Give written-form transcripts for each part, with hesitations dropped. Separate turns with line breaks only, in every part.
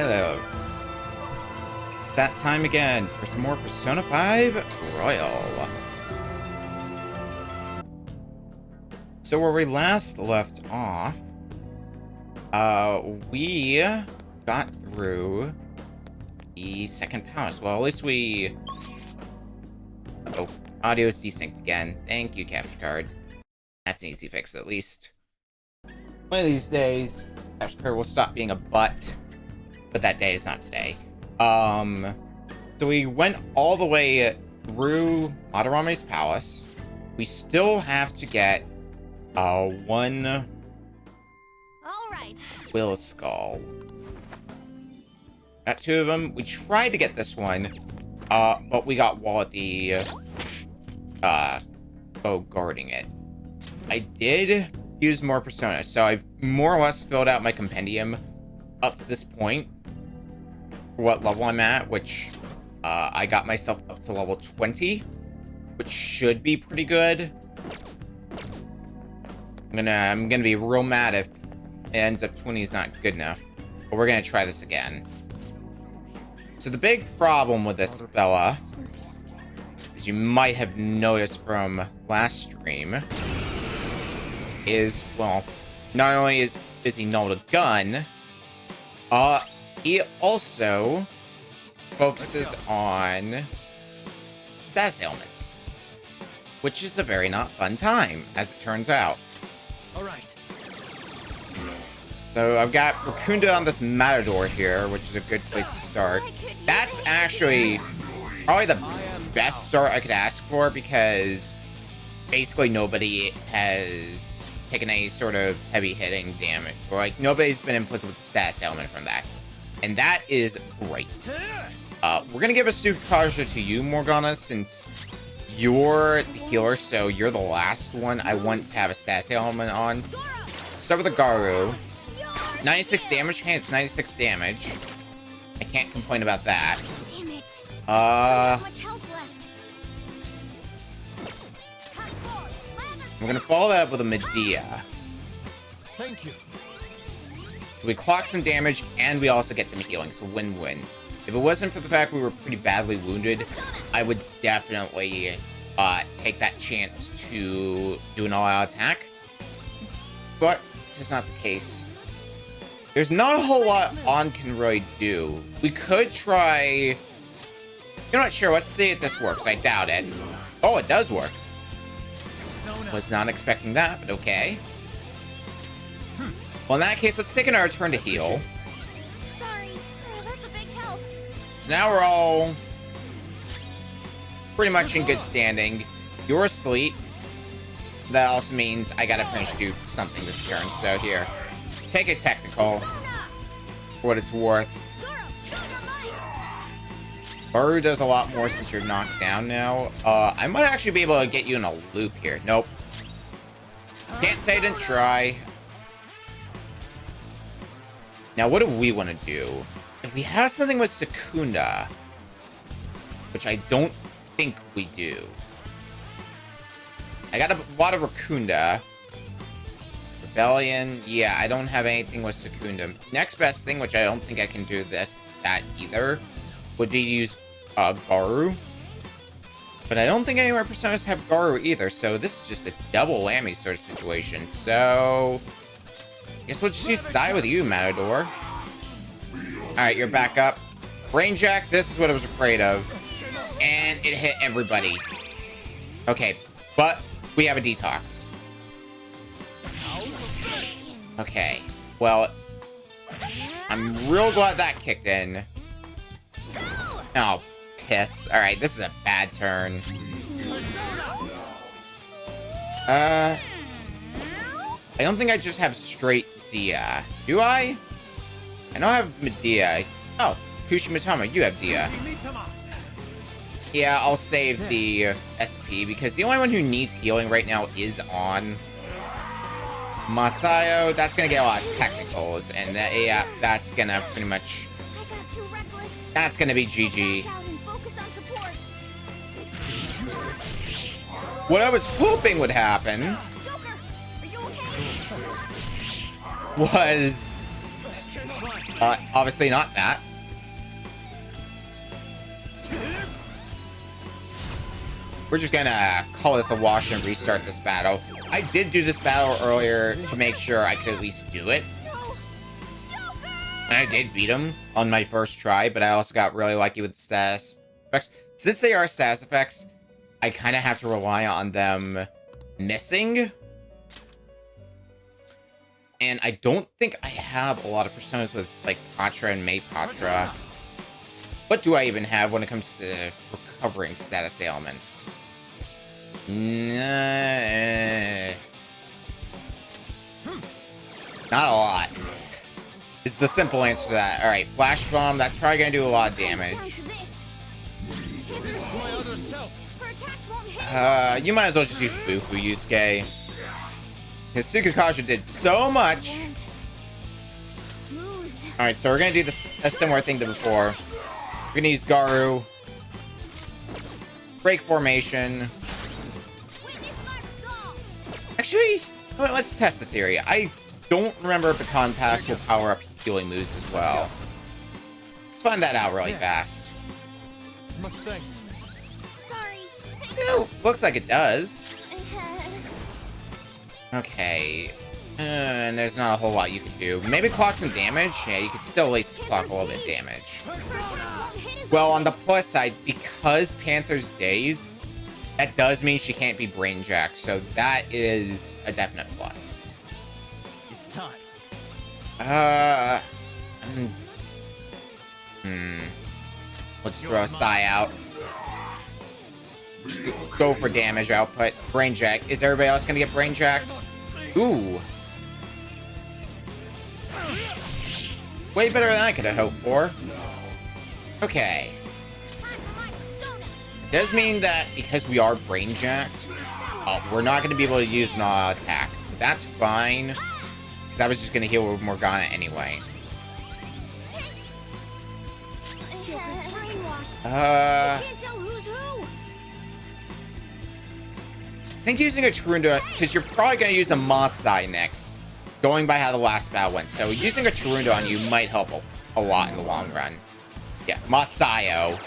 Hello. It's that time again for some more Persona 5 Royal. So where we last left off, we got through the second palace. Well, at least we... Oh, audio's desynced again. Thank you, capture card. That's an easy fix, at least. One of these days, capture card will stop being a butt. But that day is not today. So we went all the way through Madarame's palace. We still have to get one
All right.
Will Skull. Got two of them. We tried to get this one, but we got Wallety guarding it. I did use more Persona, so I've more or less filled out my compendium up to this point for what level I'm at, which I got myself up to level 20, which should be pretty good. I'm gonna be real mad if it ends up 20 is not good enough, but we're gonna try this again. So the big problem with this Bella, as you might have noticed from last stream, is, well, not only is he not a gun, he also focuses on status ailments, which is a very not fun time, as it turns out.
All right.
So I've got Rakunda on this Matador here, which is a good place to start. That's actually probably the best start I could ask for, because basically nobody has taken any sort of heavy hitting damage, or like nobody's been inflicted with the status ailment from that, and that is great. We're gonna give a Sukaja to you, Morgana, since you're the healer, so you're the last one I want to have a status ailment on. Start with the Garu. 96 damage. Hey, it's 96 damage. I can't complain about that.
Damn it.
I'm
Much health left.
gonna follow that up with a Medea.
Thank you.
So we clock some damage, and we also get some healing, so win-win. If it wasn't for the fact we were pretty badly wounded, I would definitely take that chance to do an all-out attack. But this is not the case. There's not a whole lot On can really do. We could try... You're not sure. Let's see if this works. I doubt it. Oh, it does work. Was not expecting that, but okay. Well, in that case, let's take another turn to heal.
Sorry. That's a big help.
So now we're all pretty much in good standing. You're asleep. That also means I gotta finish do something this turn. So here, take a technical for what it's worth. Baru does a lot more since you're knocked down now. I might actually be able to get you in a loop here. Nope. Can't say I didn't try. Now, what do we want to do? If we have something with Secunda, which I don't think we do. I got a lot of Rakunda. Rebellion. Yeah, I don't have anything with Secunda. Next best thing, which I don't think I can do that either, would be to use Garu. But I don't think any of our personas have Garu either, so this is just a double whammy sort of situation. So, I guess we'll just use side with you, Matador. Alright, you're back up. Brain Jack, this is what I was afraid of. And it hit everybody. Okay, but we have a detox. Okay, well, I'm real glad that kicked in. Oh, piss. Alright, this is a bad turn. I don't think I just have straight Dia. Do I? I know I have Medea. Oh, Kushimitama, you have Dia. Yeah, I'll save the SP, because the only one who needs healing right now is on Masayo. That's gonna get a lot of technicals, and that, yeah, that's gonna pretty much...
I got too reckless.
That's gonna be GG.
Back out and focus on support.
What I was hoping would happen
Joker, are you okay?
was Obviously not that. We're just gonna call this a wash and restart this battle. I did do this battle earlier to make sure I could at least do it.
No! Joker!
And I did beat him on my first try, but I also got really lucky with the status effects. Since they are status effects, I kind of have to rely on them missing. And I don't think I have a lot of personas with, like, Patra and May Patra. What do I even have when it comes to recovering status ailments? Nah. Not a lot. Is the simple answer to that. Alright, Flash Bomb, that's probably going to do a lot of
Down
damage.
to this.
This is my other self.
Her attacks won't hit.
You might as well just use Bufu, Yusuke. Because Tsukakaja did so much.
And lose.
Alright, so we're going to do this a similar thing to before. We're going to use Garu. Break formation.
Witness my resolve.
Actually, well, let's test the theory. I don't remember if Baton Pass will power up healing moves as well. Let's find that out really fast.
Much thanks.
Sorry.
No, looks like it does. Okay. And there's not a whole lot you can do. Maybe clock some damage? Yeah, you could still at least clock a little bit of damage. Well, on the plus side, because Panther's dazed, that does mean she can't be brainjacked, so that is a definite plus.
It's time.
Let's throw a Psy out. Just go for damage output. Brainjack. Is everybody else gonna get brainjacked? Ooh. Way better than I could have hoped for. Okay. It does mean that because we are brainjacked, we're not going to be able to use an attack. That's fine. Because I was just going to heal with Morgana anyway.
Joker's brainwashed.
I
Can't tell who's who.
think using a Tarunda, because you're probably going to use a Masai next, going by how the last battle went. So using a Tarunda on you might help a lot in the long run. Yeah, Masayo,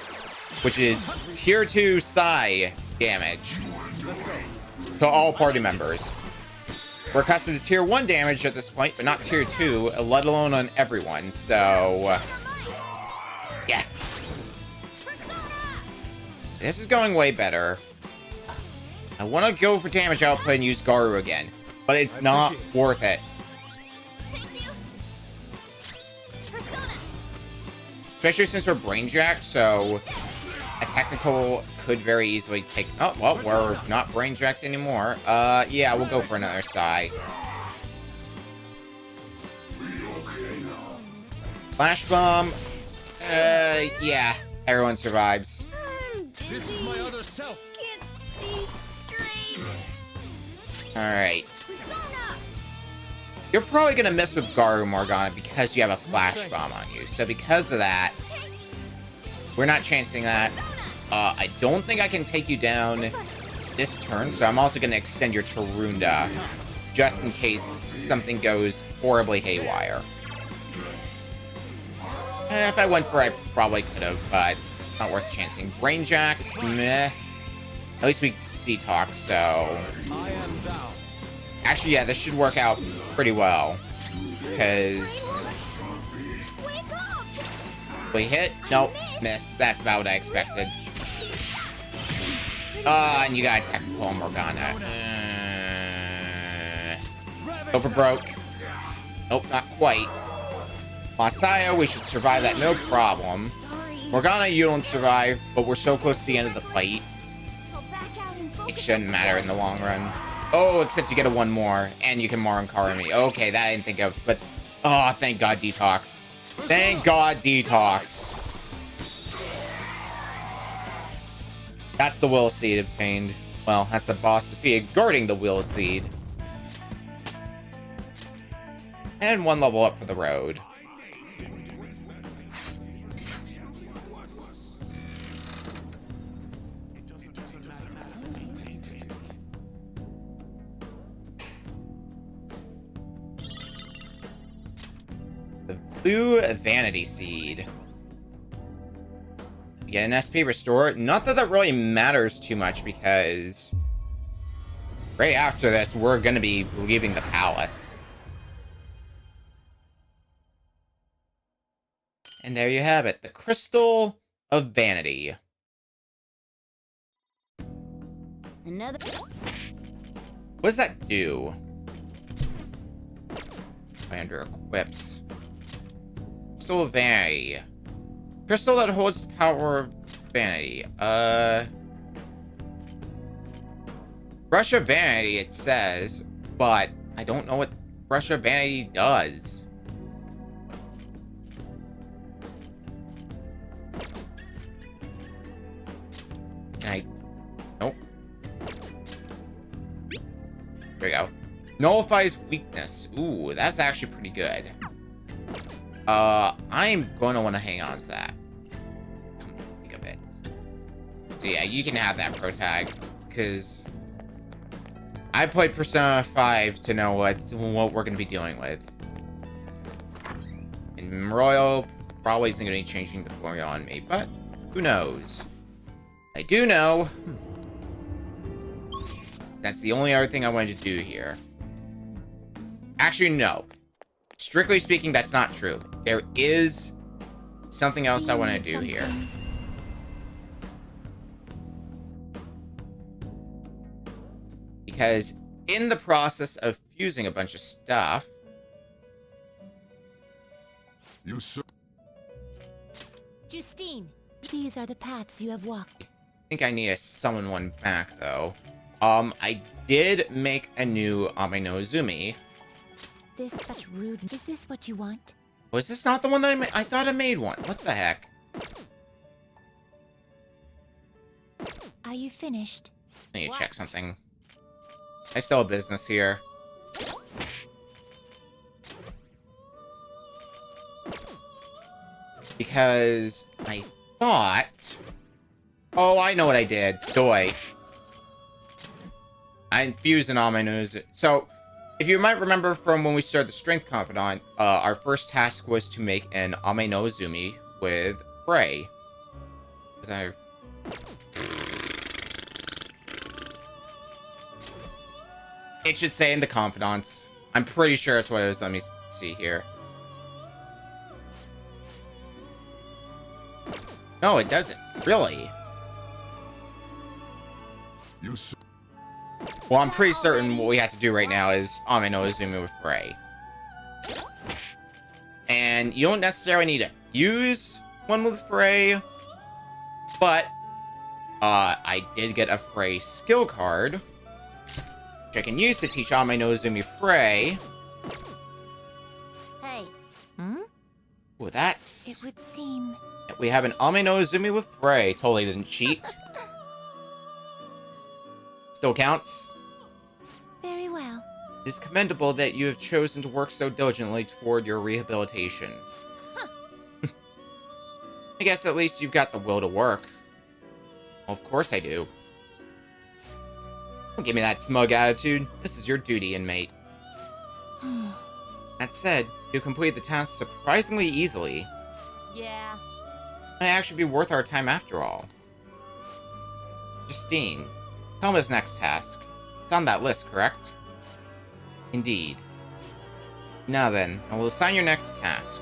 which is tier 2 Psy damage to all party members. We're accustomed to tier 1 damage at this point, but not tier 2, let alone on everyone. So, yeah. This is going way better. I want to go for damage output and use Garu again, but it's not worth it. Especially since we're brainjacked, so a technical could very easily take... Oh, well, we're not brainjacked anymore. Yeah, we'll go for another Psy. Flash Bomb. Yeah, everyone survives.
This is my other self.
Can't see straight.
Alright.
Persona.
You're probably going to mess with Garu Morgana because you have a Flash Bomb on you. So because of that, we're not chancing that. I don't think I can take you down this turn, so I'm also going to extend your Tarunda just in case something goes horribly haywire. If I went for it, I probably could have, but not worth chancing. Brainjack, meh. At least we detox, so...
I am thou.
Actually, yeah, this should work out pretty well. Because...
Wake up.
we hit? Nope. Miss. That's about what I expected. And you got a technical on Morgana. Go for broke. Nope, not quite. Masaya, we should survive that, no problem.
Sorry.
Morgana, you don't survive, but we're so close to the end of the fight.
I'll back out and
It
focus.
shouldn't matter in the long run. Oh, except you get a one more, and you can Marin me. Okay, that I didn't think of, but... oh, thank God, Detox. Thank God, Detox. That's the Will Seed obtained. Well, that's the boss defeated, guarding the Will Seed. And one level up for the road. The Blue Vanity Seed. You get an SP restore. Not that that really matters too much because right after this, we're going to be leaving the palace. And there you have it. The Crystal of Vanity.
Another.
What does that do? Under equips. Crystal of Vanity. Crystal that holds the power of Vanity. Brush of Vanity, it says, but I don't know what Brush of Vanity does. Can I? Nope. There we go. Nullifies weakness. Ooh, that's actually pretty good. I'm going to want to hang on to that. Come on, think of it. So yeah, you can have that pro tag, because I played Persona 5 to know what we're going to be dealing with. And Royal probably isn't going to be changing the formula on me, but who knows? I do know that's the only other thing I wanted to do here. Actually, no. Strictly speaking, that's not true. There is something else I want to do here. Because in the process of fusing a bunch of stuff...
You sir.
Justine, these are the paths you have walked.
I think I need to summon one back, though. I did make a new Ame no Izumi.
This such rude. Is this what you want?
Was this not the one that I made? I thought I made one. What the heck?
Are you finished?
I need to check something. I still have business here. Because I thought... Oh, I know what I did. Doi. I infused an Ame no Izumi. So, if you might remember from when we started the Strength Confidant, our first task was to make an Ame no Izumi with Frey. It should say in the Confidants. I'm pretty sure that's what it is. Let me see here. No, it doesn't. Really?
You sir.
Well, I'm pretty certain what we have to do right now is Ame no Izumi with Frey. And you don't necessarily need to use one with Frey, but I did get a Frey skill card, which I can use to teach Ame no Izumi Frey.
Hey.
Well, that's...
It would seem.
We have an Ame no Izumi with Frey. Totally didn't cheat. Still counts.
Very well.
It is commendable that you have chosen to work so diligently toward your rehabilitation. I guess at least you've got the will to work. Well, of course I do. Don't give me that smug attitude. This is your duty, inmate. That said, you completed the task surprisingly easily.
Yeah.
It might actually be worth our time after all. Justine, tell me his next task. It's on that list, correct? Indeed. Now then, I will assign your next task.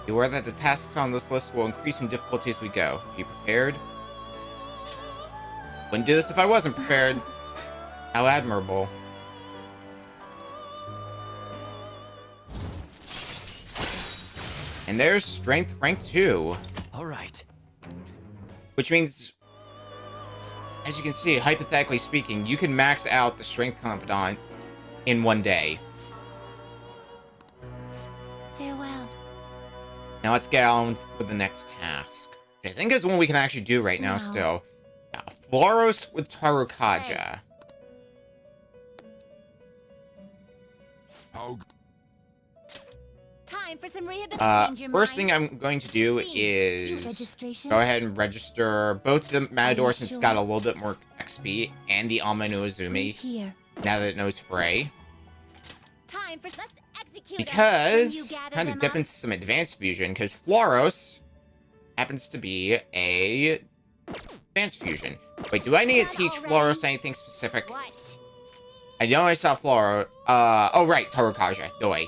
Be aware that the tasks on this list will increase in difficulty as we go. Be prepared? Wouldn't do this if I wasn't prepared. How admirable. And there's Strength Rank 2.
All right.
Which means, as you can see, hypothetically speaking, you can max out the Strength Confidant in one day.
Farewell.
Now let's get on with the next task. Which I think is one we can actually do right now
Wow.
still. Floros with Tarukaja.
How
Time for some rehabilitation.
First thing I'm going to do is
Registration?
go ahead and register both the Matador since it's
sure?
got a little bit more XP and the Ame no Izumi
Here.
now that it knows Frey.
Time for let's execute.
because time to dip into some advanced fusion, because Floros happens to be a advanced fusion. Wait, do I need to teach Floros anything specific?
What?
I know I saw Floro. Oh right, Tarukaja. No way.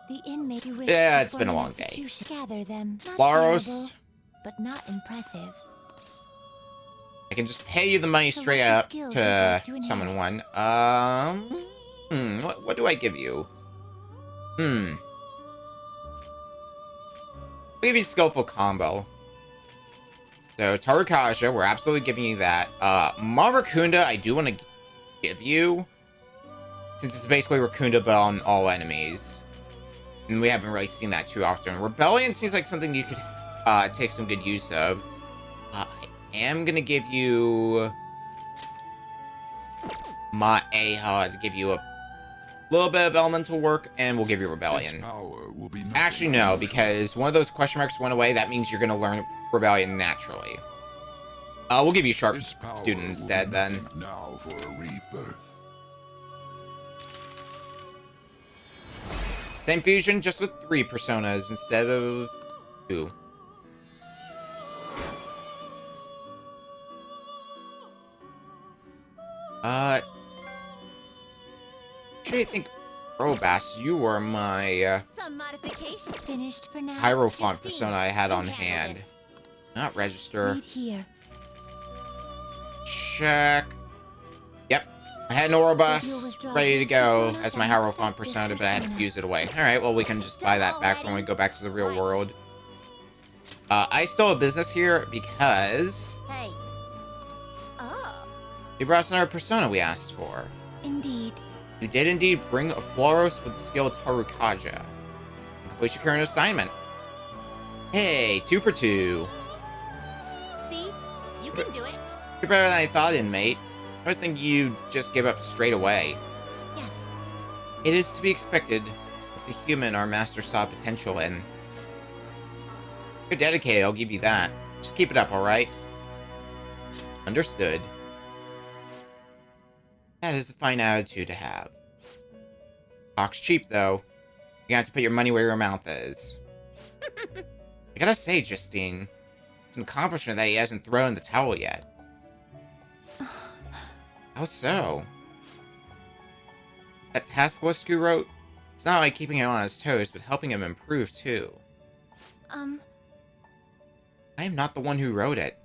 The inmate you wish
Yeah,
to
it's been a
perform an
long day.
execution. Gather them. Not
Floros.
terrible, but not impressive.
I can just pay you the money
So
straight
what's the
up
skills
to
you'd like to
summon
inherit?
one. What do I give you? I'll give you skillful combo. So Tarukaja, we're absolutely giving you that. Marakunda, I do want to give you, since it's basically Rakunda but on all enemies, and we haven't really seen that too often. Rebellion seems like something you could take some good use of. I am gonna give you Ma'eha to give you a little bit of elemental work, and we'll give you Rebellion.
Power will be
Actually, no, because one of those question marks went away. That means you're gonna learn Rebellion naturally. We'll give you Sharp
This power
Student
will
instead,
be
then.
nothing now for a rebirth.
Same fusion, just with 3 personas instead of 2. Actually, I think Robas, you were my
Some modification. Finished for now.
Hierophant
Justine,
persona I had
you
on
handle
hand.
this.
Not register.
Read here.
Check. Yep. I had an Orobas
withdraw
ready to
this
go
persona,
as my
then
Hierophant
accept this
persona, but I had to
persona.
fuse it away. Alright, well, we can just buy that back when we go back to the real
Right.
world. I still have business here because
Hey. Oh,
you brought us another persona we asked for.
indeed.
You did indeed bring a Floros with the skill Tarukaja. Complete your current assignment. Hey, 2 for 2.
See? You can do it.
You're better than I thought, inmate. I was thinking you'd just give up straight away.
Yes.
It is to be expected if the human our master saw potential in. You're dedicated, I'll give you that. Just keep it up, alright? Understood. That is a fine attitude to have. Talk's cheap, though. You have to put your money where your mouth is. I gotta say, Justine, it's an accomplishment that he hasn't thrown in the towel yet. How so? That task list you wrote? It's not like keeping him on his toes, but helping him improve, too. I am not the one who wrote it.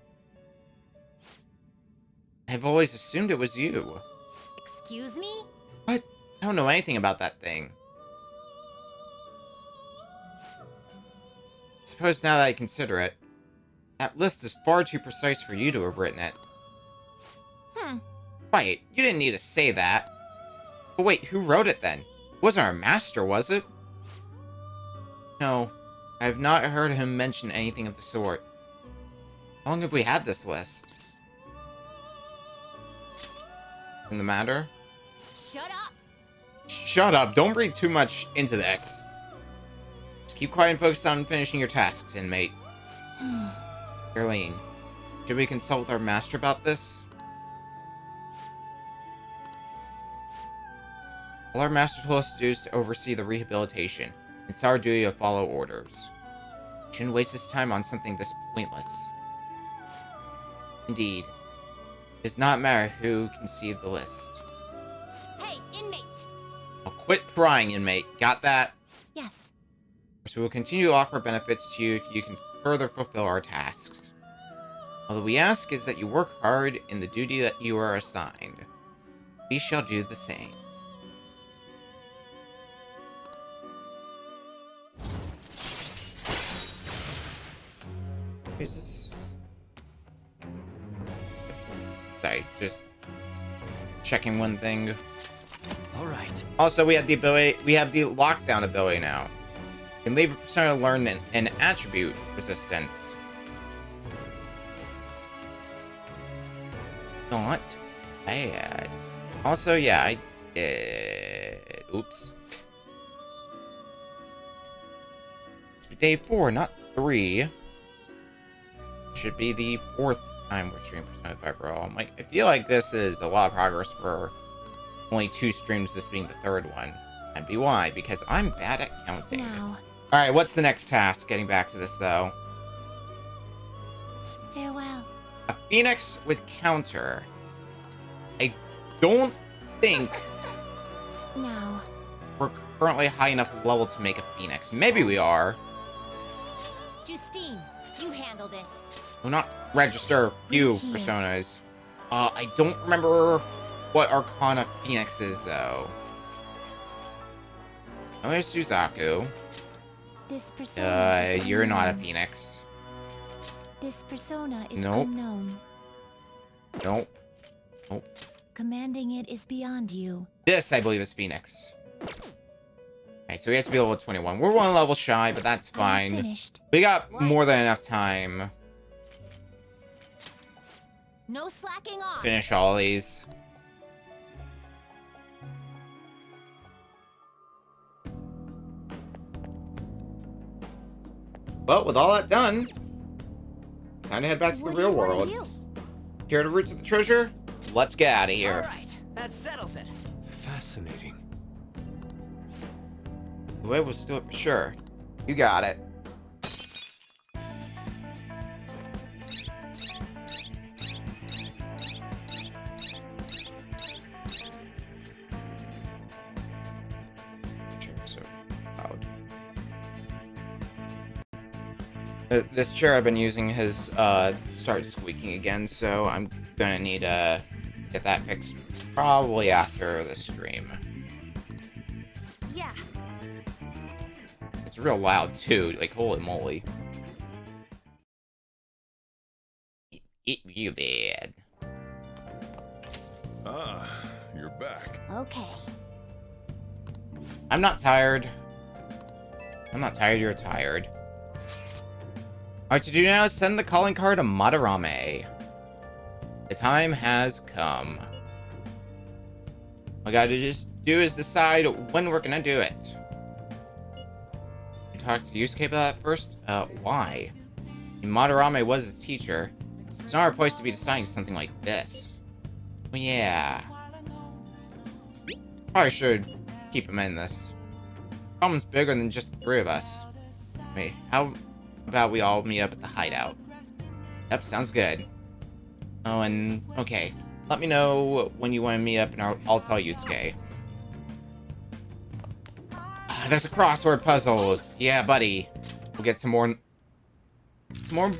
I've always assumed it was you.
Excuse me?
What? I don't know anything about that thing. Suppose now that I consider it, that list is far too precise for you to have written it. Right, you didn't need to say that. But wait, who wrote it then? It wasn't our master, was it? No, I have not heard him mention anything of the sort. How long have we had this list? In the matter?
Shut up.
Shut up, don't read too much into this. Just keep quiet and focus on finishing your tasks, inmate. Erlene, should we consult with our master about this? All our master told us to do is to oversee the rehabilitation. It's our duty to follow orders. We shouldn't waste his time on something this pointless. Indeed. It does not matter who conceived the list.
Hey, inmate.
Now quit prying, inmate. Got that?
Yes.
So we'll continue to offer benefits to you if you can further fulfill our tasks. All that we ask is that you work hard in the duty that you are assigned. We shall do the same. Is this? Sorry, just checking one thing.
All right.
Also, we have the lockdown ability now. You can leave a persona to learn an attribute resistance. Not bad. Also, yeah, I did. Oops. It's day 4, not 3. Should be the 4th time we're streaming Persona 5 Royal. I'm like, I feel like this is a lot of progress for only 2 streams, this being the 3rd one. That'd be why, because I'm bad at counting.
Now,
Alright, what's the next task? Getting back to this, though.
farewell.
A phoenix with counter. I don't think
Now,
we're currently high enough level to make a phoenix. Maybe we are.
Justine, you handle this.
Will not register few
Here.
personas. I don't remember what Arcana Phoenix is, though. Oh, there's Suzaku.
This persona is
You're not a
unknown.
Phoenix.
This persona is
Nope.
unknown.
Nope. Nope.
Commanding it is beyond you.
This, I believe, is Phoenix. Alright, so we have to be level 21. We're one level shy, but that's
I have
fine.
finished.
We got more than enough time
No slacking off.
to finish all these. Well, with all that done, time to head back to the
What do
real
you wanna
world.
do?
Care to root to the treasure? Let's get out of
All
here.
right, that settles it.
Fascinating.
The wave will do it for sure. You got it. Chair's so loud. This chair I've been using has started squeaking again, so I'm gonna need to get that fixed probably after the stream.
Yeah.
It's real loud too, like holy moly. You bad.
Ah, you're back.
Okay.
I'm not tired. I'm not tired, you're tired. Alright, to do now is send the calling card to Madarame. The time has come. All I gotta just do is decide when we're gonna do it. You talk to Yusuke about that first? Why? Madarame was his teacher. It's not our place to be deciding something like this. Well, yeah. Probably should keep him in this. Problem's bigger than just the three of us. Wait, how about we all meet up at the hideout? Yep, sounds good. Oh, and okay. Let me know when you want to meet up and I'll tell Yusuke. There's a crossword puzzle. Yeah, buddy. We'll get some more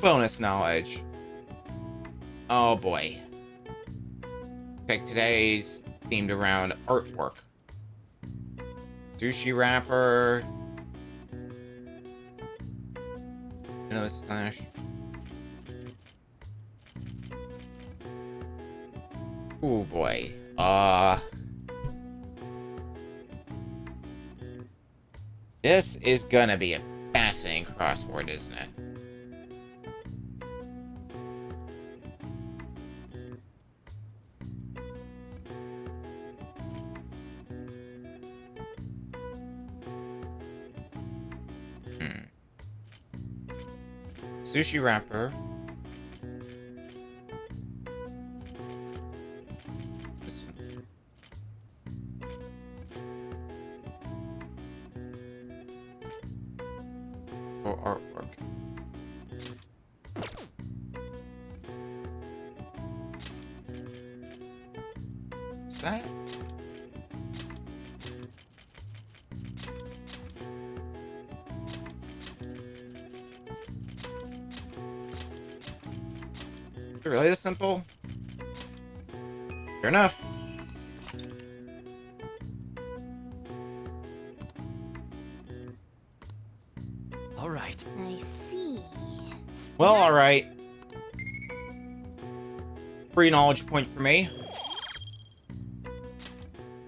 bonus knowledge. Oh boy. Okay, today's themed around artwork. Sushi wrapper. Vanilla slash. Oh boy. This is gonna be a fascinating crossword, isn't it? Sushi wrapper. Or artwork. What's that? Is it really this simple? Fair enough.
All right.
I see.
Well, alright. Free knowledge point for me.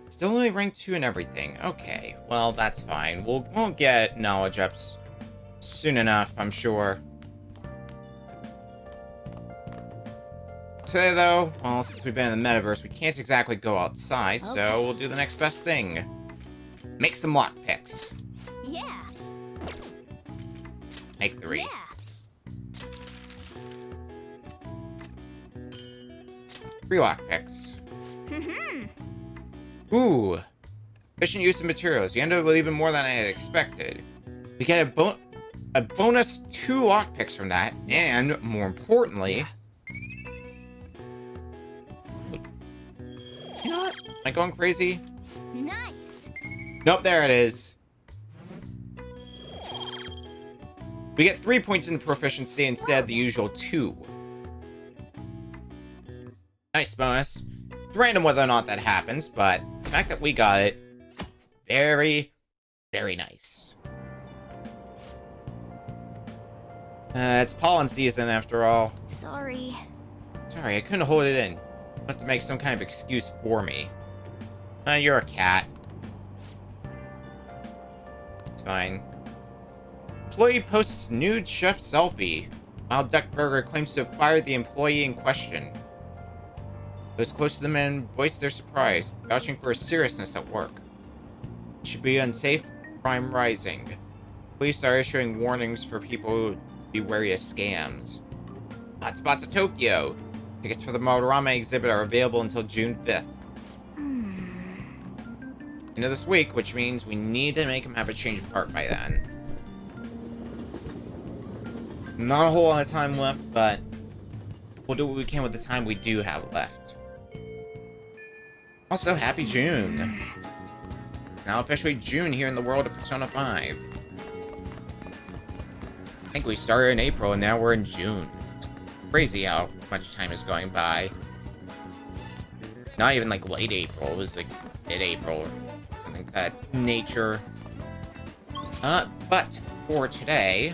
Still only rank 2 and everything. Okay, well, that's fine. We'll get knowledge ups soon enough, I'm sure. Today, though, well, since we've been in the metaverse, we can't exactly go outside,
Okay.
so we'll do the next best thing. Make some lockpicks.
Yeah.
Make 3.
Yeah.
3 lockpicks.
Mhm.
Ooh. Efficient use of materials. You ended up with even more than I had expected. We get a bonus 2 lockpicks from that, and more importantly, you know what? Am I going crazy?
Nice.
Nope, there it is. We get 3 points in proficiency instead of the usual 2. Nice bonus. It's random whether or not that happens, but the fact that we got it, it's very, very nice. It's pollen season after all.
Sorry.
Sorry, I couldn't hold it in. You'll have to make some kind of excuse for me. You're a cat. It's fine. Employee posts nude chef selfie, while Duckburger claims to have fired the employee in question. Those close to the man voiced their surprise, vouching for his seriousness at work. It should be unsafe, crime rising. Police are issuing warnings for people to be wary of scams. Hotspots of Tokyo. Tickets for the Motorama exhibit are available until June 5th. End of this week, which means we need to make him have a change of heart by then. Not a whole lot of time left, but we'll do what we can with the time we do have left. Also, happy June. It's now officially June here in the world of Persona 5. I think we started in April and now we're in June. It's crazy how much time is going by. Not even like late April, it was like mid-April or something of that nature. But for today,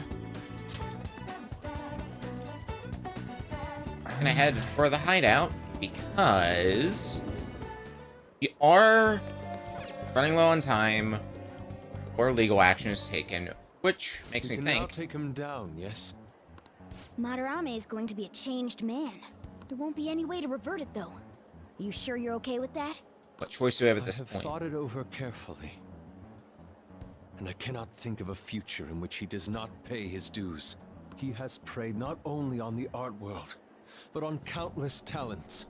I'm gonna head for the hideout because we are running low on time or legal action is taken, which makes me
now
think.
take him down, yes?
Madarame is going to be a changed man. There won't be any way to revert it, though. You sure you're okay with that?
What choice do we have at
I
this
have
point?
thought it over carefully. And I cannot think of a future in which he does not pay his dues. He has preyed not only on the art world, but on countless talents.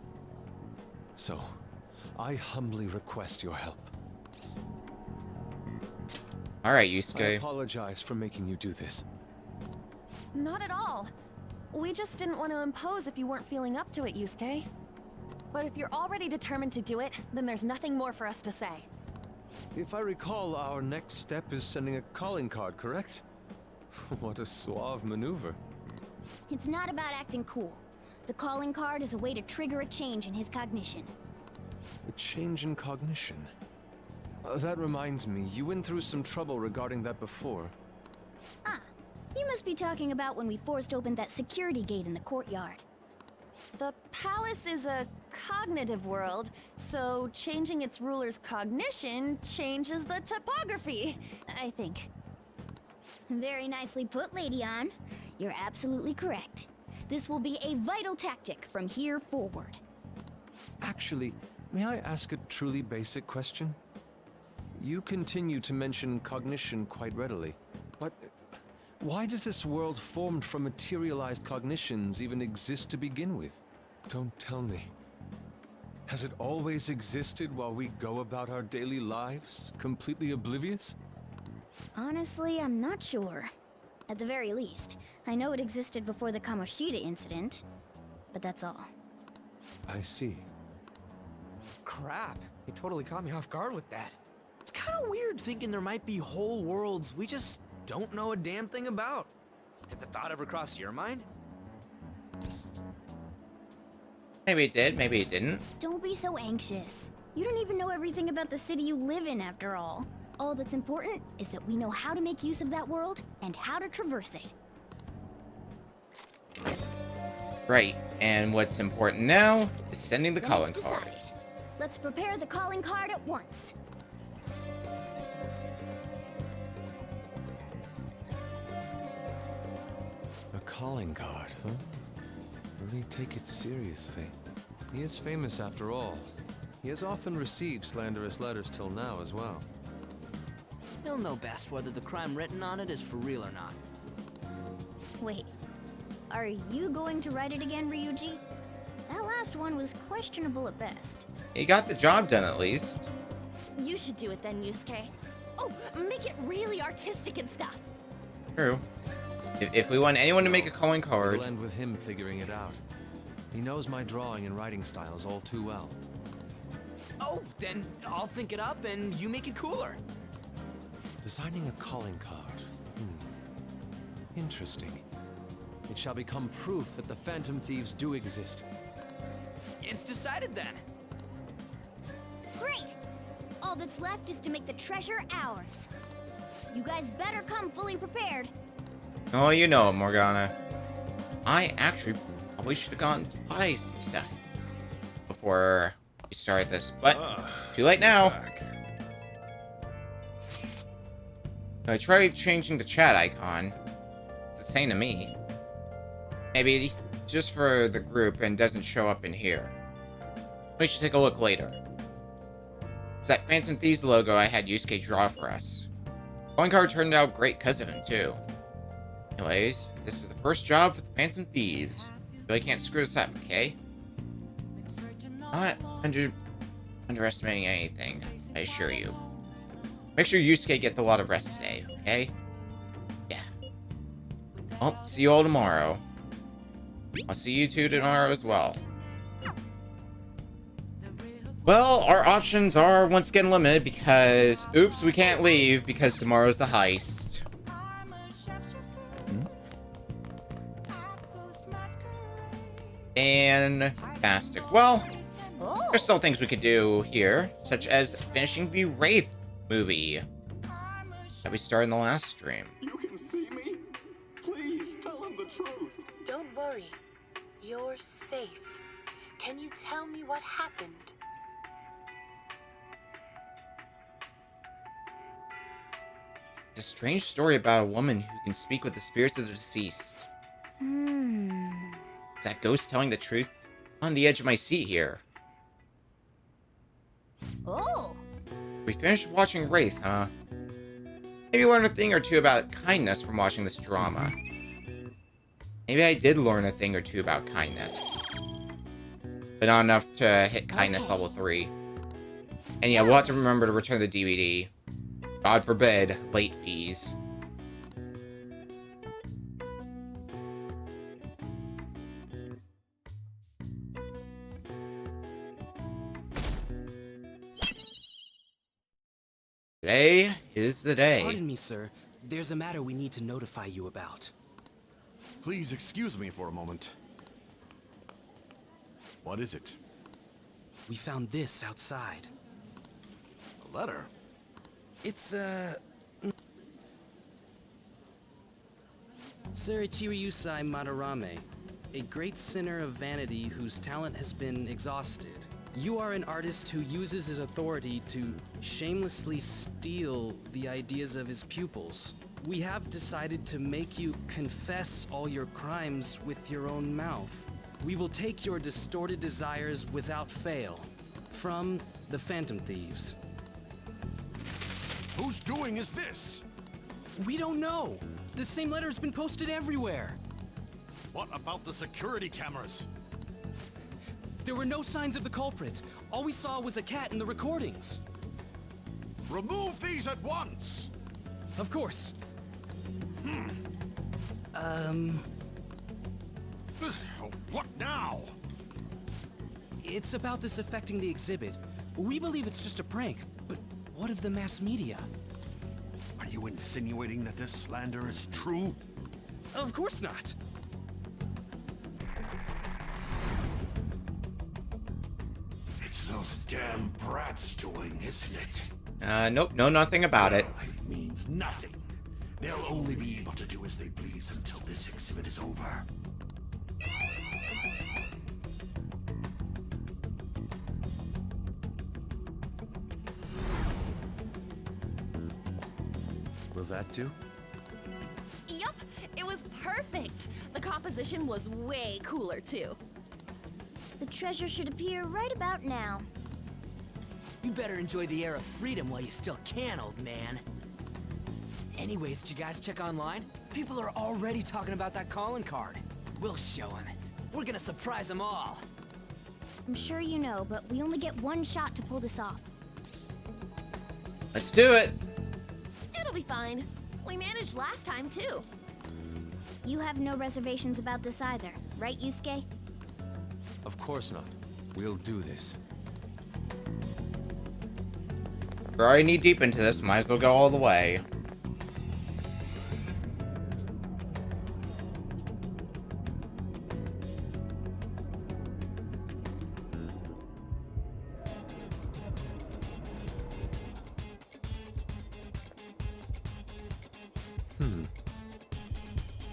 So, I humbly request your help.
Alright,
I
Yusuke.
apologize for making you do this.
Not at all. We just didn't want to impose if you weren't feeling up to it, Yusuke. But if you're already determined to do it, then there's nothing more for us to say.
If I recall, our next step is sending a calling card, correct? What a suave maneuver.
It's not about acting cool. The calling card is a way to trigger a change in his cognition.
A change in cognition. That reminds me, you went through some trouble regarding that before.
Ah, you must be talking about when we forced open that security gate in the courtyard.
The palace is a cognitive world, so changing its ruler's cognition changes the topography, I think.
Very nicely put, Lady Ann. You're absolutely correct. This will be a vital tactic from here forward.
Actually, may I ask a truly basic question? You continue to mention cognition quite readily, but why does this world formed from materialized cognitions even exist to begin with? Don't tell me. Has it always existed while we go about our daily lives, completely oblivious?
Honestly, I'm not sure. At the very least, I know it existed before the Kamoshida incident, but that's all.
I see.
Crap, you totally caught me off guard with that. It's kind of weird thinking there might be whole worlds we just don't know a damn thing about. Did the thought ever cross your mind?
Maybe it did, maybe it didn't.
Don't be so anxious. You don't even know everything about the city you live in, after all. All that's important is that we know how to make use of that world and how to traverse it.
Right, and what's important now is sending the
Then
calling
it's
card.
decided. Let's prepare the calling card at once.
A calling card, huh? Really take it seriously. He is famous after all. He has often received slanderous letters till now as well.
He'll know best whether the crime written on it is for real or not.
Wait, are you going to write it again, Ryuji? That last one was questionable at best.
He got the job done at least.
You should do it then, Yusuke. Oh, make it really artistic and stuff.
True. If we want anyone to make a calling card,
It'll end with him figuring it out. He knows my drawing and writing styles all too well.
Oh, then I'll think it up and you make it cooler.
Designing a calling card. Interesting. It shall become proof that the Phantom Thieves do exist.
It's decided then.
Great! All that's left is to make the treasure ours. You guys better come fully prepared.
oh, you know it, Morgana. I actually probably should have gone to buy some stuff before we started this, but too late now. I tried changing the chat icon. It's the same to me. Maybe just for the group and doesn't show up in here. We should take a look later. It's that Phantom Thieves logo I had Yusuke draw for us. Calling card turned out great because of him, too. Anyways, this is the first job for the Phantom Thieves. Really can't screw this up, okay? Not underestimating anything, I assure you. Make sure Yusuke gets a lot of rest today, okay? Yeah. Well, see you all tomorrow. I'll see you two tomorrow as well. Well, our options are once again limited because, oops, we can't leave because tomorrow's the heist. Fantastic. Well, there's still things we could do here, such as finishing the Wraith movie that we started in the last stream.
You can see me? Please tell him the truth.
Don't worry. You're safe. Can you tell me what happened?
It's a strange story about a woman who can speak with the spirits of the deceased. Is that ghost telling the truth? I'm on the edge of my seat here.
Oh!
We finished watching Wraith, huh? Maybe learn a thing or two about kindness from watching this drama. Maybe I did learn a thing or two about kindness. But not enough to hit kindness level 3. And yeah, we'll have to remember to return the DVD. God forbid, late fees. Today is the day.
Pardon me, sir. There's a matter we need to notify you about.
Please excuse me for a moment. What is it?
We found this outside.
A letter?
It's, Sir Ichiryusai Madarame, a great sinner of vanity whose talent has been exhausted. You are an artist who uses his authority to shamelessly steal the ideas of his pupils. We have decided to make you confess all your crimes with your own mouth. We will take your distorted desires without fail. From the Phantom Thieves.
Whose doing is this?
We don't know. The same letter's been posted everywhere.
What about the security cameras?
There were no signs of the culprit. All we saw was a cat in the recordings.
Remove these at once!
Of course.
What now?
It's about this affecting the exhibit. We believe it's just a prank, but what of the mass media?
Are you insinuating that this slander is true?
Of course not.
It's those damn brats doing, isn't it?
Nope, know nothing about it.
It means nothing. They'll only be able to do as they please until this exhibit is over.
Will that do?
Yup, it was perfect. The composition was way cooler, too.
The treasure should appear right about now.
You better enjoy the air of freedom while you still can, old man. Anyways, did you guys check online? People are already talking about that calling card. We'll show them. We're gonna surprise them all.
I'm sure you know, but we only get one shot to pull this off.
Let's do it.
It'll be fine. We managed last time, too.
You have no reservations about this either, right, Yusuke?
Of course not. We'll do this.
We're already knee deep into this. Might as well go all the way.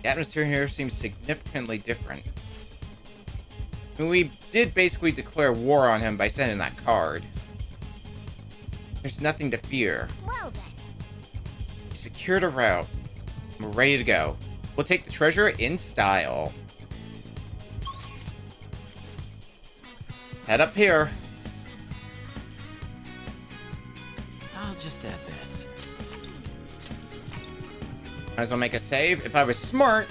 The atmosphere here seems significantly different. I mean, we did basically declare war on him by sending that card. There's nothing to fear.
Well then.
We secured a route. We're ready to go. We'll take the treasure in style. Head up here.
I'll just add this.
Might as well make a save. If I was smart,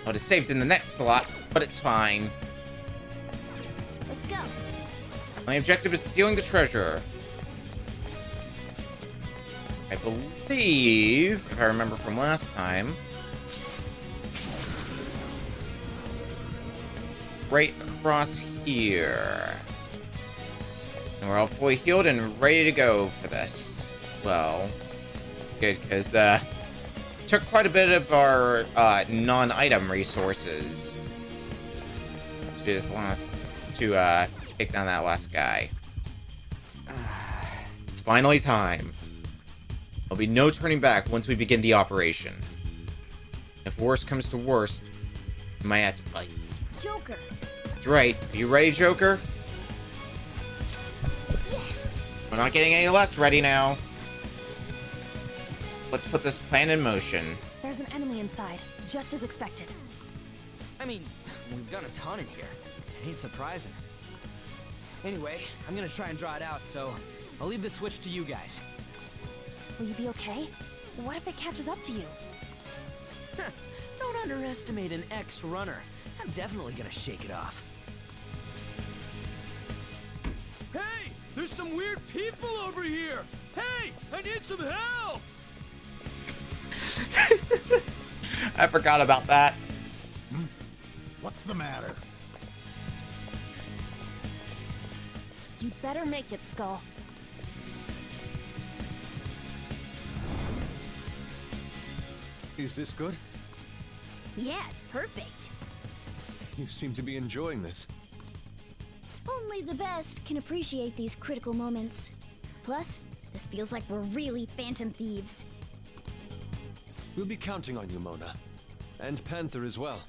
I would have saved in the next slot, but it's fine.
Let's go.
My objective is stealing the treasure. I believe, if I remember from last time, right across here. And we're all fully healed and ready to go for this. Well, good, because took quite a bit of our non-item resources to do this last, to take down that last guy. It's finally time. There'll be no turning back once we begin the operation. If worst comes to worst, we might have to fight.
Joker.
That's right. Are you ready, Joker?
Yes.
We're not getting any less ready now. Let's put this plan in motion.
There's an enemy inside, just as expected.
I mean, we've done a ton in here. It ain't surprising. Anyway, I'm gonna try and draw it out, so I'll leave the switch to you guys.
Will you be okay? What if it catches up to you?
Don't underestimate an ex-runner. I'm definitely gonna shake it off. Hey! There's some weird people over here! Hey! I need some help!
I forgot about that.
What's the matter?
You better make it, Skull.
Is this good?
Yeah, it's perfect.
You seem to be enjoying this.
Only the best can appreciate these critical moments. Plus, this feels like we're really Phantom Thieves.
We'll be counting on you, Mona. And Panther as well.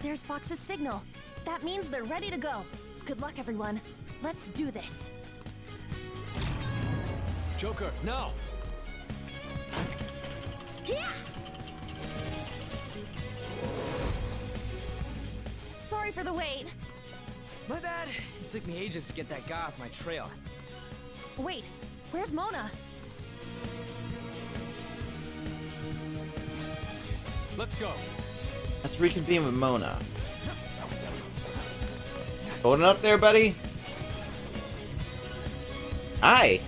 There's Fox's signal. That means they're ready to go. Good luck, everyone. Let's do this.
Joker, now!
Yeah!
Sorry for the wait.
My bad. It took me ages to get that guy off my trail.
Wait, where's Mona?
Let's go.
Let's reconvene with Mona. Holding up there, buddy? Hi.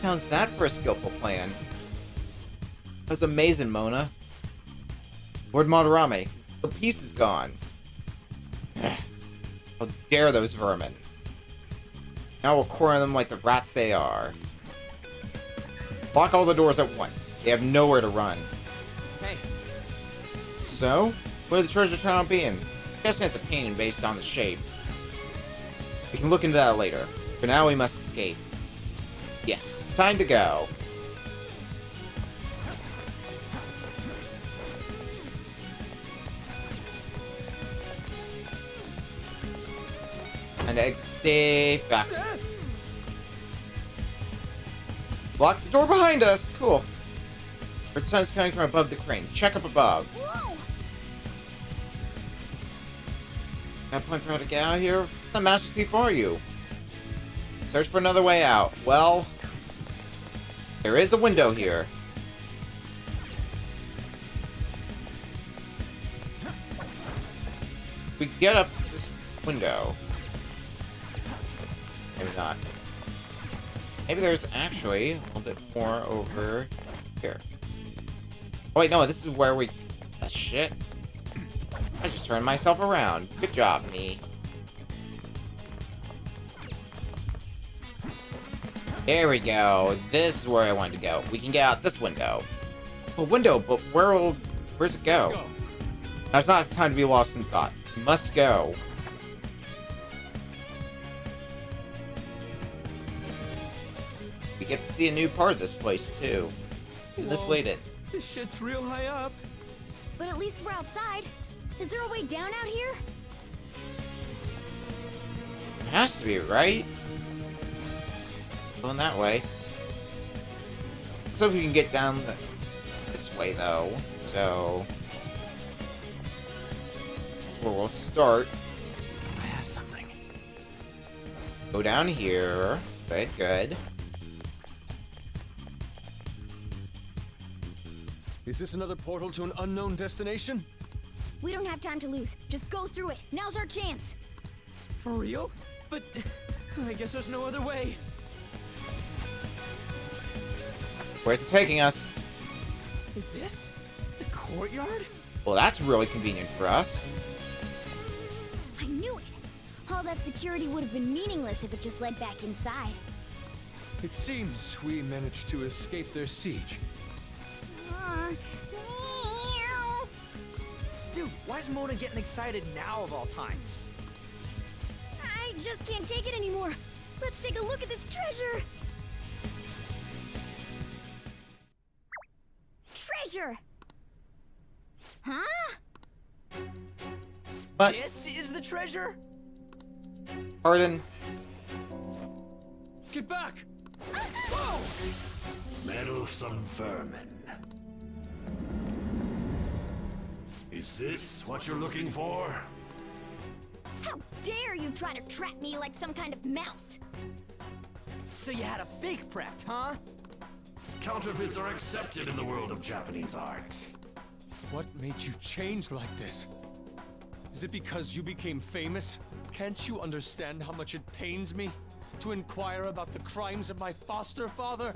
How's that for a skillful plan? That was amazing, Mona. Lord Madarame, the piece is gone. How dare those vermin. Now we'll corner them like the rats they are. Block all the doors at once. They have nowhere to run.
Hey,
So, what did the treasure turn out being? I'm guessing it's a painting based on the shape. We can look into that later. For now, we must escape. Yeah, it's time to go. And exit safe. Back. Lock the door behind us. Cool. Red sun is coming from above the crane. Check up above.
Whoa!
Got a plan for how to get out of here? What kind of master thief are you? Search for another way out. Well, there is a window here. We get up this window. not. Maybe there's actually a little bit more over here. Oh, wait, no, this is where we... Oh, shit. I just turned myself around. Good job, me. There we go. This is where I wanted to go. We can get out this window. A window, but where's it go? Now it's not time to be lost in thought. We must go. We get to see a new part of this place, too. This lead.
This shit's real high up.
But at least we're outside. Is there a way down out here?
It has to be, right? Going that way. So if we can get down this way, though. So... this is where we'll start.
I have something.
Go down here. Good, good.
Is this another portal to an unknown destination?
We don't have time to lose. Just go through it. Now's our chance.
For real? But I guess there's no other way.
Where's it taking us?
Is this the courtyard?
Well, that's really convenient for us.
I knew it. All that security would have been meaningless if it just led back inside.
It seems we managed to escape their siege.
Dude, why is Mona getting excited now of all times?
I just can't take it anymore. Let's take a look at this treasure. Treasure! Huh?
But,
This is the treasure?
pardon.
Get back!
Whoa!
Meddlesome vermin. Is this what you're looking for?
How dare you try to trap me like some kind of mouse?
So you had a fake prepped, huh?
Counterfeits are accepted in the world of Japanese art.
What made you change like this? Is it because you became famous? Can't you understand how much it pains me to inquire about the crimes of my foster father?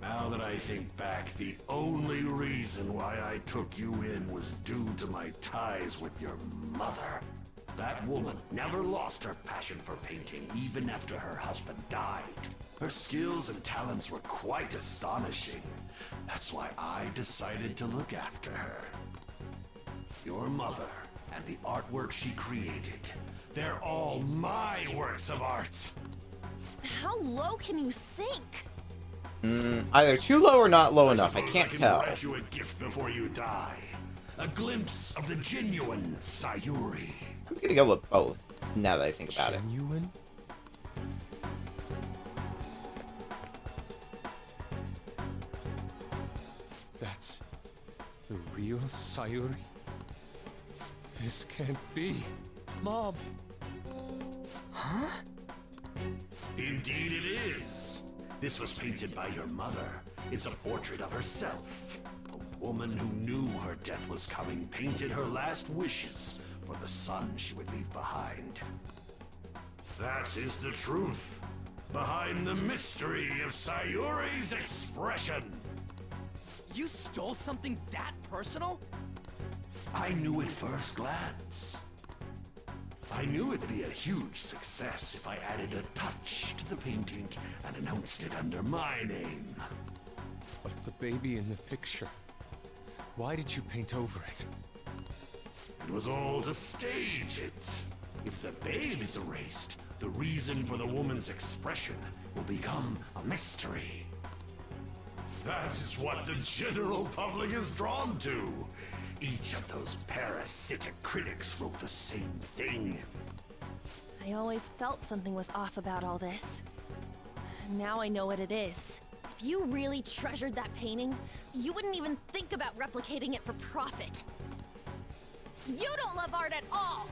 Now that I think back, the only reason why I took you in was due to my ties with your mother. That woman never lost her passion for painting, even after her husband died. Her skills and talents were quite astonishing. That's why I decided to look after her. Your mother and the artwork she created, they're all my works of art.
How low can you sink?
Either too low or not low enough. I can't tell.
Grant you a gift before you die. A glimpse of the genuine Sayuri.
I'm gonna go with both, now that I think about it.
Genuine? That's the real Sayuri? This can't be. Mom!
Indeed it is. This was painted by your mother. It's a portrait of herself. A woman who knew her death was coming painted her last wishes for the son she would leave behind. That is the truth behind the mystery of Sayuri's expression.
You stole something that personal?
I knew at first glance. I knew it'd be a huge success if I added a touch to the painting and announced it under my name.
But the baby in the picture. Why did you paint over it?
It was all to stage it. If the babe is erased, the reason for the woman's expression will become a mystery. That is what the general public is drawn to. Each of those parasitic critics wrote the same thing.
I always felt something was off about all this. Now I know what it is. If you really treasured that painting, you wouldn't even think about replicating it for profit. You don't love art at all!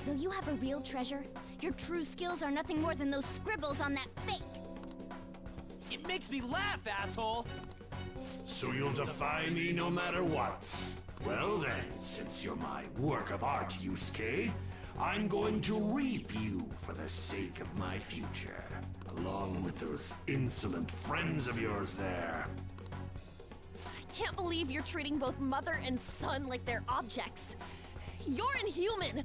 Though you have a real treasure, your true skills are nothing more than those scribbles on that fake.
It makes me laugh, asshole!
So you'll defy me no matter what. Well then, since you're my work of art, Yusuke, I'm going to reap you for the sake of my future, along with those insolent friends of yours there.
I can't believe you're treating both mother and son like they're objects. You're inhuman!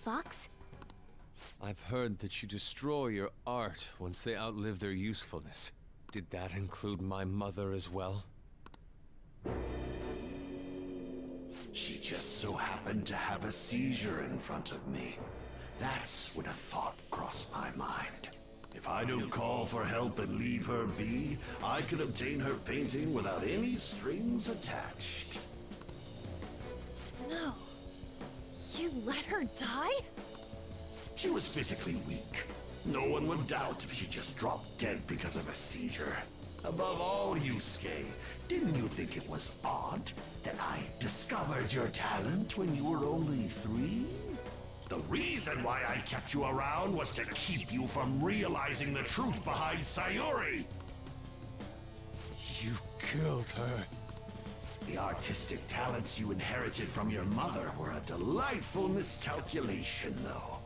Fox?
I've heard that you destroy your art once they outlive their usefulness. Did that include my mother as well?
She just so happened to have a seizure in front of me. That's when a thought crossed my mind. If I don't call for help and leave her be, I could obtain her painting without any strings attached.
No. You let her die?
She was physically weak. No one would doubt if she just dropped dead because of a seizure. Above all, Yusuke, didn't you think it was odd that I discovered your talent when you were only 3? The reason why I kept you around was to keep you from realizing the truth behind Sayuri.
You killed her.
The artistic talents you inherited from your mother were a delightful miscalculation, though.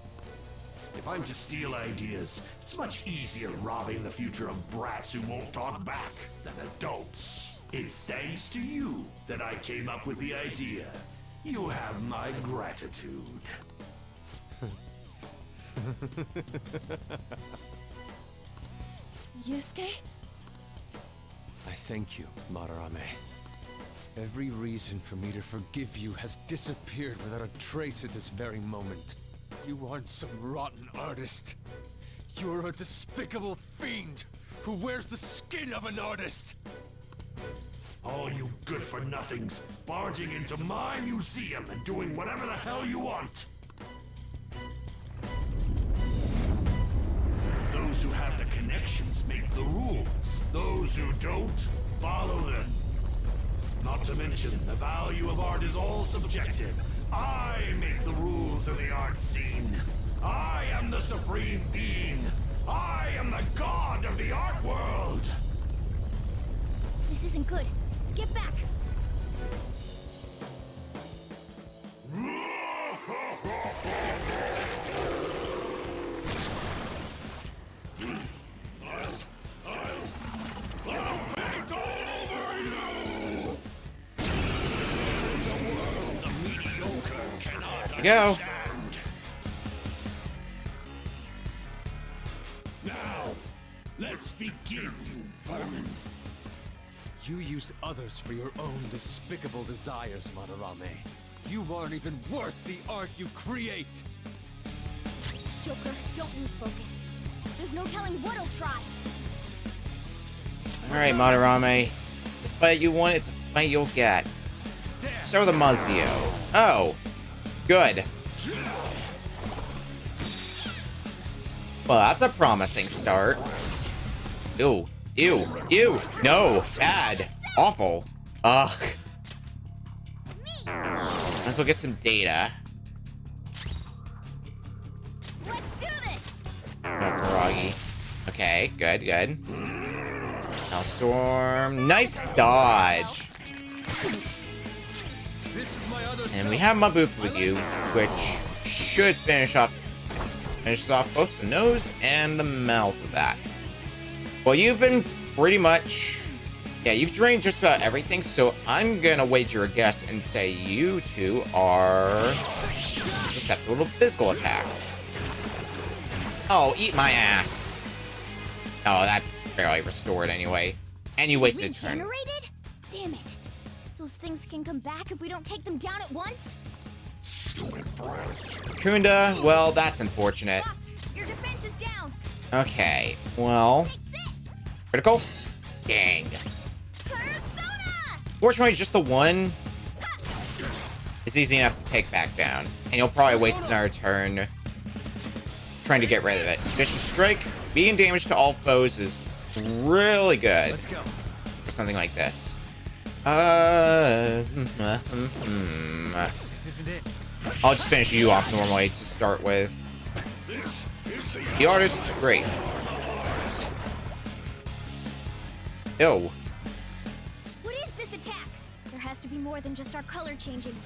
If I'm to steal ideas, it's much easier robbing the future of brats who won't talk back than adults. It's thanks to you that I came up with the idea. You have my gratitude.
Yusuke?
I thank you, Madarame. Every reason for me to forgive you has disappeared without a trace at this very moment. You aren't some rotten artist. You're a despicable fiend who wears the skin of an artist.
All you good-for-nothings barging into my museum and doing whatever the hell you want. Those who have the connections make the rules. Those who don't, follow them. Not to mention, the value of art is all subjective. I make the rules of the art scene. I am the supreme being. I am the god of the art world.
This isn't good. Get back!
Go.
Now, let's begin, you vermin.
You use others for your own despicable desires, Madarame. You aren't even worth the art you create!
Joker, don't lose focus. There's no telling what he'll try.
Alright, Madarame. The fight you want, it's a fight you'll get. Start with a Mazio. Oh. Good. Well, that's a promising start. Ew. Ew. Ew. No. Bad. Awful. Ugh. Might as well get some data.
Let's do this!
Oh, Karagi. Okay, good, good. Now Storm. Nice dodge. And we have Mabufu with you, which should finishes off both the nose and the mouth of that. Well, you've been pretty much... Yeah, you've drained just about everything, so I'm gonna wager a guess and say you two are susceptible to physical attacks. Oh, eat my ass. Oh, that barely restored anyway. And you wasted a turn.
Regenerated? Damn it. Those things can come back if we don't take them down at once?
Kunda, well, that's unfortunate.
Fox, your defense is down.
Okay, well... Critical? Dang.
Persona!
Fortunately, just the one is easy enough to take back down. And you'll probably waste another turn trying to get rid of it. Vicious Strike, being damage to all foes is really good.
Let's go.
For something like this.
This isn't it.
I'll just finish you off normally to start with. The Artist Grace. Ew.
What is this attack? There has to be more than just our color changing.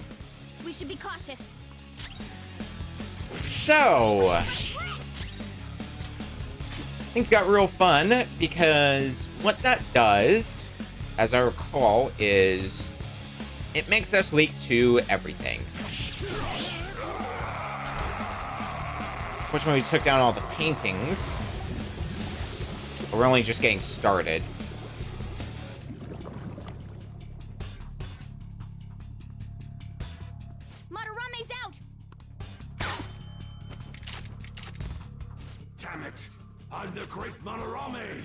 We should be cautious.
So, things got real fun because what that does, as I recall, is it makes us weak to everything. Fortunately, we took down all the paintings. We're only just getting started.
Madarame's out!
Damn it! I'm the great Madarame!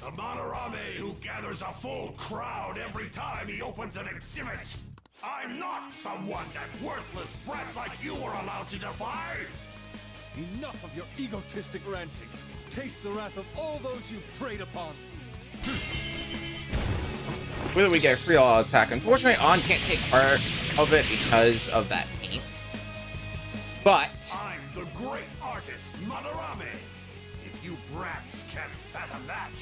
The Madarame who gathers a full crowd every time he opens an exhibit! I'm not someone that worthless brats like you are allowed to defy!
Enough of your egotistic ranting. Taste the wrath of all those you preyed upon.
Whether we get a free all attack. Unfortunately, On can't take part of it because of that paint. But
I'm the great artist, Madarame! If you brats can't fathom that,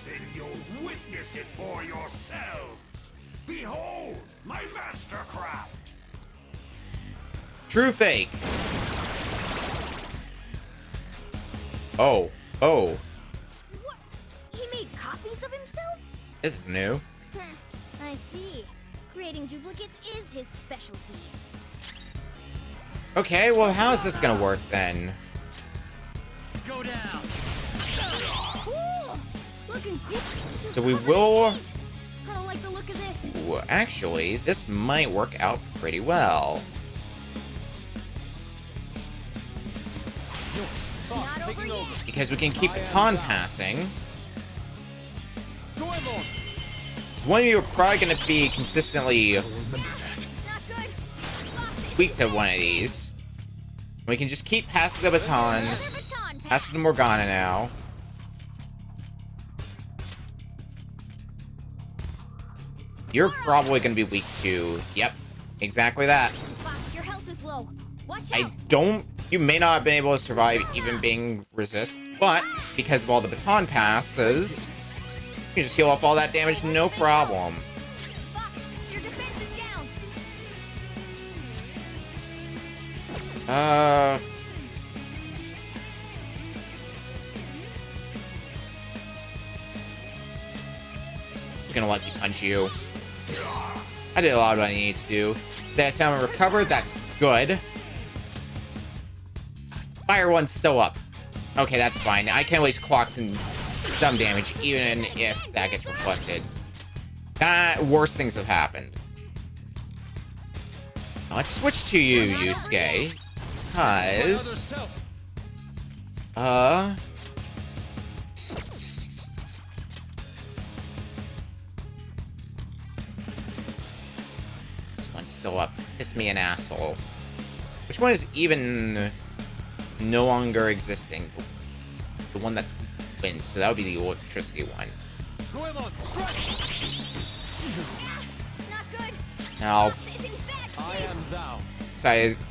then you'll witness it for yourselves! Behold, my mastercraft!
true fake. Oh.
What? He made copies of himself?
This is new.
I see. Creating duplicates is his specialty.
Okay, well, how is this gonna work then?
Go down.
Cool! Looking cool.
So we will...
I don't like the look of this.
Well, actually, this might work out pretty well.
Not over yet.
Because we can keep baton passing. So one of you are probably going to be consistently
Not good. Lost it.
weak to one of these. We can just keep passing the baton.
Another baton pass.
Pass it to Morgana now. You're probably going to be weak to... Yep, exactly that.
Fox, your health is low. Watch
I
out.
don't... You may not have been able to survive even being resist, but because of all the baton passes, you can just heal off all that damage, no problem.
Fox, your defense is down.
Just gonna let me punch you. I did a lot of what I needed to do. Status sound recovered, that's good. Fire one's still up. Okay, that's fine. I can at least clock some damage, even if that gets reflected. Worse things have happened. Let's switch to you, Yusuke. Because... This one's still up. Piss me an asshole. Which one is even no longer existing? The one that's wind, so that would be the electricity one.
Not good.
Now,
Fox is in bad shape.
I am thou.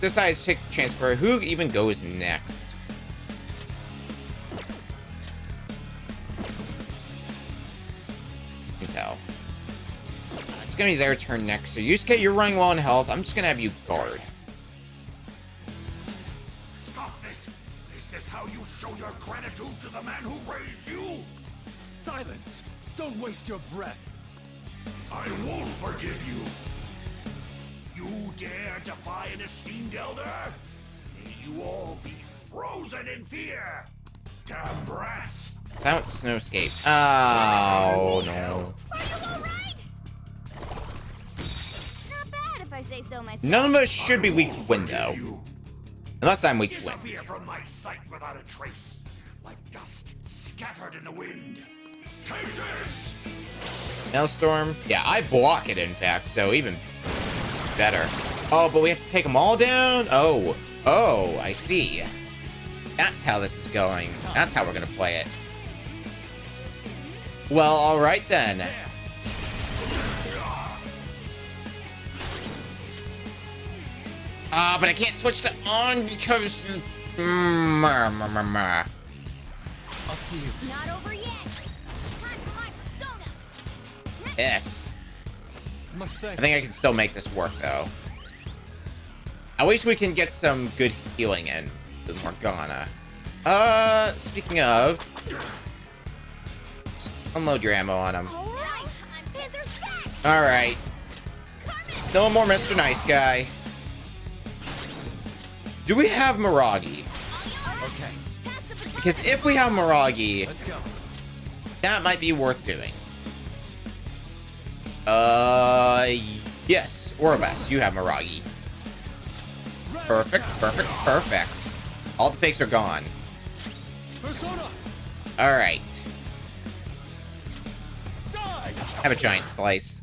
decided to take a chance for who even goes next. You can tell. It's gonna be their turn next. So Yusuke, you're running low on health. I'm just gonna have you guard.
Stop this! Is this how you show your gratitude to the man who raised you?
Silence! Don't waste your breath.
I won't forgive you! You dare defy an esteemed elder? May you all be frozen in fear! Damn brats!
Silent Snowscape. Oh no.
Are you alright? Not bad if I say so myself.
None of us should be weak to wind though.
You
Unless I'm weak to wind.
disappear from my sight without a trace, like dust scattered in the wind. Take this!
Maelstrom. Yeah, I block it in fact, so even better. Oh, but we have to take them all down? Oh, I see. That's how this is going. That's how we're gonna play it. Well, alright then. But I can't switch to on because...
Up to you.
Not over yet. Time for my persona.
Yes.
Much
I
thanks.
think I can still make this work, though. At least we can get some good healing in with Morgana. Speaking of, just unload your ammo on him. Alright. No more Mr. Nice Guy. Do we have Miragi?
Okay,
Because if we have Miragi,
let's go.
that might be worth doing. Yes. Orobas, you have Miragi. Perfect, perfect, perfect. All the fakes are gone.
Persona!
Alright.
Die!
Have a giant slice.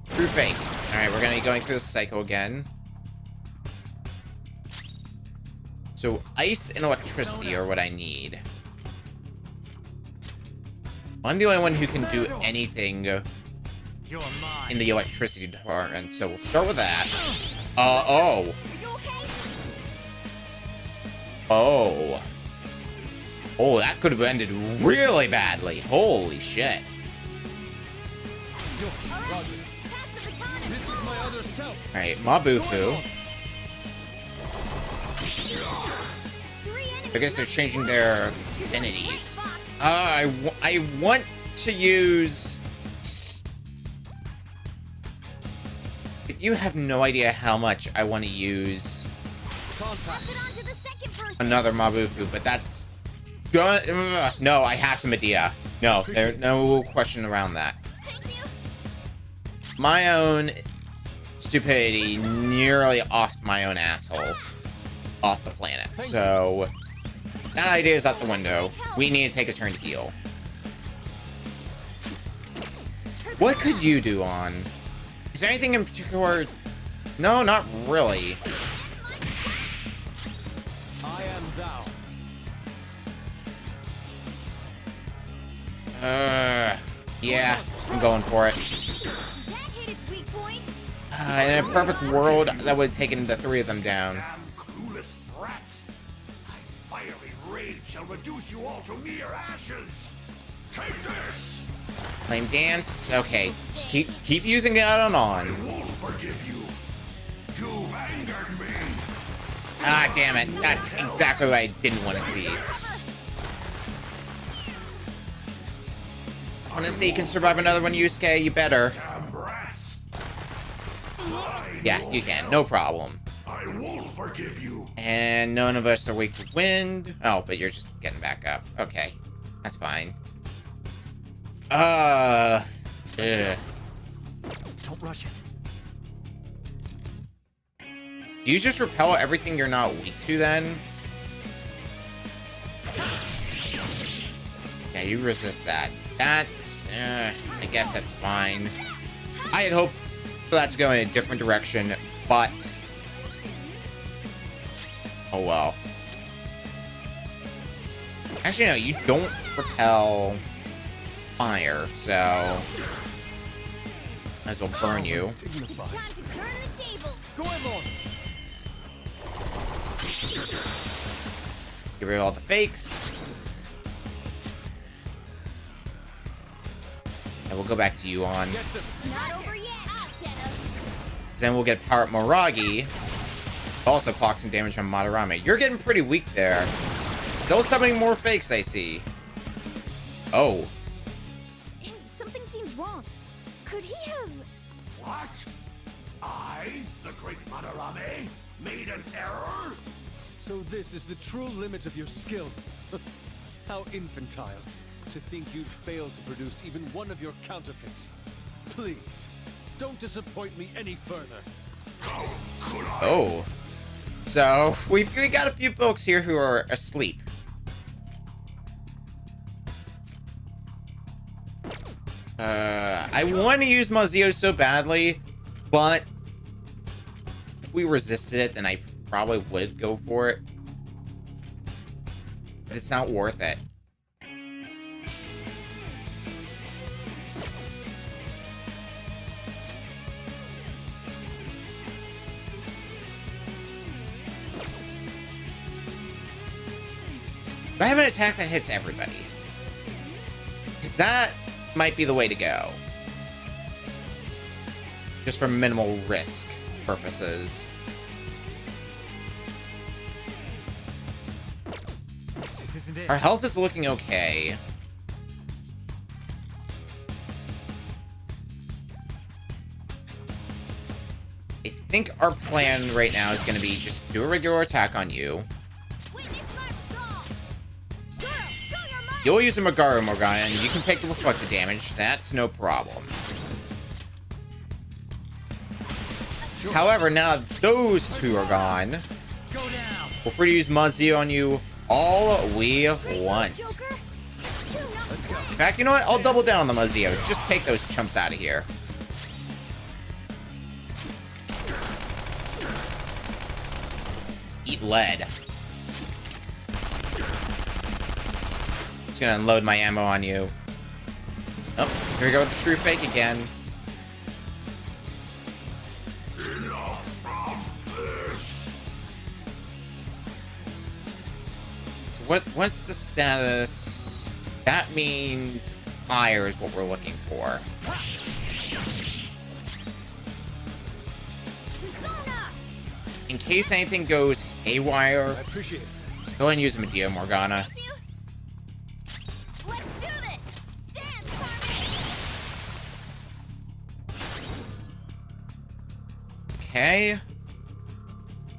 True fake. Alright, we're gonna be going through the cycle again. So, ice and electricity are what I need. I'm the only one who can do anything
You're mine.
in the electricity department, so we'll start with that. Oh. Oh. Oh, that could have ended really badly. Holy shit.
This is my other self.
Alright, Mabufu. I guess they're changing their affinities. I want to use... You have no idea how much I want to use another Mabufu, but that's... No, I have to Medea. No, there's no question around that. My own stupidity nearly offed my own asshole off the planet. So that idea is out the window. We need to take a turn to heal. What could you do on? Is there anything in particular? No, not really.
I am thou.
Yeah, I'm going for it. In a perfect world, that would have taken the three of them down.
Damn clueless brats! My fiery rage shall reduce you all to mere ashes! Take this!
Flame dance. Okay, just keep using that on.
I won't forgive you! You've angered me!
Ah, damn it. That's exactly what I didn't want to see. I want to see you can survive another one, Yusuke. You better.
Damn brats!
Yeah, you can. No problem.
I won't forgive you!
And none of us are weak to wind. Oh, but you're just getting back up. Okay, that's fine. Ugh.
Don't rush it.
Do you just repel everything you're not weak to then? Yeah, you resist that. That's, I guess that's fine. I had hoped for that to go in a different direction, but... Oh well. Actually, no, you don't repel fire, so... Might as well burn you. Get rid of all the fakes. And we'll go back to you on. Then we'll get Power Up Miragi. Also clock some damage on Madarame. You're getting pretty weak there. Still summoning more fakes, I see. Oh.
Something seems wrong. Could he have...
What? I, the great Madarame, made an error?
So this is the true limit of your skill. How infantile. To think you'd fail to produce even one of your counterfeits. Please, don't disappoint me any further.
How could I?
Oh. So, we got a few folks here who are asleep. I want to use Mazio so badly, but if we resisted it, then I probably would go for it. But it's not worth it. I have an attack that hits everybody. Because that might be the way to go. Just for minimal risk. purposes.
This isn't it.
Our health is looking okay. I think our plan right now is going to be just do a regular attack on you. You'll use a Magaru Morgana, and you can take the reflected damage. That's no problem. However, now those two are gone, we're free to use Muzzy on you all we want. In fact, you know what? I'll double down on the Muzzy. Just take those chumps out of here. Eat lead. Just gonna unload my ammo on you. Oh, here we go with the true fake again. So what's the status? That means fire is what we're looking for. In case anything goes haywire,
I appreciate it.
go ahead and use Medea Morgana.
Let's do this! Dance, Harmony!
Okay.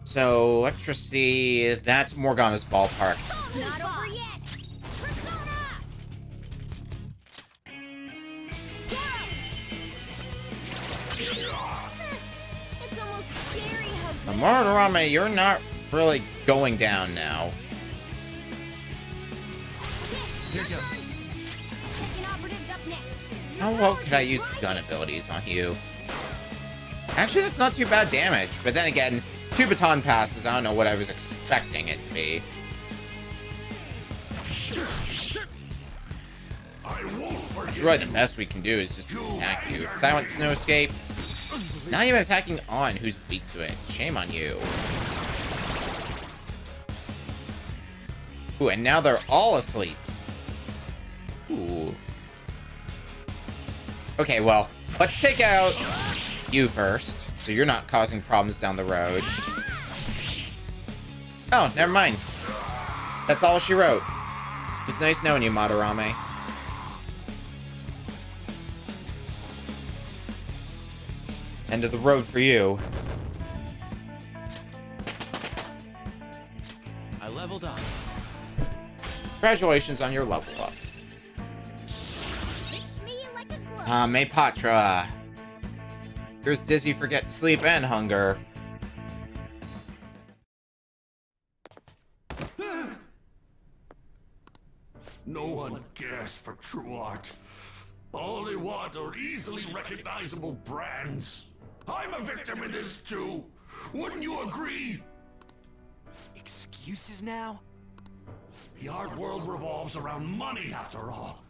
So, electricity, that's Morgana's ballpark.
Not over yet! Persona! It's almost scary how good
Madarame, you're not really going down now.
Here goes.
Second operative's up next.
How well could I use gun abilities on you? Actually, that's not too bad damage. But then again, 2 baton passes, I don't know what I was expecting it to be. That's really the best we can do is just attack you. Silent Snow Escape. Not even attacking on who's weak to it. Shame on you. Ooh, and now they're all asleep. Ooh. Okay, well, let's take out you first, so you're not causing problems down the road. Oh, never mind. That's all she wrote. It's nice knowing you, Madarame. End of the road for you.
I leveled up.
Congratulations on your level up.
Fits me like a glove.
Maypatra. Here's Dizzy Forget Sleep and Hunger.
No one cares for true art. All they want are easily recognizable brands. I'm a victim in this too. Wouldn't you agree?
Excuses now?
The art world revolves around money after all.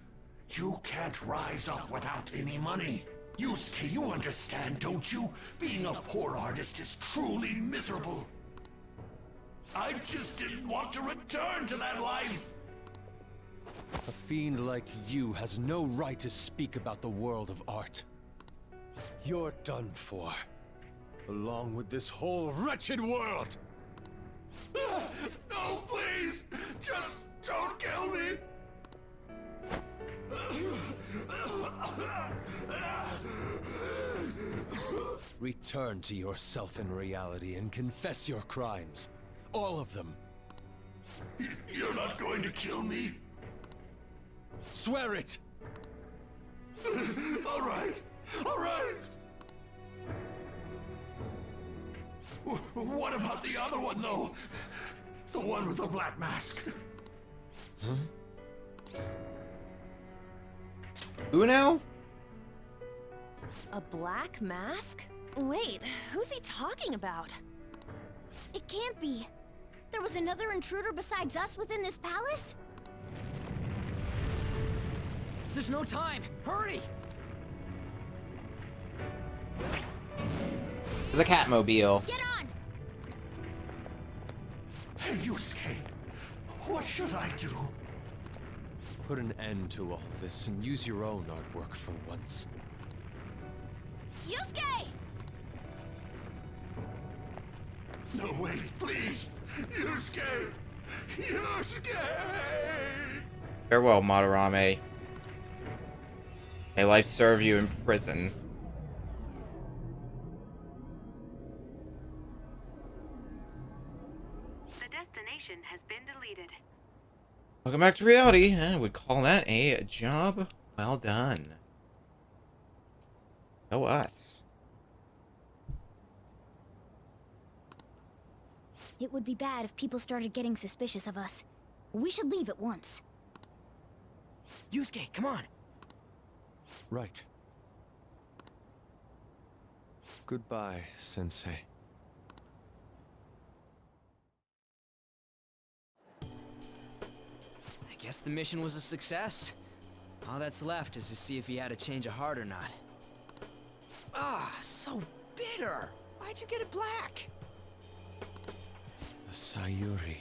You can't rise up without any money. Yusuke, you understand, don't you? Being a poor artist is truly miserable. I just didn't want to return to that life.
A fiend like you has no right to speak about the world of art. You're done for. Along with this whole wretched world!
No, please! Just don't kill me!
Return to yourself in reality and confess your crimes. All of them.
You're not going to kill me?
Swear it!
All right. All right. What about the other one, though? The one with the black mask.
Uno?
A black mask? Wait, who's he talking about?
It can't be. There was another intruder besides us within this palace?
There's no time. Hurry!
The Catmobile.
Get on!
Hey, Yusuke. What should I do?
Put an end to all this and use your own artwork for once.
Yusuke!
No, wait, please! Yusuke! Yusuke!
Farewell, Madarame. May life serve you in prison.
The destination has been deleted.
Welcome back to reality. I would call that a job well done. Go us.
It would be bad if people started getting suspicious of us. We should leave at once.
Yusuke, come on.
Right. Goodbye, Sensei.
I guess the mission was a success. All that's left is to see if he had a change of heart or not. Ah, so bitter. Why'd you get it black?
The Sayuri.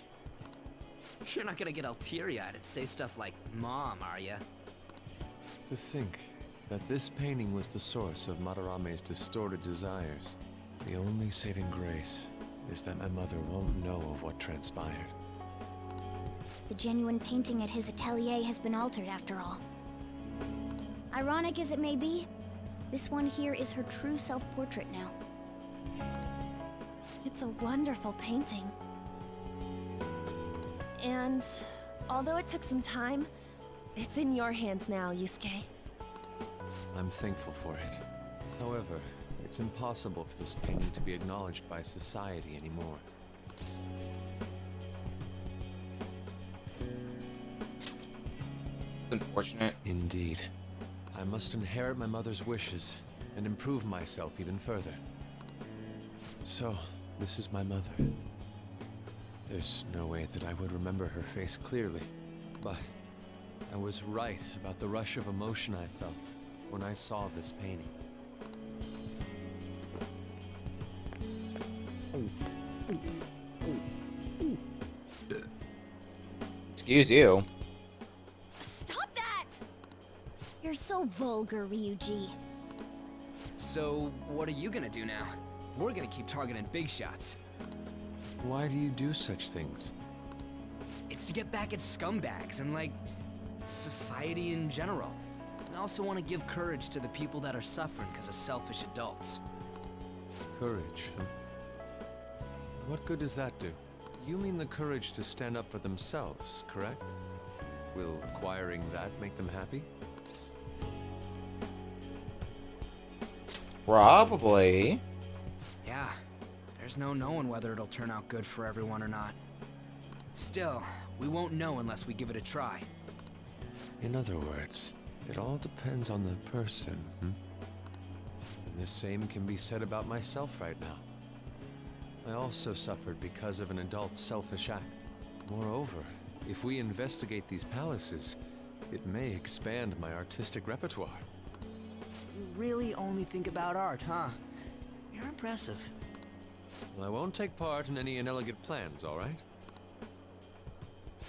You're not gonna get all teary-eyed and say stuff like, Mom, are ya?
To think that this painting was the source of Madarame's distorted desires. The only saving grace is that my mother won't know of what transpired.
The genuine painting at his atelier has been altered after all. Ironic as it may be, this one here is her true self-portrait now.
It's a wonderful painting. And although it took some time, it's in your hands now, Yusuke.
I'm thankful for it. However, it's impossible for this painting to be acknowledged by society anymore.
Unfortunate.
Indeed. I must inherit my mother's wishes and improve myself even further. So, this is my mother. There's no way that I would remember her face clearly, but I was right about the rush of emotion I felt when I saw this painting.
Excuse you.
Stop that!
You're so vulgar, Ryuji.
So, what are you gonna do now? We're gonna keep targeting big shots.
Why do you do such things?
It's to get back at scumbags and, like, society in general. I also want to give courage to the people that are suffering because of selfish adults.
Courage, huh? What good does that do? You mean the courage to stand up for themselves, correct? Will acquiring that make them happy?
Probably.
Yeah, there's no knowing whether it'll turn out good for everyone or not. Still, we won't know unless we give it a try.
In other words, it all depends on the person, hmm? And the same can be said about myself right now. I also suffered because of an adult's selfish act. Moreover, if we investigate these palaces, it may expand my artistic repertoire.
You really only think about art, huh? You're impressive.
Well, I won't take part in any inelegant plans, all right?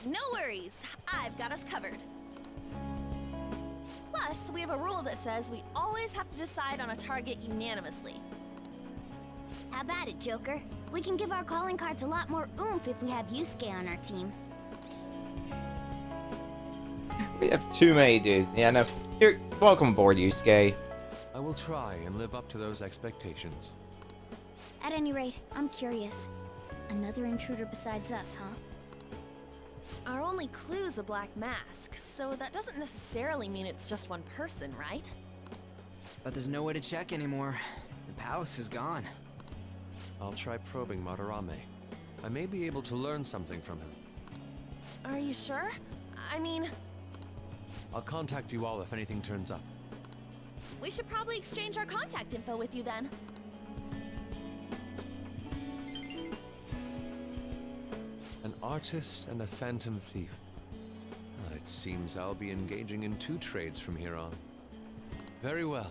No worries, I've got us covered. Plus, we have a rule that says we always have to decide on a target unanimously.
How about it, Joker? We can give our calling cards a lot more oomph if we have Yusuke on our team.
We have too many dudes. Yeah, no. Here, welcome aboard, Yusuke.
I will try and live up to those expectations.
At any rate, I'm curious. Another intruder besides us, huh?
Our only clue's a black mask, so that doesn't necessarily mean it's just one person, right?
But there's no way to check anymore. The palace is gone.
I'll try probing Madarame. I may be able to learn something from him.
Are you sure? I mean,
I'll contact you all if anything turns up.
we should probably exchange our contact info with you then.
An artist and a phantom thief. Well, it seems I'll be engaging in two trades from here on. Very well.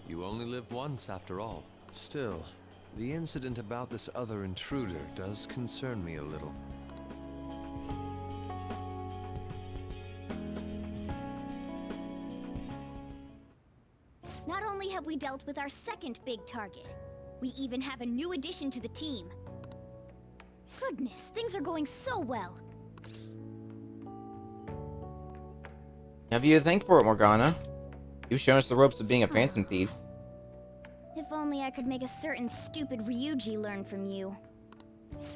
You only live once after all. Still, the incident about this other intruder does concern me a little.
Not only have we dealt with our second big target, we even have a new addition to the team. Goodness, things are going so well.
Have you to thank for it, Morgana? You've shown us the ropes of being a phantom thief.
If only I could make a certain stupid Ryuji learn from you.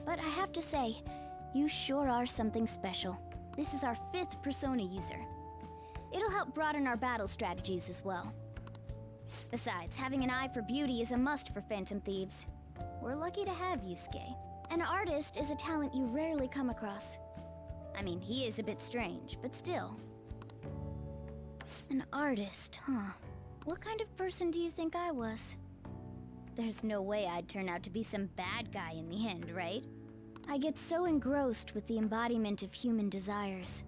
But I have to say, you sure are something special. This is our 5th Persona user. It'll help broaden our battle strategies as well. Besides, having an eye for beauty is a must for phantom thieves. We're lucky to have Yusuke. An artist is a talent you rarely come across. I mean, he is a bit strange, but still. An artist, huh? What kind of person do you think I was? There's no way I'd turn out to be some bad guy in the end, right? I get so engrossed with the embodiment of human desires.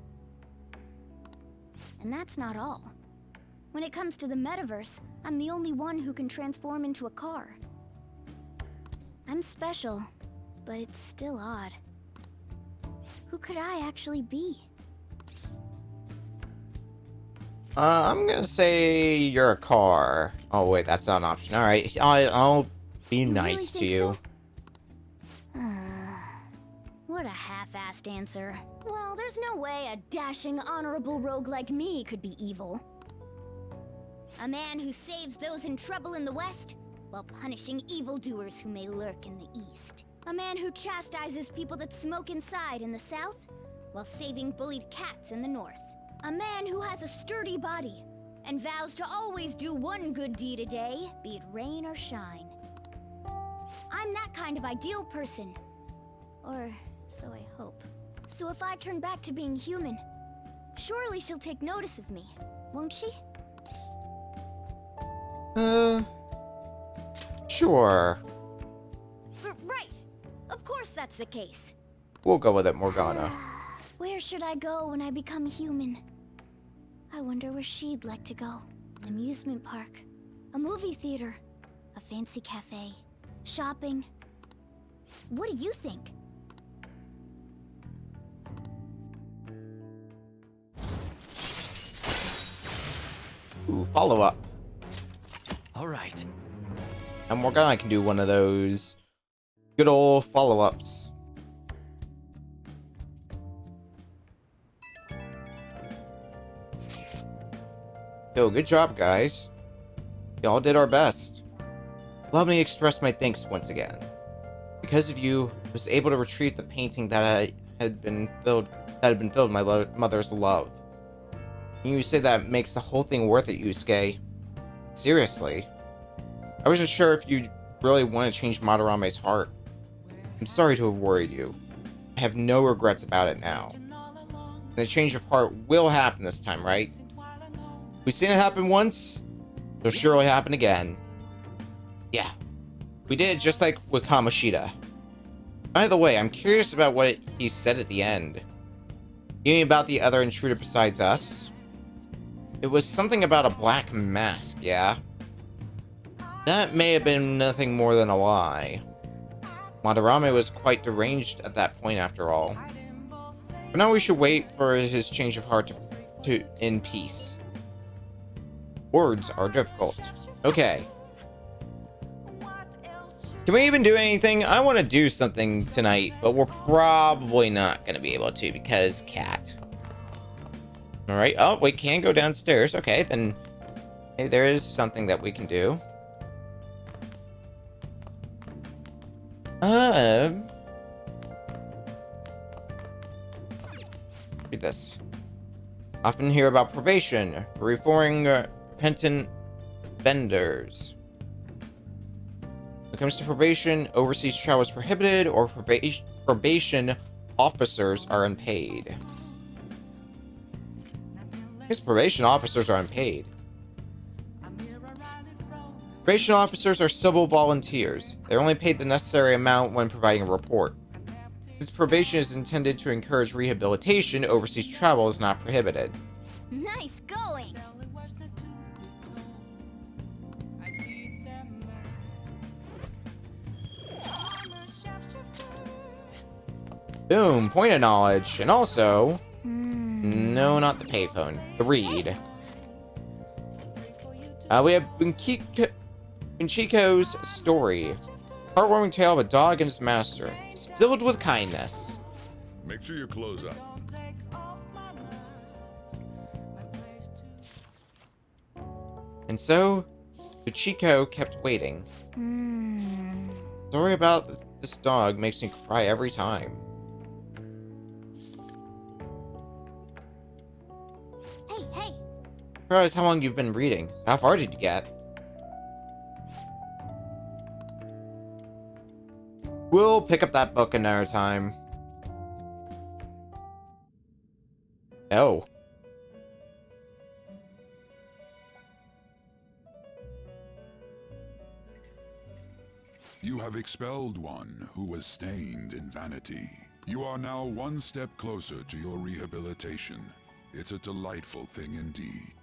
And that's not all. When it comes to the metaverse, I'm the only one who can transform into a car. I'm special, but it's still odd. Who could I actually be?
I'm gonna say you're a car. Oh wait, that's not an option. All right, I'll be nice to you.
What a half-assed answer. Well, there's no way a dashing, honorable rogue like me could be evil. A man who saves those in trouble in the West, while punishing evildoers who may lurk in the East. A man who chastises people that smoke inside in the South, while saving bullied cats in the North. A man who has a sturdy body, and vows to always do one good deed a day, be it rain or shine. I'm that kind of ideal person. Or so I hope. So if I turn back to being human, surely she'll take notice of me, won't she?
Sure.
Right. Of course that's the case.
We'll go with it, Morgana.
Where should I go when I become human? I wonder where she'd like to go. An amusement park, a movie theater, a fancy cafe, shopping. What do you think?
Ooh, follow up.
All right.
And Morgana can do one of those good old follow-ups. Yo, good job, guys. Y'all did our best. Let me express my thanks once again. Because of you, I was able to retrieve the painting that had been filled with my mother's love. And you say that makes the whole thing worth it, Yusuke. Seriously. I wasn't sure if you really want to change Madarame's heart. I'm sorry to have worried you. I have no regrets about it now. And the change of heart will happen this time, right? We've seen it happen once, it'll surely happen again. Yeah, we did it just like with Kamoshida. By the way, I'm curious about what he said at the end. You mean about the other intruder besides us? It was something about a black mask, yeah? That may have been nothing more than a lie. Madarame was quite deranged at that point after all. But now we should wait for his change of heart to in peace. Words are difficult. Okay. Can we even do anything? I want to do something tonight, but we're probably not going to be able to because cat. Alright. Oh, we can go downstairs. Okay, then hey, there is something that we can do. Read this. Often hear about probation for reforming repentant offenders. When it comes to probation, overseas travel is prohibited, or probation officers are unpaid. I guess probation officers are unpaid. Probation officers are civil volunteers. They're only paid the necessary amount when providing a report. Since probation is intended to encourage rehabilitation, overseas travel is not prohibited.
Nice going!
Boom, point of knowledge. And also, no, not the payphone. The read. We have Bunchiko's story. Heartwarming tale of a dog and his master. It's filled with kindness.
Make sure your clothes up.
And so, Uchiko kept waiting. Story about this dog makes me cry every time.
Hey, hey!
Surprised how long you've been reading. How far did you get? We'll pick up that book another time. Oh.
You have expelled one who was stained in vanity. You are now one step closer to your rehabilitation. It's a delightful thing indeed.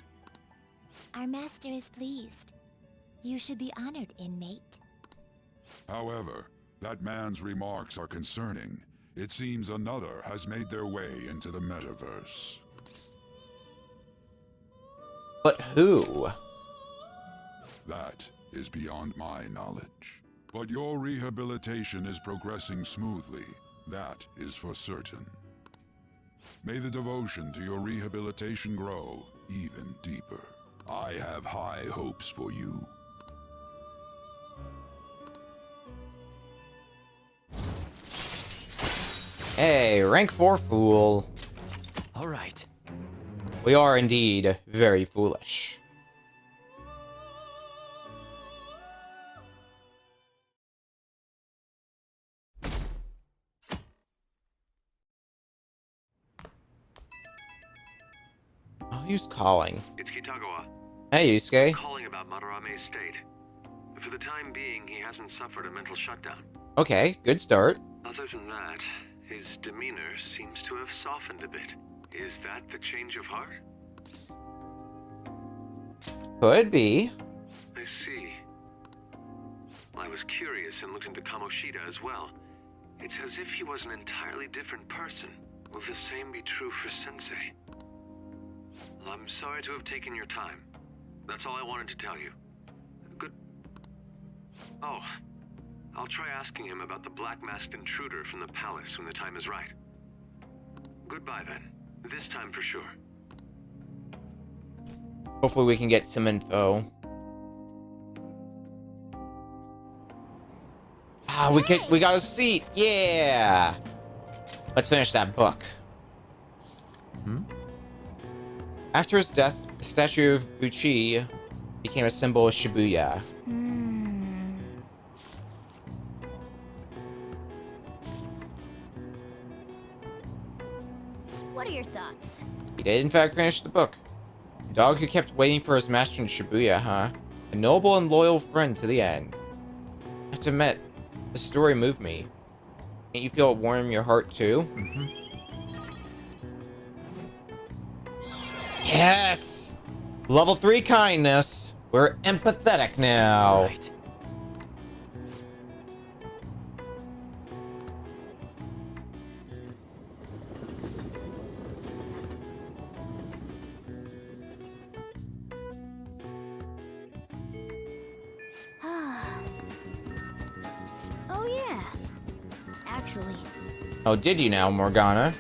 Our master is pleased. You should be honored, inmate.
However, that man's remarks are concerning. It seems another has made their way into the metaverse.
But who?
That is beyond my knowledge. But your rehabilitation is progressing smoothly. That is for certain. May the devotion to your rehabilitation grow even deeper. I have high hopes for you.
Hey, rank 4 fool.
All right.
We are indeed very foolish. Oh, who's calling?
It's Kitagawa.
Hey, Yusuke.
Calling about Madarame's state. For the time being, he hasn't suffered a mental shutdown.
Okay, good start.
Other than that, his demeanor seems to have softened a bit. Is that the change of heart?
Could be.
I see. I was curious and looked into Kamoshida as well. It's as if he was an entirely different person. Will the same be true for Sensei? I'm sorry to have taken your time. That's all I wanted to tell you. Good... Oh, I'll try asking him about the black-masked intruder from the palace when the time is right. Goodbye then. This time for sure.
Hopefully we can get some info. Ah, we got a seat. Yeah. Let's finish that book. After his death, the statue of Buchi became a symbol of Shibuya.
What are your thoughts?
He did in fact finish the book. A dog who kept waiting for his master in Shibuya, huh? A noble and loyal friend to the end. I have to admit, the story moved me. Can't you feel it warm your heart too? Yes! Level 3 kindness. We're empathetic now.
Right.
Oh yeah. Actually.
Oh, did you now, Morgana?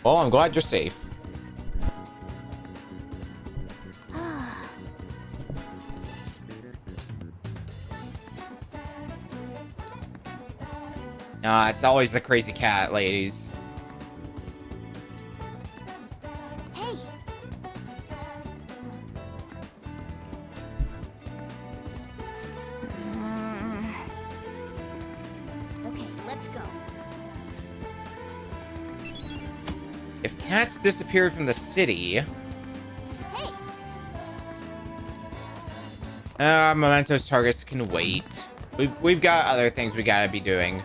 Well, I'm glad you're safe. Nah, it's always the crazy cat, ladies.
Hey. Okay, let's go.
If cats disappeared from the city...
Hey.
Memento's targets can wait. We've got other things we gotta be doing.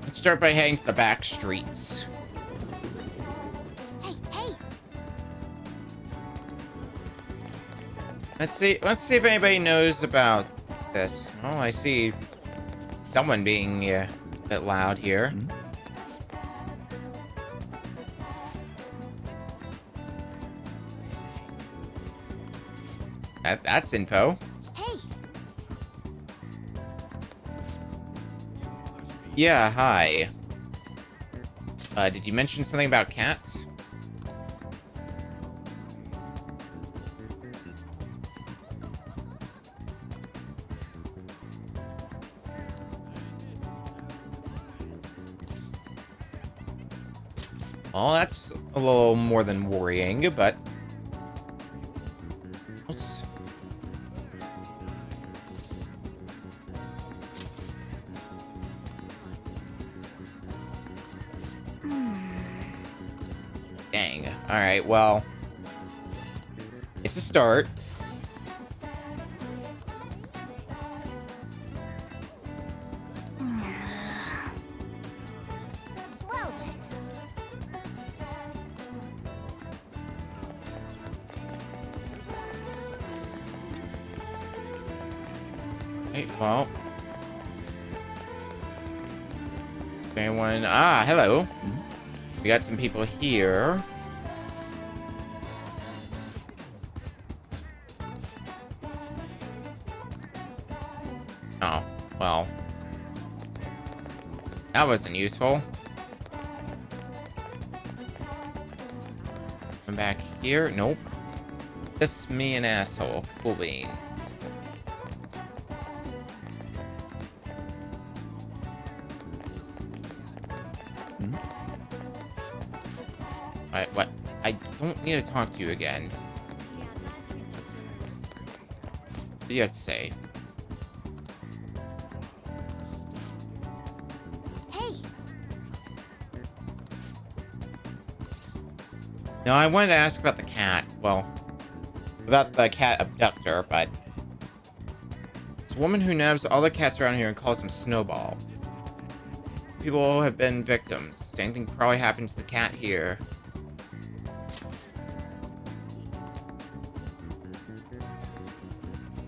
Let's start by heading to the back streets.
Hey, hey.
Let's see if anybody knows about this. Oh, I see someone being a bit loud here. That's info.
Hey.
Yeah, hi. Did you mention something about cats? Well, that's a little more than worrying, but... Dang. Alright, well... It's a start.
Well then.
Hey, well... Anyone... Ah, hello. We got some people here. Oh, well. That wasn't useful. Come back here. Nope. Just me an asshole. Cool beans. What? I don't need to talk to you again. What do you have to say?
Hey.
No, I wanted to ask about the cat. Well, about the cat abductor, but... It's a woman who nabs all the cats around here and calls them Snowball. People have been victims. Same thing probably happened to the cat here.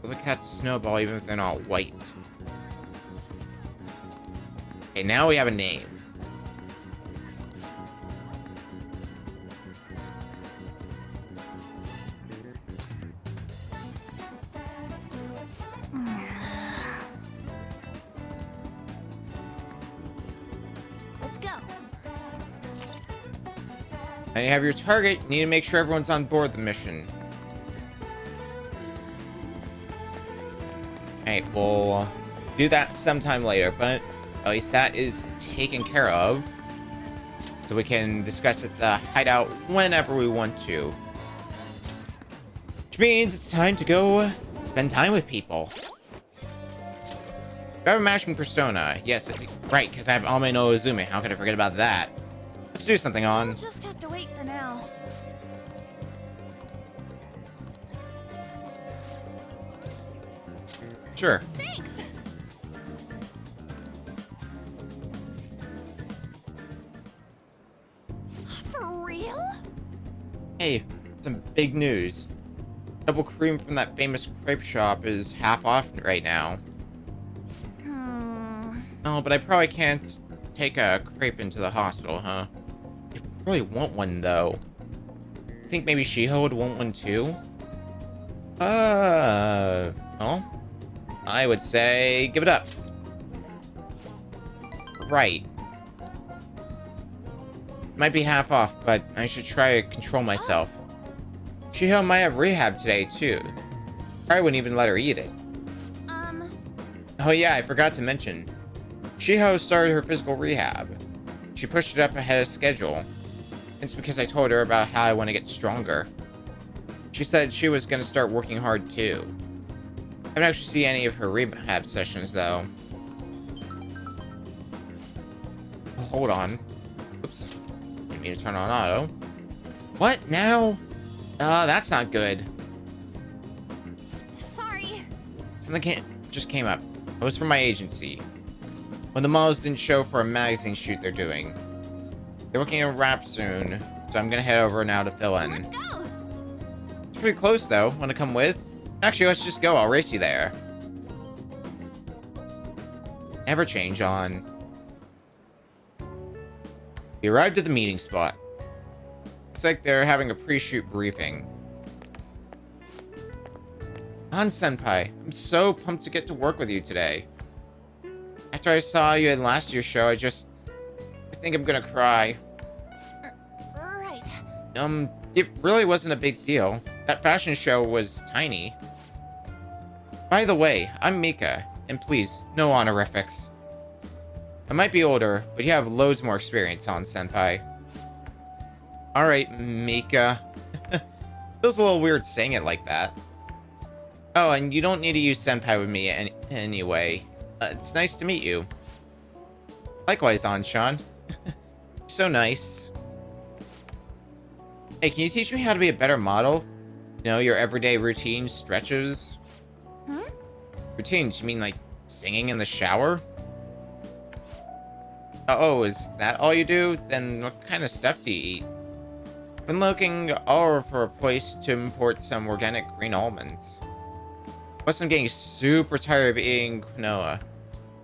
The cat's a Snowball even if they're not white. Okay, now we have a name.
Let's go.
Now you have your target. You need to make sure everyone's on board the mission. Alright, we'll do that sometime later, but at least that is taken care of. So we can discuss at the hideout whenever we want to. Which means it's time to go spend time with people. I have a matching persona. Yes, right, because I have Ame no Uzume. How could I forget about that? Let's do something on.
We'll just have to wait for now.
Sure.
Thanks. For real?
Hey, some big news. Double cream from that famous crepe shop is half off right now. Oh, but I probably can't take a crepe into the hospital, huh? I really want one, though. I think maybe Shiho would want one, too? Well, I would say give it up. Right. Might be half off, but I should try to control myself. Shiho might have rehab today, too. Probably wouldn't even let her eat it. Oh yeah, I forgot to mention. Shiho started her physical rehab. She pushed it up ahead of schedule. It's because I told her about how I want to get stronger. She said she was going to start working hard, too. I haven't actually seen any of her rehab sessions, though. Oh, hold on. Oops. Didn't mean to turn on auto. What? Now? That's not good.
Sorry.
Something just came up. It was from my agency. When the models didn't show for a magazine shoot they're doing. They're working on a wrap soon, so I'm gonna head over now to fill in.
Let's go.
It's pretty close, though. Want to come with? Actually, let's just go. I'll race you there. Never change on. We arrived at the meeting spot. Looks like they're having a pre-shoot briefing. Han Senpai, I'm so pumped to get to work with you today. After I saw you in last year's show, I think I'm gonna cry.
Right.
It really wasn't a big deal. That fashion show was tiny. By the way, I'm Mika, and please, no honorifics. I might be older, but you have loads more experience on, Senpai. Alright, Mika. Feels a little weird saying it like that. Oh, and you don't need to use Senpai with me anyway. It's nice to meet you. Likewise, Anshan. So nice. Hey, can you teach me how to be a better model? You know, your everyday routine stretches? Routines, you mean like singing in the shower? Oh, is that all you do? Then what kind of stuff do you eat? I've been looking all over for a place to import some organic green almonds. Plus, I'm getting super tired of eating quinoa.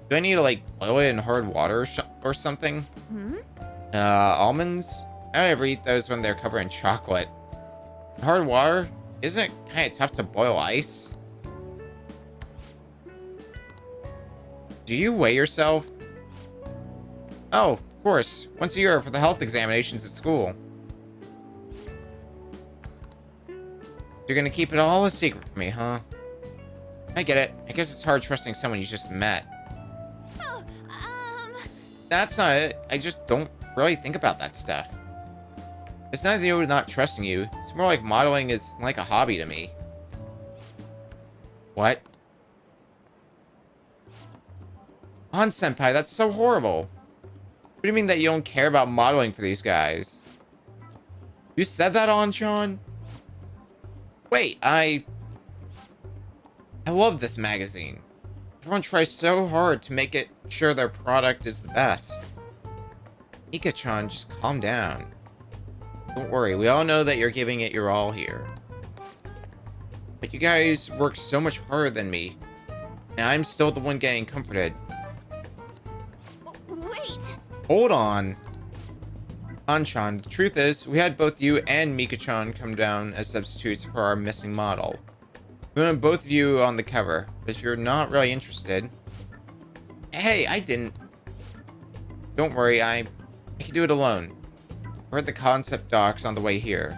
Do I need to, like, boil it in hard water or something? Almonds? I don't ever eat those when they're covered in chocolate. Hard water? Isn't it kind of tough to boil ice? Do you weigh yourself? Oh, of course. Once a year for the health examinations at school. You're gonna keep it all a secret from me, huh? I get it. I guess it's hard trusting someone you just met.
Oh,
That's not it. I just don't really think about that stuff. It's not that you're not trusting you. It's more like modeling is like a hobby to me. What? Senpai, that's so horrible. What do you mean that you don't care about modeling for these guys? You said that, Anshan? Wait, I love this magazine. Everyone tries so hard to make it sure their product is the best. Mika-chan, just calm down. Don't worry, we all know that you're giving it your all here. But you guys work so much harder than me, and I'm still the one getting comforted.
Wait!
Hold on. Anshan, the truth is, we had both you and Mika-chan come down as substitutes for our missing model. We wanted both of you on the cover, but if you're not really interested... Hey, I didn't... Don't worry, I can do it alone. I read the concept docs on the way here.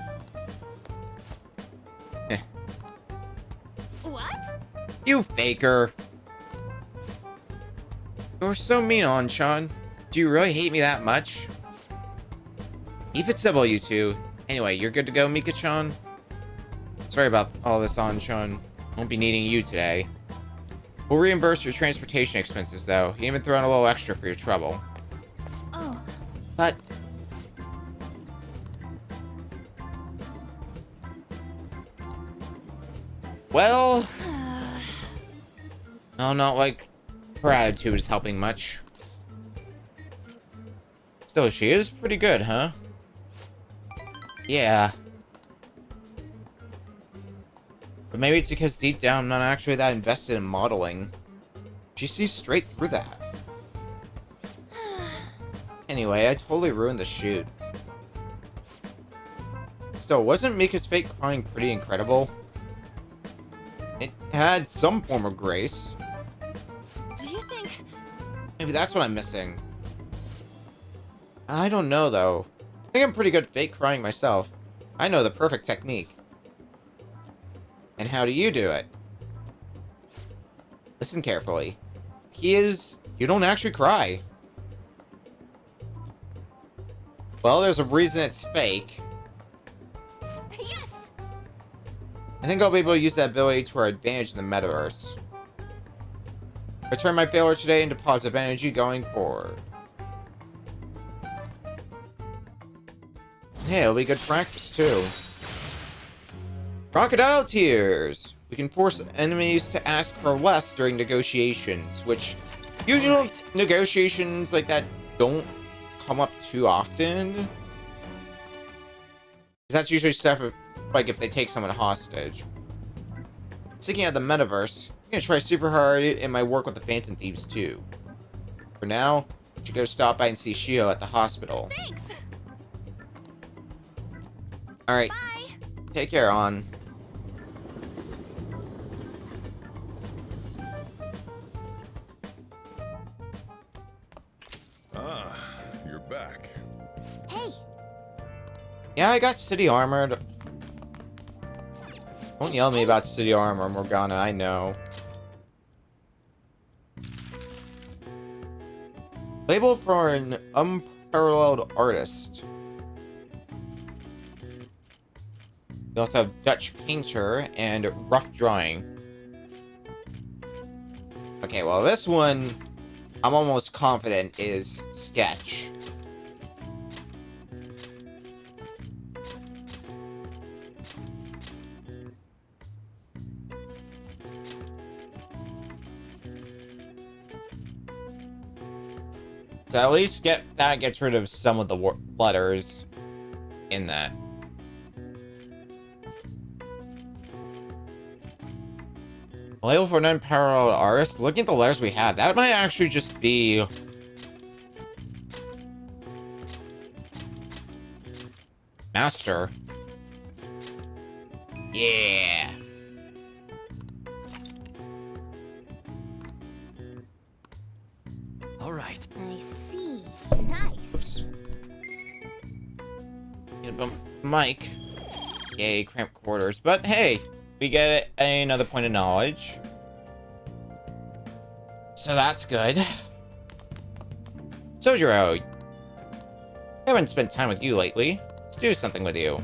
What?
You faker! You're so mean, Anshan. Do you really hate me that much? Keep it civil, you two. Anyway, you're good to go, Mika-chan? Sorry about all this, Anshan. Won't be needing you today. We'll reimburse your transportation expenses, though. You even throw in a little extra for your trouble.
Oh.
But... Well... No, not like her attitude is helping much. Still, she is pretty good, huh? Yeah. But maybe it's because deep down I'm not actually that invested in modeling. She sees straight through that. Anyway, I totally ruined the shoot. Still, wasn't Mika's fake crying pretty incredible? It had some form of grace.
Do you think...
Maybe that's what I'm missing. I don't know, though. I think I'm pretty good at fake crying myself. I know the perfect technique. And how do you do it? Listen carefully. You don't actually cry. Well, there's a reason it's fake.
Yes!
I think I'll be able to use that ability to our advantage in the metaverse. I turn my failure today into positive energy going forward. Hey, it'll be good practice, too. Crocodile Tears! We can force enemies to ask for less during negotiations, which usually negotiations like that don't come up too often. 'Cause that's usually stuff like if they take someone hostage. Speaking of the metaverse, I'm gonna try super hard in my work with the Phantom Thieves too. For now, I should go stop by and see Shio at the hospital.
Thanks!
Alright.
Bye!
Take care, On.
back.
Hey,
Yeah, I got city armored. Don't yell at me about city armor, Morgana, I know. Label for an unparalleled artist. We also have Dutch painter and rough drawing. Okay, well this one, I'm almost confident is sketch. So at least gets rid of some of the letters in that. Label for an unparalleled artist. Looking at the letters we have, that might actually just be master. Yeah.
All right.
I see. Nice.
Oops. Mike. Yay, cramped quarters. But hey, we get another point of knowledge. So that's good. Sojiro, I haven't spent time with you lately. Let's do something with you.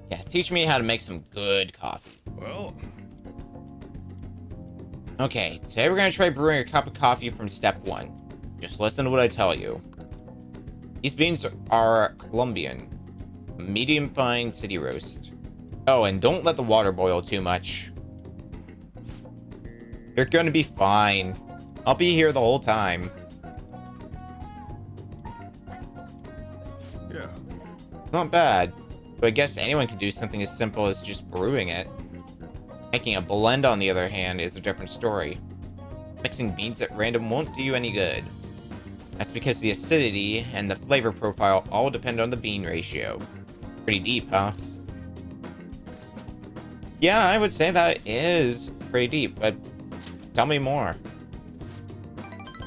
Yeah, teach me how to make some good coffee.
Well,
okay, today we're gonna try brewing a cup of coffee from step 1. Just listen to what I tell you. These beans are Colombian, medium fine city roast. Oh, and don't let the water boil too much. You're gonna be fine. I'll be here the whole time.
yeah.
Not bad. But I guess anyone can do something as simple as just brewing it. Making a blend, on the other hand, is a different story. Mixing beans at random won't do you any good. That's because the acidity and the flavor profile all depend on the bean ratio. Pretty deep, huh? Yeah, I would say that is pretty deep, but tell me more.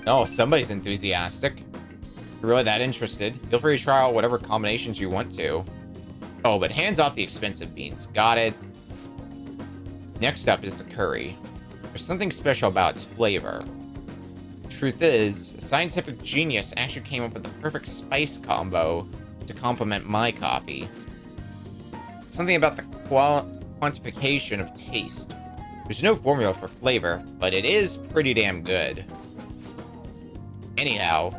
Oh, somebody's enthusiastic. If you're really that interested, feel free to try out whatever combinations you want to. Oh, but hands off the expensive beans. Got it. Next up is the curry. There's something special about its flavor. The truth is, a scientific genius actually came up with the perfect spice combo to complement my coffee. Something about the quantification of taste. There's no formula for flavor, but it is pretty damn good. Anyhow,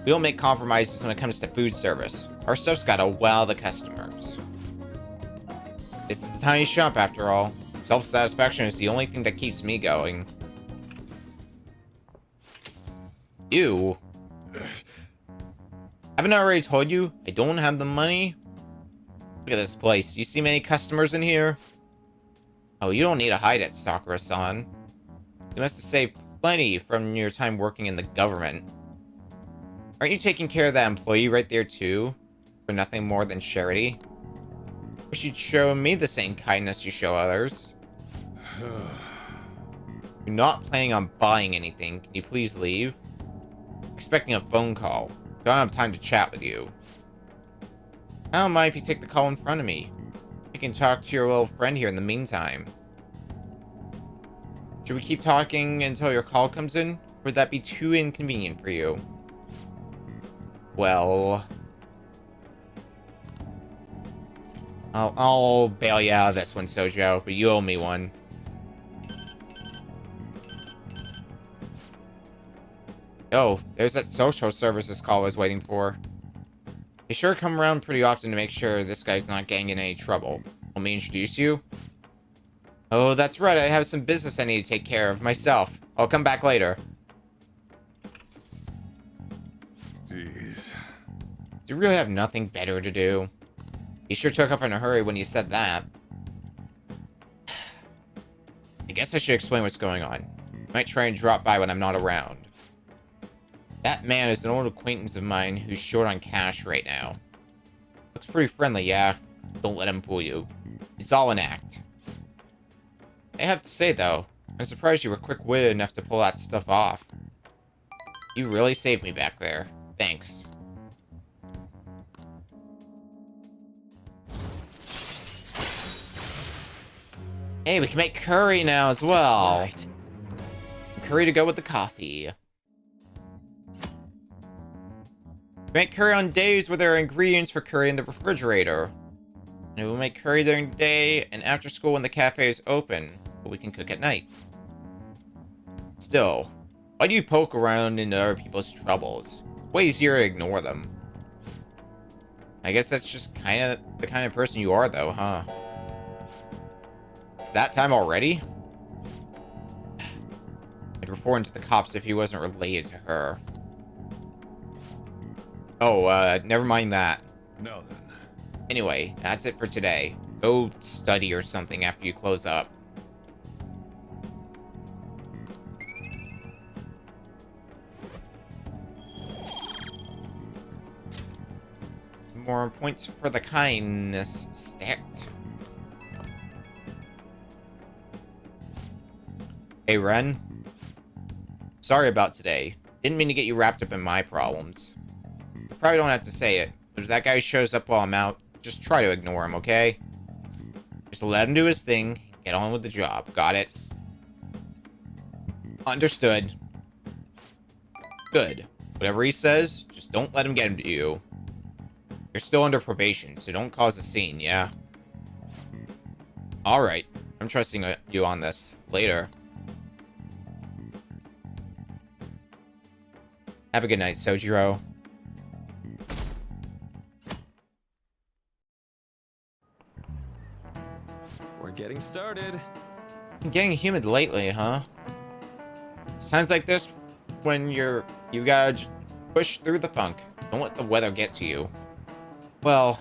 we don't make compromises when it comes to food service. Our stuff's gotta wow the customers. This is a tiny shop after all. Self-satisfaction is the only thing that keeps me going. Ew. Haven't I already told you? I don't have the money? Look at this place. You see many customers in here? Oh, you don't need to hide it, Sakura-san. You must have saved plenty from your time working in the government. Aren't you taking care of that employee right there, too? For nothing more than charity? Wish you'd show me the same kindness you show others. You're not planning on buying anything. Can you please leave? Expecting a phone call. Don't have time to chat with you. I don't mind if you take the call in front of me. You can talk to your little friend here in the meantime. Should we keep talking until your call comes in? Or would that be too inconvenient for you? Well... I'll bail you out of this one, Sojo, but you owe me one. Oh, there's that social services call I was waiting for. They sure come around pretty often to make sure this guy's not getting in any trouble. Want me to introduce you? Oh, that's right, I have some business I need to take care of myself. I'll come back later.
Jeez.
Do you really have nothing better to do? You sure took off in a hurry when you said that. I guess I should explain what's going on. I might try and drop by when I'm not around. That man is an old acquaintance of mine who's short on cash right now. Looks pretty friendly, yeah. Don't let him fool you. It's all an act. I have to say, though, I'm surprised you were quick-witted enough to pull that stuff off. You really saved me back there. Thanks. Hey, we can make curry now as well.
Right.
Curry to go with the coffee. Make curry on days where there are ingredients for curry in the refrigerator. And we'll make curry during the day and after school when the cafe is open, but we can cook at night. Still, why do you poke around into other people's troubles? It's way easier to ignore them. I guess that's just the kind of person you are, though, huh? It's that time already? I'd report him to the cops if he wasn't related to her. Oh, never mind that.
Now then.
Anyway, that's it for today. Go study or something after you close up. Some more points for the kindness stacked. Hey, Ren. Sorry about today. Didn't mean to get you wrapped up in my problems. You probably don't have to say it, but if that guy shows up while I'm out, just try to ignore him, okay? Just let him do his thing, get on with the job. Got it? Understood. Good. Whatever he says, just don't let him get into you. You're still under probation, so don't cause a scene, yeah? Alright. I'm trusting you on this. Later. Have a good night, Sojiro.
We're getting started.
Getting humid lately, huh? Sounds like this when you gotta push through the funk. Don't let the weather get to you. Well,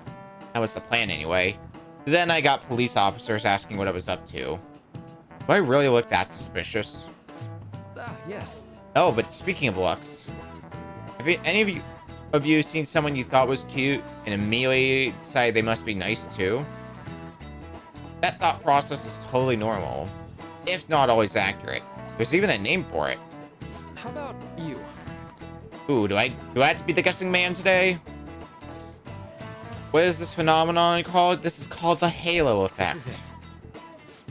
that was the plan anyway. Then I got police officers asking what I was up to. Do I really look that suspicious?
Ah, yes.
Oh, but speaking of looks, have any of you seen someone you thought was cute and immediately decided they must be nice too? That thought process is totally normal, if not always accurate. There's even a name for it.
How about you?
Ooh, do I have to be the guessing man today? What is this phenomenon called? This is called the halo effect.
This is it.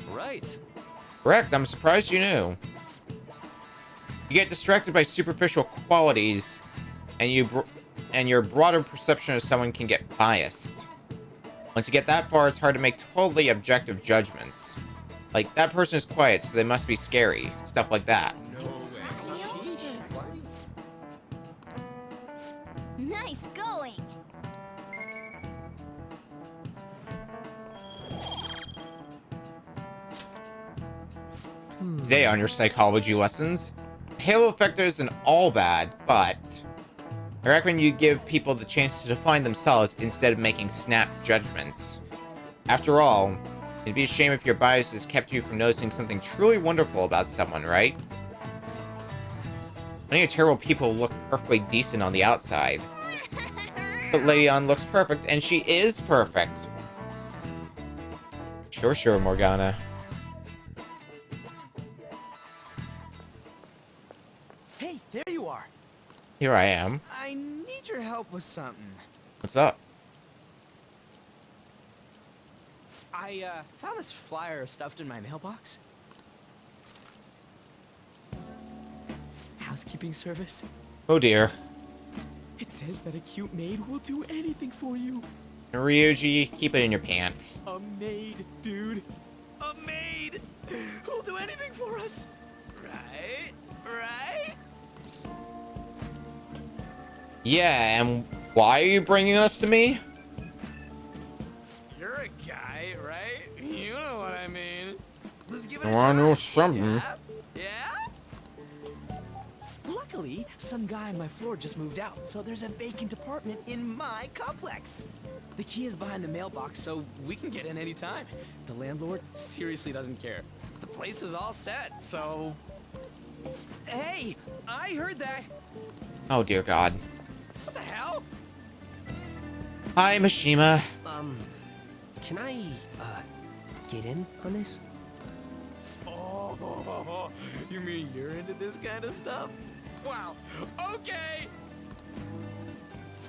Right.
Correct, I'm surprised you knew. You get distracted by superficial qualities, and your broader perception of someone can get biased. Once you get that far, it's hard to make totally objective judgments. Like, that person is quiet, so they must be scary. Stuff like that.
Nice going.
Today on your psychology lessons, halo effect isn't all bad, but I recommend you give people the chance to define themselves instead of making snap judgments. After all, it'd be a shame if your biases kept you from noticing something truly wonderful about someone, right? Many terrible people look perfectly decent on the outside. But Lady Ann looks perfect, and she is perfect. Sure, Morgana.
Hey, there you are.
Here I am.
I need your help with something.
What's up?
I found this flyer stuffed in my mailbox. Housekeeping service.
Oh dear.
It says that a cute maid will do anything for you.
Ryuji, keep it in your pants.
A maid, dude. A maid who'll do anything for us. Right? Right?
Yeah, and why are you bringing us to me?
You're a guy, right? You know what I mean. Let's give it a
I wanna
try.
know something.
Yeah? Luckily, some guy on my floor just moved out, so there's a vacant apartment in my complex. The key is behind the mailbox, so we can get in anytime. The landlord seriously doesn't care. The place is all set, so... Hey, I heard that.
Oh dear God.
What the hell?
Hi, Mishima.
Can I, get in on this?
Oh, Oh, you mean you're into this kind of stuff? Wow, okay!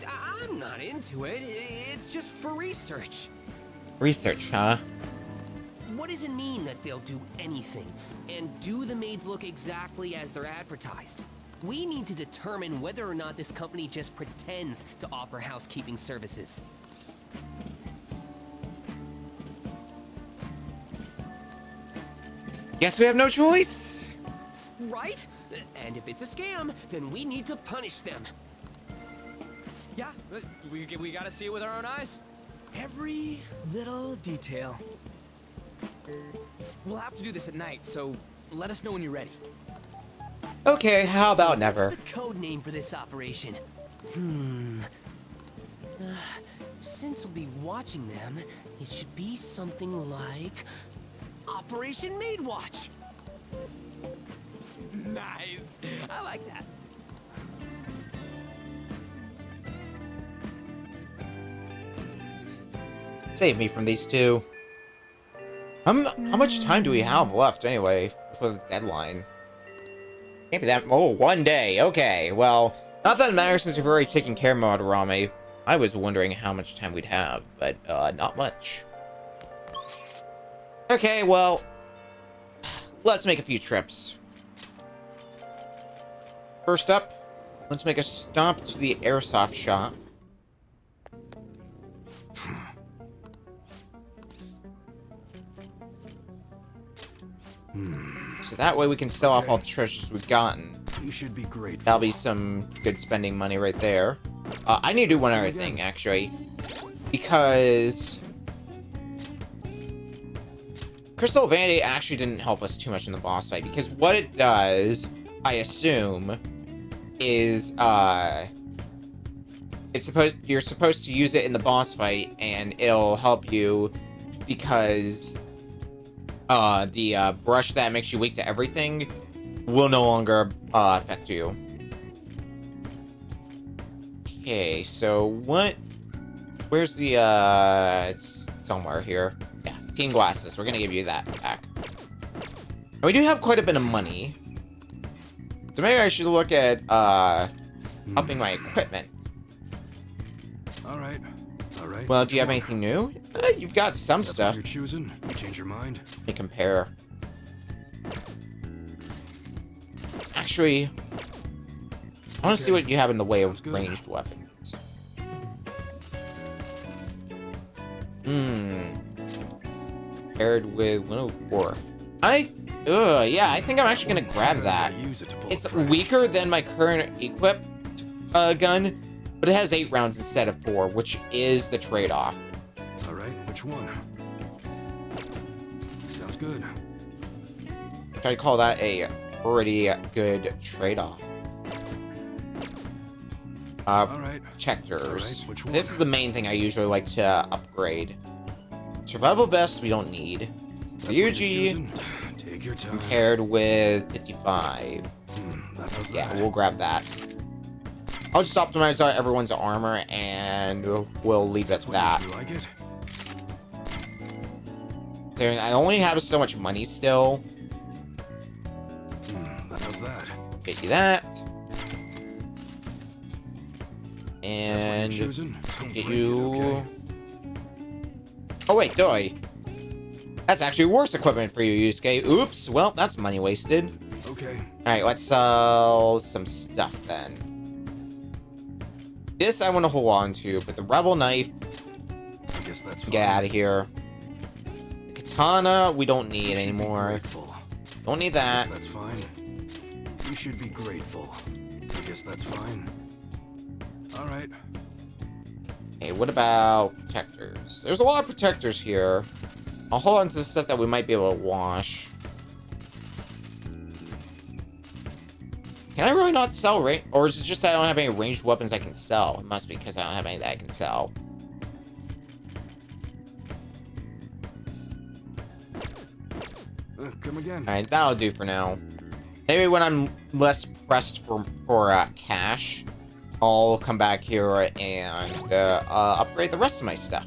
I'm not into it. It's just for research.
Research, huh?
What does it mean that they'll do anything? And do the maids look exactly as they're advertised? We need to determine whether or not this company just pretends to offer housekeeping services.
Guess we have no choice.
Right? And if it's a scam, then we need to punish them. Yeah, we gotta see it with our own eyes. Every little detail. We'll have to do this at night, so let us know when you're ready.
Okay, how about never?
What's the code name for this operation? Since we'll be watching them, it should be something like Operation Maid Watch. Nice. I like that.
Save me from these two. How much time do we have left anyway before the deadline? Can't be that. Oh, 1 day. Okay, well, not that it matters since we've already taken care of Madarame. I was wondering how much time we'd have, but not much. Okay, well, let's make a few trips. First up, let's make a stop to the airsoft shop. So that way we can sell off all the treasures we've gotten.
You should be grateful.
That'll be some good spending money right there. I need to do one other thing, actually. Because Crystal Vanity actually didn't help us too much in the boss fight. Because what it does, I assume, is you're supposed to use it in the boss fight, and it'll help you because the brush that makes you weak to everything will no longer affect you. Okay, so where's the it's somewhere here. Yeah, Team Glasses. We're gonna give you that back. And we do have quite a bit of money. So maybe I should look at upping my equipment.
Alright.
Well, do you have anything new? You've got some stuff.
You're choosing. You change your mind.
Let me compare. Actually, I want to see what you have in the way of ranged weapons. Compared with 104. Yeah, I think I'm actually gonna grab that. It's weaker than my current equipped gun, but it has 8 rounds instead of 4, which is the trade-off.
Alright, which one? Sounds good.
I'd call that a pretty good trade-off. Protectors. This is the main thing I usually like to upgrade. Survival vest we don't need. Ryuji compared with 55. Yeah, we'll grab that. I'll just optimize everyone's armor and we'll leave it at that. I only have so much money still.
How's that?
Get you that. And get you... Oh wait, Doi. That's actually worse equipment for you, Yusuke. Oops, well, that's money wasted.
Okay.
Alright, let's sell some stuff then. This I want to hold on to, but the Rebel Knife...
I guess that's fine.
Get out of here. The Katana, we don't need anymore. Don't need that.
That's fine. You should be grateful. I guess that's fine. Alright.
Hey, what about protectors? There's a lot of protectors here. I'll hold on to the stuff that we might be able to wash. Can I really not sell range? Or is it just that I don't have any ranged weapons I can sell? It must be because I don't have any that I can sell.
Come again.
Alright, that'll do for now. Maybe when I'm less pressed for cash, I'll come back here and upgrade the rest of my stuff.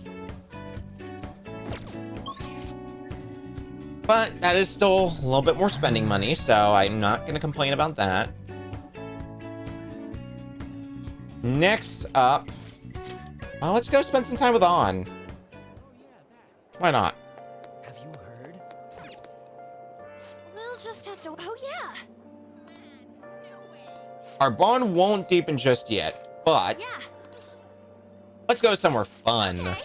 But that is still a little bit more spending money, so I'm not going to complain about that. Next up, well, let's go spend some time with On. Why not?
Have you heard?
We'll just have to. Oh, yeah.
Our bond won't deepen just yet, but
Yeah.
let's go somewhere fun.
Okay.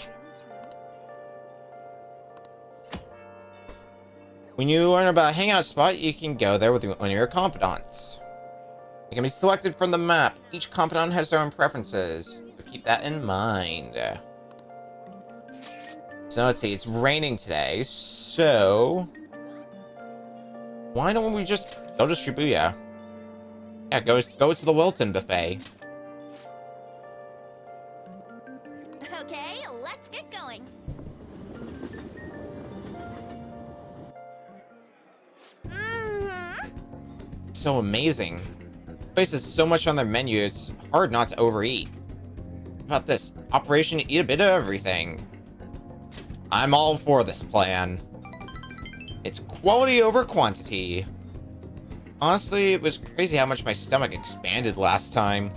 When you learn about a hangout spot, you can go there with one of your confidants. It can be selected from the map. Each confidant has their own preferences, so keep that in mind. So let's see, it's raining today, so why don't we just go to Shibuya? Yeah, go to the Wilton buffet.
Okay, let's get going.
So amazing. The place has so much on their menu, it's hard not to overeat. How about this? Operation Eat a Bit of Everything. I'm all for this plan. It's quality over quantity. Honestly, it was crazy how much my stomach expanded last time.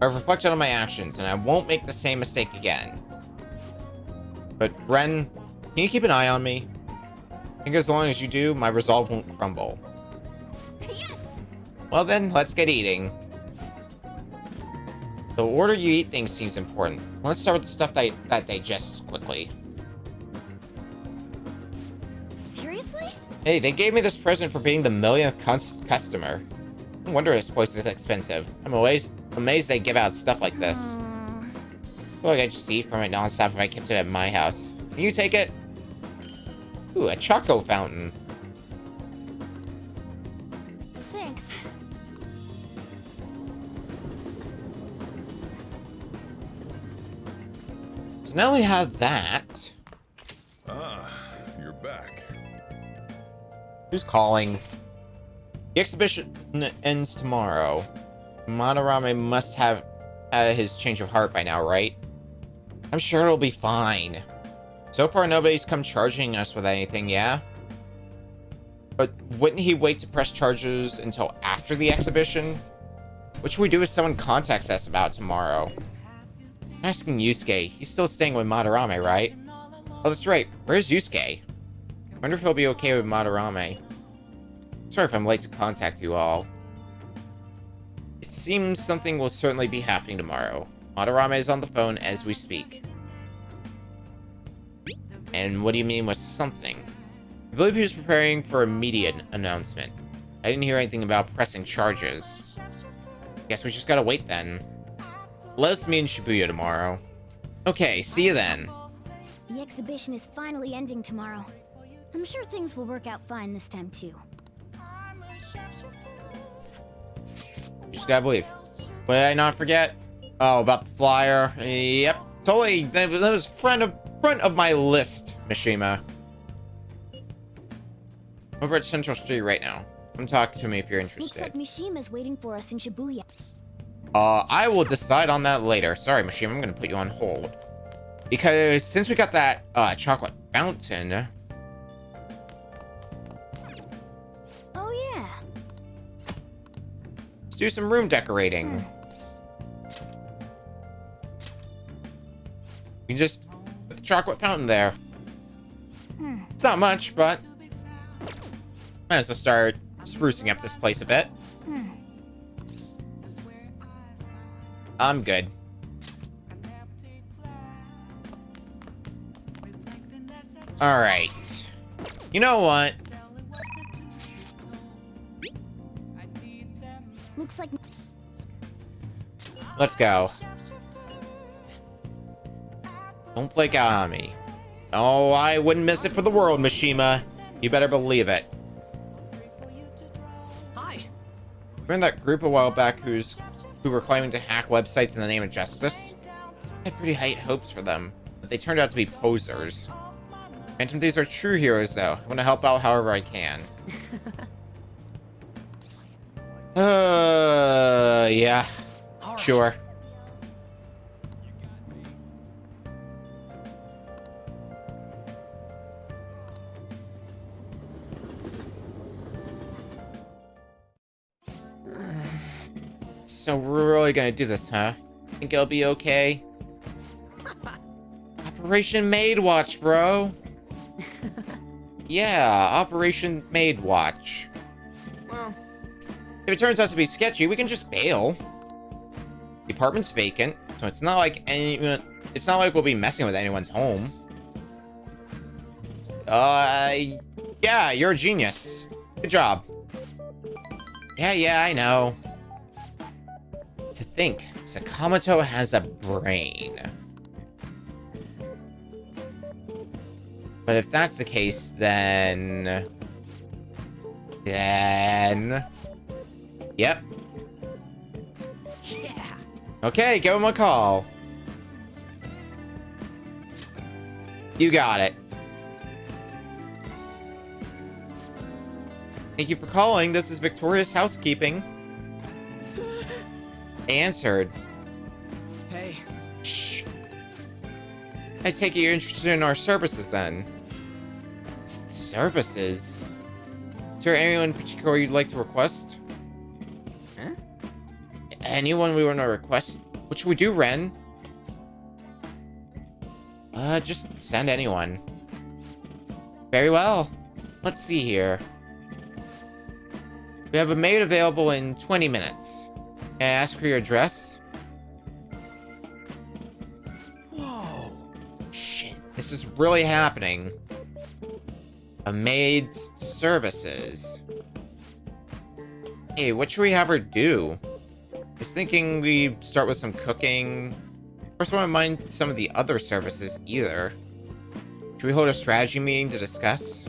I've reflected on my actions, and I won't make the same mistake again. But, Ren, can you keep an eye on me? I think as long as you do, my resolve won't crumble.
Yes.
Well then, let's get eating. The order you eat things seems important. Let's start with the stuff that digests quickly.
Seriously?
Hey, they gave me this present for being the millionth customer. No wonder this place is expensive. I'm always amazed they give out stuff like this. I feel like I just eat from it nonstop if I kept it at my house. Can you take it? Ooh, a Choco fountain.
Thanks.
So now we have that.
Ah, you're back.
Who's calling? The exhibition ends tomorrow. Madarame must have had his change of heart by now, right? I'm sure it'll be fine. So far, nobody's come charging us with anything, yeah? But wouldn't he wait to press charges until after the exhibition? What should we do if someone contacts us about tomorrow? I'm asking Yusuke. He's still staying with Madarame, right? Oh, that's right. Where's Yusuke? I wonder if he'll be okay with Madarame. Sorry if I'm late to contact you all. It seems something will certainly be happening tomorrow. Madarame is on the phone as we speak. And what do you mean with something? I believe he was preparing for a media announcement. I didn't hear anything about pressing charges. Guess we just gotta wait then. Let us meet in Shibuya tomorrow. Okay, see you then.
The exhibition is finally ending tomorrow. I'm sure things will work out fine this time too.
Just gotta believe. What did I not forget? Oh, about the flyer. Yep, totally. That was front of my list, Mishima. Over at Central Street right now. Come talk to me if you're
Looks
interested.
like Mishima's waiting for us in Shibuya.
I will decide on that later. Sorry, Mishima, I'm gonna put you on hold. Because since we got that chocolate fountain.
Oh yeah.
Let's do some room decorating. You can just put the chocolate fountain there. It's not much, but might as well start sprucing up this place a bit. I'm good. Alright. You know what?
Looks like
Let's go. Don't flake out on me. Oh, I wouldn't miss it for the world, Mishima. You better believe it.
Hi.
Remember that group a while back who were claiming to hack websites in the name of justice? I had pretty high hopes for them, but they turned out to be posers. Phantom Thieves are true heroes, though. I want to help out however I can. Yeah. Sure. So we're really gonna do this, huh? Think it'll be okay? Operation Maid Watch, bro. Yeah, Operation Maid Watch.
Well,
if it turns out to be sketchy, we can just bail. The apartment's vacant, so it's not like we'll be messing with anyone's home. Yeah, you're a genius. Good job. Yeah, I know. To think, Sakamoto has a brain. But if that's the case, then... Yep.
yeah.
Okay, give him a call. You got it. Thank you for calling. This is Victorious Housekeeping. Answered.
Hey.
Shh. I take it you're interested in our services then. Services? Is there anyone in particular you'd like to request?
Huh?
Anyone we want to request? What should we do, Ren? Just send anyone. Very well. Let's see here. We have a maid available in 20 minutes. Can I ask for your address?
Whoa.
Shit, this is really happening. A maid's services. Hey, what should we have her do? I was thinking we start with some cooking. First, I wouldn't mind some of the other services either. Should we hold a strategy meeting to discuss?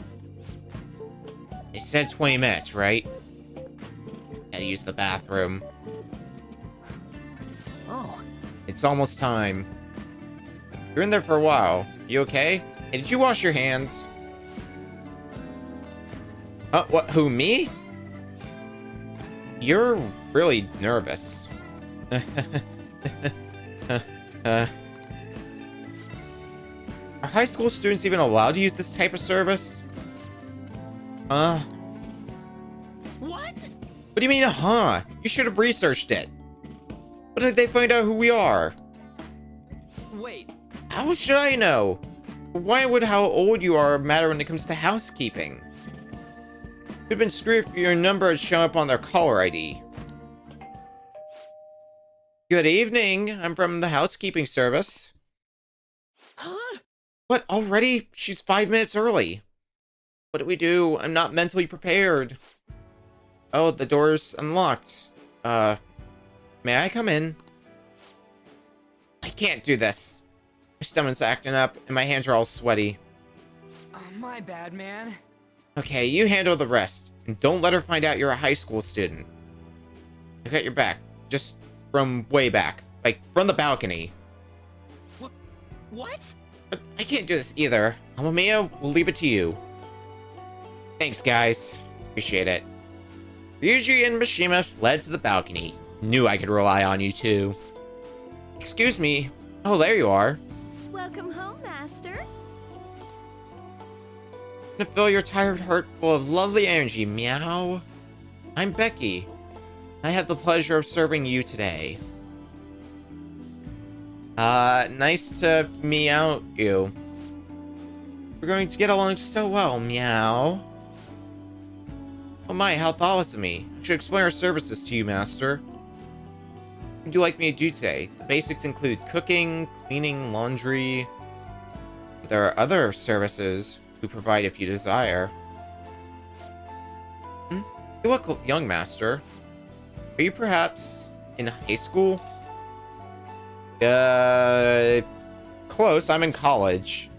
They said 20 minutes, right? Gotta use the bathroom.
Oh.
It's almost time. You're in there for a while. You okay? Hey, did you wash your hands? What? Who, me? You're really nervous. Are high school students even allowed to use this type of service?
What?
What do you mean, huh? You should have researched it. What if they find out who we are?
Wait.
How should I know? Why would how old you are matter when it comes to housekeeping? You've been screwed if your number had shown up on their caller ID. Good evening. I'm from the housekeeping service.
Huh?
What? Already? She's 5 minutes early. What do we do? I'm not mentally prepared. Oh, the door's unlocked. May I come in? I can't do this. My stomach's acting up, and my hands are all sweaty.
My bad, man.
Okay, you handle the rest. And don't let her find out you're a high school student. I got your back. Just from way back. Like, from the balcony.
What?
But I can't do this either. Amamiya, we'll leave it to you. Thanks, guys. Appreciate it. Ryuji and Mishima fled to the balcony. Knew I could rely on you two. Excuse me. Oh, there you are.
Welcome home, Master.
To fill your tired heart full of lovely energy, meow. I'm Becky. I have the pleasure of serving you today. Nice to meow you. We're going to get along so well, meow. Oh my, how thoughtless of me. I should explain our services to you, Master. What would you like me to do today? The basics include cooking, cleaning, laundry. There are other services we provide if you desire. You look young, Master. Are you perhaps in high school? Close. I'm in college.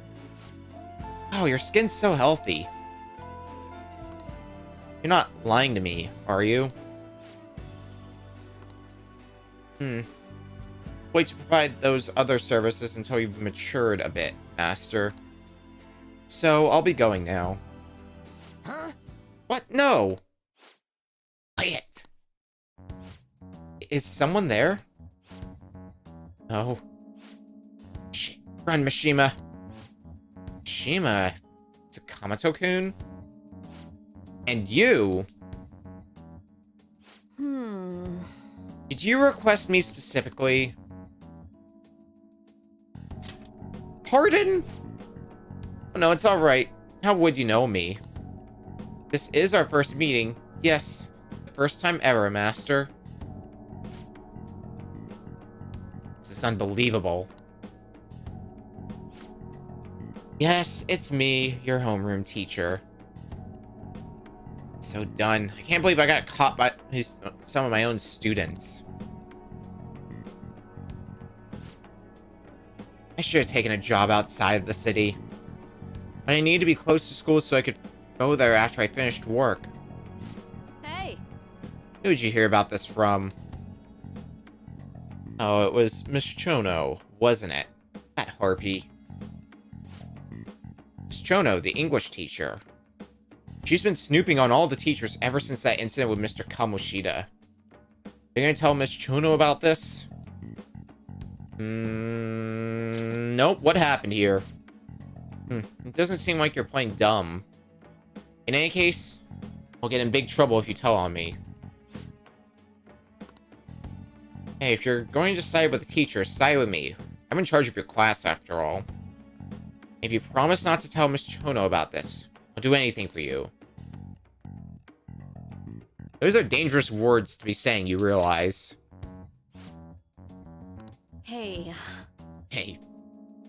Oh, your skin's so healthy. You're not lying to me, are you? Wait to provide those other services until you've matured a bit, Master. So, I'll be going now.
Huh?
What? No! Quiet! Is someone there? No. Shit. Run, Mishima. Mishima? Sakamoto-kun? And you? Did you request me specifically? Pardon? Oh, no, it's alright. How would you know me? This is our first meeting. Yes, first time ever, Master. This is unbelievable. Yes, it's me, your homeroom teacher. So done. I can't believe I got caught by some of my own students. I should have taken a job outside of the city. But I need to be close to school so I could go there after I finished work.
Hey!
Who did you hear about this from? Oh, it was Miss Chono, wasn't it? That harpy. Miss Chono, the English teacher. She's been snooping on all the teachers ever since that incident with Mr. Kamoshida. You gonna tell Miss Chono about this? Nope. What happened here? It doesn't seem like you're playing dumb. In any case, I'll get in big trouble if you tell on me. Hey, if you're going to side with the teacher, side with me. I'm in charge of your class, after all. If you promise not to tell Miss Chono about this, I'll do anything for you. Those are dangerous words to be saying, you realize.
Hey.
Hey.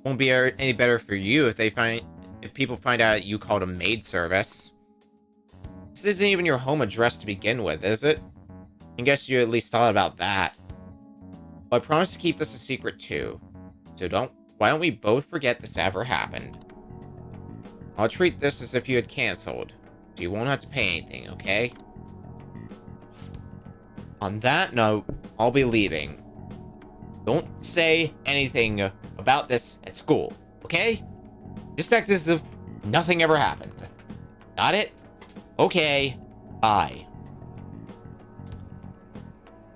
Won't be any better for you if people find out you called a maid service. This isn't even your home address to begin with, is it? I guess you at least thought about that. Well, I promise to keep this a secret too. So why don't we both forget this ever happened? I'll treat this as if you had canceled, so you won't have to pay anything, okay? On that note, I'll be leaving. Don't say anything about this at school, okay? Just act as if nothing ever happened. Got it? Okay, bye.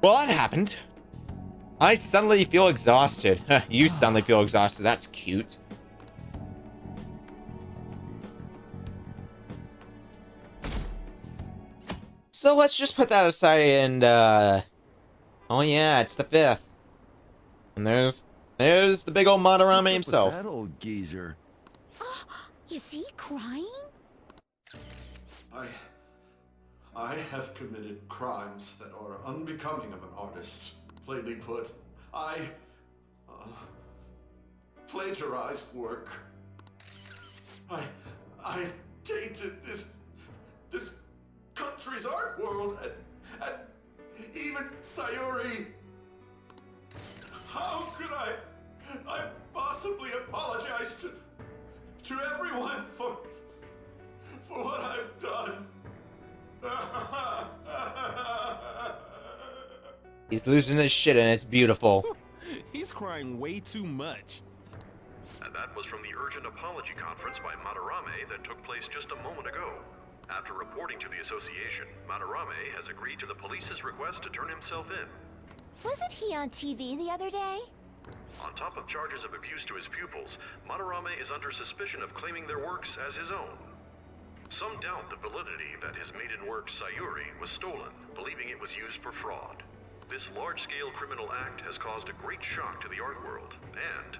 Well, that happened. I suddenly feel exhausted. You suddenly feel exhausted. That's cute. So let's just put that aside and, oh yeah, it's the 5th. And there's the big old Madarame himself.
That old geezer.
Is he crying?
I have committed crimes that are unbecoming of an artist. Plainly put, I plagiarized work. I tainted this country's art world and even Sayuri. How could I possibly apologize to everyone for what I've done?
He's losing his shit and it's beautiful.
He's crying way too much.
And that was from the urgent apology conference by Madarame that took place just a moment ago. After reporting to the association, Madarame has agreed to the police's request to turn himself in.
Wasn't he on TV the other day?
On top of charges of abuse to his pupils, Madarame is under suspicion of claiming their works as his own. Some doubt the validity that his maiden work, Sayuri, was stolen, believing it was used for fraud. This large-scale criminal act has caused a great shock to the art world, and...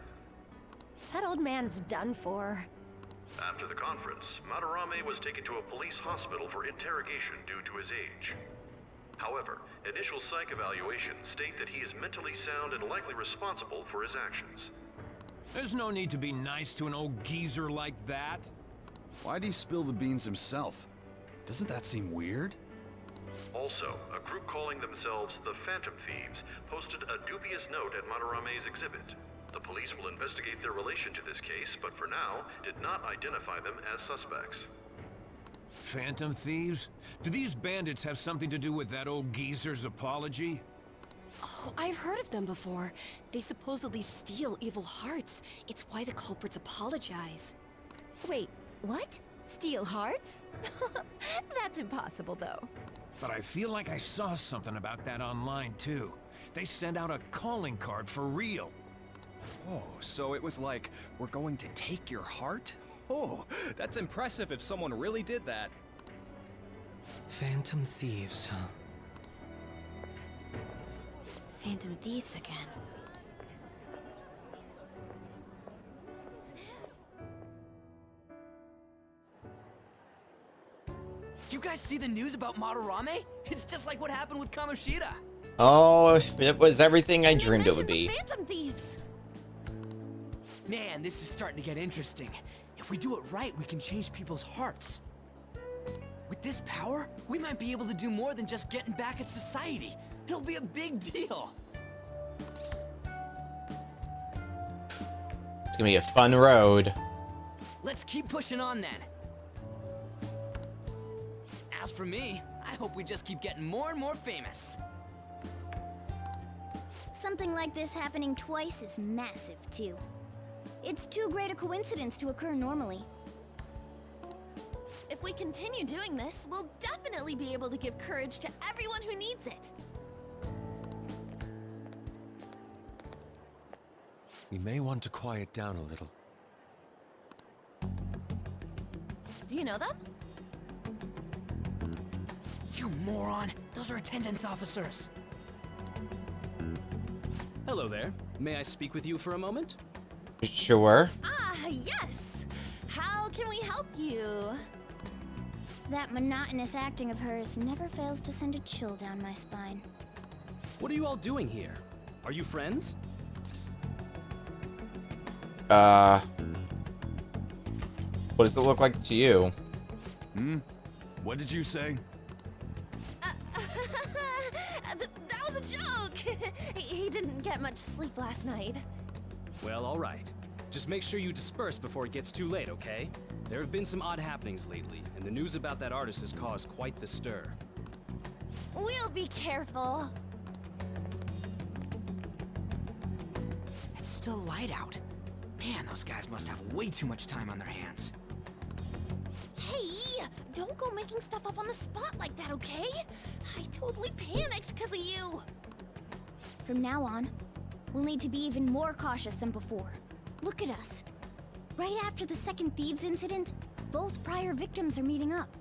That old man's done for.
After the conference, Madarame was taken to a police hospital for interrogation due to his age. However, initial psych evaluations state that he is mentally sound and likely responsible for his actions.
There's no need to be nice to an old geezer like that.
Why'd he spill the beans himself? Doesn't that seem weird?
Also, a group calling themselves the Phantom Thieves posted a dubious note at Madarame's exhibit. The police will investigate their relation to this case, but for now, did not identify them as suspects.
Phantom Thieves? Do these bandits have something to do with that old geezer's apology?
Oh, I've heard of them before. They supposedly steal evil hearts. It's why the culprits apologize.
Wait, what? Steal hearts? That's impossible, though.
But I feel like I saw something about that online, too. They sent out a calling card for real.
Oh, so it was like, we're going to take your heart? Oh, that's impressive if someone really did that.
Phantom Thieves, huh?
Phantom thieves again.
You guys see the news about Madarame? It's just like what happened with Kamoshida.
Oh, it was everything I dreamed it would be.
Phantom thieves.
Man, this is starting to get interesting. If we do it right, we can change people's hearts. With this power, we might be able to do more than just getting back at society. It'll be a big deal.
It's gonna be a fun road.
Let's keep pushing on then. As for me, I hope we just keep getting more and more famous.
Something like this happening twice is massive, too. It's too great a coincidence to occur normally.
If we continue doing this, we'll definitely be able to give courage to everyone who needs it.
We may want to quiet down a little.
Do you know them?
You moron! Those are attendance officers.
Hello there. May I speak with you for a moment?
Sure.
Ah, yes! How can we help you?
That monotonous acting of hers never fails to send a chill down my spine.
What are you all doing here? Are you friends?
What does it look like to you?
What did you say?
That was a joke! He didn't get much sleep last night.
Well, all right. Just make sure you disperse before it gets too late, okay? There have been some odd happenings lately, and the news about that artist has caused quite the stir.
We'll be careful.
It's still light out. Man, those guys must have way too much time on their hands.
Hey, don't go making stuff up on the spot like that, okay? I totally panicked because of you.
From now on, we'll need to be even more cautious than before. Look at us. Right after the second Thieves incident, both prior victims are meeting up.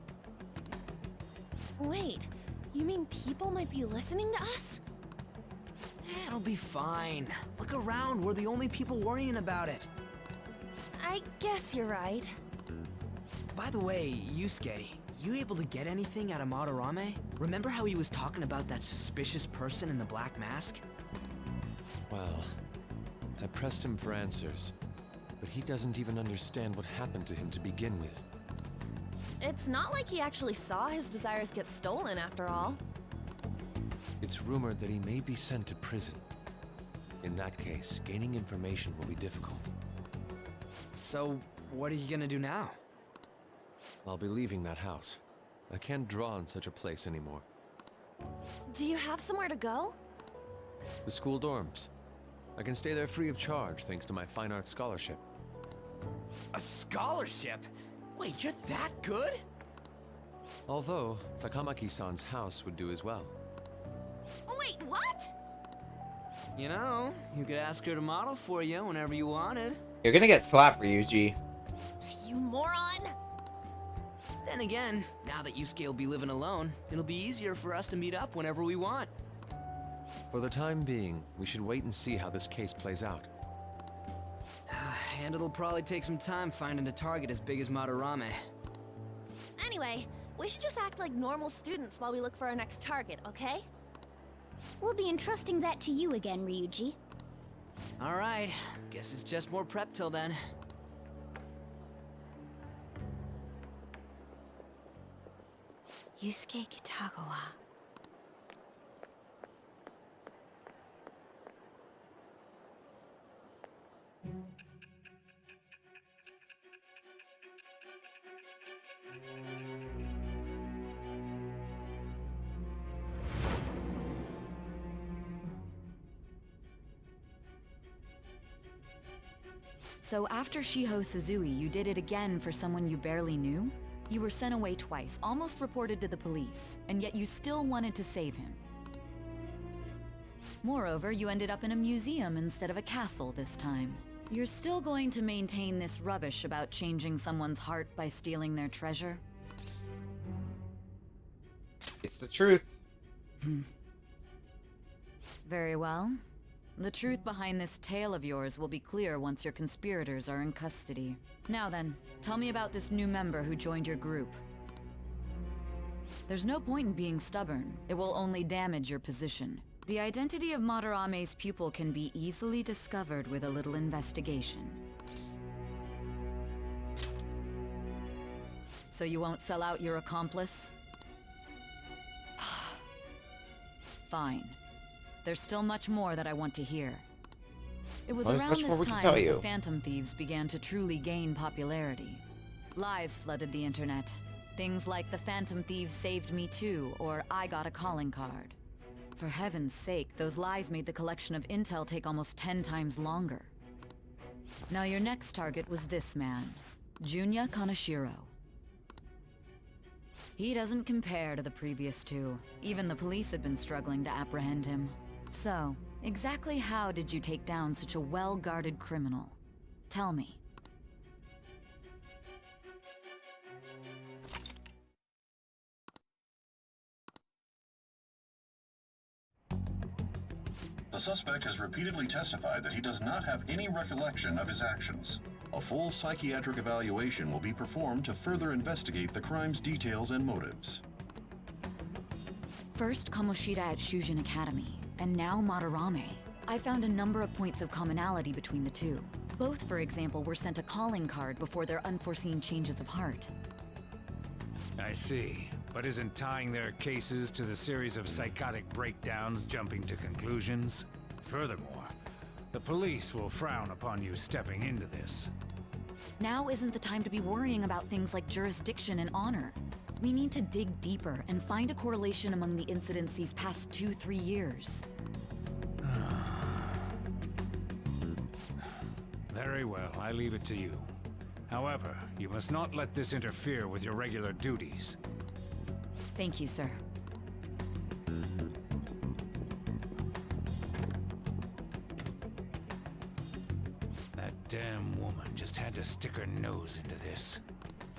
Wait, you mean people might be listening to us?
It'll be fine. Look around, we're the only people worrying about it.
I guess you're right.
By the way, Yusuke, you able to get anything out of Madarame? Remember how he was talking about that suspicious person in the black mask?
Well, I pressed him for answers, but he doesn't even understand what happened to him to begin with.
It's not like he actually saw his desires get stolen after all.
It's rumored that he may be sent to prison. In that case, gaining information will be difficult.
So, what are you gonna do now?
I'll be leaving that house. I can't draw in such a place anymore.
Do you have somewhere to go?
The school dorms. I can stay there free of charge thanks to my fine arts scholarship.
A scholarship? Wait, you're that good?
Although, Takamaki-san's house would do as well.
Wait, what?
You know, you could ask her to model for you whenever you wanted.
You're gonna get slapped, Ryuji.
You moron!
Then again, now that Yusuke will be living alone, it'll be easier for us to meet up whenever we want.
For the time being, we should wait and see how this case plays out.
And it'll probably take some time finding a target as big as Madarame.
Anyway, we should just act like normal students while we look for our next target, okay?
We'll be entrusting that to you again, Ryuji.
Alright, guess it's just more prep till then.
Yusuke Kitagawa.
So after Shiho Suzui, you did it again for someone you barely knew? You were sent away twice, almost reported to the police, and yet you still wanted to save him. Moreover, you ended up in a museum instead of a castle this time. You're still going to maintain this rubbish about changing someone's heart by stealing their treasure?
It's the truth.
Very well. The truth behind this tale of yours will be clear once your conspirators are in custody. Now then, tell me about this new member who joined your group. There's no point in being stubborn. It will only damage your position. The identity of Madarame's pupil can be easily discovered with a little investigation. So you won't sell out your accomplice? Fine. There's still much more that I want to hear. It was around this time that the Phantom Thieves began to truly gain popularity. Lies flooded the internet. Things like the Phantom Thieves saved me too, or I got a calling card. For heaven's sake, those lies made the collection of intel take almost 10 times longer. Now your next target was this man, Junya Kaneshiro. He doesn't compare to the previous two. Even the police had been struggling to apprehend him. So, exactly how did you take down such a well-guarded criminal? Tell me.
The suspect has repeatedly testified that he does not have any recollection of his actions. A full psychiatric evaluation will be performed to further investigate the crime's details and motives.
First Kamoshida at Shujin Academy, and now Madarame. I found a number of points of commonality between the two. Both, for example, were sent a calling card before their unforeseen changes of heart.
I see. But isn't tying their cases to the series of psychotic breakdowns jumping to conclusions? Furthermore, the police will frown upon you stepping into this.
Now isn't the time to be worrying about things like jurisdiction and honor. We need to dig deeper and find a correlation among the incidents these past 2-3 years.
Very well, I leave it to you. However, you must not let this interfere with your regular duties.
Thank you, sir.
That damn woman just had to stick her nose into this.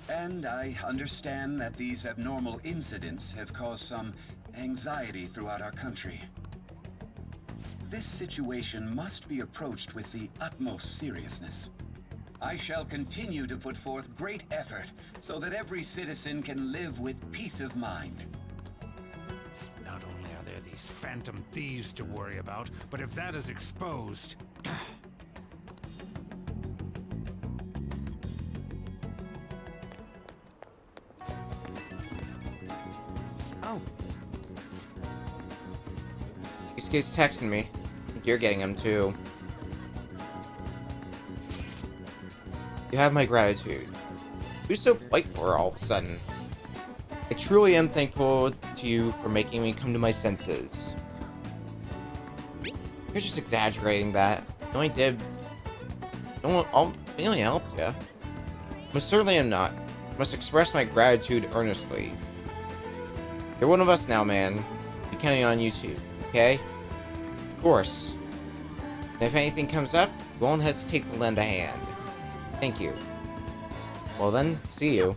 And I understand that these abnormal incidents have caused some anxiety throughout our country. This situation must be approached with the utmost seriousness. I shall continue to put forth great effort so that every citizen can live with peace of mind.
Not only are there these Phantom Thieves to worry about, but if that is exposed...
Oh. This kid's texting me. I think you're getting him too. You have my gratitude. Who's so polite for her all of a sudden? I truly am thankful to you for making me come to my senses. You're just exaggerating that. You only did... I only helped you. Most certainly am not. I must express my gratitude earnestly. You're one of us now, man. I'm counting on you too, okay? Of course. And if anything comes up, you won't hesitate to lend a hand. Thank you. Well then, see you.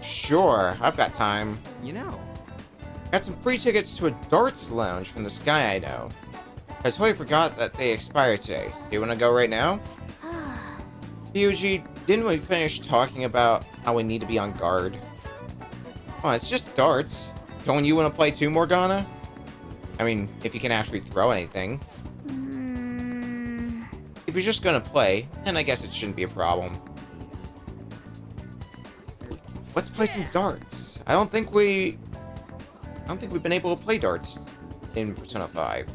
Sure. I've got time.
You know.
Got some free tickets to a darts lounge from this guy I know. I totally forgot that they expired today. Do you want to go right now? Ryuji, didn't we finish talking about how we need to be on guard? Oh, it's just darts. Don't you want to play too, Morgana? I mean, if you can actually throw anything. If you're just gonna play, then I guess it shouldn't be a problem. Let's play some darts. I don't think we've been able to play darts in Persona 5.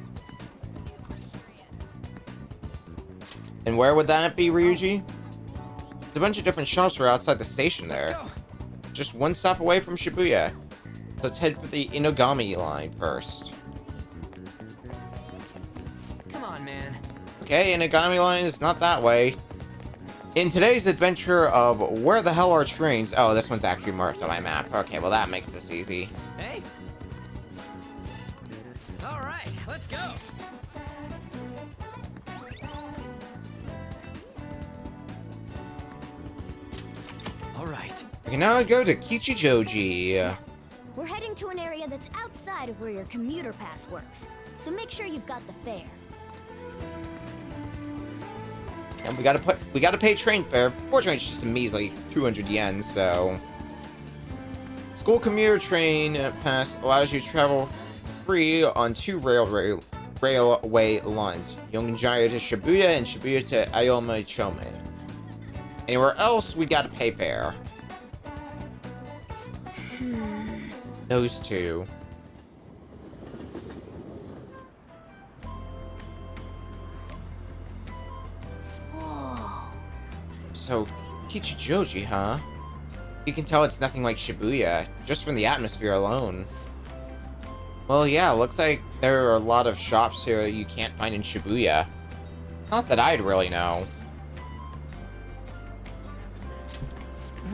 And where would that be, Ryuji? There's a bunch of different shops right outside the station there. Just one stop away from Shibuya. Let's head for the Inogami line first.
Come on, man.
Okay, Inogami line is not that way. In today's adventure of Where the Hell Are Trains... Oh, this one's actually marked on my map. Okay, well that makes this easy.
Hey. All right, let's go. All right.
We can now go to Kichijoji.
We're heading to an area that's outside of where your commuter pass works, so make sure you've got the fare.
And we gotta pay train fare. Fortunately, it's just a measly 200 yen, so. School commuter train pass allows you to travel free on 2 railway lines. Yonginjaya to Shibuya and Shibuya to Ayoma Chome. Anywhere else, we gotta pay fare. Those two. So, Kichijoji, huh? You can tell it's nothing like Shibuya, just from the atmosphere alone. Well, yeah, looks like there are a lot of shops here you can't find in Shibuya. Not that I'd really know.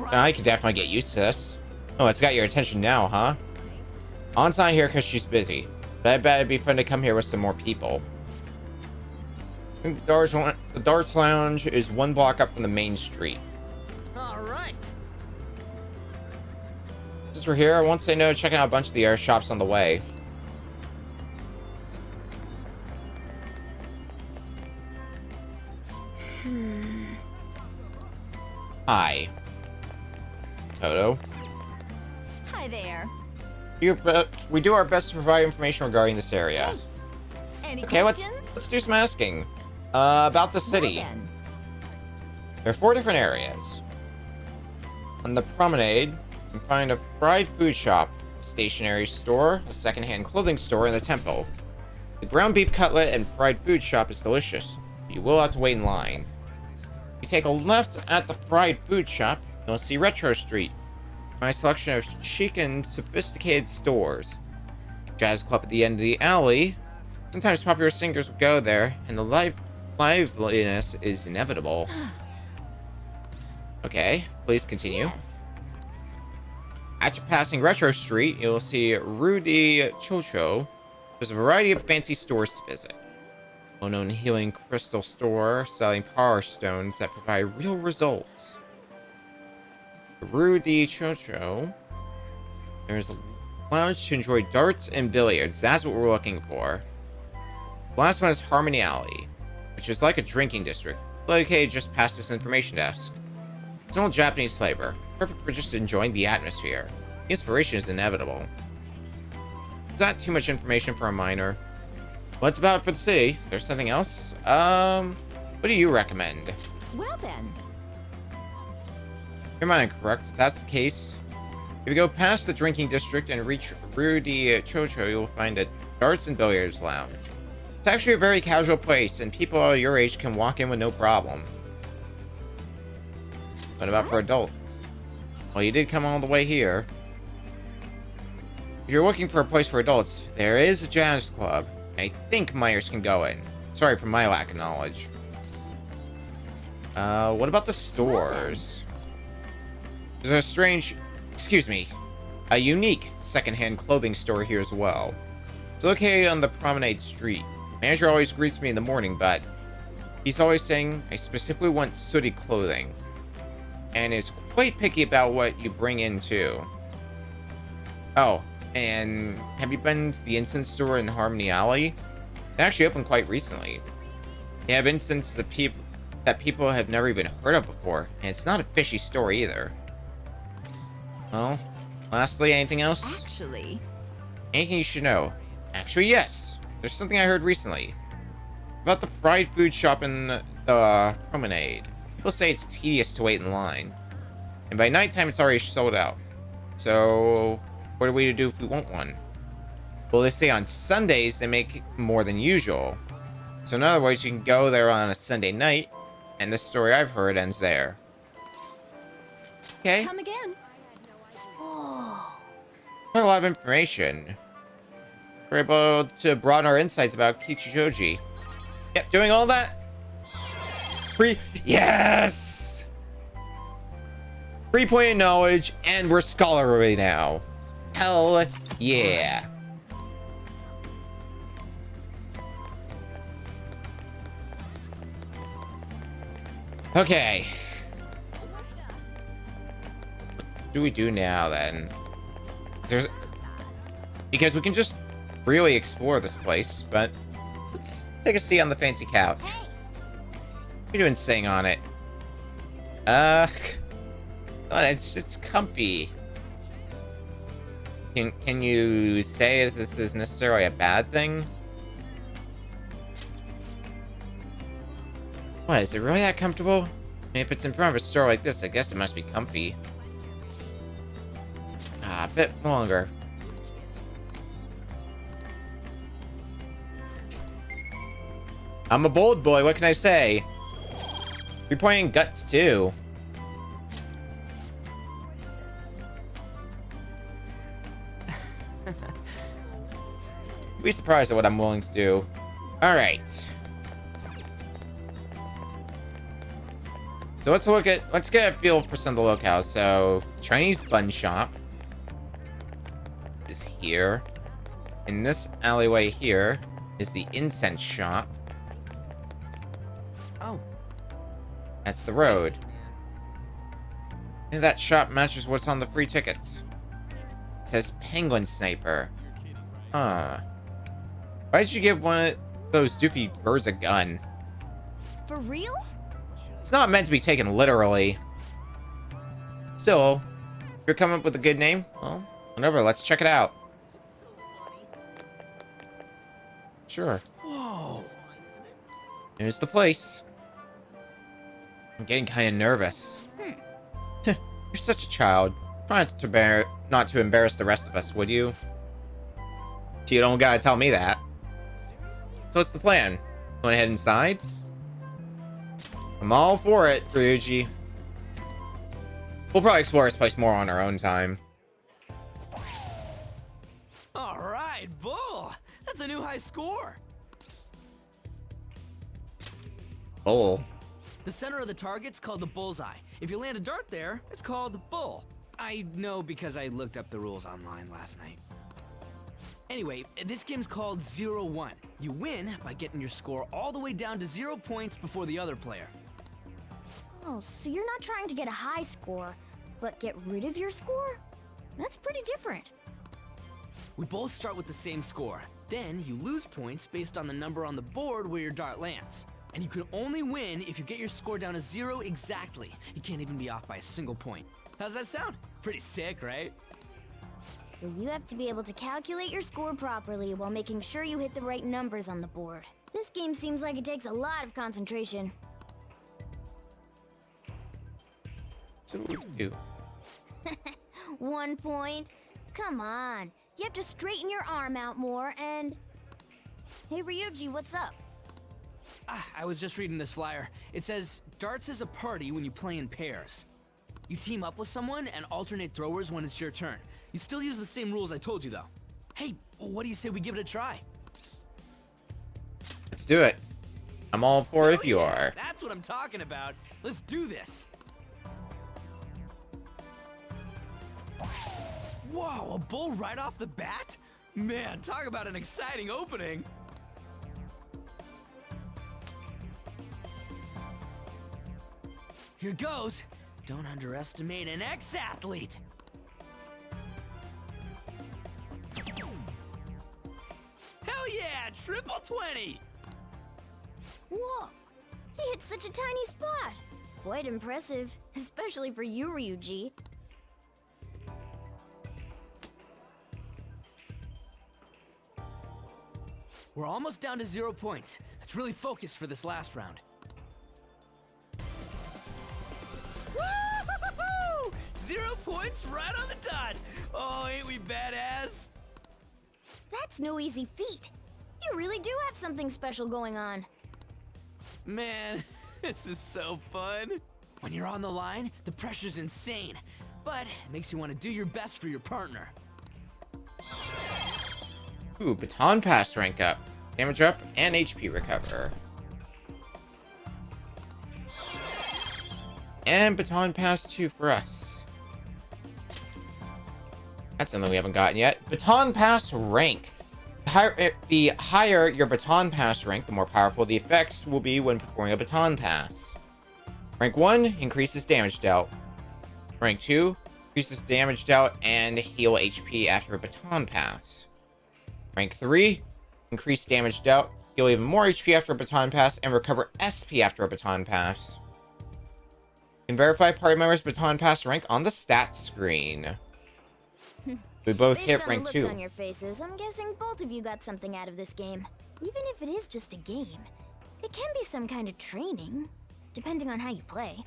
I can definitely get used to this. Oh, it's got your attention now, huh? An's not here because she's busy. But I bet it'd be fun to come here with some more people. I think the Darts Lounge is 1 block up from the main street.
Alright.
Since we're here, I won't say no to checking out a bunch of the air shops on the way. Hi. Kodo.
Hi there.
We do our best to provide information regarding this area.
Any
Okay, let's do some asking. About the city. There are 4 different areas. On the promenade, you can find a fried food shop, a stationery store, a secondhand clothing store, and the temple. The ground beef cutlet and fried food shop is delicious. But you will have to wait in line. If you take a left at the fried food shop, you'll see Retro Street. My selection of chic and sophisticated stores. Jazz club at the end of the alley. Sometimes popular singers will go there, and the liveliness is inevitable. Okay, please continue.
Yes.
After passing Retro Street, you'll see Rudy Chocho. There's a variety of fancy stores to visit. Well-known healing crystal store selling power stones that provide real results. Rudy Chocho. There's a lounge to enjoy darts and billiards. That's what we're looking for. The last one is Harmony Alley, which is like a drinking district, located just past this information desk. It's an old Japanese flavor, perfect for just enjoying the atmosphere. The inspiration is inevitable. Is that too much information for a minor? What's about it for the city? There's something else? What do you recommend?
Well then.
Am I correct? If that's the case, if you go past the drinking district and reach Rudy Chocho, you'll find a darts and billiards lounge. It's actually a very casual place, and people your age can walk in with no problem. What about for adults? Well, you did come all the way here. If you're looking for a place for adults, there is a jazz club. I think Myers can go in. Sorry for my lack of knowledge. What about the stores? There's a unique secondhand clothing store here as well. It's located on the Promenade Street. Manager always greets me in the morning, but he's always saying I specifically want sooty clothing. And is quite picky about what you bring in too. Oh, and have you been to the incense store in Harmony Alley? It actually opened quite recently. They have incense that people have never even heard of before, and it's not a fishy store either. Well, lastly, anything else?
Actually.
Anything you should know? Actually, yes. There's something I heard recently. About the fried food shop in the promenade. People say it's tedious to wait in line. And by nighttime, it's already sold out. So, what are we to do if we want one? Well, they say on Sundays, they make more than usual. So in other words, you can go there on a Sunday night, and the story I've heard ends there. Okay.
Come again.
Quite a lot of information. We're able to broaden our insights about Kichijoji. Yep, doing all that. Yes! 3-point knowledge, and we're scholarly now. Hell yeah. Okay. What do we do now, then? Because we can just really explore this place, but let's take a seat on the fancy couch. What are you doing sitting on it? It's comfy. Can you say this is necessarily a bad thing? What, is it really that comfortable? I mean, if it's in front of a store like this, I guess it must be comfy. A bit longer. I'm a bold boy, what can I say? You're playing guts too. You'd be surprised at what I'm willing to do. Alright. So let's get a feel for some of the locales. So, Chinese bun shop is here. In this alleyway here is the incense shop.
Oh.
That's the road. And that shop matches what's on the free tickets. It says Penguin Sniper. Huh. Why did you give one of those doofy birds a gun?
For real?
It's not meant to be taken literally. Still, if you're coming up with a good name, well, whatever, let's check it out. Sure.
Whoa.
Here's the place. I'm getting kind of nervous. You're such a child. Try not to embarrass the rest of us, would you? You don't gotta tell me that. So what's the plan? Want to head inside? I'm all for it, Ryuji. We'll probably explore this place more on our own time.
All right, Bull. That's a new high score.
Bull.
The center of the target's called the bullseye. If you land a dart there, it's called bull. I know because I looked up the rules online last night. Anyway, this game's called 0-1. You win by getting your score all the way down to 0 points before the other player.
Oh, so you're not trying to get a high score, but get rid of your score? That's pretty different.
We both start with the same score. Then you lose points based on the number on the board where your dart lands. And you can only win if you get your score down to 0 exactly. You can't even be off by a single point. How's that sound? Pretty sick, right?
So you have to be able to calculate your score properly while making sure you hit the right numbers on the board. This game seems like it takes a lot of concentration.
So what do you do?
1 point? Come on. You have to straighten your arm out more and... Hey Ryuji, what's up?
I was just reading this flyer. It says, darts is a party when you play in pairs. You team up with someone and alternate throwers when it's your turn. You still use the same rules I told you, though. Hey, what do you say we give it a try?
Let's do it. I'm all for it if you are.
That's what I'm talking about. Let's do this. Whoa, a bull right off the bat? Man, talk about an exciting opening. Here goes. Don't underestimate an ex-athlete. Hell yeah, triple 20.
Whoa, he hit such a tiny spot. Quite impressive, especially for you, Ryuji.
We're almost down to 0 points. Let's really focus for this last round. Woo-hoo-hoo-hoo! 0 points right on the dot. Oh, ain't we badass?
That's no easy feat. You really do have something special going on.
Man, this is so fun. When you're on the line, the pressure's insane, but it makes you want to do your best for your partner.
Ooh, baton pass rank up. Damage up and HP recover. And baton pass 2 for us. That's something we haven't gotten yet. Baton pass rank. The higher your baton pass rank, the more powerful the effects will be when performing a baton pass. Rank 1 increases damage dealt. Rank 2 Increases damage dealt and heal HP after a baton pass. Rank 3. Increase damage dealt, heal even more HP after a baton pass, and recover SP after a baton pass. You can verify party members' baton pass rank on the stats screen. We both hit rank 2.
Based on the looks on your faces, I'm guessing both of you got something out of this game. Even if it is just a game, it can be some kind of training, depending on how you play.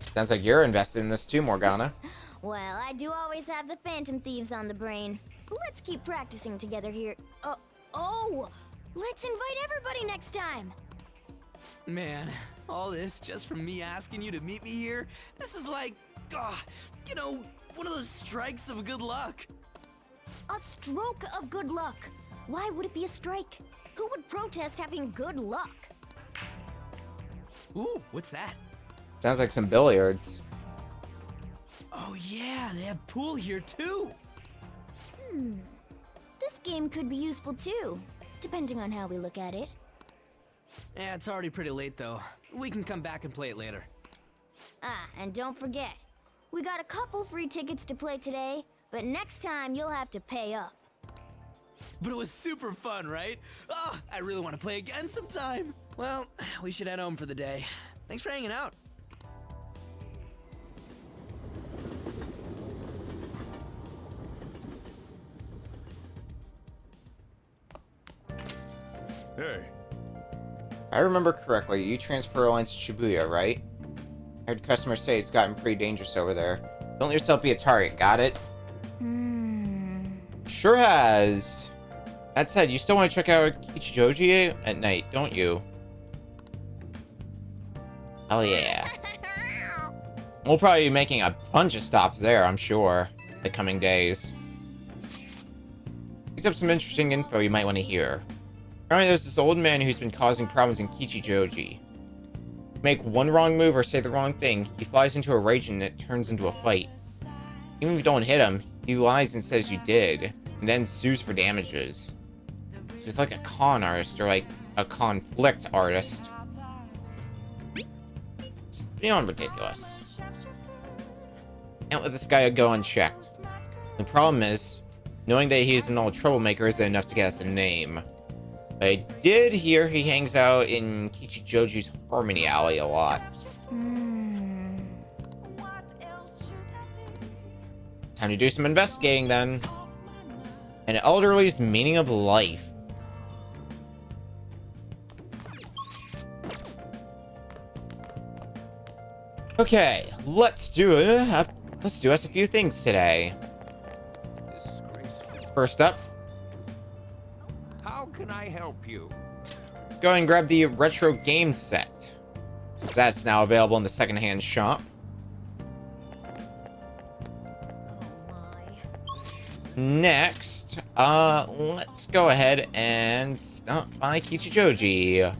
Sounds like you're invested in this too, Morgana.
Well, I do always have the Phantom Thieves on the brain. Let's keep practicing together here. Let's invite everybody next time.
Man, all this just from me asking you to meet me here? This is like, you know, one of those strikes of good luck.
A stroke of good luck. Why would it be a strike? Who would protest having good luck?
Ooh, what's that?
Sounds like some billiards.
Oh yeah, they have pool here too.
This game could be useful too, depending on how we look at it.
Yeah, it's already pretty late though. We can come back and play it later.
And don't forget, we got a couple free tickets to play today, but next time you'll have to pay up.
But it was super fun, right? I really want to play again sometime. Well, we should head home for the day. Thanks for hanging out.
Hey.
I remember correctly, you transfer lines to Shibuya, right? I heard customers say it's gotten pretty dangerous over there. Don't let yourself be a target, got it? Sure has. That said, you still want to check out Kichijoji at night, don't you? Hell yeah. We'll probably be making a bunch of stops there, I'm sure, in the coming days. Picked up some interesting info you might want to hear. Apparently there's this old man who's been causing problems in Kichijoji. Make one wrong move or say the wrong thing, he flies into a rage and it turns into a fight. Even if you don't hit him, he lies and says you did, and then sues for damages. So he's like a con artist, or like a conflict artist. It's beyond ridiculous. Can't let this guy go unchecked. The problem is, knowing that he's an old troublemaker isn't enough to get us a name. But I did hear he hangs out in Kichijoji's Harmony Alley a lot. Time to do some investigating then. An elderly's meaning of life. Okay, let's do us a few things today. First up,
how can I help you?
Go and grab the retro game set, since that's now available in the secondhand shop. Next, let's go ahead and stop by Kichijoji.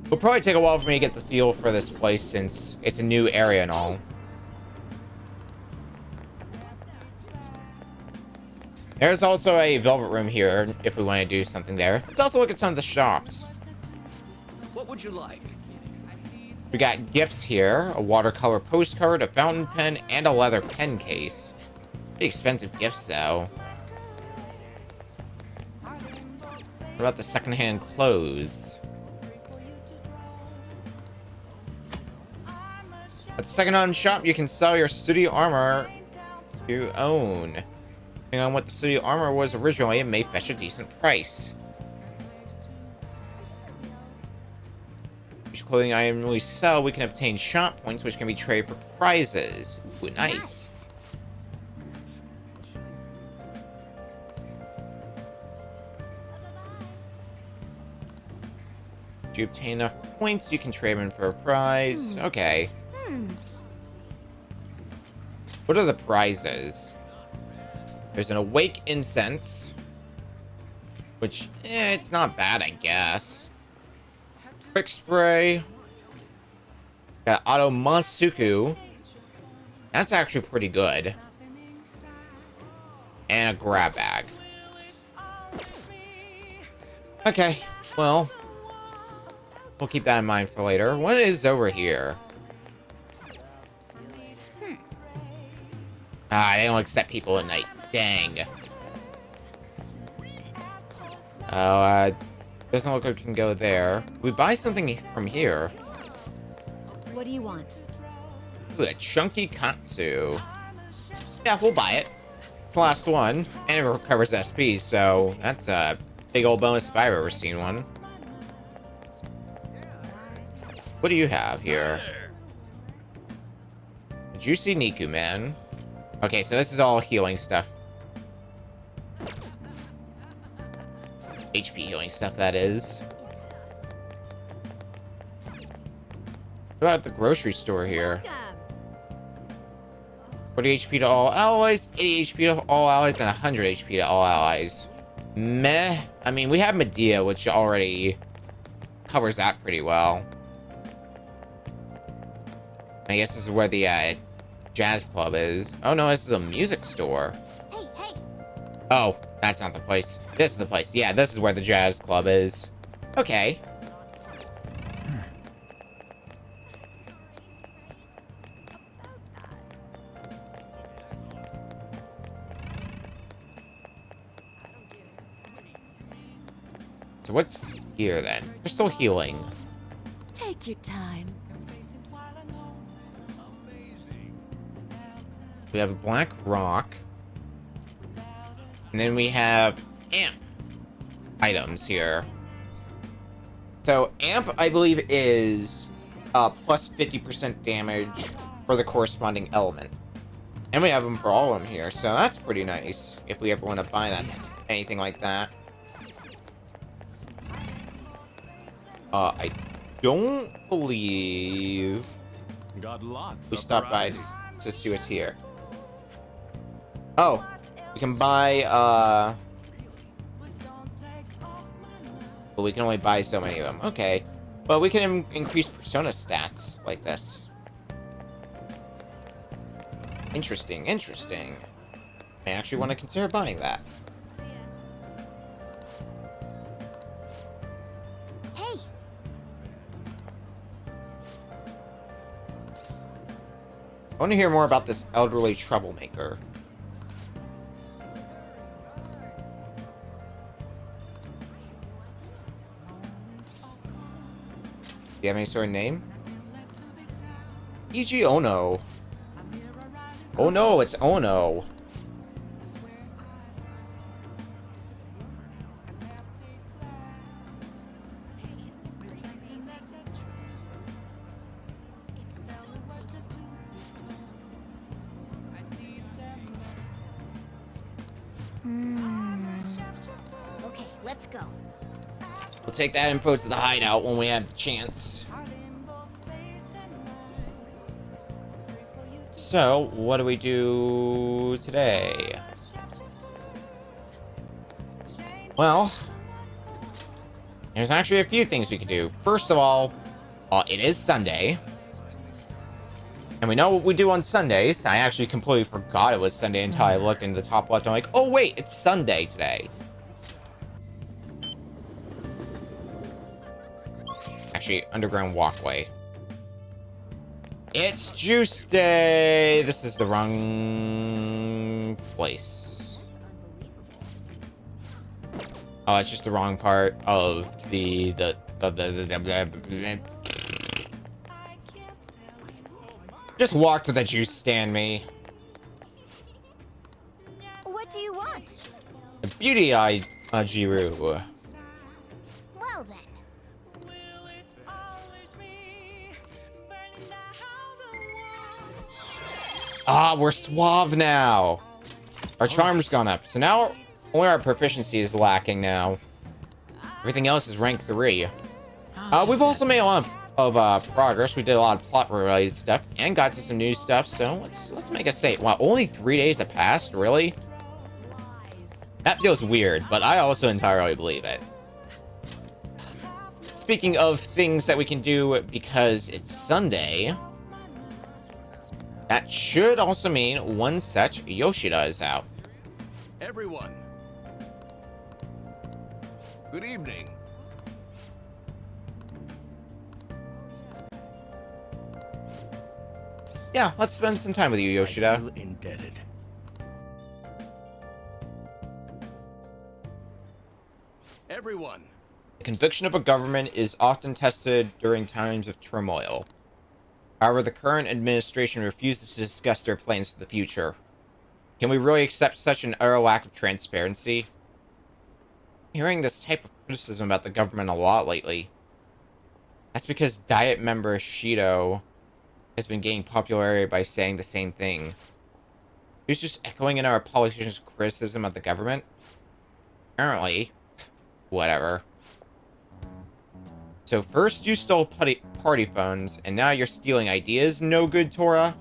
It'll probably take a while for me to get the feel for this place since it's a new area and all. There's also a Velvet Room here if we want to do something there. Let's also look at some of the shops.
What would you like?
We got gifts here, a watercolor postcard, a fountain pen, and a leather pen case. Pretty expensive gifts, though. What about the secondhand clothes? At the second-hand shop, you can sell your studio armor you own. Depending on what the studio armor was originally, it may fetch a decent price. Each clothing item we sell, we can obtain shop points, which can be traded for prizes. Ooh, nice. If you obtain enough points, you can trade them in for a prize. Okay. What are the prizes? There's an Awake Incense, which, it's not bad, I guess. Quick Spray. Got Auto Masuku. That's actually pretty good. And a grab bag. Okay, well, we'll keep that in mind for later. What is over here? Ah, they don't accept people at night. Dang. Oh, doesn't look like we can go there. Can we buy something from here?
What do you want?
Ooh, a chunky katsu. Yeah, we'll buy it. It's the last one, and it recovers SP, so that's a big old bonus if I've ever seen one. What do you have here? Juicy Niku, man. Okay, so this is all healing stuff. HP healing stuff, that is. What about the grocery store here? 40 HP to all allies, 80 HP to all allies, and 100 HP to all allies. Meh. I mean, we have Medea, which already covers that pretty well. I guess this is where the jazz club is. Oh no, this is a music store.
Hey, hey.
Oh, that's not the place. This is the place. Yeah, this is where the jazz club is. Okay. So what's here then? We're still healing.
Take your time.
We have Black Rock. And then we have Amp items here. So Amp, I believe, is plus 50% damage for the corresponding element. And we have them for all of them here, so that's pretty nice if we ever want to buy that, anything like that. I don't believe
Got lots
we
of
stopped by
varieties.
to see what's here. Oh, we can buy, but we can only buy so many of them. Okay, but we can increase persona stats like this. Interesting, interesting. I actually want to consider buying that.
Hey.
I want to hear more about this elderly troublemaker. Do you have any sort of name? E.G. Ono. Oh no, it's Ono.
Okay, let's go.
We'll take that info to the hideout when we have the chance. So, what do we do today? Well, there's actually a few things we could do. First of all, it is Sunday. And we know what we do on Sundays. I actually completely forgot it was Sunday until I looked into the top left. I'm like, oh wait, it's Sunday today. Actually, underground walkway. It's Juice Day! This is the wrong place. Oh, it's just the wrong part of the Just walk to the juice stand, me.
What do you want?
The beauty eye, Jiru.
Well then.
Ah, we're suave now. Our charm's gone up. So now only our proficiency is lacking now. Everything else is rank 3. We've also made a lot of progress. We did a lot of plot related stuff and got to some new stuff. So let's make a say. Wow, only 3 days have passed? Really? That feels weird, but I also entirely believe it. Speaking of things that we can do because it's Sunday, that should also mean one such Yoshida is out.
Everyone. Good evening.
Yeah, let's spend some time with you, Yoshida.
Indebted.
Conviction of a government is often tested during times of turmoil. However, the current administration refuses to discuss their plans for the future. Can we really accept such an utter lack of transparency? I'm hearing this type of criticism about the government a lot lately. That's because Diet member Shido has been gaining popularity by saying the same thing. He's just echoing in our politicians' criticism of the government? Apparently. Whatever. So first you stole party phones, and now you're stealing ideas? No good, Tora?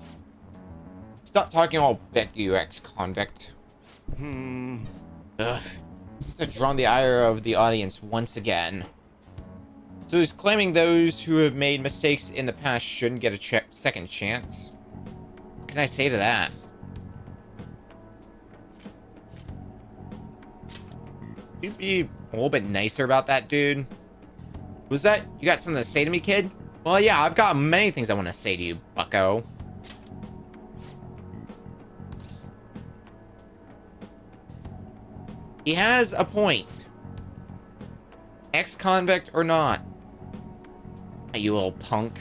Stop talking all big, you ex-convict. Ugh. Seems to have drawn the ire of the audience once again. So he's claiming those who have made mistakes in the past shouldn't get a second chance? What can I say to that? You'd be a little bit nicer about that, dude. Was that... You got something to say to me, kid? Well, yeah, I've got many things I want to say to you, bucko. He has a point. Ex-convict or not. You little punk.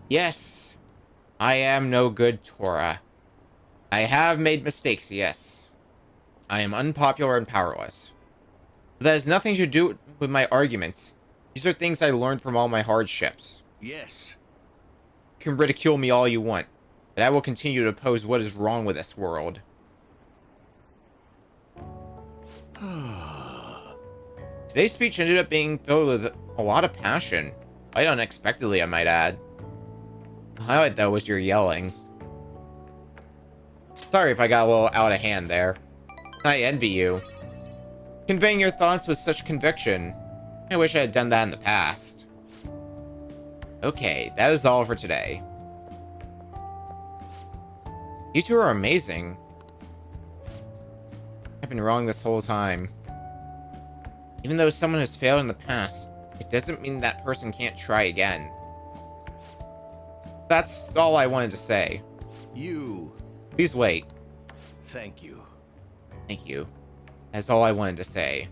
Yes. I am no good, Tora. I have made mistakes, yes. I am unpopular and powerless. But that has nothing to do with my arguments. These are things I learned from all my hardships.
Yes.
You can ridicule me all you want, but I will continue to oppose what is wrong with this world. Today's speech ended up being filled with a lot of passion. Quite unexpectedly, I might add. The highlight, though, was your yelling. Sorry if I got a little out of hand there. I envy you. Conveying your thoughts with such conviction. I wish I had done that in the past. Okay, that is all for today. You two are amazing. I've been wrong this whole time. Even though someone has failed in the past, it doesn't mean that person can't try again. That's all I wanted to say.
You.
Please wait.
Thank you.
Thank you. That's all I wanted to say.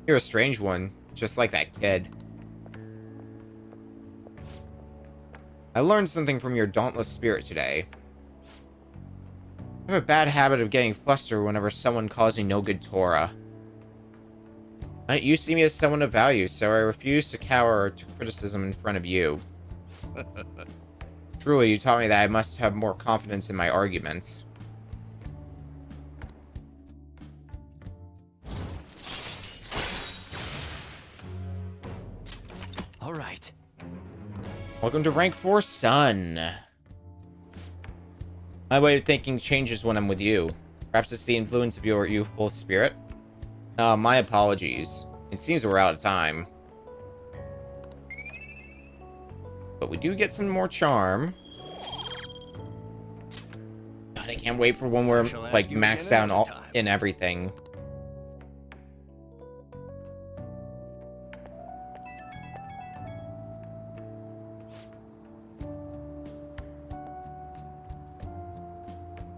You're a strange one, just like that kid. I learned something from your dauntless spirit today. I have a bad habit of getting flustered whenever someone calls me no good Tora. You see me as someone of value, so I refuse to cower to criticism in front of you. Truly, you taught me that I must have more confidence in my arguments.
All right.
Welcome to Rank 4, Sun. My way of thinking changes when I'm with you. Perhaps it's the influence of your youthful spirit. My apologies. It seems we're out of time. But we do get some more charm. God, I can't wait for when we're, like, maxed out all in everything.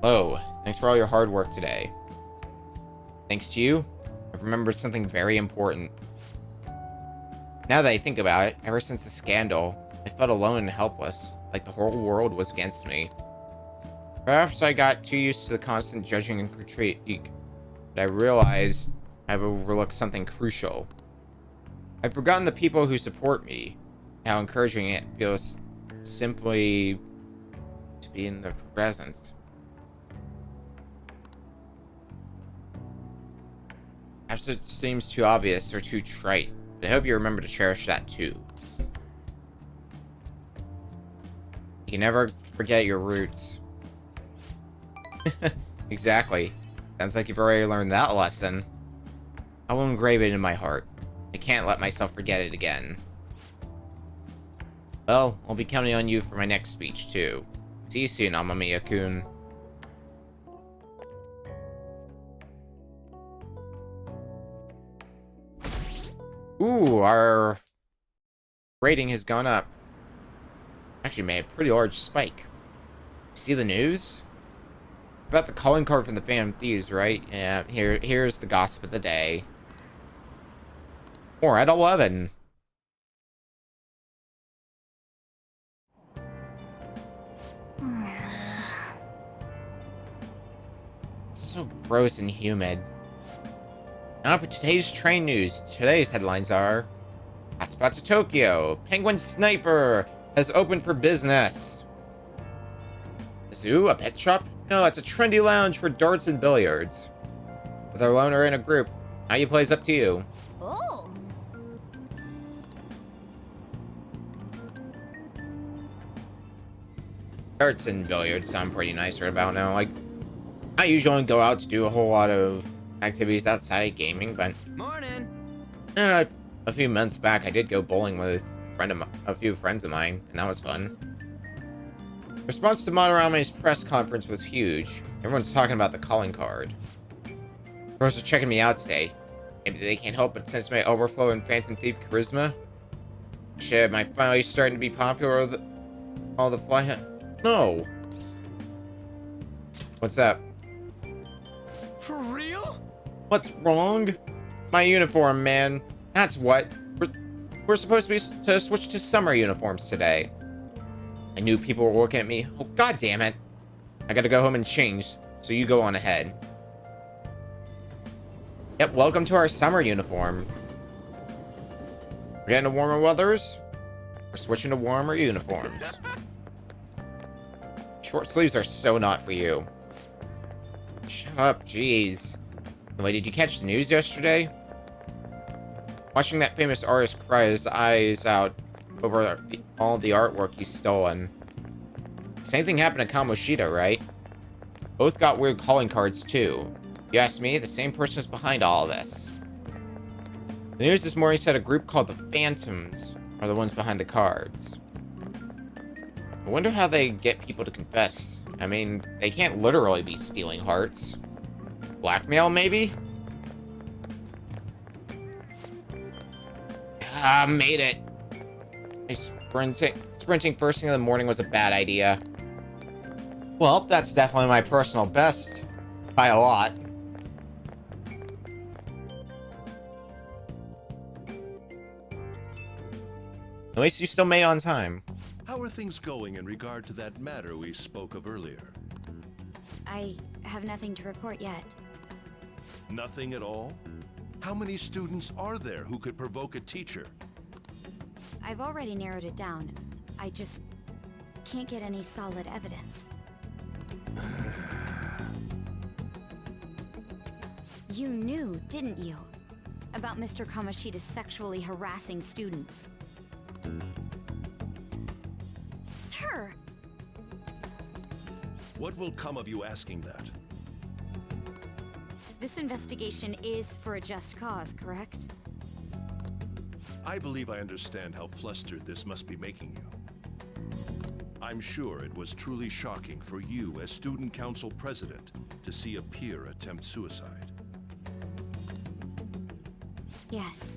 Hello. Thanks for all your hard work today. Thanks to you, I've remembered something very important. Now that I think about it, ever since the scandal, I felt alone and helpless, like the whole world was against me. Perhaps I got too used to the constant judging and critique, but I realized I've overlooked something crucial. I've forgotten the people who support me, how encouraging it feels simply to be in their presence. Perhaps it seems too obvious or too trite, but I hope you remember to cherish that too. You can never forget your roots. Exactly. Sounds like you've already learned that lesson. I will engrave it in my heart. I can't let myself forget it again. Well, I'll be counting on you for my next speech too. See you soon, Amamiya-kun. Ooh, our rating has gone up. Actually made a pretty large spike. See the news? About the calling card from the Phantom Thieves, right? Yeah, here's the gossip of the day. More at 11. It's so gross and humid. Now for today's train news. Today's headlines are: Hotspots of Tokyo. Penguin Sniper has opened for business. A zoo? A pet shop? No, it's a trendy lounge for darts and billiards. Whether alone or in a group, how you play is up to you.
Oh.
Darts and billiards sound pretty nice right about now. Like, I usually go out to do a whole lot of activities outside of gaming, but
Morning.
a few months back I did go bowling with a few friends of mine, and that was fun. The response to Madarame's press conference was huge. Everyone's talking about the calling card. Girls are checking me out today. Maybe they can't help but sense my overflow in Phantom Thief charisma. Shit, am I finally starting to be popular with all the fly? No. What's up?
For real?
What's wrong? My uniform, man. That's what. We're supposed to switch to summer uniforms today. I knew people were looking at me. Oh, god damn it. I gotta go home and change, so you go on ahead. Yep, welcome to our summer uniform. We're getting to warmer weathers. We're switching to warmer uniforms. Short sleeves are so not for you. Shut up, jeez. Anyway, did you catch the news yesterday? Watching that famous artist cry his eyes out over all the artwork he's stolen. Same thing happened to Kamoshida, right? Both got weird calling cards too. If you ask me, the same person is behind all of this. The news this morning said a group called the Phantoms are the ones behind the cards. I wonder how they get people to confess. I mean, they can't literally be stealing hearts. Blackmail, maybe? Ah, made it. Sprinting first thing in the morning was a bad idea. Well, that's definitely my personal best. By a lot. At least you still made it on time.
How are things going in regard to that matter we spoke of earlier?
I have nothing to report yet.
Nothing at all? How many students are there who could provoke a teacher?
I've already narrowed it down. I just can't get any solid evidence. You knew, didn't you? About Mr. Kamoshida sexually harassing students. Sir!
What will come of you asking that?
This investigation is for a just cause, correct?
I believe I understand how flustered this must be making you. I'm sure it was truly shocking for you as Student Council President to see a peer attempt suicide.
Yes.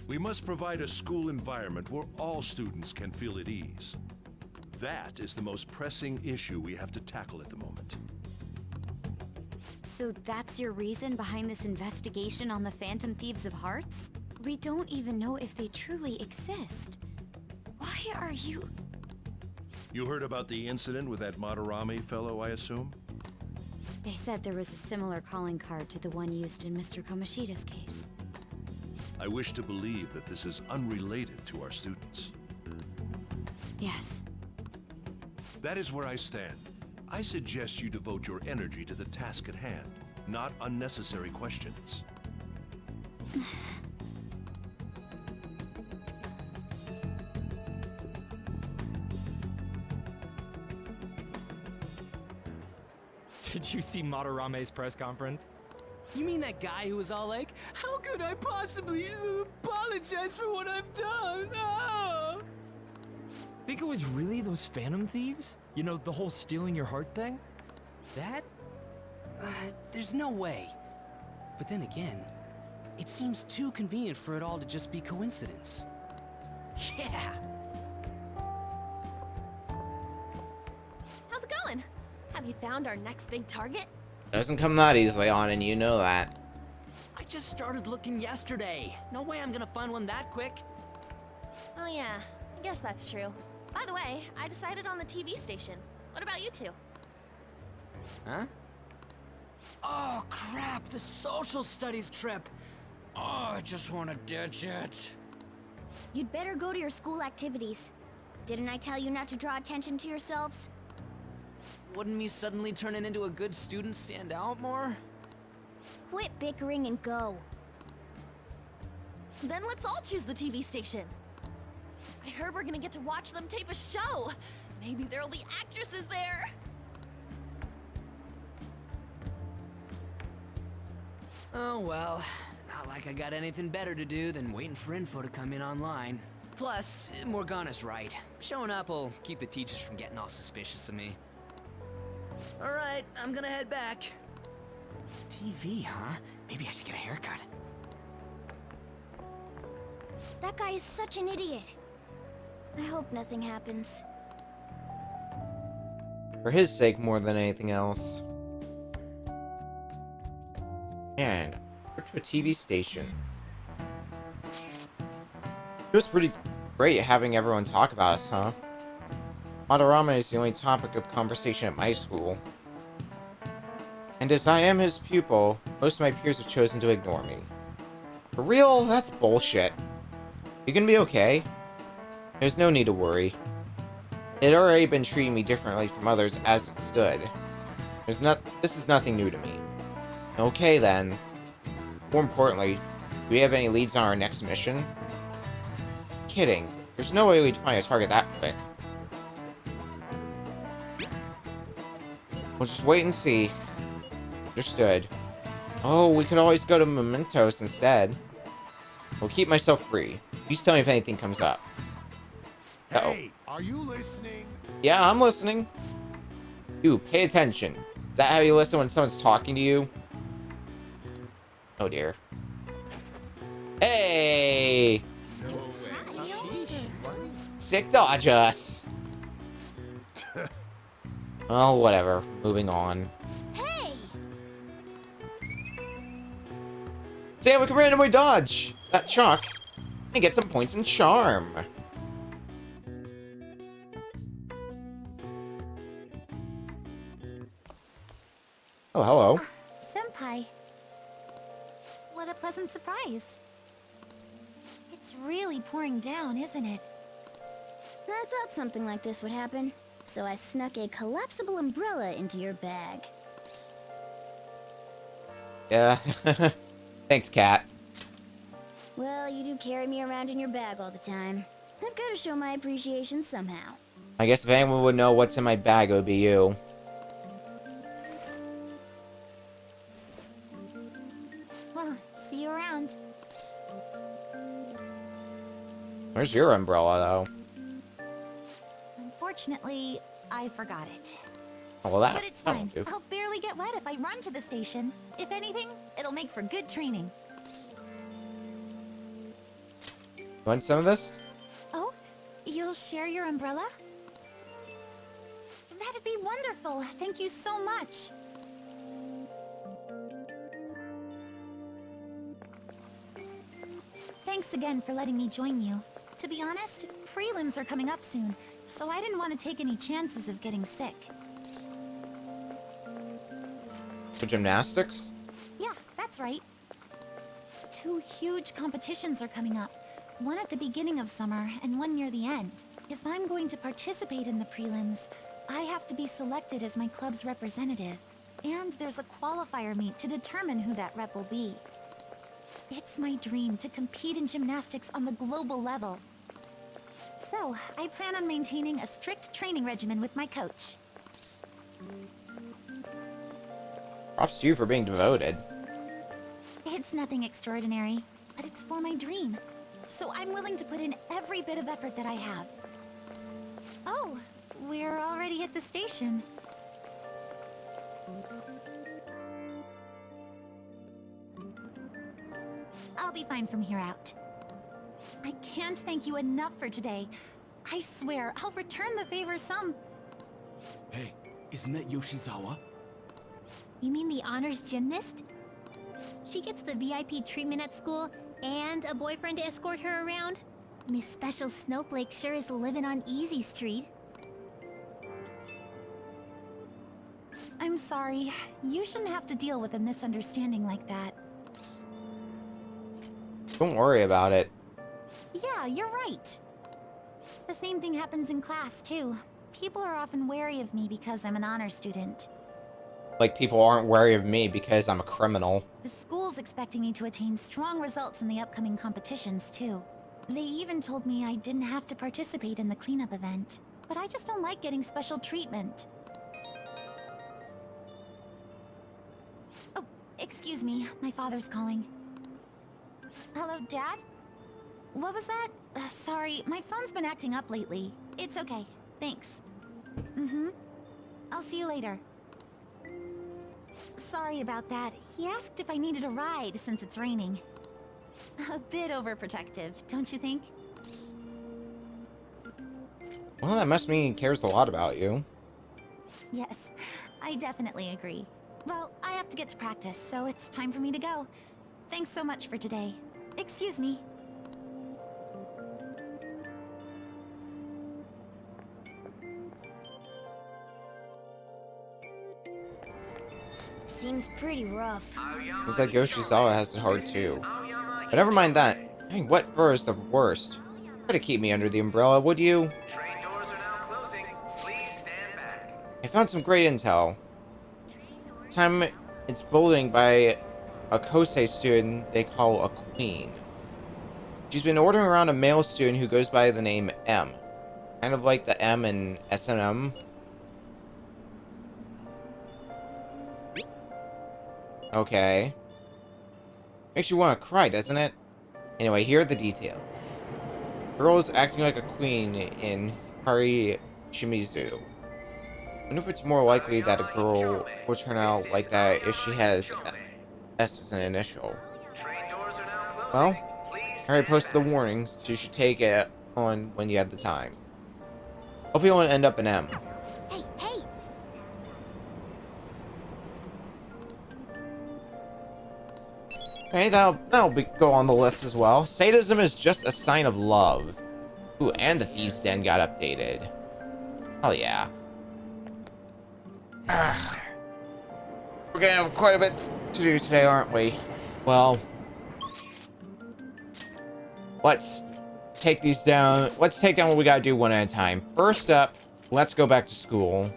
We must provide a school environment where all students can feel at ease. That is the most pressing issue we have to tackle at the moment.
So that's your reason behind this investigation on the Phantom Thieves of Hearts? We don't even know if they truly exist. Why are you...
You heard about the incident with that Madarame fellow, I assume?
They said there was a similar calling card to the one used in Mr. Kamoshida's case.
I wish to believe that this is unrelated to our students.
Yes.
That is where I stand. I suggest you devote your energy to the task at hand, not unnecessary questions.
Did you see Madarame's press conference?
You mean that guy who was all like, how could I possibly apologize for what I've done? Oh!
Think it was really those Phantom Thieves? You know, the whole stealing your heart thing?
That? There's no way. But then again, it seems too convenient for it all to just be coincidence. Yeah!
How's it going? Have you found our next big target?
Doesn't come that easily on, and you know that.
I just started looking yesterday. No way I'm gonna find one that quick.
Oh yeah, I guess that's true. By the way, I decided on the TV station. What about you two?
Huh? Oh crap, the social studies trip. Oh, I just wanna ditch it.
You'd better go to your school activities. Didn't I tell you not to draw attention to yourselves?
Wouldn't me suddenly turning into a good student stand out more?
Quit bickering and go.
Then let's all choose the TV station. I heard we're gonna get to watch them tape a show. Maybe there'll be actresses there.
Oh well, not like I got anything better to do than waiting for info to come in online. Plus, Morgana's right. Showing up will keep the teachers from getting all suspicious of me. Alright, I'm gonna head back. TV, huh? Maybe I should get a haircut.
That guy is such an idiot. I hope nothing happens.
For his sake more than anything else. And go to a TV station. It was pretty great having everyone talk about us, huh? Madarame is the only topic of conversation at my school. And as I am his pupil, most of my peers have chosen to ignore me. For real? That's bullshit. You gonna be okay? There's no need to worry. It had already been treating me differently from others as it stood. This is nothing new to me. Okay then. More importantly, do we have any leads on our next mission? Kidding. There's no way we'd find a target that quick. We'll just wait and see. Understood. Oh, we could always go to Mementos instead. I'll keep myself free. Please tell me if anything comes up. Uh-oh.
Hey, are you listening?
Yeah, I'm listening. You, pay attention. Is that how you listen when someone's talking to you? Oh dear. Hey! Sick dodge us. Oh, whatever. Moving on.
Hey!
Sam, we can randomly dodge that Chuck and get some points in charm. Oh, hello.
Senpai. What a pleasant surprise. It's really pouring down, isn't it?
I thought something like this would happen, so I snuck a collapsible umbrella into your bag.
Yeah. Thanks, Cat.
Well, you do carry me around in your bag all the time. I've got to show my appreciation somehow.
I guess if anyone would know what's in my bag, it would be you.
Well, see you around.
Where's your umbrella, though?
Unfortunately, I forgot it.
Oh, well,
But it's
that'll
fine.
do.
I'll barely get wet if I run to the station. If anything, it'll make for good training.
Want some of this?
Oh, you'll share your umbrella? That'd be wonderful. Thank you so much. Thanks again for letting me join you. To be honest, prelims are coming up soon, so I didn't want to take any chances of getting sick.
For gymnastics?
Yeah, that's right. 2 huge competitions are coming up. One at the beginning of summer and one near the end. If I'm going to participate in the prelims, I have to be selected as my club's representative. And there's a qualifier meet to determine who that rep will be. It's my dream to compete in gymnastics on the global level. So, I plan on maintaining a strict training regimen with my coach.
Props to you for being devoted.
It's nothing extraordinary, but it's for my dream. So I'm willing to put in every bit of effort that I have. Oh, we're already at the station. I'll be fine from here out. I can't thank you enough for today. I swear, I'll return the favor some...
Hey,
Isn't that Yoshizawa?
You mean the honors gymnast? She gets the VIP treatment at school and a boyfriend to escort her around? Miss Special Snowflake sure is living on Easy Street. I'm sorry. You shouldn't have to deal with a misunderstanding like that.
Don't worry about it.
Yeah, you're right. The same thing happens in class, too. People are often wary of me because I'm an honor student.
Like, people aren't wary of me because I'm a criminal.
The school's expecting me to attain strong results in the upcoming competitions, too. They even told me I didn't have to participate in the cleanup event. But I just don't like getting special treatment. Oh, excuse me. My father's calling. Hello, Dad? What was that? Sorry, my phone's been acting up lately. It's okay. Thanks. I'll see you later. Sorry about that. He asked if I needed a ride since it's raining. A bit overprotective, don't you think?
Well, that must mean he cares a lot about you.
Yes, I definitely agree. Well, I have to get to practice, so it's time for me to go. Thanks so much for today. Excuse me.
Seems pretty rough.
It's like Yoshizawa has it hard too. But never mind that. Getting wet fur is the worst. Try to keep me under the umbrella, would you? I found some great intel. This time it's bullying by a Kosei student they call a queen. She's been ordering around a male student who goes by the name M. Kind of like the M in S&M. Okay. Makes you want to cry, doesn't it? Anyway, here are the details. Girl is acting like a queen in Hikari Shimizu. I wonder if it's more likely that a girl will turn out like that if she has S as an initial. Well, I already posted the warning, so you should take it on when you have the time. Hopefully you won't end up in M.
Hey, hey!
Okay, that'll go on the list as well. Sadism is just a sign of love. Ooh, and the Thieves' Den got updated. Hell yeah. We're gonna have quite a bit to do today, aren't we? Well, let's take these down. Let's take down what we gotta do one at a time. First up, let's go back to school.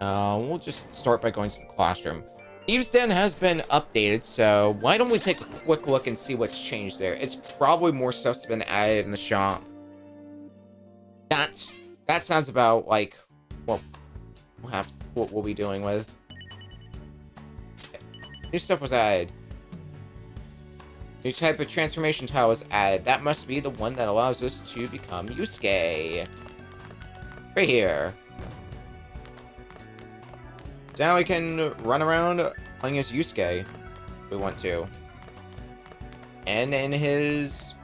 We'll just start by going to the classroom. Thieves' Den has been updated, so why don't we take a quick look and see what's changed there? It's probably more stuff's been added in the shop. That sounds about like what we'll be doing with. New stuff was added. New type of transformation tile was added. That must be the one that allows us to become Yusuke. Right here. Now we can run around playing as Yusuke if we want to. And in his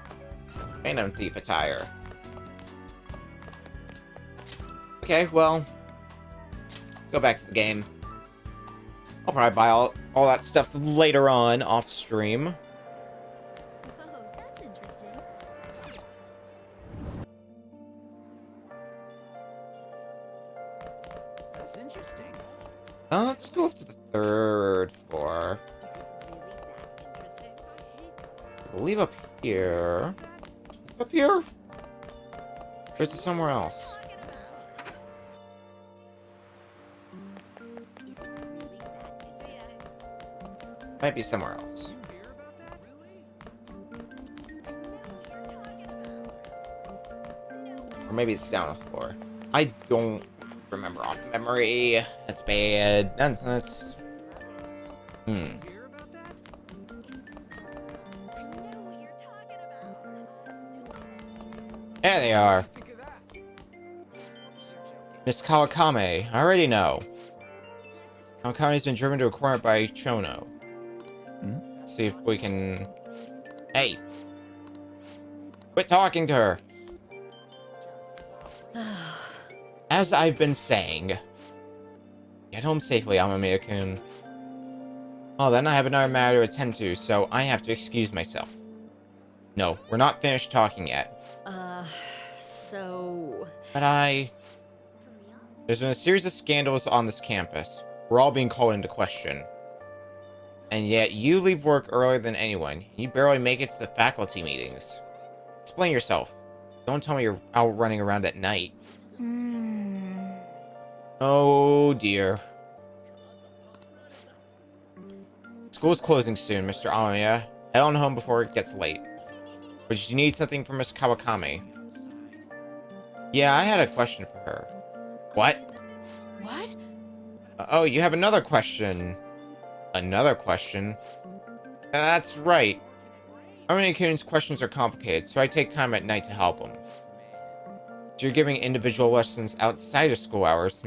Phantom Thief attire. Okay, well, go back to the game. I'll probably buy all that stuff later on off stream.
Oh, that's interesting.
That's interesting.
Let's go up to the 3rd floor. I believe up here. Up here? Or is it somewhere else? Might be somewhere else. Or maybe it's down a floor. I don't remember off memory. That's bad. Nonsense. There they are. Miss Kawakame. I already know. Kawakame's been driven to a corner by Chono. Let's see if we can... Hey! Quit talking to her! As I've been saying, Get home safely, Amamiya-kun. Oh, then I have another matter to attend to, so I have to excuse myself. No, we're not finished talking yet.
So...
But There's been a series of scandals on this campus. We're all being called into question. And yet, you leave work earlier than anyone. You barely make it to the faculty meetings. Explain yourself. Don't tell me you're out running around at night. Oh, dear. School's closing soon, Mr. Amamiya. Head on home before it gets late. But you need something from Miss Kawakami. Yeah, I had a question for her. What?
What?
Oh, you have another question. Another question? That's right. Amamiya-kun's questions are complicated, so I take time at night to help him. So you're giving individual lessons outside of school hours,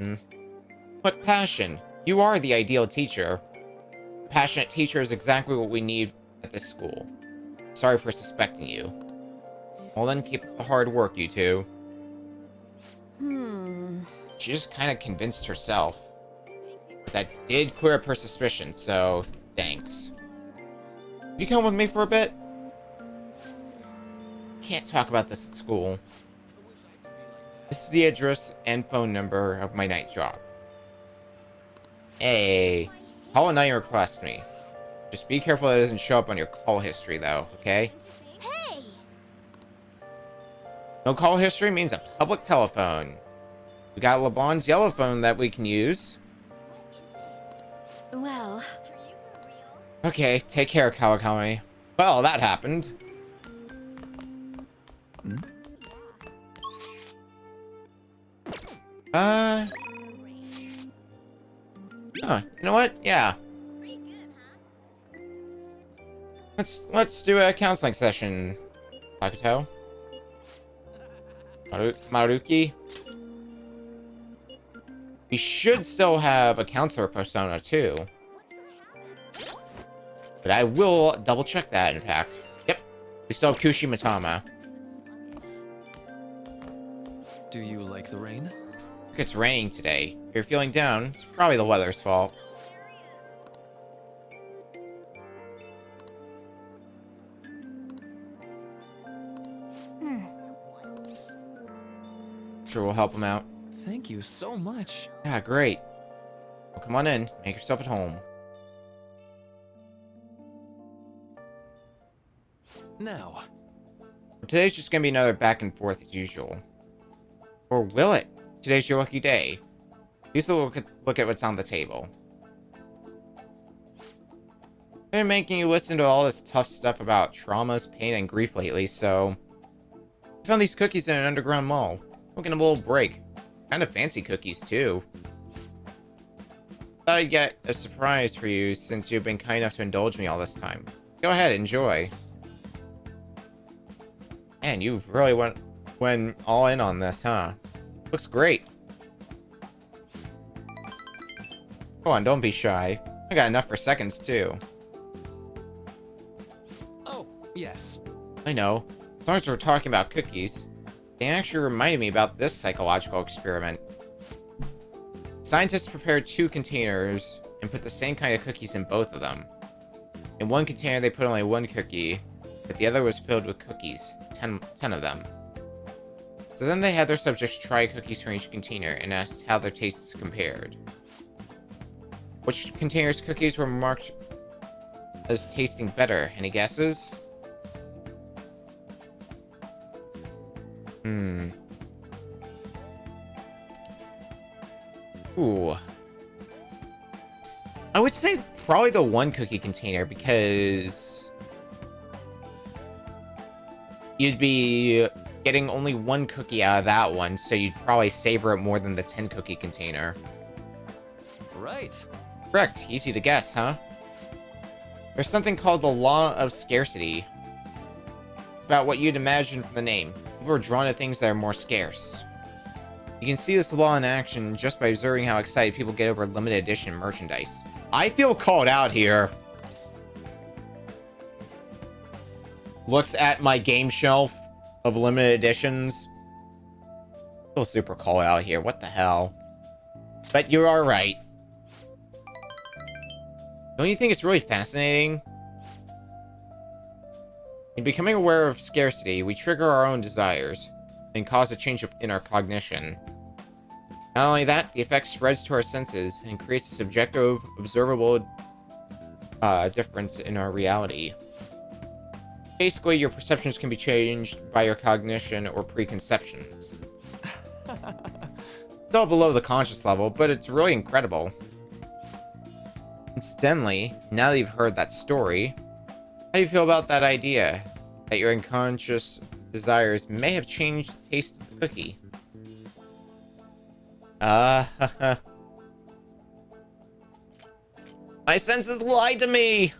What passion! You are the ideal teacher. A passionate teacher is exactly what we need at this school. Sorry for suspecting you. Well then, keep up the hard work, you two. She just kind of convinced herself. That did clear up her suspicion, so thanks. Could you come with me for a bit? Can't talk about this at school. This is the address and phone number of my night job. Hey, call a night and request me. Just be careful it doesn't show up on your call history, though, okay?
Hey!
No call history means a public telephone. We got LeBlan's yellow phone that we can use.
Well...
Okay, take care, Kawakami. Well, that happened. You know what? Yeah. Let's do a counseling session, Hakuto. Maruki. We should still have a counselor persona too. But I will double check that, in fact. Yep. We still have Kushimitama.
Do you like the rain?
Look, it's raining today. If you're feeling down, it's probably the weather's fault. Sure, we'll help him out.
Thank you so much.
Yeah, great. Well, come on in. Make yourself at home.
Now.
Today's just gonna be another back and forth as usual. Or will it? Today's your lucky day. Use a look at what's on the table. I've been making you listen to all this tough stuff about traumas, pain, and grief lately, so... I found these cookies in an underground mall. Looking a little break. Kind of fancy cookies, too. Thought I'd get a surprise for you since you've been kind enough to indulge me all this time. Go ahead, enjoy. Man, you really went all in on this, huh? Looks great. Come on, don't be shy. I got enough for seconds, too.
Oh, yes.
I know. As long as we're talking about cookies, they actually reminded me about this psychological experiment. Scientists prepared 2 containers and put the same kind of cookies in both of them. In one container, they put only 1 cookie, but the other was filled with cookies, 10 of them. So then they had their subjects try cookies from each container and asked how their tastes compared. Which container's cookies were marked as tasting better? Any guesses? Ooh. I would say probably the 1 cookie container because you'd be getting only 1 cookie out of that one, so you'd probably savor it more than the 10 cookie container.
Right.
Correct. Easy to guess, huh? There's something called the Law of Scarcity. It's about what you'd imagine from the name. People are drawn to things that are more scarce. You can see this law in action just by observing how excited people get over limited edition merchandise. I feel called out here. Looks at my game shelf of limited editions. Feel super called out here. What the hell? But you are right. Don't you think it's really fascinating? In becoming aware of scarcity, we trigger our own desires and cause a change in our cognition. Not only that, the effect spreads to our senses and creates a subjective, observable difference in our reality. Basically, your perceptions can be changed by your cognition or preconceptions. It's all below the conscious level, but it's really incredible. Incidentally, now that you've heard that story, how do you feel about that idea? That your unconscious desires may have changed the taste of the cookie? My senses lied to me!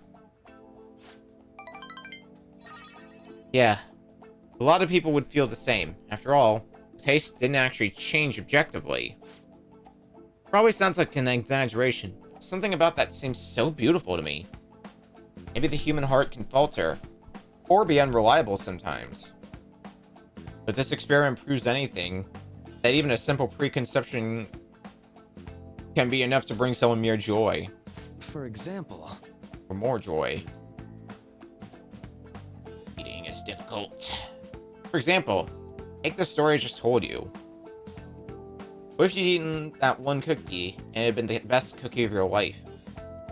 Yeah, a lot of people would feel the same. After all, the taste didn't actually change objectively. Probably sounds like an exaggeration. Something about that seems so beautiful to me. Maybe the human heart can falter, or be unreliable sometimes. But this experiment proves anything, that even a simple preconception can be enough to bring someone mere joy.
For example?
Or more joy. Eating is difficult. For example, take the story I just told you. What if you'd eaten that one cookie, and it had been the best cookie of your life?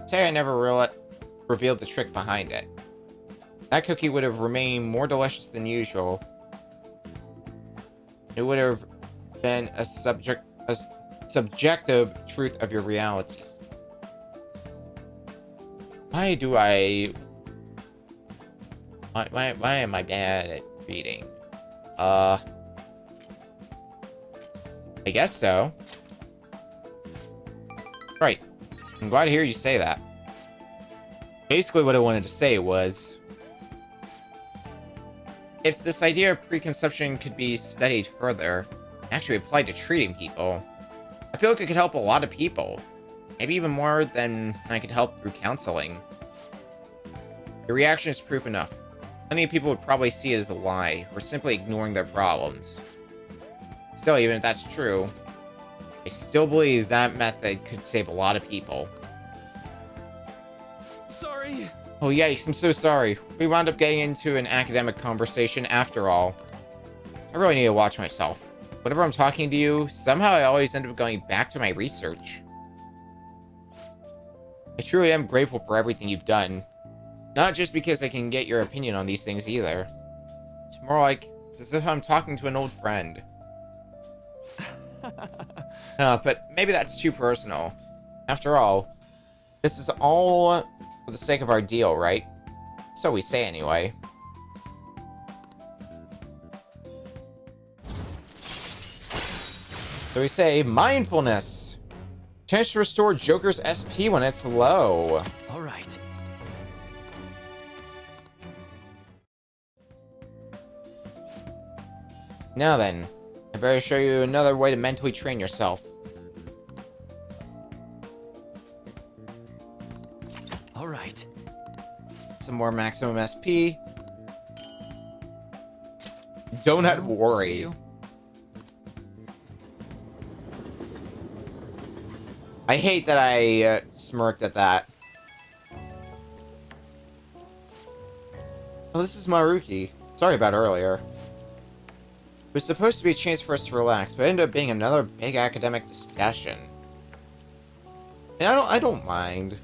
Say I never revealed the trick behind it. That cookie would have remained more delicious than usual. It would have been a subjective truth of your reality. Why am I bad at reading? I guess so. Right. I'm glad to hear you say that. Basically what I wanted to say was, if this idea of preconception could be studied further, actually applied to treating people, I feel like it could help a lot of people. Maybe even more than I could help through counseling. Your reaction is proof enough. Many people would probably see it as a lie, or simply ignoring their problems. Still, even if that's true, I still believe that method could save a lot of people.
Sorry!
Oh yikes, I'm so sorry. We wound up getting into an academic conversation after all. I really need to watch myself. Whenever I'm talking to you, somehow I always end up going back to my research. I truly am grateful for everything you've done. Not just because I can get your opinion on these things either. It's more like as if I'm talking to an old friend. But maybe that's too personal. After all, this is all for the sake of our deal, right? So we say anyway. So we say mindfulness. Chance to restore Joker's SP when it's low.
All right.
Now then, I better show you another way to mentally train yourself.
All right.
Some more maximum SP. Don't worry. I hate that I smirked at that. Oh, this is Maruki. Sorry about earlier. It was supposed to be a chance for us to relax, but it ended up being another big academic discussion. And I don't mind.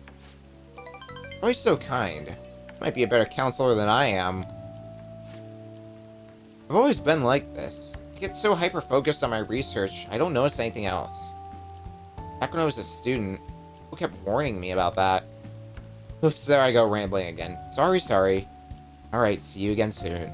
Always so kind. Might be a better counselor than I am. I've always been like this. I get so hyper-focused on my research, I don't notice anything else. Back when I was a student, people kept warning me about that. Oops, there I go rambling again. Sorry. Alright, see you again soon.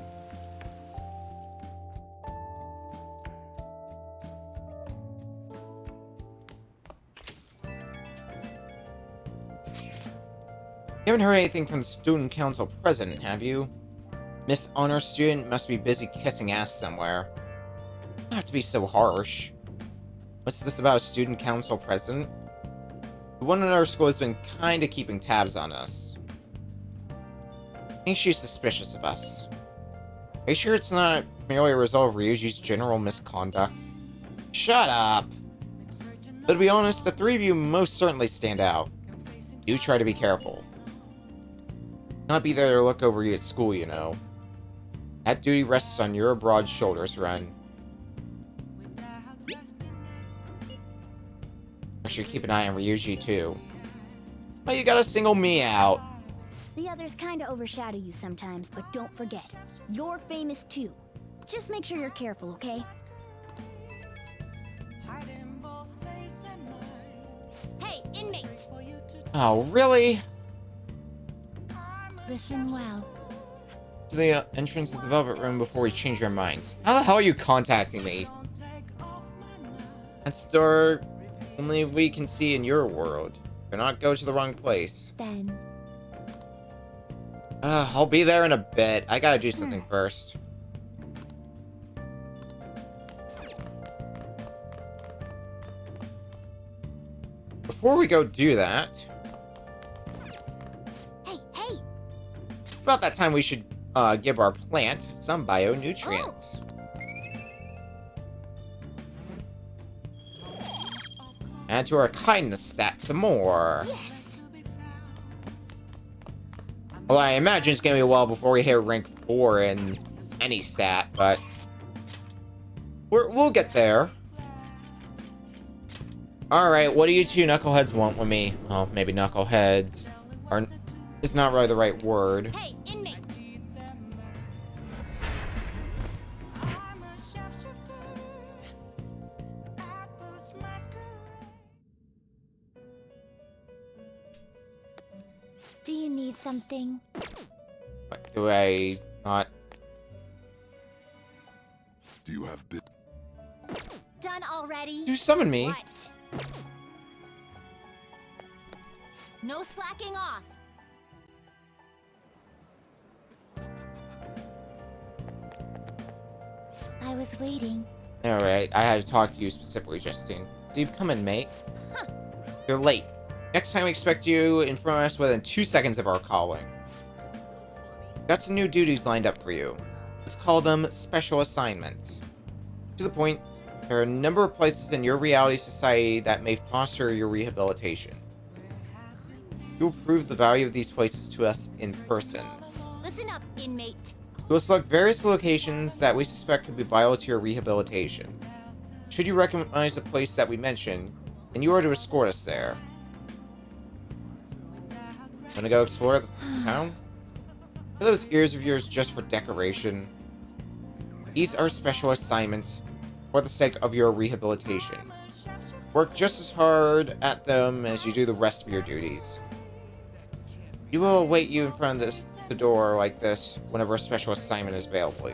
You haven't heard anything from the student council president, have you? Miss Honor Student must be busy kissing ass somewhere. You don't have to be so harsh. What's this about a student council president? The one in our school has been kinda keeping tabs on us. I think she's suspicious of us. Are you sure it's not merely a result of Ryuji's general misconduct? Shut up! But to be honest, the three of you most certainly stand out. Do try to be careful. Not be there to look over you at school, you know. That duty rests on your broad shoulders, Ren. I should keep an eye on Ryuji, too. But you gotta single me out.
The others kinda overshadow you sometimes, but don't forget, you're famous too. Just make sure you're careful, okay? Hey, inmate!
Oh, really?
Listen well.
To the entrance of the Velvet Room before we change our minds. How the hell are you contacting me? That's the door only we can see in your world. Do not go to the wrong place.
Then.
I'll be there in a bit. I gotta do something first. Before we go do that...
Hey, hey!
It's about that time we should give our plant some bio-nutrients. Add to our kindness stat some more.
Yes.
Well, I imagine it's gonna be a while before we hit rank 4 in any stat, but we'll get there. Alright, what do you two knuckleheads want with me? Well, maybe knuckleheads is not really the right word.
Hey, inmate!
Do you need something?
What, do I not?
Do you have bit?
Done already?
You summon me.
What? No slacking off.
I was waiting.
Alright, I had to talk to you specifically, Justine. So you've come in, mate.
Huh.
You're late. Next time we expect you in front of us within 2 seconds of our calling. Got some new duties lined up for you. Let's call them special assignments. To the point, there are a number of places in your reality society that may foster your rehabilitation. You will prove the value of these places to us in person.
Listen up, inmate.
We will select various locations that we suspect could be vital to your rehabilitation. Should you recognize a place that we mention, then you are to escort us there. Wanna go explore the town? Are those ears of yours just for decoration? These are special assignments for the sake of your rehabilitation. Work just as hard at them as you do the rest of your duties. We will await you in front of the door like this whenever a special assignment is available.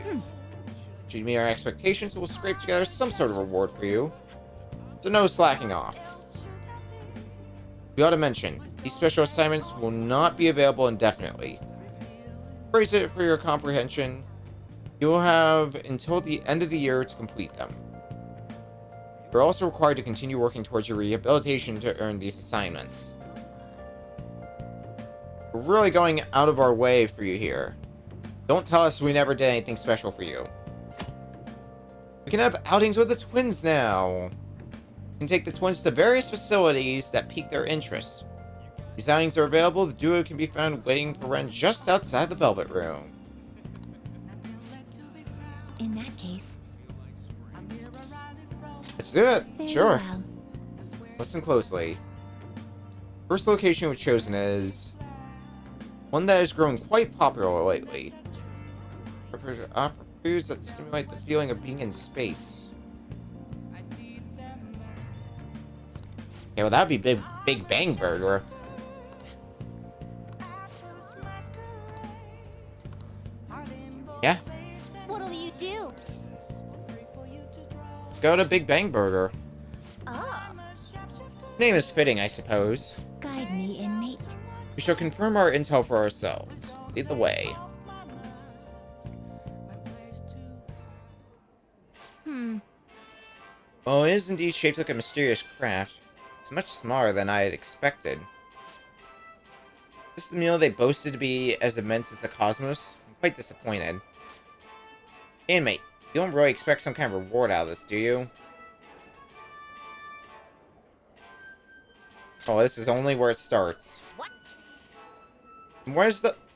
Should you meet our expectations, we'll scrape together some sort of reward for you. So no slacking off. We ought to mention, these special assignments will not be available indefinitely. Praise it for your comprehension. You will have until the end of the year to complete them. You're also required to continue working towards your rehabilitation to earn these assignments. We're really going out of our way for you here. Don't tell us we never did anything special for you. We can have outings with the twins now. We can take the twins to various facilities that pique their interest. These outings are available. The duo can be found waiting for Ren just outside the Velvet Room.
In that case,
Let's do it.
very
Sure.
well.
Listen closely. First location we've chosen is one that has grown quite popular lately. Offer foods that stimulate the feeling of being in space. Okay, well that'd be Big Bang Burger. Yeah.
What'll you do?
Let's go to Big Bang Burger.
Oh.
Name is fitting, I suppose.
Guide me, inmate.
We shall confirm our intel for ourselves. Lead the way. Well, it is indeed shaped like a mysterious craft. It's much smaller than I had expected. Is this the meal they boasted to be as immense as the cosmos? I'm quite disappointed. Inmate, you don't really expect some kind of reward out of this, do you? Oh, this is only where it starts.
What?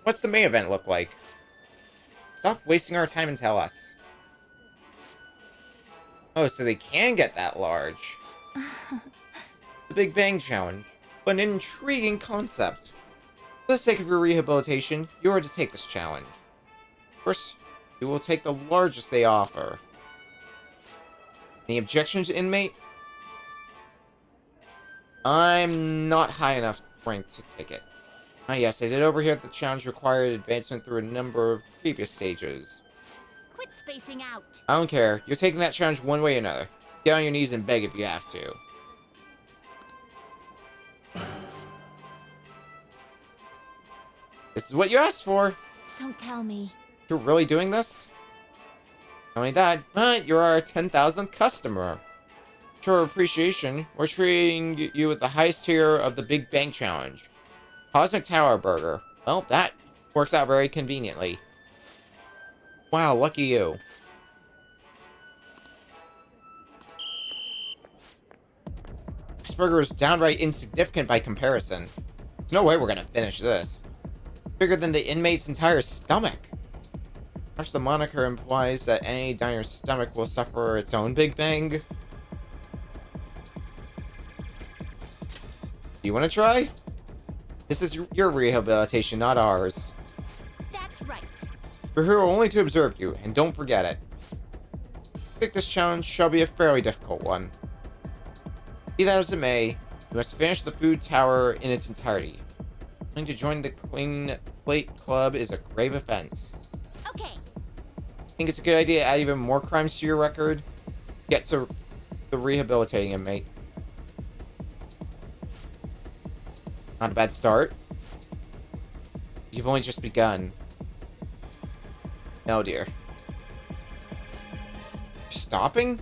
What's the main event look like? Stop wasting our time and tell us. Oh, so they can get that large. The Big Bang Challenge. But an intriguing concept. For the sake of your rehabilitation, you are to take this challenge. First, you will take the largest they offer. Any objections, inmate? I'm not high enough ranked to take it. Ah yes, I did overhear that the challenge required advancement through a number of previous stages.
Quit spacing out.
I don't care. You're taking that challenge one way or another. Get on your knees and beg if you have to. This is what you asked for.
Don't tell me.
You're really doing this? Not only that, but you're our 10,000th customer. To our appreciation, we're treating you with the highest tier of the Big Bang Challenge. Cosmic Tower Burger. Well, that works out very conveniently. Wow, lucky you. This burger is downright insignificant by comparison. There's no way we're gonna finish this. Bigger than the inmate's entire stomach. Perhaps the moniker implies that any diner's stomach will suffer its own Big Bang. Do you want to try? This is your rehabilitation, not ours.
That's right.
We're here only to observe you, and don't forget it. I think this challenge shall be a fairly difficult one. Be that as it may, you must finish the food tower in its entirety. Trying to join the Clean Plate Club is a grave offense.
Okay.
Think it's a good idea to add even more crimes to your record? Get to the rehabilitating inmate. Not a bad start. You've only just begun. Oh dear. Stopping?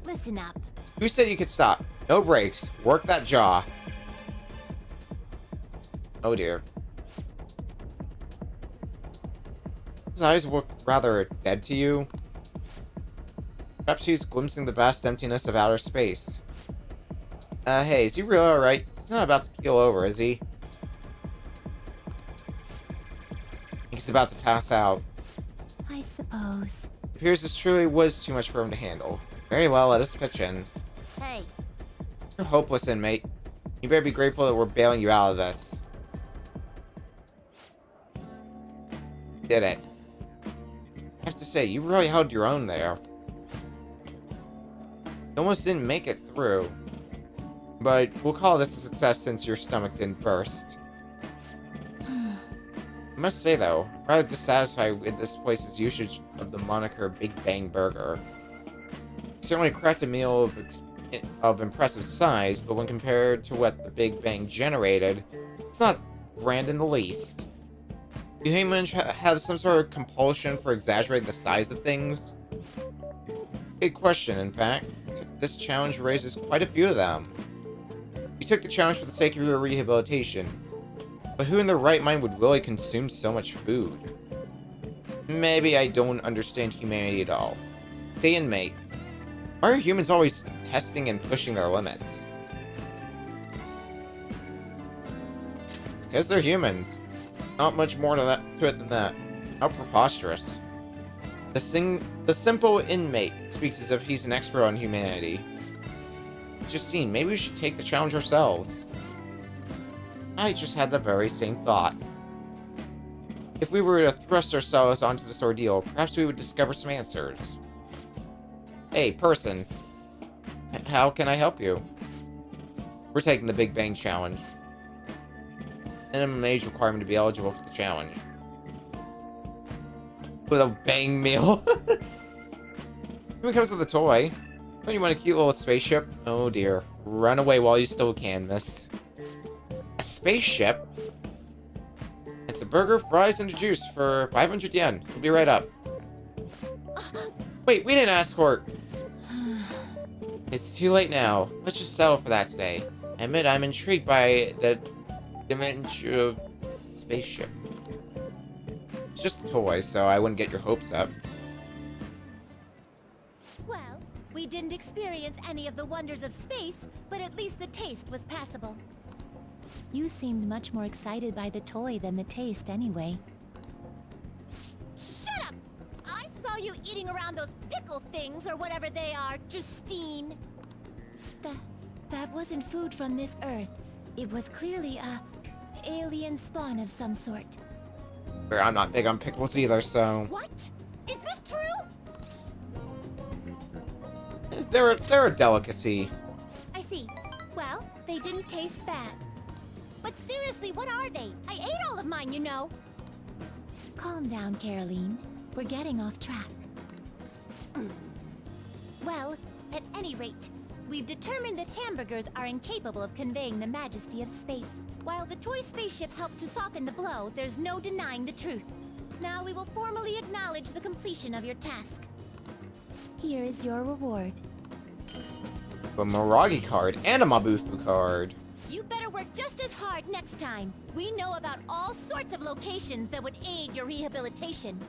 Listen up.
Who said you could stop? No brakes. Work that jaw. Oh dear. His eyes look rather dead to you. Perhaps he's glimpsing the vast emptiness of outer space. Hey, is he really alright? He's not about to keel over, is he? He's about to pass out.
I suppose.
It appears this truly was too much for him to handle. Very well, let us pitch in.
Hey.
You're hopeless, inmate. You better be grateful that we're bailing you out of this. Did it. I have to say, you really held your own there. You almost didn't make it through. But we'll call this a success since your stomach didn't burst. I must say though, I'm rather dissatisfied with this place's usage of the moniker Big Bang Burger. It's certainly craft a meal of impressive size, but when compared to what the Big Bang generated, it's not grand in the least. Do humans have some sort of compulsion for exaggerating the size of things? Good question, in fact. This challenge raises quite a few of them. You took the challenge for the sake of your rehabilitation, but who in their right mind would really consume so much food? Maybe I don't understand humanity at all. Say, inmate, why are humans always testing and pushing their limits? Because they're humans. Not much more to it than that. How preposterous. The simple inmate speaks as if he's an expert on humanity. Justine, maybe we should take the challenge ourselves. I just had the very same thought. If we were to thrust ourselves onto this ordeal, perhaps we would discover some answers. Hey, person. How can I help you? We're taking the Big Bang Challenge. Minimum age requirement to be eligible for the challenge. With a bang meal. Even comes with a toy. Don't you want a cute little spaceship? Oh dear. Run away while you still can, miss. A spaceship? It's a burger, fries, and a juice for 500 yen. We'll be right up. Wait, we didn't ask for it. It's too late now. Let's just settle for that today. I admit I'm intrigued by the dimension of spaceship. It's just a toy, so I wouldn't get your hopes up.
Well,
we didn't experience any of the wonders of space, but at least the taste was passable. You seemed much more excited by the toy than the taste anyway. Shut up! I saw you eating around those pickle things or whatever they are, Justine. That wasn't food from this Earth. It was clearly a alien spawn of some sort.
I'm not big on pickles either, so...
What? Is this true?
They're a delicacy.
I see. Well, they didn't taste bad. But seriously, what are they? I ate all of mine, you know. Calm down, Caroline. We're getting off track. Well, at any rate, we've determined that hamburgers are incapable of conveying the majesty of space. While the toy spaceship helped to soften the blow, there's no denying the truth. Now we will formally acknowledge the completion of your task. Here is your reward.
A Miragi card and a Mabufu card.
You better work just as hard next time. We know about all sorts of locations that would aid your rehabilitation.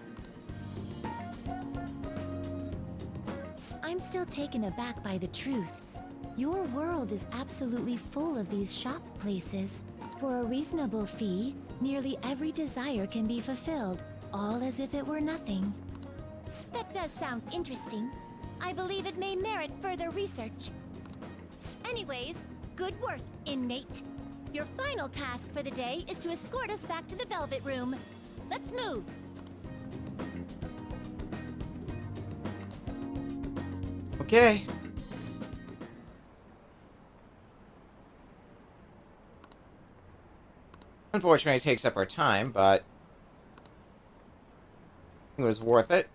I'm still taken aback by the truth. Your world is absolutely full of these shop places. For a reasonable fee, nearly every desire can be fulfilled, all as if it were nothing. That does sound interesting. I believe it may merit further research. Anyways, good work, inmate. Your final task for the day is to escort us back to the Velvet Room. Let's move.
Okay. Unfortunately, it takes up our time, but it was worth it.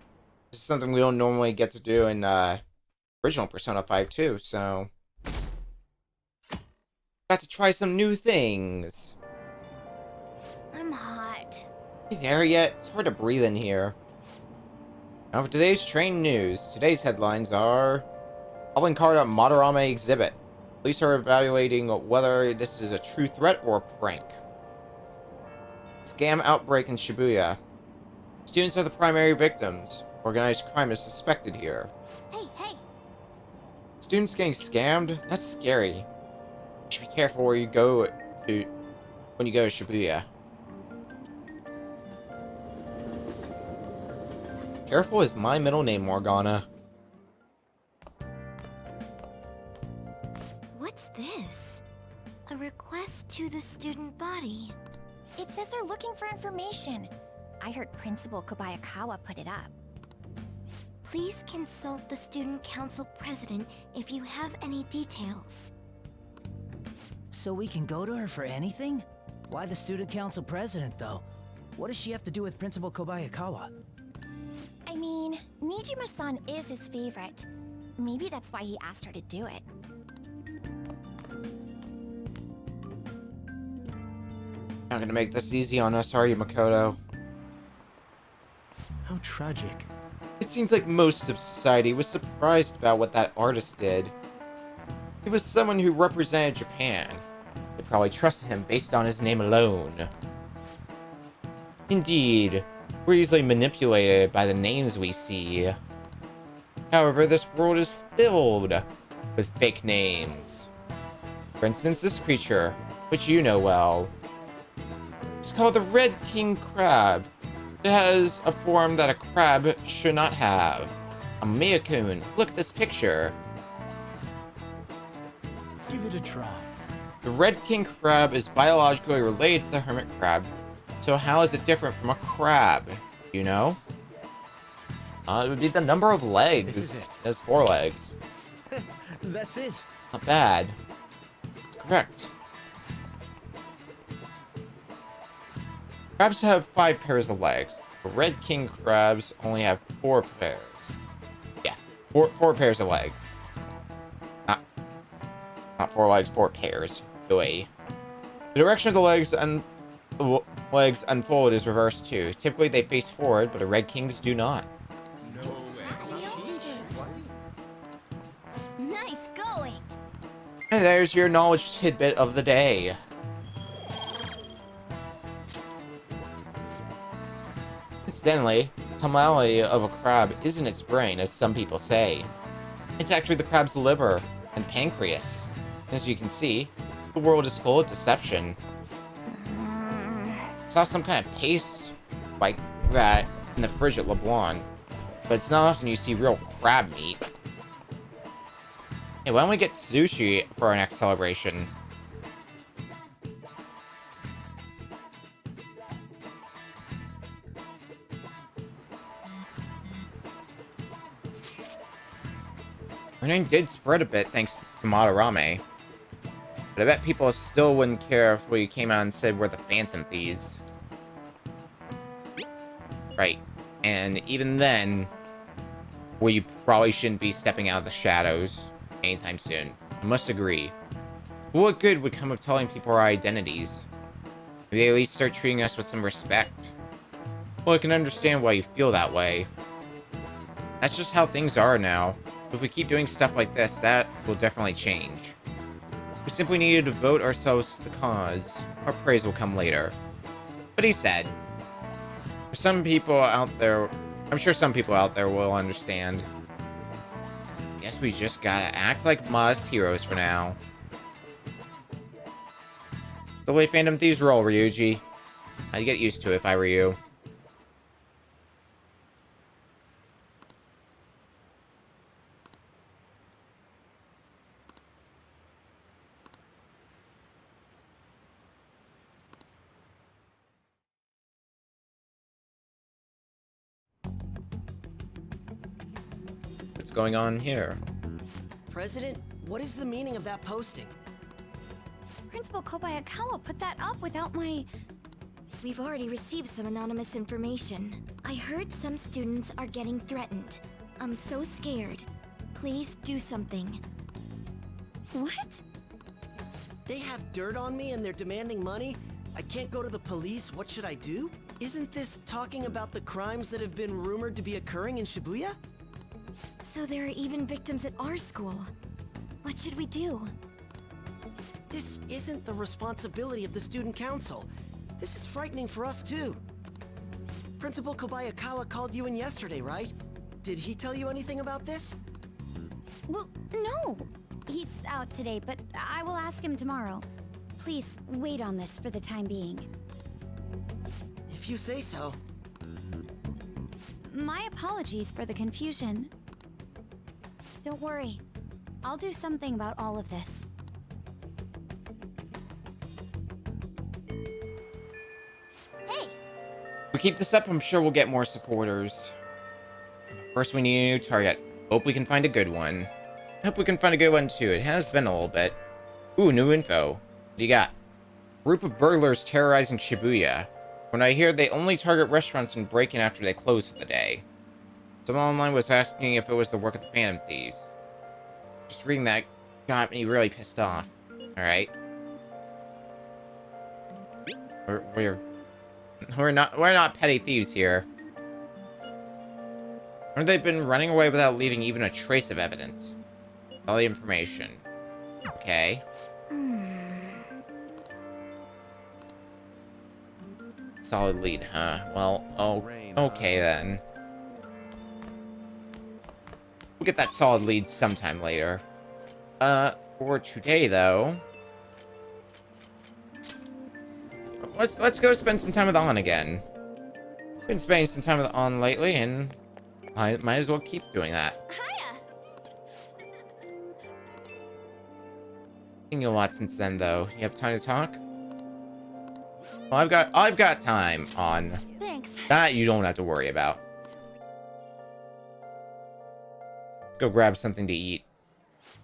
It's something we don't normally get to do in original Persona 5 too, so got to try some new things.
I'm hot.
You there yet? It's hard to breathe in here. Now for today's train news. Today's headlines are calling card on Madarame exhibit. Police are evaluating whether this is a true threat or a prank. Scam outbreak in Shibuya. Students are the primary victims. Organized crime is suspected here.
Hey!
Students getting scammed? That's scary. You should be careful where you go to when you go to Shibuya. Careful is my middle name, Morgana.
What's this? A request to the student body. It says they're looking for information. I heard Principal Kobayakawa put it up. Please consult the Student Council President if you have any details.
So we can go to her for anything? Why the Student Council President, though? What does she have to do with Principal Kobayakawa?
I mean, Nijima-san is his favorite. Maybe that's why he asked her to do it.
Not gonna make this easy on us, are you, Makoto?
How tragic.
It seems like most of society was surprised about what that artist did. He was someone who represented Japan. They probably trusted him based on his name alone. Indeed, we're easily manipulated by the names we see. However, this world is filled with fake names. For instance, this creature, which you know well. It's called the Red King Crab. It has a form that a crab should not have. Miyakun, look at this picture.
Give it a try.
The Red King Crab is biologically related to the hermit crab. So how is it different from a crab? You know? It would be the number of legs.
This is it.
It has 4 legs.
That's it.
Not bad. Correct. Crabs have 5 pairs of legs. The Red King crabs only have 4 pairs. Yeah, 4 pairs of legs. Not 4 legs, 4 pairs. Go away. The direction of the legs unfold is reversed too. Typically they face forward, but the Red Kings do not.
Nice going.
And there's your knowledge tidbit of the day. Incidentally, the tonality of a crab isn't its brain, as some people say. It's actually the crab's liver and pancreas. As you can see, the world is full of deception. I saw some kind of paste like that in the fridge at LeBlanc, but it's not often you see real crab meat. Hey, why don't we get sushi for our next celebration? Her name did spread a bit thanks to Madarame. But I bet people still wouldn't care if we came out and said we're the Phantom Thieves. Right. And even then, we probably shouldn't be stepping out of the shadows anytime soon. I must agree. But what good would come of telling people our identities? Maybe they at least start treating us with some respect. Well, I can understand why you feel that way. That's just how things are now. If we keep doing stuff like this, that will definitely change. We simply need to devote ourselves to the cause. Our praise will come later. But he said, for some people out there, I'm sure some people out there will understand. Guess we just gotta act like modest heroes for now. The way Phantom Thieves roll, Ryuji. I'd get used to it if I were you. What's going on here?
President, what is the meaning of that posting?
Principal Kobayakawa put that up without my... We've already received some anonymous information. I heard some students are getting threatened. I'm so scared. Please do something. What?
They have dirt on me and they're demanding money? I can't go to the police, what should I do? Isn't this talking about the crimes that have been rumored to be occurring in Shibuya?
So there are even victims at our school. What should we do?
This isn't the responsibility of the student council. This is frightening for us too. Principal Kobayakawa called you in yesterday, right? Did he tell you anything about this?
Well, no. He's out today, but I will ask him tomorrow. Please wait on this for the time being.
If you say so.
My apologies for the confusion. Don't worry. I'll do something about all of this. Hey!
If we keep this up, I'm sure we'll get more supporters. First, we need a new target. Hope we can find a good one. Hope we can find a good one, too. It has been a little bit. Ooh, new info. What do you got? Group of burglars terrorizing Shibuya. When I hear they only target restaurants and break in after they close for the day. Someone online was asking if it was the work of the Phantom Thieves. Just reading that got me really pissed off. Alright. We're not petty thieves here. Or they've been running away without leaving even a trace of evidence. All the information. Okay. Solid lead, huh? Well, oh, okay then. We'll get that solid lead sometime later. For today, though... Let's go spend some time with On again. Been spending some time with On lately, and I might as well keep doing that. Thinking a lot since then, though. You have time to talk? Well, I've got time, On.
Thanks.
That you don't have to worry about. Let's go grab something to eat.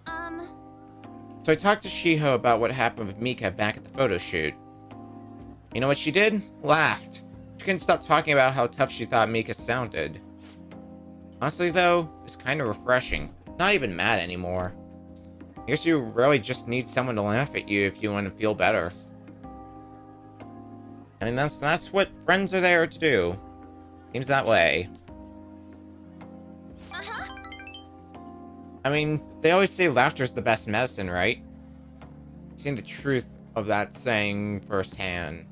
So I talked to Shiho about what happened with Mika back at the photo shoot. You know what she did? Laughed. She couldn't stop talking about how tough she thought Mika sounded. Honestly, though, it's kind of refreshing. Not even mad anymore. I guess you really just need someone to laugh at you if you want to feel better. I mean, that's what friends are there to do. Seems that way. I mean, they always say laughter's the best medicine, right? I've seen the truth of that saying firsthand.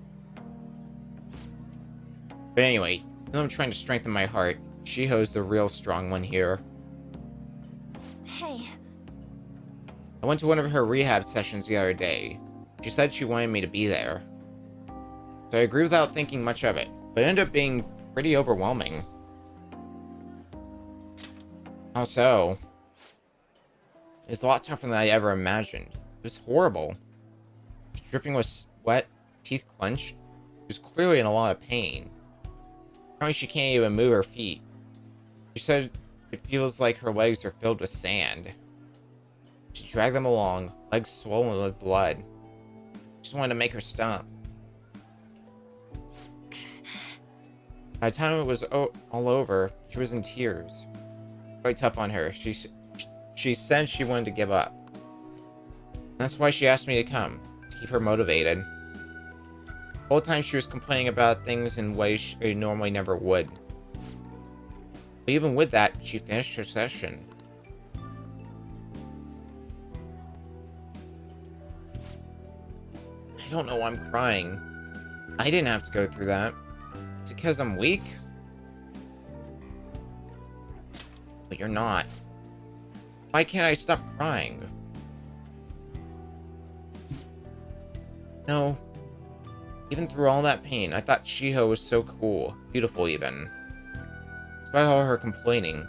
But anyway, even though I'm trying to strengthen my heart, Shiho's the real strong one here.
Hey.
I went to one of her rehab sessions the other day. She said she wanted me to be there. So I agreed without thinking much of it, but it ended up being pretty overwhelming. How so? It was a lot tougher than I ever imagined. It was horrible. She was dripping with sweat, teeth clenched. She was clearly in a lot of pain. Apparently she can't even move her feet. She said it feels like her legs are filled with sand. She dragged them along, legs swollen with blood. Just wanted to make her stop. By the time it was all over, she was in tears. Quite tough on her. She said she wanted to give up. That's why she asked me to come, to keep her motivated. The whole time she was complaining about things in ways she normally never would. But even with that, she finished her session. I don't know why I'm crying. I didn't have to go through that. Is it because I'm weak? But you're not. Why can't I stop crying? No. Even through all that pain, I thought Shiho was so cool. Beautiful, even. Despite all her complaining,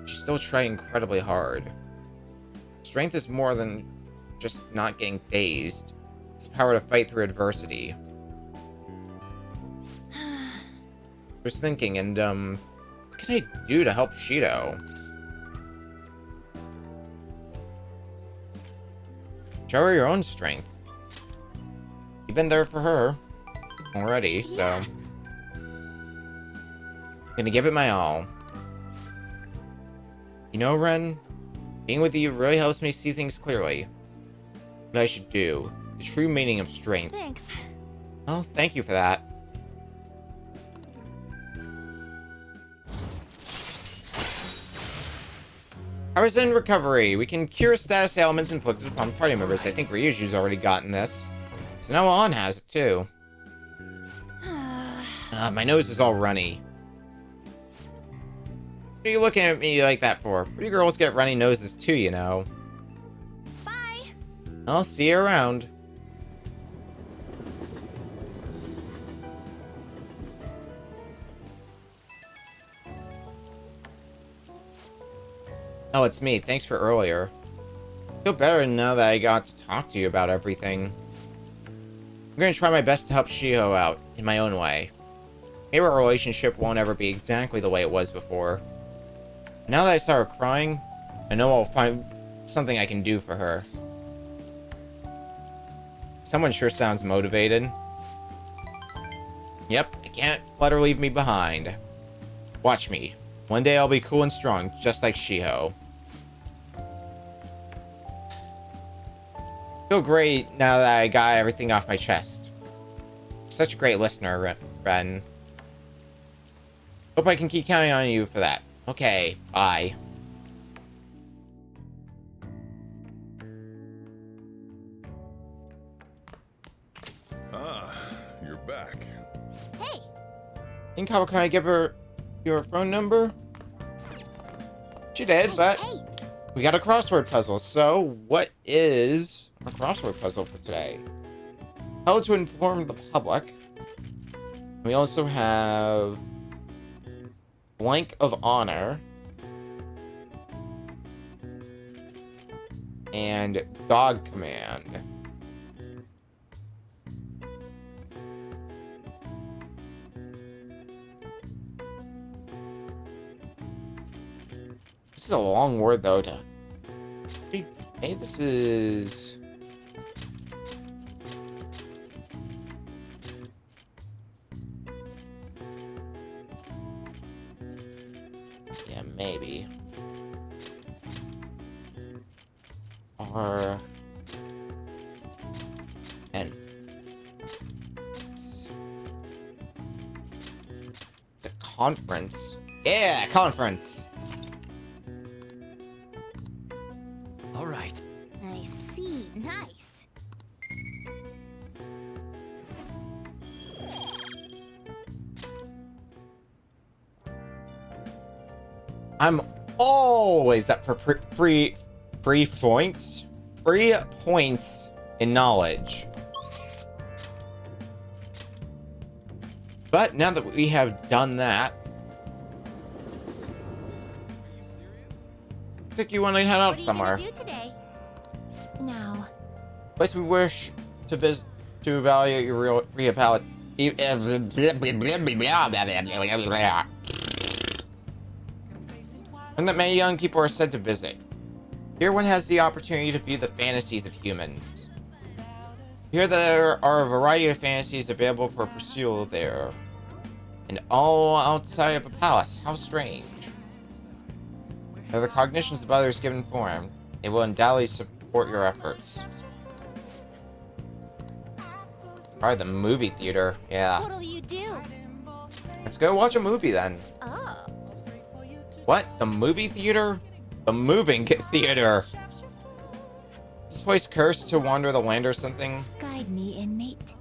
she still tried incredibly hard. Strength is more than just not getting phased. It's the power to fight through adversity. I was thinking, and, what can I do to help Shido? Show her your own strength. You've been there for her already, so I'm gonna give it my all. You know, Ren, being with you really helps me see things clearly. What I should do, the true meaning of strength.
Thanks.
Oh, thank you for that. Powers in recovery. We can cure status ailments inflicted upon party members. I think Ryuji's already gotten this. So now An has it too. My nose is all runny. What are you looking at me like that for? Pretty girls get runny noses too, you know.
Bye.
I'll see you around. Oh, it's me. Thanks for earlier. I feel better now that I got to talk to you about everything. I'm gonna try my best to help Shiho out, in my own way. Maybe our relationship won't ever be exactly the way it was before. But now that I saw her crying, I know I'll find something I can do for her. Someone sure sounds motivated. Yep, I can't let her leave me behind. Watch me. One day I'll be cool and strong, just like Shiho. Feel great now that I got everything off my chest. Such a great listener, Ren. Hope I can keep counting on you for that. Okay, bye.
Ah, you're back.
Hey!
Think how can I give her your phone number? She did, but we got a crossword puzzle. So, what is our crossword puzzle for today? How to inform the public. We also have Blank of Honor and Dog Command. This is a long word, though, to... Hey, this is... Yeah, maybe. Or... And... It's a conference. Yeah, conference!
All right.
I see. Nice.
I'm always up for free points. Free points in knowledge. But now that we have done that, I think you want to head out somewhere.
What are you gonna do today? No.
Place we wish to visit to evaluate your rehabilitation. And that many young people are said to visit. Here one has the opportunity to view the fantasies of humans. Here there are a variety of fantasies available for pursuit there. And all outside of a palace. How strange. They're the cognitions of others given form. They will undoubtedly support your efforts. Probably the movie theater. Yeah.
What'll you do?
Let's go watch a movie then.
Oh.
What? The movie theater? The moving theater. Is this place cursed to wander the land or something?
Guide me, inmate.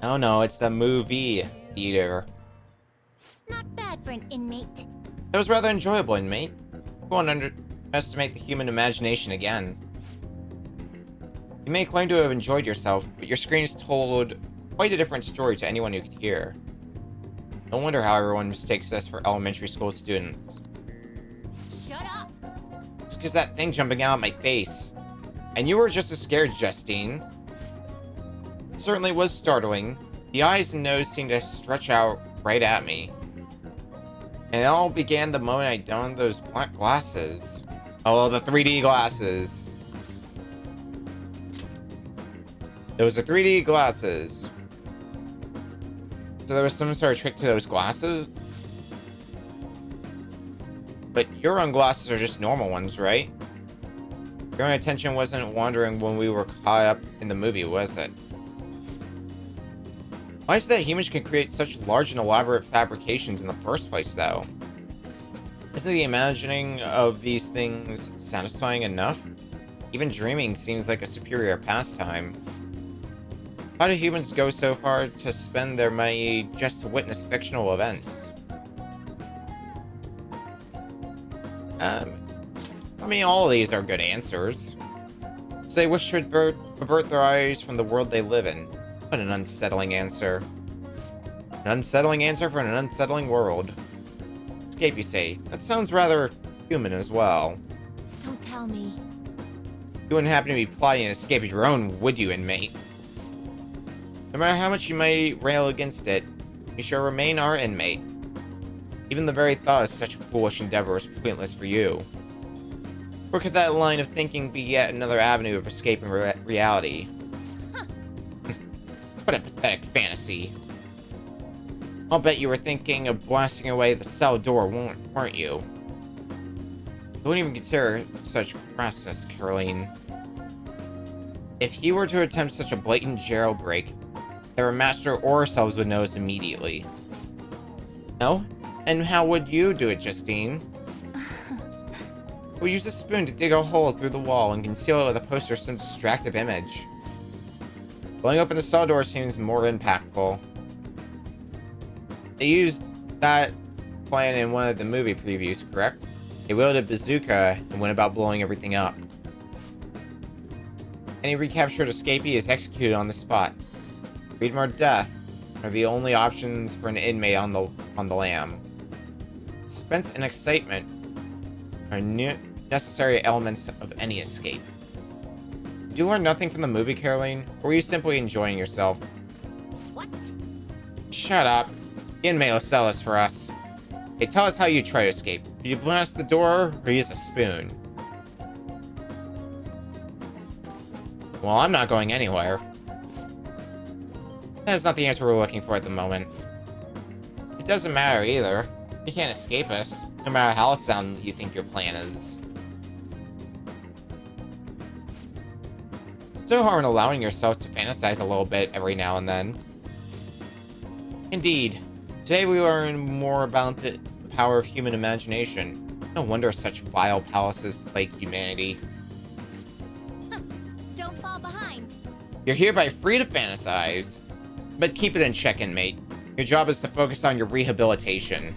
Oh no, it's the movie theater.
Not bad for an inmate.
That was rather enjoyable, inmate. We won't underestimate the human imagination again. You may claim to have enjoyed yourself, but your screen has told quite a different story to anyone who could hear. No wonder how everyone mistakes us for elementary school students.
Shut up!
It's because that thing jumping out of my face. And you were just as scared, Justine. It certainly was startling. The eyes and nose seemed to stretch out right at me. And it all began the moment I donned those black glasses. Oh, the 3D glasses. Those are 3D glasses. So there was some sort of trick to those glasses? But your own glasses are just normal ones, right? Your own attention wasn't wandering when we were caught up in the movie, was it? Why is it that humans can create such large and elaborate fabrications in the first place, though? Isn't the imagining of these things satisfying enough? Even dreaming seems like a superior pastime. How do humans go so far to spend their money just to witness fictional events? I mean, all of these are good answers. So they wish to avert their eyes from the world they live in. What an unsettling answer. An unsettling answer for an unsettling world. Escape, you say? That sounds rather human as well.
Don't tell me.
You wouldn't happen to be plotting an escape of your own, would you, inmate? No matter how much you might rail against it, you shall remain our inmate. Even the very thought of such a foolish endeavor is pointless for you. Or could that line of thinking be yet another avenue of escaping reality?
Huh.
What a pathetic fantasy. I'll bet you were thinking of blasting away the cell door, weren't you? Don't even consider such crassness, Caroline. If he were to attempt such a blatant jailbreak, their master or ourselves would notice immediately. No? And how would you do it, Justine? We'll use a spoon to dig a hole through the wall and conceal it with a poster or some distractive image. Blowing open the cell door seems more impactful. They used that plan in one of the movie previews, correct? They wielded a bazooka and went about blowing everything up. Any recaptured escapee is executed on the spot. Freedom or death are the only options for an inmate on the lam. Suspense and excitement are necessary elements of any escape. Did you learn nothing from the movie, Caroline? Or were you simply enjoying yourself?
What?
Shut up. The inmate will sell this for us. Hey, tell us how you try to escape. Did you blast the door or use a spoon? Well, I'm not going anywhere. That is not the answer we're looking for at the moment. It doesn't matter either. You can't escape us, no matter how sound you think your plan is. No harm in allowing yourself to fantasize a little bit every now and then. Indeed, today we learn more about the power of human imagination. No wonder such vile palaces plague humanity.
Don't fall behind.
You're hereby free to fantasize, but keep it in check, inmate. Your job is to focus on your rehabilitation.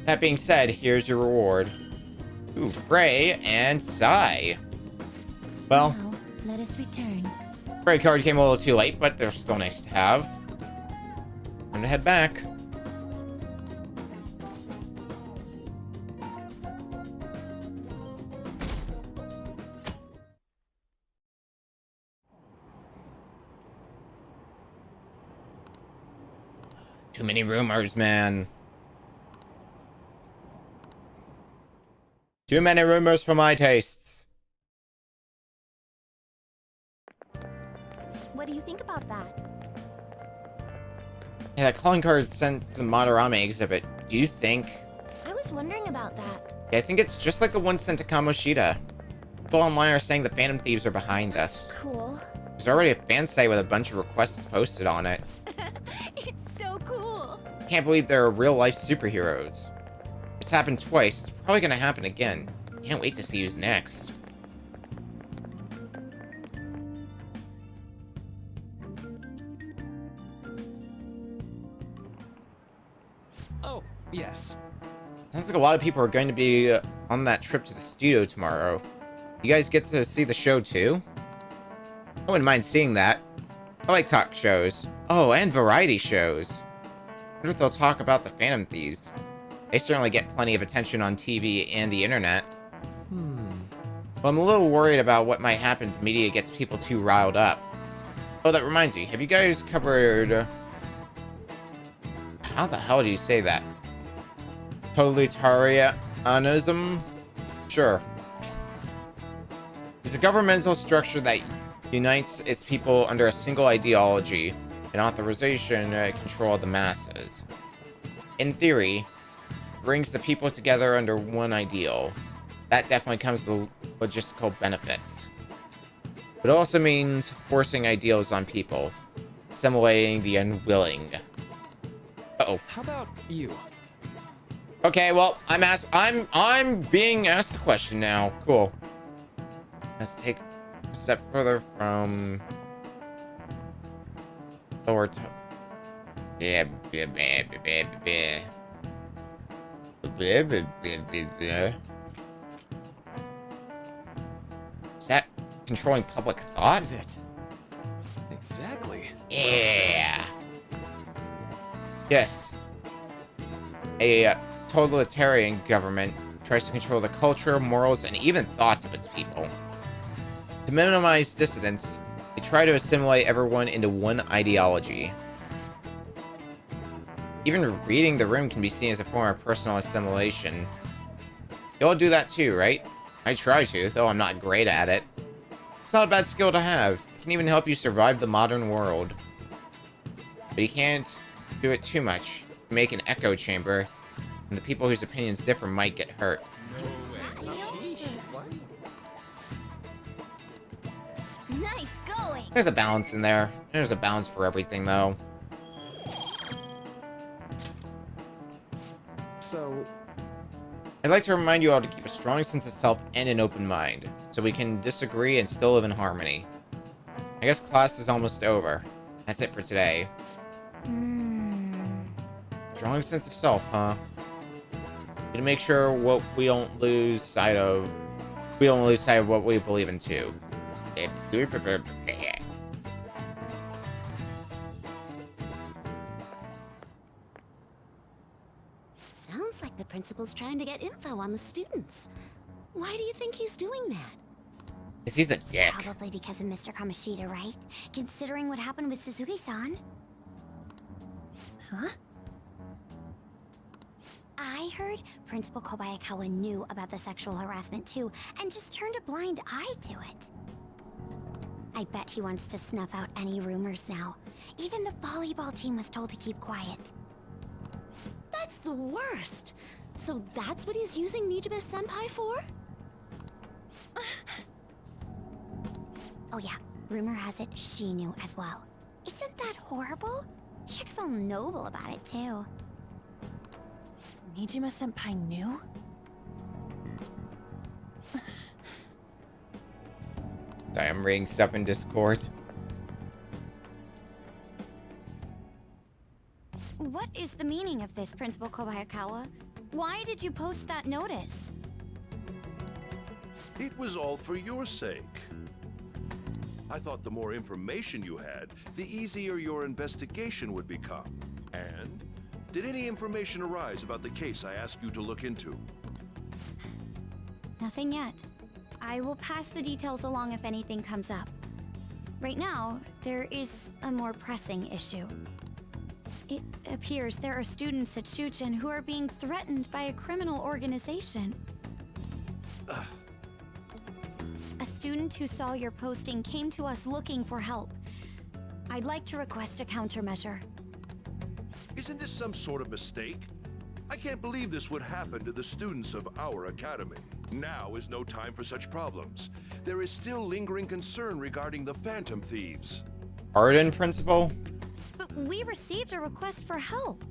That being said, here's your reward. Ooh, Frey and Sai. Well,
Now, let us return.
Frey card came a little too late, but they're still nice to have. Time to head back. Too many rumors, man. Too many rumors for my tastes.
What do you think about that?
Yeah, that calling card sent to the Madarame exhibit. Do you think?
I was wondering about that.
Yeah, I think it's just like the one sent to Kamoshida. People online are saying the Phantom Thieves are behind us.
Cool.
There's already a fan site with a bunch of requests posted on it.
It's so cool.
I can't believe they're real-life superheroes. It's happened twice. It's probably gonna happen again. Can't wait to see who's next.
Oh, yes.
Sounds like a lot of people are going to be on that trip to the studio tomorrow. You guys get to see the show too? I wouldn't mind seeing that. I like talk shows. Oh, and variety shows. I wonder if they'll talk about the Phantom Thieves. They certainly get plenty of attention on TV and the internet. But I'm a little worried about what might happen if the media gets people too riled up. Oh, that reminds me. Have you guys covered... How the hell do you say that? Totalitarianism? Sure. It's a governmental structure that unites its people under a single ideology and authorization to control the masses. In theory, it brings the people together under one ideal. That definitely comes with logistical benefits. But it also means forcing ideals on people, assimilating the unwilling. Uh-oh.
How about you?
Okay, well, I'm being asked a question now. Cool. Let's take a step further from lower to Is that controlling public thought?
This is it. Exactly.
Yeah. Yes. A totalitarian government tries to control the culture, morals, and even thoughts of its people. To minimize dissidents, they try to assimilate everyone into one ideology. Even reading the room can be seen as a form of personal assimilation. You all do that too, right? I try to, though I'm not great at it. It's not a bad skill to have. It can even help you survive the modern world. But you can't do it too much. You make an echo chamber, and the people whose opinions differ might get hurt.
Nice going.
There's a balance in there. There's a balance for everything, though.
So,
I'd like to remind you all to keep a strong sense of self and an open mind, so we can disagree and still live in harmony. I guess class is almost over. That's it for today. Strong sense of self, huh? To make sure we don't lose sight of what we believe in too.
Sounds like the principal's trying to get info on the students. Why do you think he's doing that?
Because he's a dick.
Probably because of Mr. Kamoshida, right? Considering what happened with Suzuki-san. Huh? I heard Principal Kobayakawa knew about the sexual harassment too, and just turned a blind eye to it. I bet he wants to snuff out any rumors now. Even the volleyball team was told to keep quiet.
That's the worst. So that's what he's using Nijibe-senpai for?
Oh yeah, rumor has it she knew as well. Isn't that horrible? Chick's all noble about it too.
Nijima-senpai knew?
Sorry, I'm reading stuff in Discord.
What is the meaning of this, Principal Kobayakawa? Why did you post that notice?
It was all for your sake. I thought the more information you had, the easier your investigation would become. And did any information arise about the case I asked you to look into?
Nothing yet. I will pass the details along if anything comes up. Right now, there is a more pressing issue. It appears there are students at Shuchen who are being threatened by a criminal organization. A student who saw your posting came to us looking for help. I'd like to request a countermeasure.
Isn't this some sort of mistake? I can't believe this would happen to the students of our academy. Now is no time for such problems. There is still lingering concern regarding the Phantom Thieves.
Pardon, Principal?
But we received a request for help.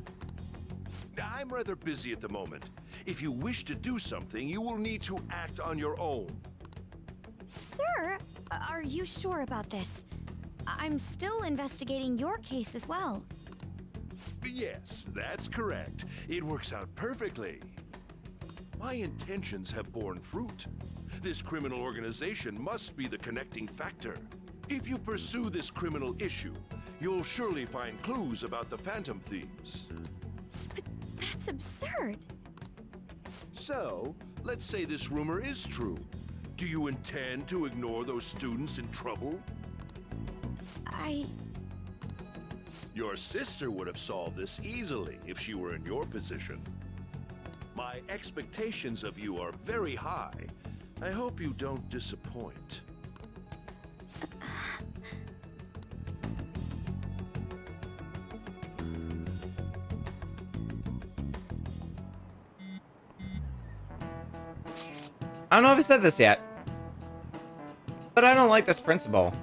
I'm rather busy at the moment. If you wish to do something, you will need to act on your own.
Sir, are you sure about this? I'm still investigating your case as well.
Yes, that's correct. It works out perfectly. My intentions have borne fruit. This criminal organization must be the connecting factor. If you pursue this criminal issue, you'll surely find clues about the Phantom Thieves.
But that's absurd.
So, let's say this rumor is true. Do you intend to ignore those students in trouble? Your sister would have solved this easily if she were in your position. My expectations of you are very high. I hope you don't disappoint.
I don't know if I said this yet, but I don't like this principal.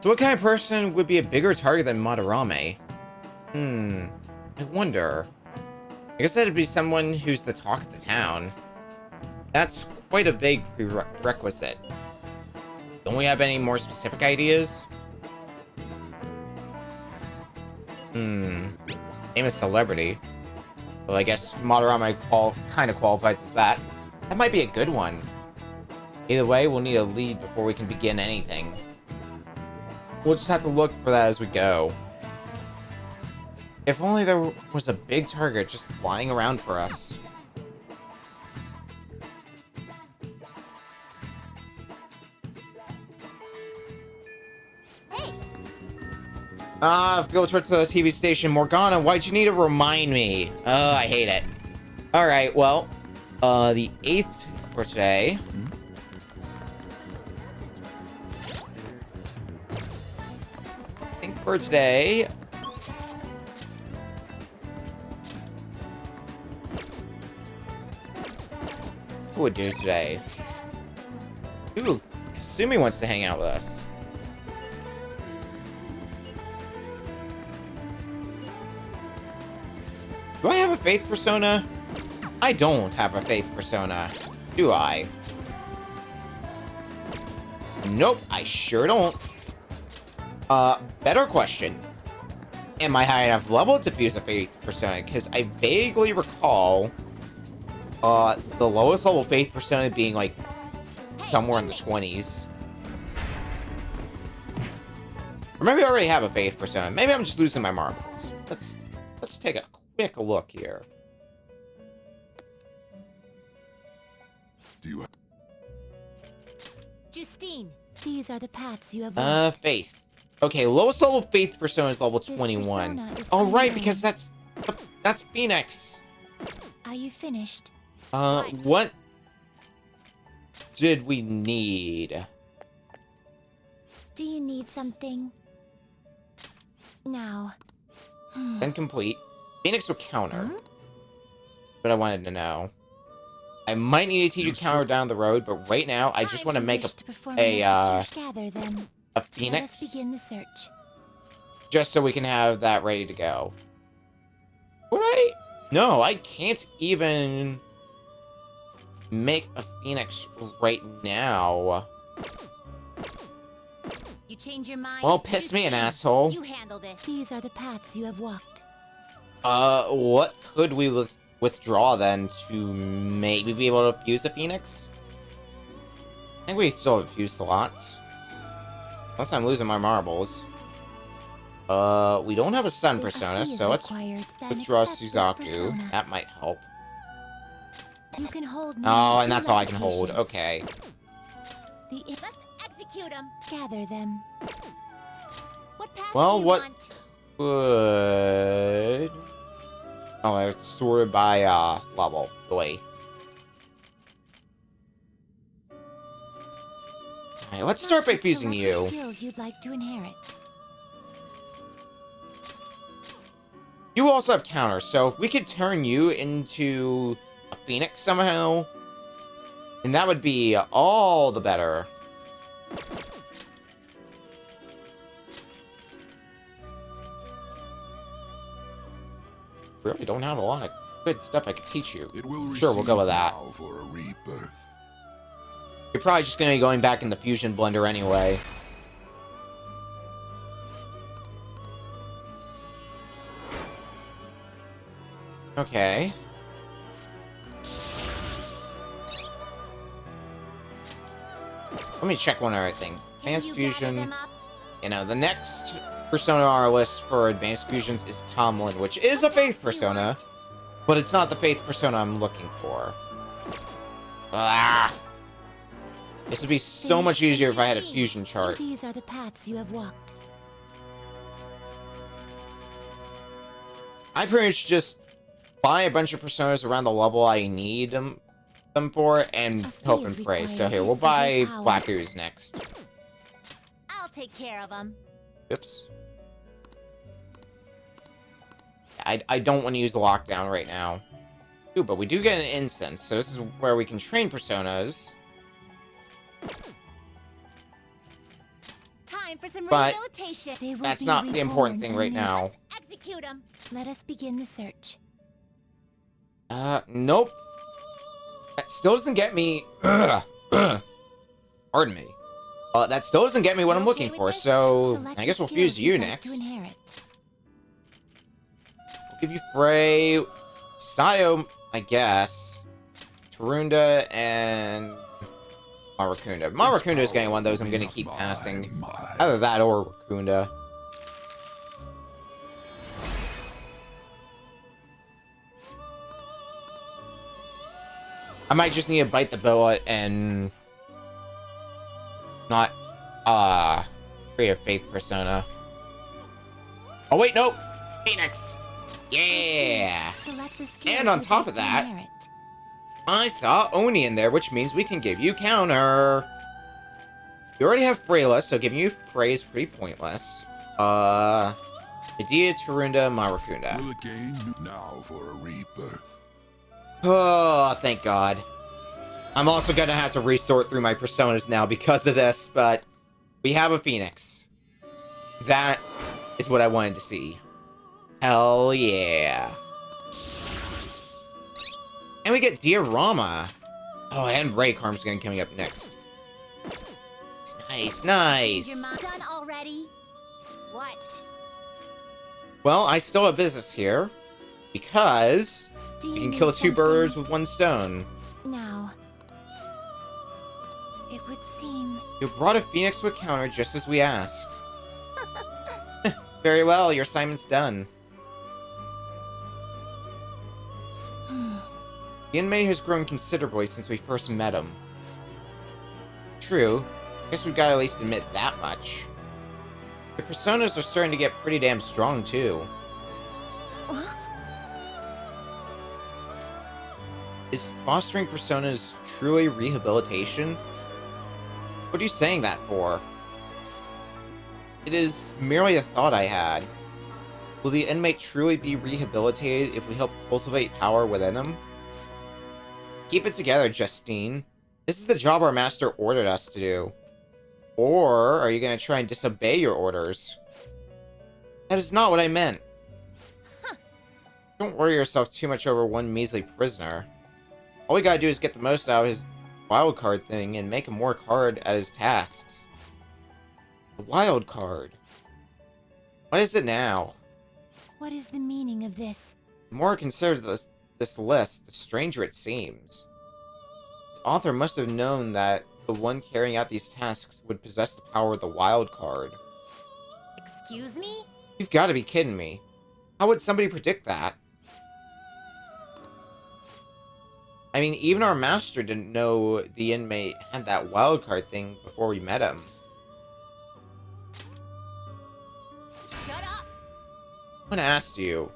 So what kind of person would be a bigger target than Madarame? I wonder. I guess that'd be someone who's the talk of the town. That's quite a vague prerequisite. Don't we have any more specific ideas? Famous celebrity. Well, I guess Madarame kind of qualifies as that. That might be a good one. Either way, we'll need a lead before we can begin anything. We'll just have to look for that as we go. If only there was a big target just flying around for us.
Hey!
Field trip to the TV station. Morgana, why'd you need to remind me? Oh, I hate it. Alright, well, the 8th for today. I think for today... Who would do today? Ooh, Kasumi wants to hang out with us. Do I have a faith persona? I don't have a faith persona, do I? Nope, I sure don't. Better question. Am I high enough level to fuse a faith persona? Because I vaguely recall the lowest level faith persona being like somewhere in the 20s. Or maybe I already have a faith persona. Maybe I'm just losing my marbles. Let's take a quick look here.
Do you
Justine, these are the paths you have
faith. Okay, lowest level faith persona is level 21. Oh, right, because that's Phoenix.
Are you finished?
What did we need?
Do you need something? Now.
Incomplete. Phoenix will counter. But I wanted to know. I might need to teach a counter down the road, but right now I just want to make a Phoenix.
Let's begin the search.
Just so we can have that ready to go. Would I? No, I can't even make a Phoenix right now.
You change your mind.
Well, piss me an asshole.
You handle this. These are the paths you have walked.
What could we withdraw then to maybe be able to fuse a Phoenix? I think we still have a few slots. Unless I'm losing my marbles. We don't have a Sun Persona, so let's withdraw Suzaku. That might help.
You can hold
Oh, and that's all I can hold. Okay.
Let's execute them.
Gather them.
What path
Well,
do you
what
want?
would... Oh, it's sorted by, level. Boy. Alright, let's start by fusing you.
Skills you'd like to inherit.
You also have counters, so if we could turn you into a Phoenix somehow, then that would be all the better. Really don't have a lot of good stuff I could teach you. Sure, we'll go with that.
For a rebirth.
You're probably just going to be going back in the Fusion Blender anyway. Okay. Let me check one other thing. Advanced Fusion. You know, the next persona on our list for Advanced Fusions is Tomlin, which is a Faith persona, but it's not the Faith persona I'm looking for. Ah! This would be so much easier if I had a fusion chart.
These are the paths you have walked.
I pretty much just buy a bunch of personas around the level I need them for and hope and pray. So here, we'll buy Black Ooze next.
I'll take care of them.
Oops. I don't want to use the lockdown right now. Ooh, but we do get an incense, so this is where we can train personas.
Time for some
But
rehabilitation.
that's not the important thing right now.
Execute them.
Let us begin the search.
Nope. That still doesn't get me... Pardon me. That still doesn't get me what I'm looking for, so I guess we'll fuse you next. We'll give you Frey, Sayo, I guess, Tarunda, and Marakunda. Marakunda is getting one of those I'm going to keep passing. Either that or Rakunda. I might just need to bite the bullet and not, create a Faith persona. Oh wait, nope! Phoenix! Yeah! And on top of that, I saw Oni in there, which means we can give you counter. You already have Freyla, so giving you Frey is pretty pointless. Medea, Tarunda, Marakunda.
Will again now for a rebirth.
Oh, thank God. I'm also gonna have to resort through my personas now because of this, but we have a Phoenix. That is what I wanted to see. Hell yeah. And we get Diorama. Oh, and Raycarm's gonna coming up next. Nice, nice.
Your mom done already? What?
Well, I still have business here because you can kill two birds with one stone.
Now, it would seem...
You brought a Phoenix with counter just as we asked. Very well, your assignment's done. The inmate has grown considerably since we first met him. True. Guess we've got to at least admit that much. The personas are starting to get pretty damn strong, too. Is fostering personas truly rehabilitation? What are you saying that for? It is merely a thought I had. Will the inmate truly be rehabilitated if we help cultivate power within him? Keep it together, Justine. This is the job our master ordered us to do. Or are you going to try and disobey your orders? That is not what I meant. Don't worry yourself too much over one measly prisoner. All we gotta do is get the most out of his wild card thing and make him work hard at his tasks. The wild card. What is it now?
What is the meaning of this?
The more I consider this list, the stranger it seems. The author must have known that the one carrying out these tasks would possess the power of the wild card.
Excuse me?
You've got to be kidding me. How would somebody predict that? I mean, even our master didn't know the inmate had that wild card thing before we met him.
Shut up!
No one asked you.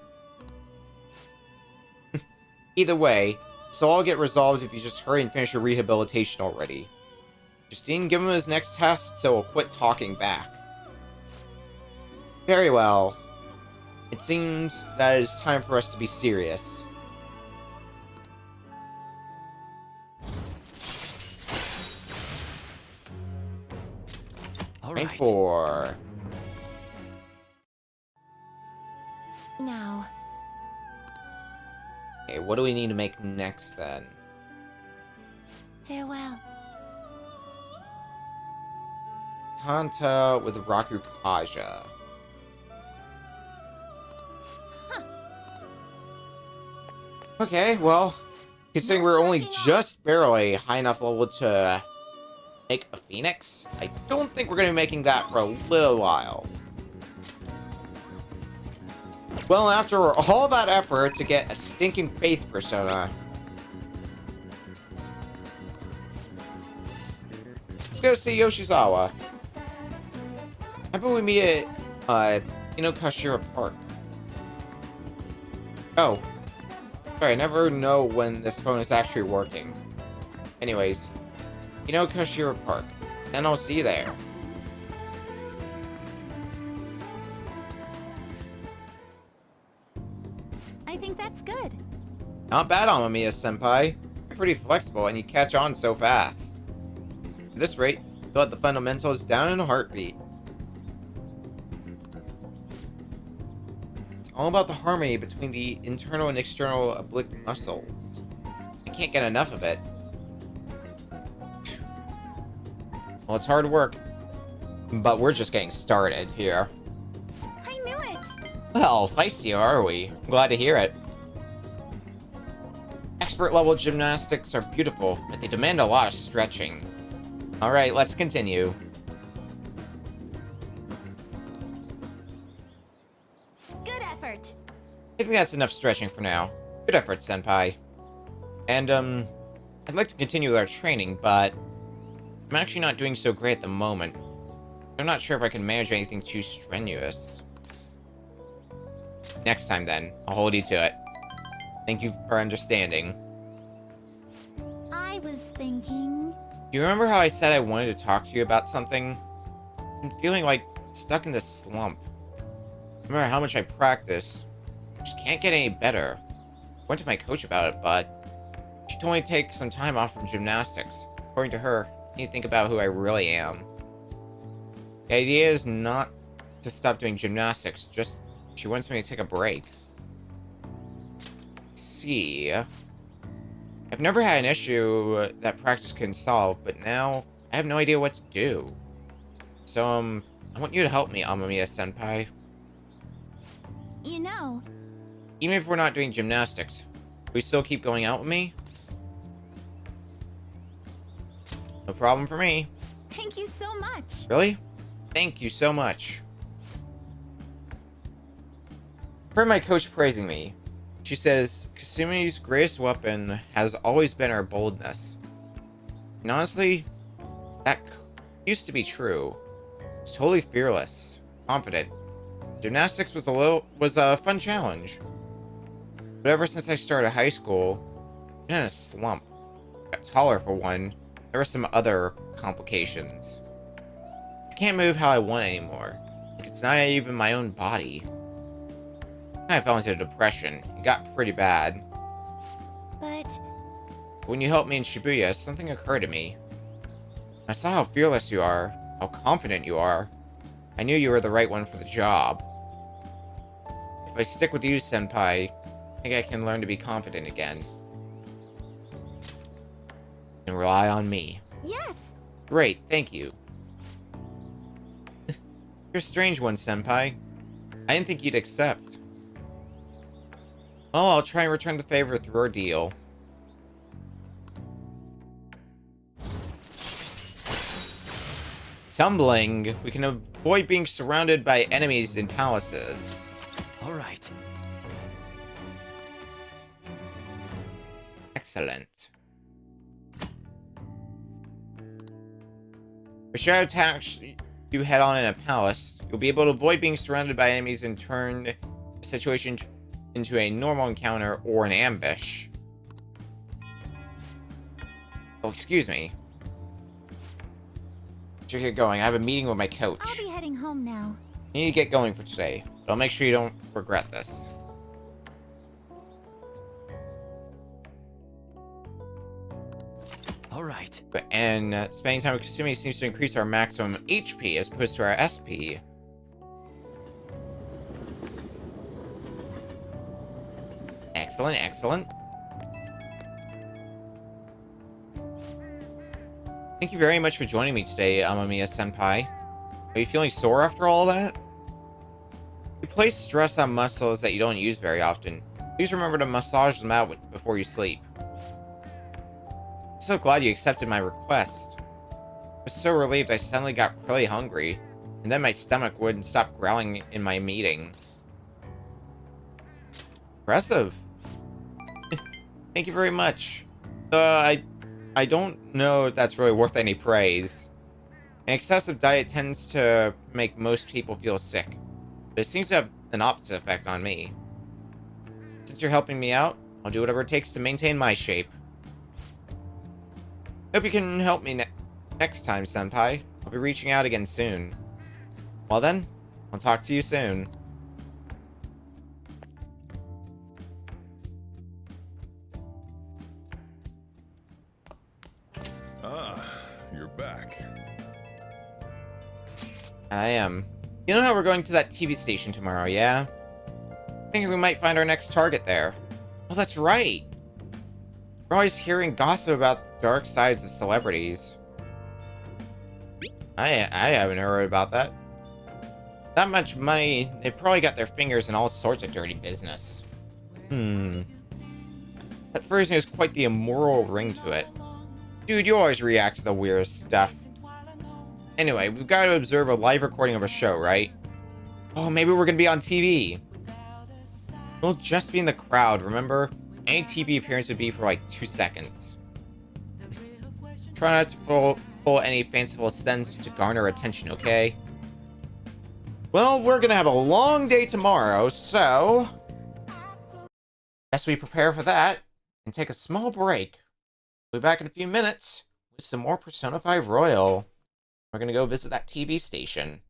Either way, this will all get resolved if you just hurry and finish your rehabilitation already. Justine, give him his next task so he'll quit talking back. Very well. It seems that it is time for us to be serious.
All
Rank
right.
4.
Now,
Okay, what do we need to make next then?
farewell.
Tanta with Raku Kaja. Okay, well, considering we're only just barely high enough level to make a phoenix, I don't think we're going to be making that for a little while. Well, after all that effort to get a stinking faith persona, let's go see Yoshizawa. How about we meet at Inokashira Park? Oh. Sorry, I never know when this phone is actually working. Anyways, Inokashira Park. Then I'll see you there.
I think that's good.
Not bad, Amamiya-senpai. You're pretty flexible and you catch on so fast. At this rate, you'll have the fundamentals down in a heartbeat. It's all about the harmony between the internal and external oblique muscles. I can't get enough of it. Well, it's hard work, but we're just getting started here.
I knew it!
Well, feisty are we? I'm glad to hear it. Expert level gymnastics are beautiful, but they demand a lot of stretching. Alright, let's continue.
Good effort.
I think that's enough stretching for now. Good effort, senpai. And, I'd like to continue with our training, but I'm actually not doing so great at the moment. I'm not sure if I can manage anything too strenuous. Next time, then. I'll hold you to it. Thank you for understanding.
I was thinking...
Do you remember how I said I wanted to talk to you about something? I'm feeling like stuck in this slump. No matter how much I practice, I just can't get any better. I went to my coach about it, but she told me to take some time off from gymnastics. According to her, I need to think about who I really am. The idea is not to stop doing gymnastics, just she wants me to take a break. See, I've never had an issue that practice can solve, but now I have no idea what to do. So, I want you to help me, Amamiya-senpai.
You know...
Even if we're not doing gymnastics, will you still keep going out with me? No problem for me.
Thank you so much.
Really? Thank you so much. I've heard my coach praising me. She says, Kasumi's greatest weapon has always been her boldness. And honestly, that used to be true. It's totally fearless, confident. Gymnastics was a fun challenge. But ever since I started high school, I've been in a slump. I got taller for one. There were some other complications. I can't move how I want anymore. Like it's not even my own body. I fell into depression. It got pretty bad.
But...
When you helped me in Shibuya, something occurred to me. I saw how fearless you are, how confident you are. I knew you were the right one for the job. If I stick with you, senpai, I think I can learn to be confident again. And rely on me.
Yes!
Great, thank you. You're a strange one, senpai. I didn't think you'd accept. Well, I'll try and return the favor through our deal. Stumbling. We can avoid being surrounded by enemies in palaces.
All right.
Excellent. For shadow attacks you head on in a palace, you'll be able to avoid being surrounded by enemies and turn the situation into a normal encounter or an ambush. Oh, excuse me. Should get going. I have a meeting with my coach.
I'll be heading home now.
You need to get going for today, but I'll make sure you don't regret this.
All right.
And spending time with Kasumi seems to increase our maximum HP as opposed to our SP. Excellent, excellent. Thank you very much for joining me today, Amamiya-senpai. Are you feeling sore after all that? You place stress on muscles that you don't use very often. Please remember to massage them out before you sleep. I'm so glad you accepted my request. I was so relieved I suddenly got really hungry, and then my stomach wouldn't stop growling in my meeting. Impressive. Thank you very much. I don't know if that's really worth any praise. An excessive diet tends to make most people feel sick, but it seems to have an opposite effect on me. Since you're helping me out, I'll do whatever it takes to maintain my shape. Hope you can help me next time, Senpai. I'll be reaching out again soon. Well then, I'll talk to you soon.
You're back.
I am. You know how we're going to that TV station tomorrow, yeah? I think we might find our next target there. Oh, that's right. We're always hearing gossip about the dark sides of celebrities. I haven't heard about that. That much money, they probably got their fingers in all sorts of dirty business. That phrasing has quite the immoral ring to it. Dude, you always react to the weirdest stuff. Anyway, we've got to observe a live recording of a show, right? Oh, maybe we're gonna be on TV. We'll just be in the crowd, remember? Any TV appearance would be for like 2 seconds. Try not to pull any fanciful stunts to garner attention, okay? Well, we're gonna have a long day tomorrow, so... best we prepare for that and take a small break. We'll be back in a few minutes with some more Persona 5 Royal. We're gonna go visit that TV station.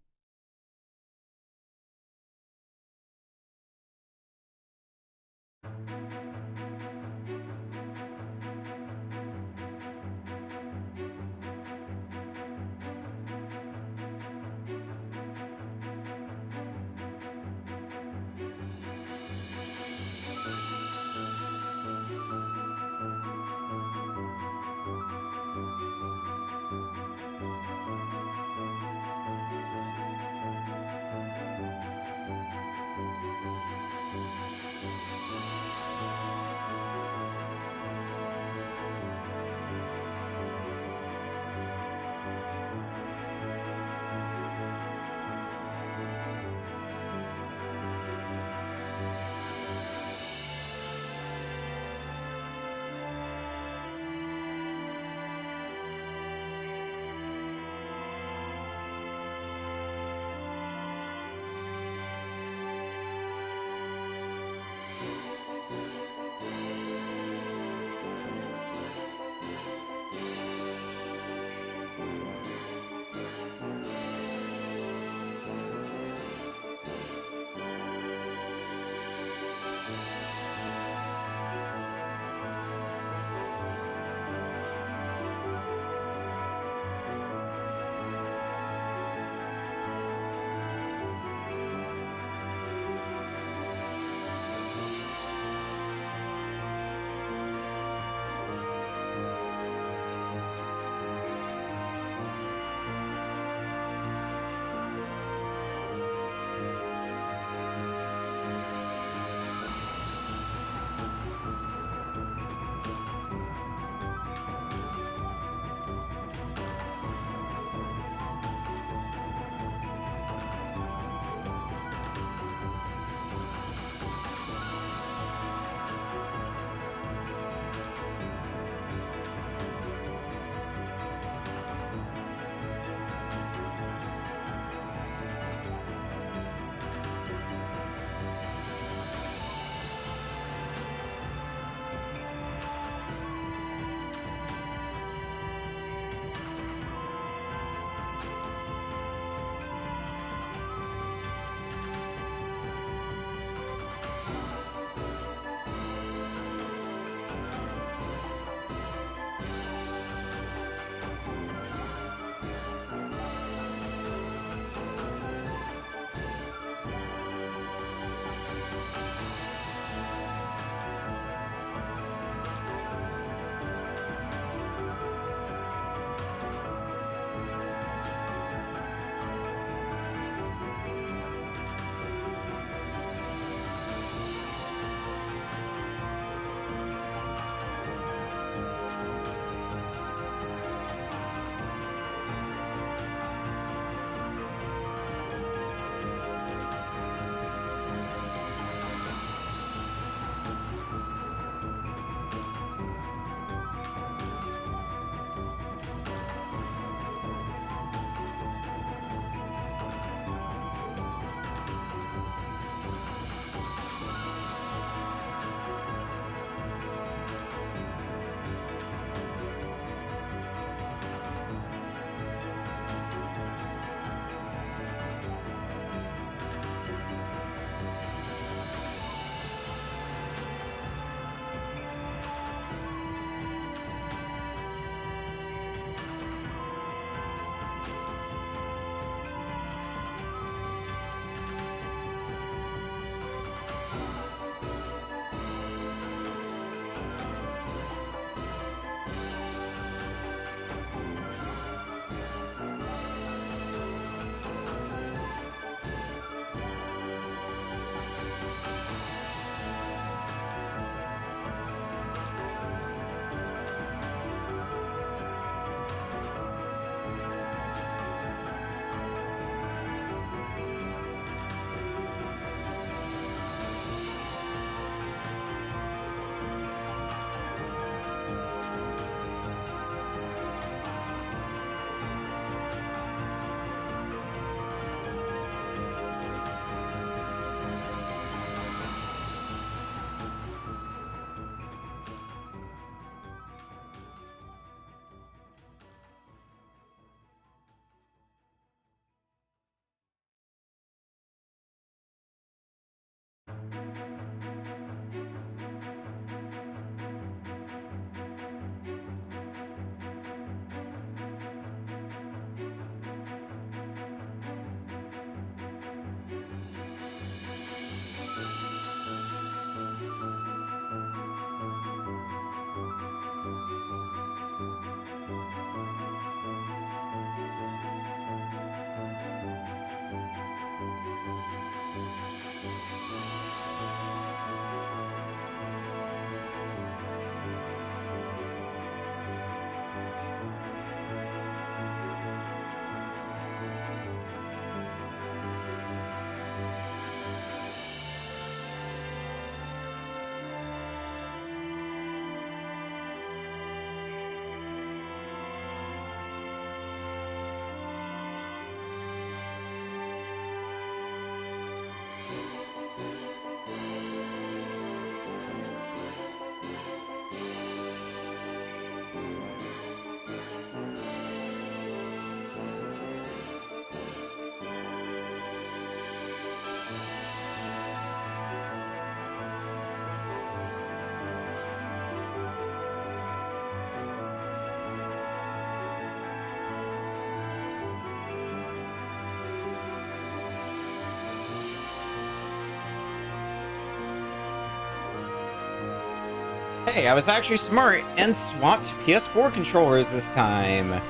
Hey, I was actually smart and swapped PS4 controllers this time.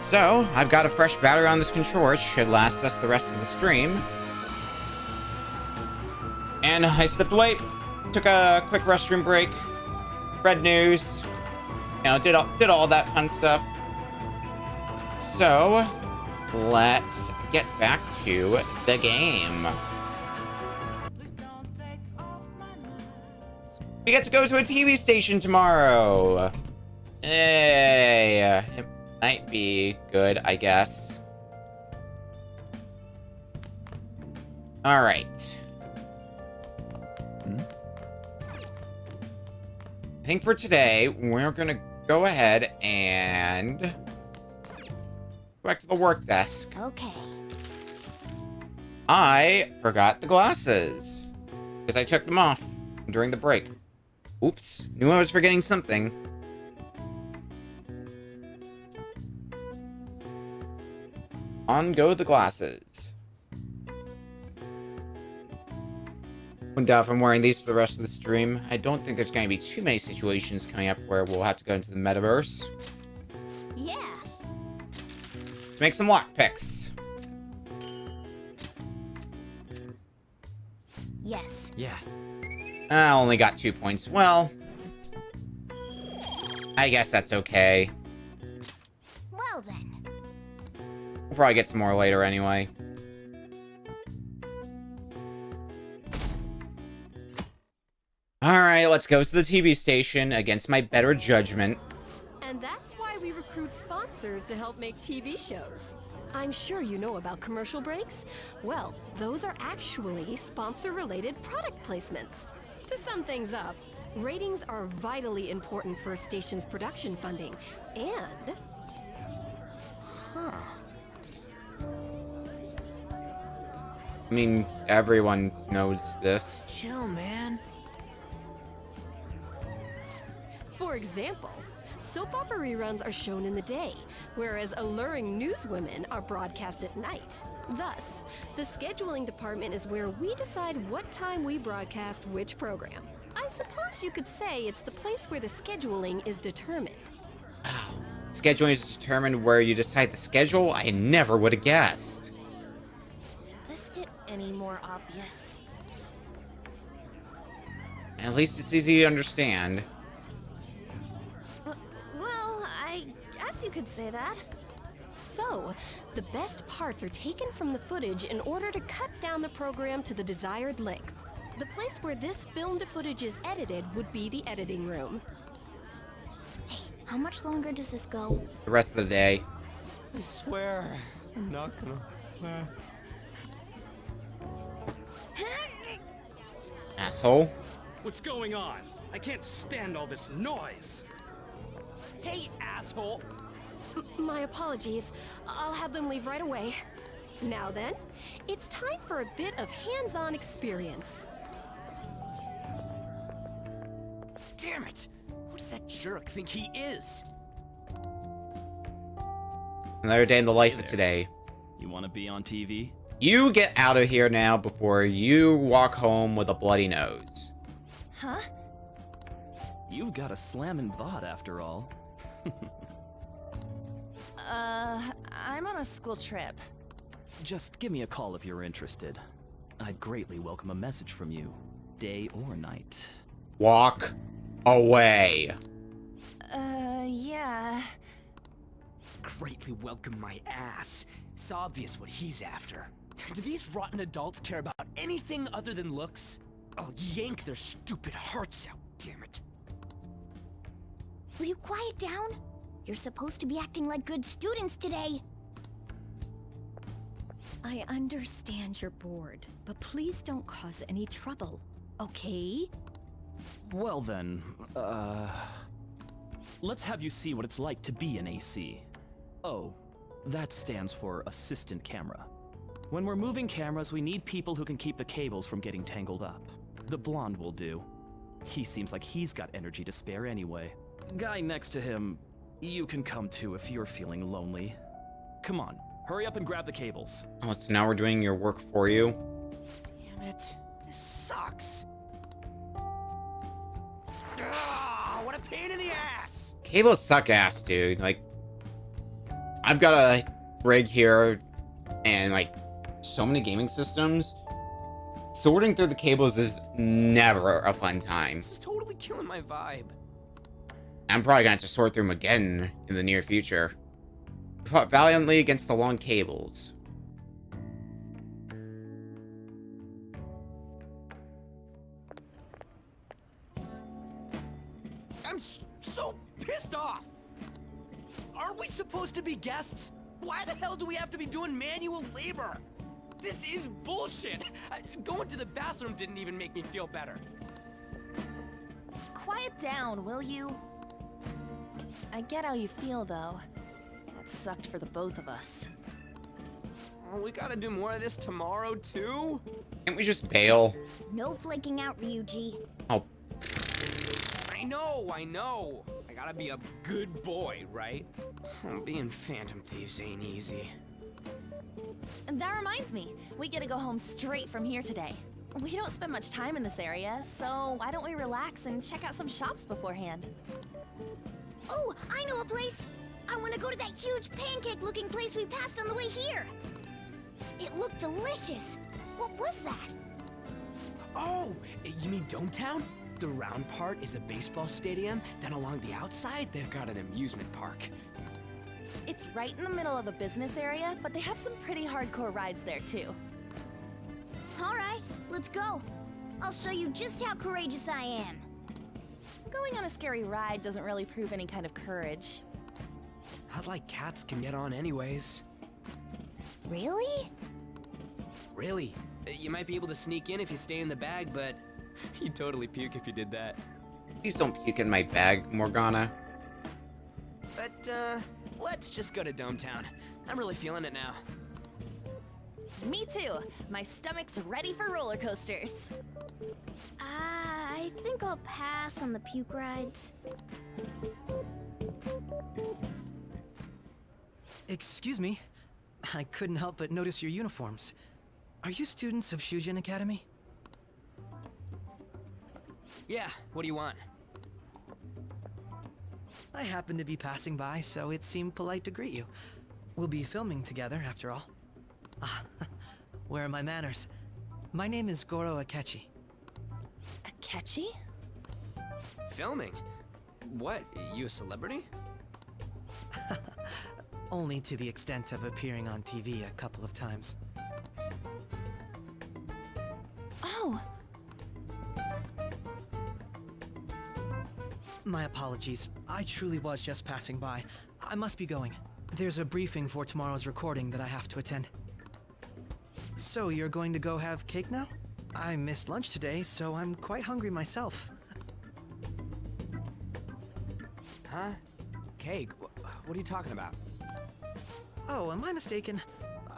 So, I've got a fresh battery on this controller. It should last us the rest of the stream. And I stepped away, took a quick restroom break, read news, you know, did all that fun stuff. So, let's get back to the game. We get to go to a TV station tomorrow. Hey, it might be good, I guess. All right. I think for today, we're gonna go ahead and go back to the work desk.
Okay.
I forgot the glasses because I took them off during the break. Oops, knew I was forgetting something. On go the glasses. When doubt if I'm wearing these for the rest of the stream. I don't think there's going to be too many situations coming up where we'll have to go into the metaverse.
Yeah.
Let's make some lockpicks.
Yes.
Yeah.
I only got 2 points. Well, I guess that's okay.
Well then.
We'll probably get some more later anyway. Alright, let's go to the TV station against my better judgment.
And that's why we recruit sponsors to help make TV shows. I'm sure you know about commercial breaks. Well, those are actually sponsor-related product placements. To sum things up, ratings are vitally important for a station's production funding, and...
I mean, everyone knows this.
Chill, man.
For example, soap opera reruns are shown in the day, whereas alluring newswomen are broadcast at night. Thus, the scheduling department is where we decide what time we broadcast which program. I suppose you could say it's the place where the scheduling is determined.
Scheduling is determined where you decide the schedule? I never would have guessed.
Could this get any more obvious?
At least it's easy to understand.
Well, I guess you could say that. So, the best parts are taken from the footage in order to cut down the program to the desired length. The place where this filmed footage is edited would be the editing room.
Hey, how much longer does this go?
The rest of the day.
I swear, I'm not gonna last.
Asshole.
What's going on? I can't stand all this noise.
Hey, asshole!
My apologies. I'll have them leave right away. Now then, it's time for a bit of hands-on experience.
Damn it! Who does that jerk think he is?
Another day in the life of today.
You want to be on TV?
You get out of here now before you walk home with a bloody nose.
Huh?
You've got a slammin' bod after all.
I'm on a school trip.
Just give me a call if you're interested. I'd greatly welcome a message from you, day or night.
Walk away.
Yeah.
Greatly welcome my ass. It's obvious what he's after. Do these rotten adults care about anything other than looks? I'll yank their stupid hearts out, damn it.
Will you quiet down? You're supposed to be acting like good students today.
I understand you're bored, but please don't cause any trouble, okay?
Well then, let's have you see what it's like to be an AC. Oh, that stands for assistant camera. When we're moving cameras, we need people who can keep the cables from getting tangled up. The blonde will do. He seems like he's got energy to spare anyway. Guy next to him, you can come too if you're feeling lonely. Come on, hurry up and grab the cables.
Oh, so now we're doing your work for you?
Damn it. This sucks. pain in the ass!
Cables suck ass, dude. Like, I've got a rig here and like so many gaming systems. Sorting through the cables is never a fun time.
This is totally killing my vibe.
I'm probably gonna have to sort through them again in the near future. Fought valiantly against the long cables.
I'm so pissed off! Aren't we supposed to be guests? Why the hell do we have to be doing manual labor? This is bullshit! Going to the bathroom didn't even make me feel better.
Quiet down, will you? I get how you feel, though. That sucked for the both of us.
Oh, we gotta do more of this tomorrow, too?
Can't we just bail?
No flaking out, Ryuji.
Oh.
I know. I gotta be a good boy, right? Being Phantom Thieves ain't easy.
And that reminds me, we get to go home straight from here today. We don't spend much time in this area, so why don't we relax and check out some shops beforehand?
Oh, I know a place! I want to go to that huge pancake-looking place we passed on the way here! It looked delicious! What was that?
Oh, you mean Dometown? The round part is a baseball stadium, then along the outside, they've got an amusement park.
It's right in the middle of a business area, but they have some pretty hardcore rides there, too.
Alright, let's go. I'll show you just how courageous I am.
Going on a scary ride doesn't really prove any kind of courage.
Not like cats can get on anyways.
Really?
Really. You might be able to sneak in if you stay in the bag, but you'd totally puke if you did that.
Please don't puke in my bag, Morgana.
But, let's just go to Dometown. I'm really feeling it now.
Me too. My stomach's ready for roller coasters.
I think I'll pass on the puke rides.
Excuse me. I couldn't help but notice your uniforms. Are you students of Shujin Academy?
Yeah, what do you want?
I happened to be passing by, so it seemed polite to greet you. We'll be filming together, after all. Ah, where are my manners? My name is Goro Akechi.
Akechi?
Filming? What, you a celebrity?
Only to the extent of appearing on TV a couple of times.
Oh!
My apologies. I truly was just passing by. I must be going. There's a briefing for tomorrow's recording that I have to attend. So you're going to go have cake now? I missed lunch today, so I'm quite hungry myself.
Huh? Cake? What are you talking about?
Oh, am I mistaken?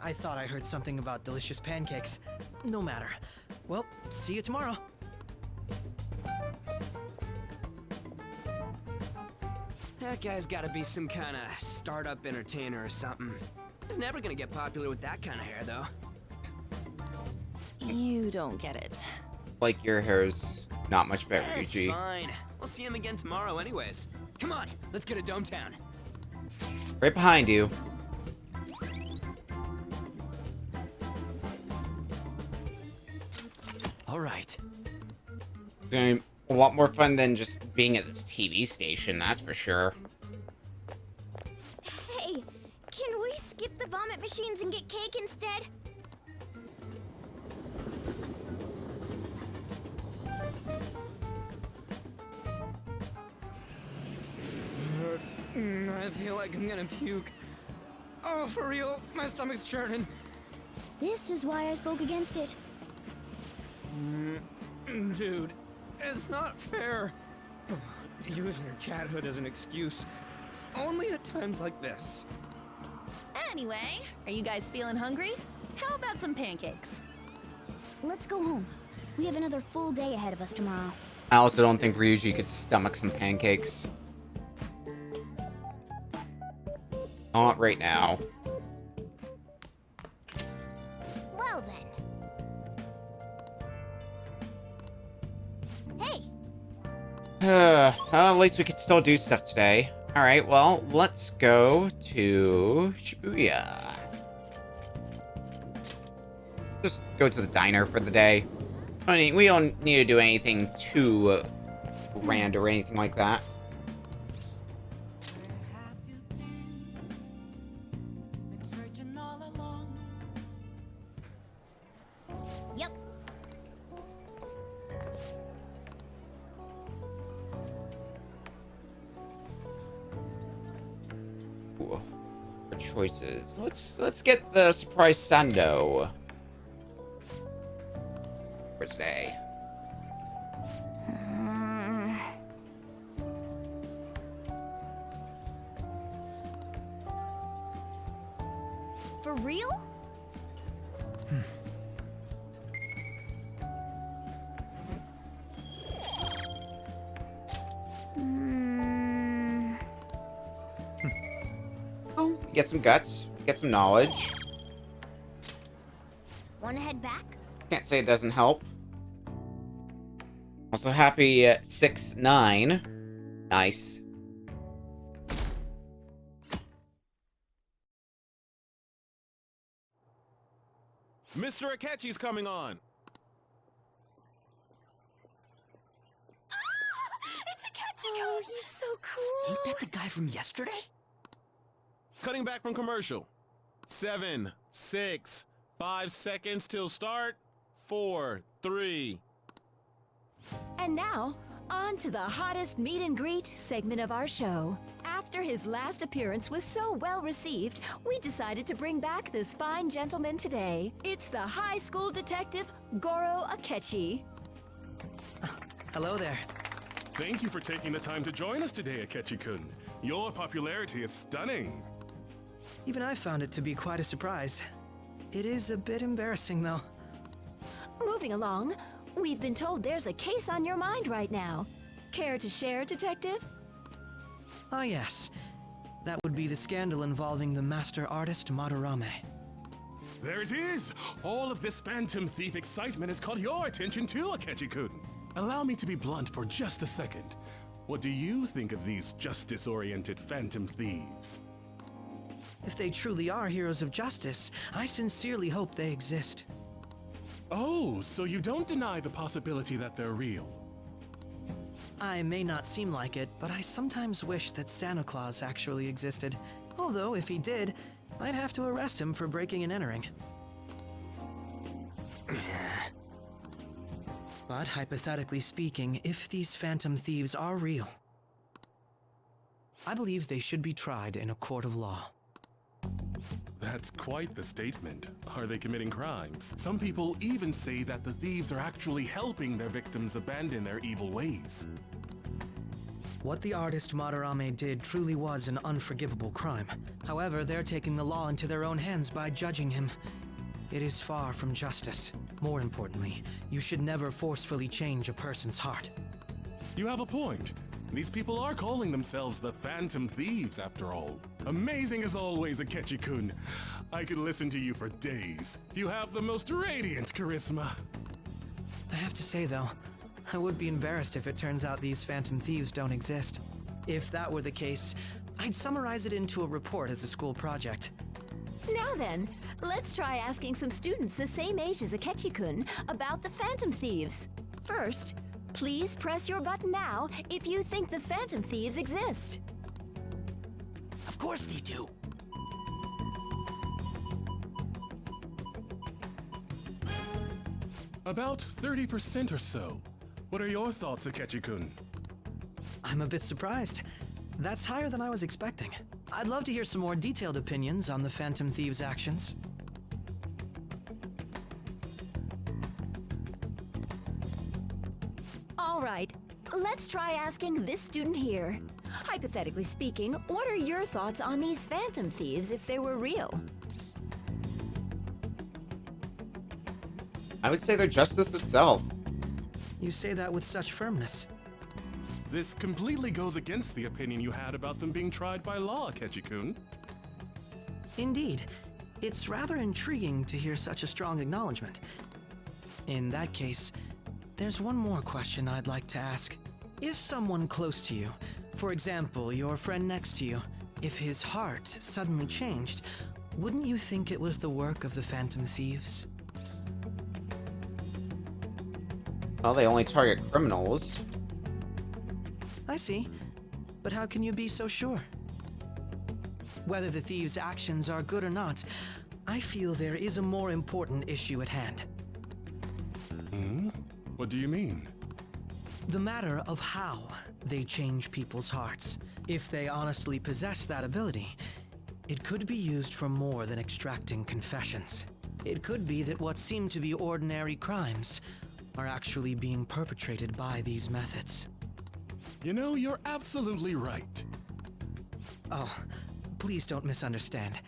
I thought I heard something about delicious pancakes. No matter. Well, see you tomorrow.
That guy's gotta be some kind of startup entertainer or something. He's never gonna get popular with that kind of hair, though.
You don't get it.
Like your hair's not much better,
It's
Ryuji.
fine. We'll see him again tomorrow anyways. Come on, let's go to Dometown.
Right behind you.
All right.
It's gonna be a lot more fun than just being at this TV station, that's for sure.
Hey, can we skip the vomit machines and get cake instead?
I feel like I'm gonna puke. Oh, for real, my stomach's churning.
This is why I spoke against it.
Dude, it's not fair. Using your cathood as an excuse. Only at times like this.
Anyway, are you guys feeling hungry? How about some pancakes?
Let's go home. We have another full day ahead of us tomorrow.
I also don't think Ryuji could stomach some pancakes. Not right now.
Well then. Hey!
At least we could still do stuff today. Alright, well, let's go to Shibuya. Just go to the diner for the day. I mean, we don't need to do anything too grand or anything like that.
Yep.
Ooh, for choices. Let's get the surprise Sando for today.
For real?
Oh, get some guts, get some knowledge.
Wanna head back?
Can't say it doesn't help. Also, happy 6-9. Nice.
Mr. Akechi's coming on.
It's Akechi! Oh, he's so cool!
Ain't that the guy from yesterday?
Cutting back from commercial. 7, 6, 5 seconds till start. 4, 3.
And now, on to the hottest meet and greet segment of our show. After his last appearance was so well received, we decided to bring back this fine gentleman today. It's the high school detective, Goro Akechi.
Hello there.
Thank you for taking the time to join us today, Akechi-kun. Your popularity is stunning.
Even I found it to be quite a surprise. It is a bit embarrassing, though.
Moving along, we've been told there's a case on your mind right now. Care to share, Detective?
Ah, yes. That would be the scandal involving the master artist Madarame.
There it is! All of this Phantom Thief excitement has caught your attention too, Akechi-kun. Allow me to be blunt for just a second. What do you think of these justice-oriented Phantom Thieves?
If they truly are heroes of justice, I sincerely hope they exist.
Oh, so you don't deny the possibility that they're real?
I may not seem like it, but I sometimes wish that Santa Claus actually existed. Although, if he did, I'd have to arrest him for breaking and entering. But hypothetically speaking, if these Phantom Thieves are real, I believe they should be tried in a court of law.
That's quite the statement. Are they committing crimes? Some people even say that the thieves are actually helping their victims abandon their evil ways.
What the artist Madarame did truly was an unforgivable crime. However, they're taking the law into their own hands by judging him. It is far from justice. More importantly, you should never forcefully change a person's heart.
You have a point. These people are calling themselves the Phantom Thieves, after all. Amazing as always, Akechi-kun. I could listen to you for days. You have the most radiant charisma.
I have to say, though, I would be embarrassed if it turns out these Phantom Thieves don't exist. If that were the case, I'd summarize it into a report as a school project.
Now then, let's try asking some students the same age as Akechi-kun about the Phantom Thieves. First, please press your button now if you think the Phantom Thieves exist.
Of course they do.
About 30% or so. What are your thoughts, Akechi-kun?
I'm a bit surprised. That's higher than I was expecting. I'd love to hear some more detailed opinions on the Phantom Thieves' actions.
All right, let's try asking this student here. Hypothetically speaking, what are your thoughts on these Phantom Thieves if they were real?
I would say they're justice itself.
You say that with such firmness.
This completely goes against the opinion you had about them being tried by law, Akechi-kun.
Indeed. It's rather intriguing to hear such a strong acknowledgement. In that case, there's one more question I'd like to ask. If someone close to you, for example, your friend next to you, if his heart suddenly changed, wouldn't you think it was the work of the Phantom Thieves?
Well, they only target criminals.
I see. But how can you be so sure? Whether the thieves' actions are good or not, I feel there is a more important issue at hand.
Hmm? What do you mean?
The matter of how they change people's hearts. If they honestly possess that ability, it could be used for more than extracting confessions. It could be that what seem to be ordinary crimes are actually being perpetrated by these methods.
You know, you're absolutely right.
Oh, please don't misunderstand.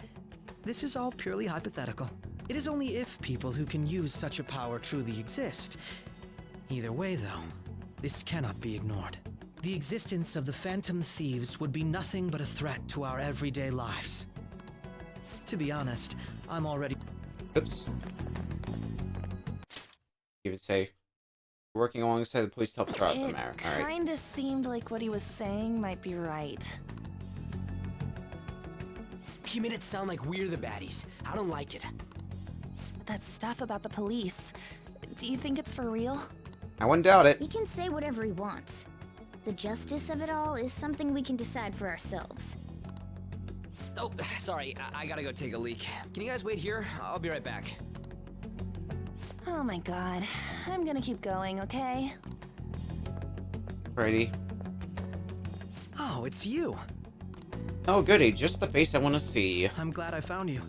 This is all purely hypothetical. It is only if people who can use such a power truly exist. Either way, though, this cannot be ignored. The existence of the Phantom Thieves would be nothing but a threat to our everyday lives. To be honest, I'm already...
Oops. You would say, working alongside the police to help start the matter. All right.
Kinda seemed like what he was saying might be right.
He made it sound like we're the baddies. I don't like it.
That stuff about the police, do you think it's for real?
I wouldn't doubt it.
He can say whatever he wants. The justice of it all is something we can decide for ourselves.
Oh, sorry, I gotta go take a leak. Can you guys wait here? I'll be right back.
Oh my god. I'm gonna keep going, okay?
Ready?
Oh, it's you.
Oh, goody. Just the face I want to see.
I'm glad I found you.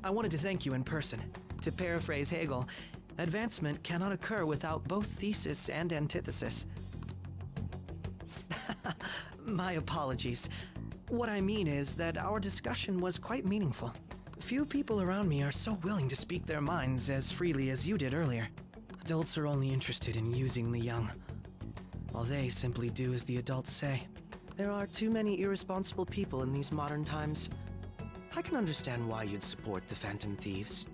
I wanted to thank you in person. To paraphrase Hegel, advancement cannot occur without both thesis and antithesis. My apologies. What I mean is that our discussion was quite meaningful. Few people around me are so willing to speak their minds as freely as you did earlier. Adults are only interested in using the young, while they simply do as the adults say. There are too many irresponsible people in these modern times. I can understand why you'd support the Phantom Thieves.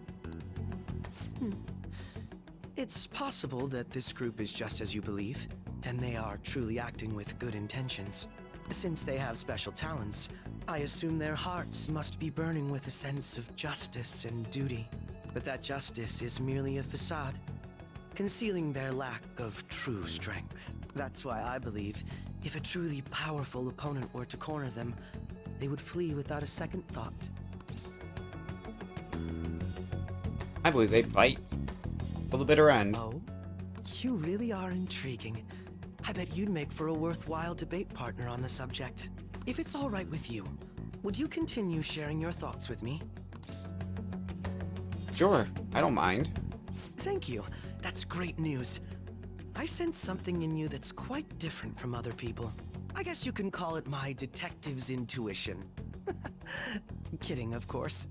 It's possible that this group is just as you believe, and they are truly acting with good intentions. Since they have special talents, I assume their hearts must be burning with a sense of justice and duty. But that justice is merely a facade, concealing their lack of true strength. That's why I believe if a truly powerful opponent were to corner them, they would flee without a second thought.
I believe they'd fight till the bitter end.
Oh? You really are intriguing. I bet you'd make for a worthwhile debate partner on the subject. If it's all right with you, would you continue sharing your thoughts with me?
Sure, I don't mind.
Thank you. That's great news. I sense something in you that's quite different from other people. I guess you can call it my detective's intuition. Kidding, of course.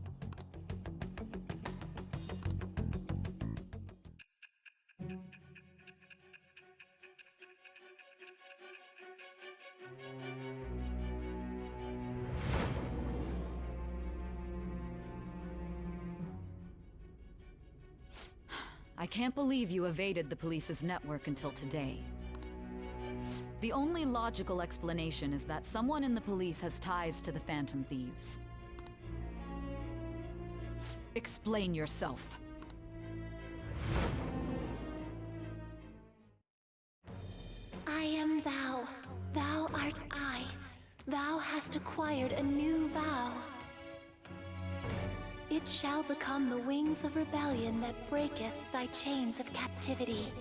I can't believe you evaded the police's network until today. The only logical explanation is that someone in the police has ties to the Phantom Thieves. Explain yourself.
I am thou. Thou art I. Thou hast acquired a new vow. It shall become the wings of rebellion that breaketh thy chains of captivity.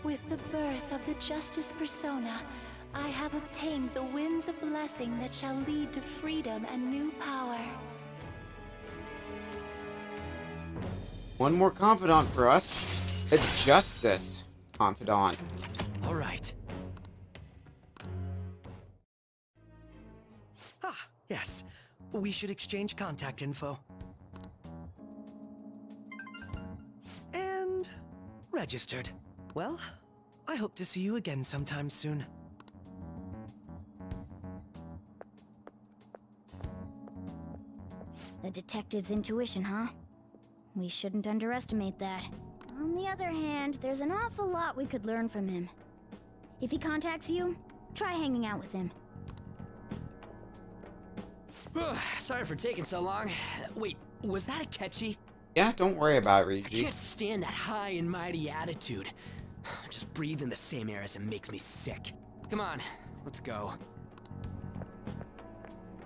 With the birth of the Justice Persona, I have obtained the winds of blessing that shall lead to freedom and new power.
One more confidant for us. The Justice Confidant.
All right. Ah, yes. We should exchange contact info. And registered. Well, I hope to see you again sometime soon.
A detective's intuition, huh? We shouldn't underestimate that. On the other hand, there's an awful lot we could learn from him. If he contacts you, try hanging out with him.
Sorry for taking so long. Wait, was that Akechi?
Yeah, don't worry about it,
I
Ryuji.
can't stand that high and mighty attitude. Just breathing the same air as him makes me sick. Come on, let's go.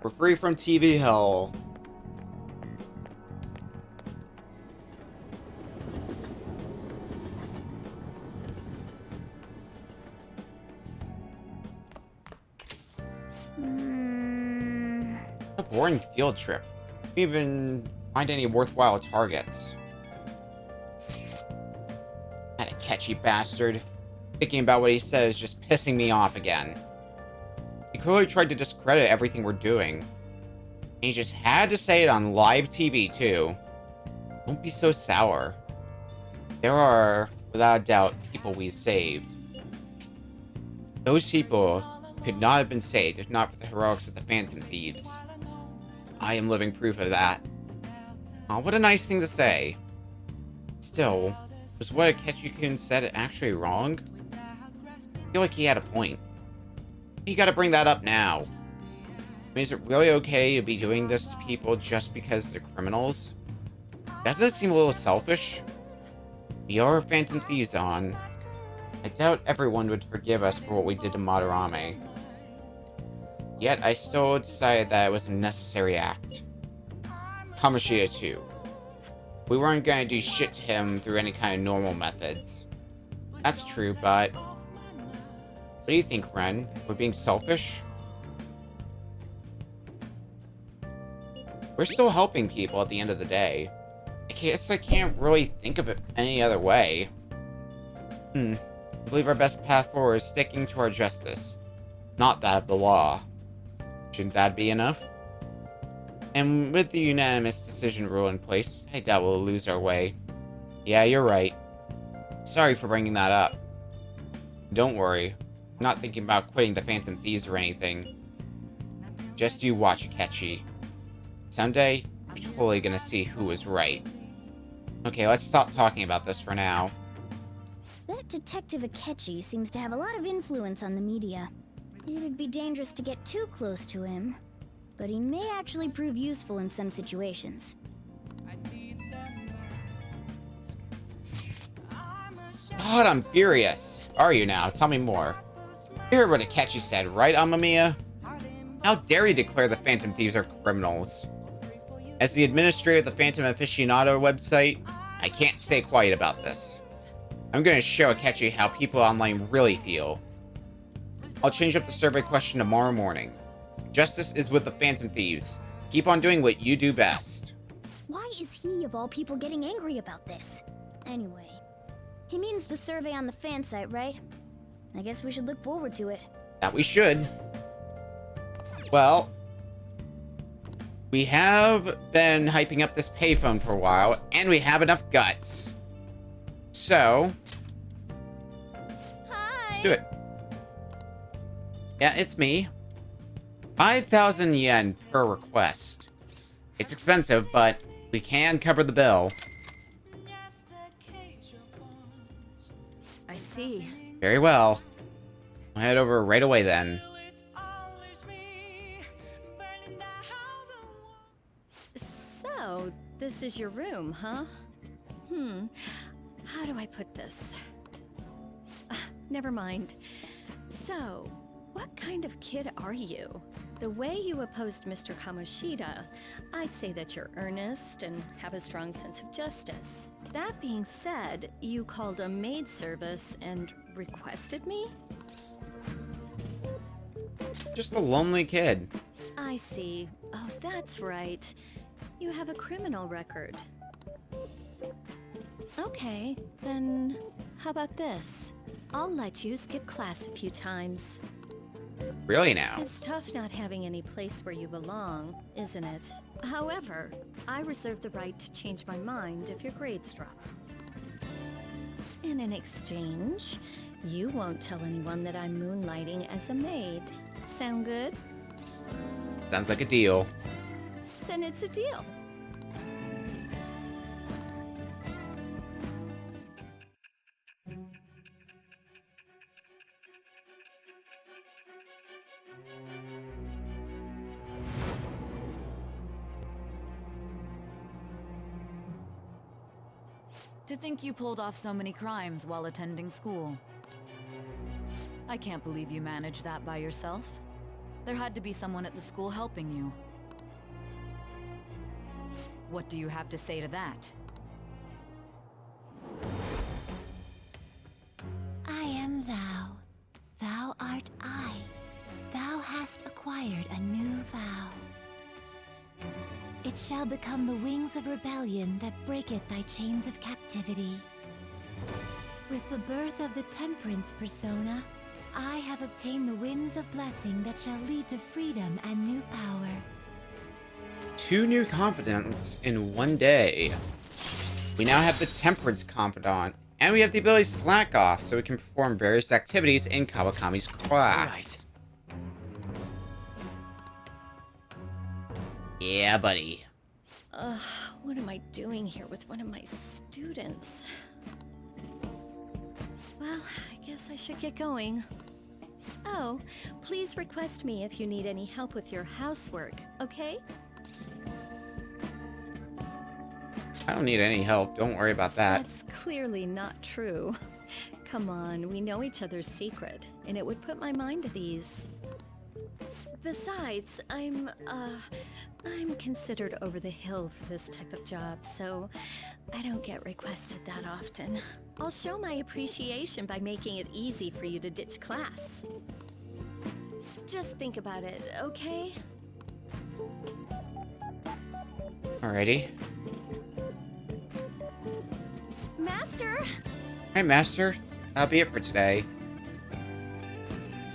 We're free from TV hell. A boring field trip. Didn't even find any worthwhile targets. That Akechi bastard. Thinking about what he said is just pissing me off again. He clearly tried to discredit everything we're doing. And he just had to say it on live TV, too. Don't be so sour. There are, without a doubt, people we've saved. Those people could not have been saved if not for the heroics of the Phantom Thieves. I am living proof of that. Aw, what a nice thing to say. Still, was what Akechi-kun said actually wrong? I feel like he had a point. You gotta bring that up now. I mean, is it really okay to be doing this to people just because they're criminals? Doesn't it seem a little selfish? We are Phantom Thieves on. I doubt everyone would forgive us for what we did to Madarame. Yet, I still decided that it was a necessary act. Kamoshida too. We weren't gonna do shit to him through any kind of normal methods. That's true, but... What do you think, Ren? We're being selfish? We're still helping people at the end of the day. I guess I can't really think of it any other way. I believe our best path forward is sticking to our justice, not that of the law. Shouldn't that be enough? And with the unanimous decision rule in place, I doubt we'll lose our way. Yeah, you're right. Sorry for bringing that up. Don't worry. I'm not thinking about quitting the Phantom Thieves or anything. Just you watch, Akechi. Someday, you're totally gonna see who was right. Okay, let's stop talking about this for now.
That Detective Akechi seems to have a lot of influence on the media. It'd be dangerous to get too close to him, but he may actually prove useful in some situations.
God, I'm furious. Are you now? Tell me more. You heard what Akechi said, right, Amamiya? How dare you declare the Phantom Thieves are criminals? As the administrator of the Phantom Aficionado website, I can't stay quiet about this. I'm going to show Akechi how people online really feel. I'll change up the survey question tomorrow morning. Justice is with the Phantom Thieves. Keep on doing what you do best.
Why is he, of all people, getting angry about this? Anyway, he means the survey on the fan site, right? I guess we should look forward to it.
That we should. Well, we have been hyping up this payphone for a while, and we have enough guts. So, let's do it. Yeah, it's me. 5,000 yen per request. It's expensive, but we can cover the bill.
I see.
Very well. I'll head over right away then.
So, this is your room, huh? How do I put this? Never mind. So, what kind of kid are you? The way you opposed Mr. Kamoshida, I'd say that you're earnest and have a strong sense of justice. That being said, you called a maid service and requested me?
Just a lonely kid.
I see. Oh, that's right. You have a criminal record. Okay, then how about this? I'll let you skip class a few times.
Really now?
It's tough not having any place where you belong, isn't it? However, I reserve the right to change my mind if your grades drop. And in exchange, you won't tell anyone that I'm moonlighting as a maid. Sound good?
Sounds like a deal.
Then it's a deal.
To think you pulled off so many crimes while attending school. I can't believe you managed that by yourself. There had to be someone at the school helping you. What do you have to say to that?
I am thou. Thou art I. Thou hast acquired a new vow. It shall become the wings of rebellion that breaketh thy chains of captivity. With the birth of the Temperance persona, I have obtained the winds of blessing that shall lead to freedom and new power.
2 new confidants in one day. We now have the Temperance Confidant, and we have the ability to slack off so we can perform various activities in Kawakami's class. Yeah, buddy.
What am I doing here with one of my students? Well, I guess I should get going. Oh, please request me if you need any help with your housework, okay?
I don't need any help. Don't worry about that.
That's clearly not true. Come on, we know each other's secret, and it would put my mind at ease. Besides, I'm considered over the hill for this type of job, so I don't get requested that often. I'll show my appreciation by making it easy for you to ditch class. Just think about it, okay?
Alrighty.
Master!
Hey, Master. That'll be it for today.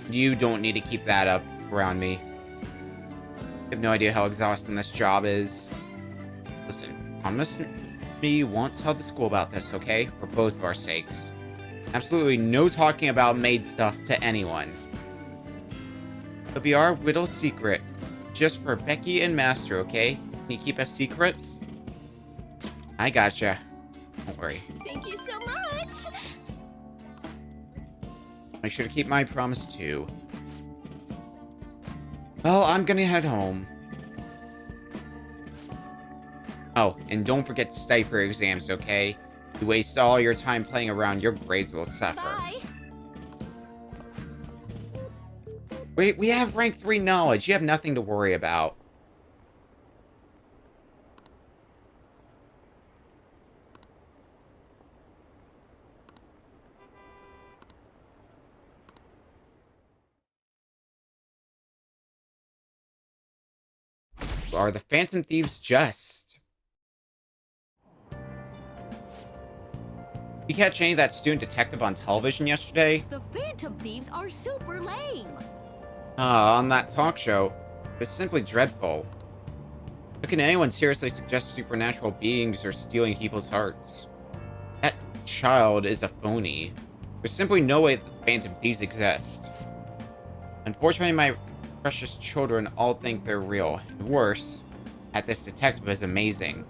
You don't need to keep that up around me. I have no idea how exhausting this job is. Listen, promise me you won't tell the school about this, okay? For both of our sakes. Absolutely no talking about maid stuff to anyone. It'll be our little secret. Just for Becky and Master, okay? Can you keep a secret? I gotcha. Don't worry.
Thank you so much!
Make sure to keep my promise too. Well, I'm gonna head home. Oh, and don't forget to study for your exams, okay? If you waste all your time playing around, your grades will suffer.
Bye!
Wait, we have rank 3 knowledge. You have nothing to worry about. Are the Phantom Thieves just? You catch any of that student detective on television yesterday?
The Phantom Thieves are super lame.
On that talk show. It's simply dreadful. How can anyone seriously suggest supernatural beings are stealing people's hearts? That child is a phony. There's simply no way that the Phantom Thieves exist. Unfortunately, my precious children all think they're real. And worse, that this detective is amazing.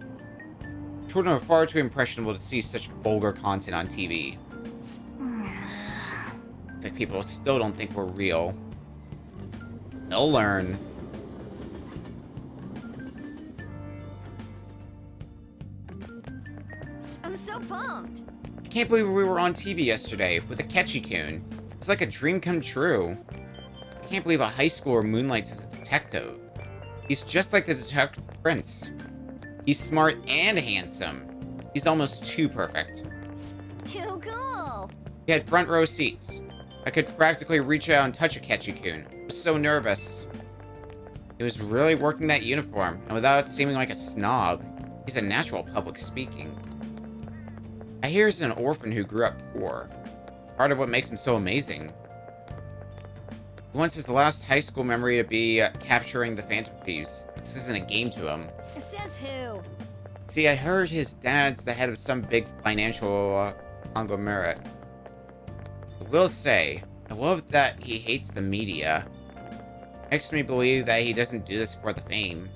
Children are far too impressionable to see such vulgar content on TV. It's like people still don't think we're real. They'll learn.
I'm so pumped.
I can't believe we were on TV yesterday with Akechi-kun. It's like a dream come true. I can't believe a high schooler moonlights as a detective. He's just like the Detective Prince. He's smart and handsome. He's almost too perfect.
Too cool.
He had front row seats. I could practically reach out and touch Akechi-kun. I was so nervous. He was really working that uniform, and without seeming like a snob, he's a natural at public speaking. I hear he's an orphan who grew up poor. Part of what makes him so amazing. He wants his last high school memory to be capturing the Phantom Thieves. This isn't a game to him.
Says who?
See, I heard his dad's the head of some big financial conglomerate. I will say, I love that he hates the media. Makes me believe that he doesn't do this for the fame.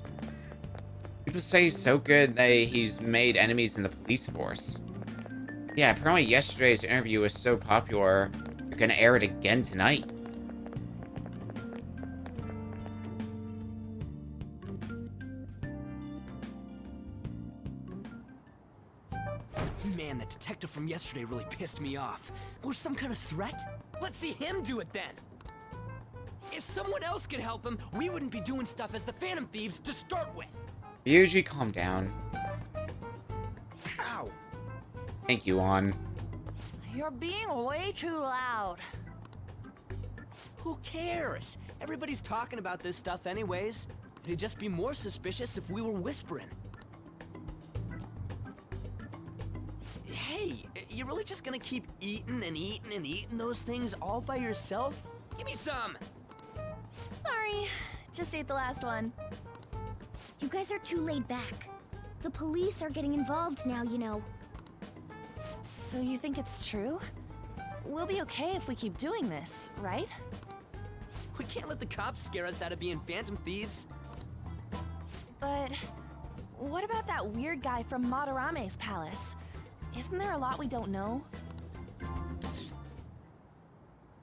People say he's so good that he's made enemies in the police force. Yeah, apparently yesterday's interview was so popular, they're gonna air it again tonight.
Man, the That detective from yesterday really pissed me off. Or some kind of threat? Let's see him do it then! If someone else could help him, we wouldn't be doing stuff as the Phantom Thieves to start with!
Ryuji, calm down.
Ow!
Thank you, On.
You're being way too loud.
Who cares? Everybody's talking about this stuff anyways. It'd just be more suspicious if we were whispering. Hey, you really just gonna keep eating and eating and eating those things all by yourself? Give me some!
Sorry, just ate the last one.
You guys are too laid back. The police are getting involved now, you know.
So you think it's true? We'll be okay if we keep doing this, right?
We can't let the cops scare us out of being Phantom Thieves.
But what about that weird guy from Madarame's palace? Isn't there a lot we don't know?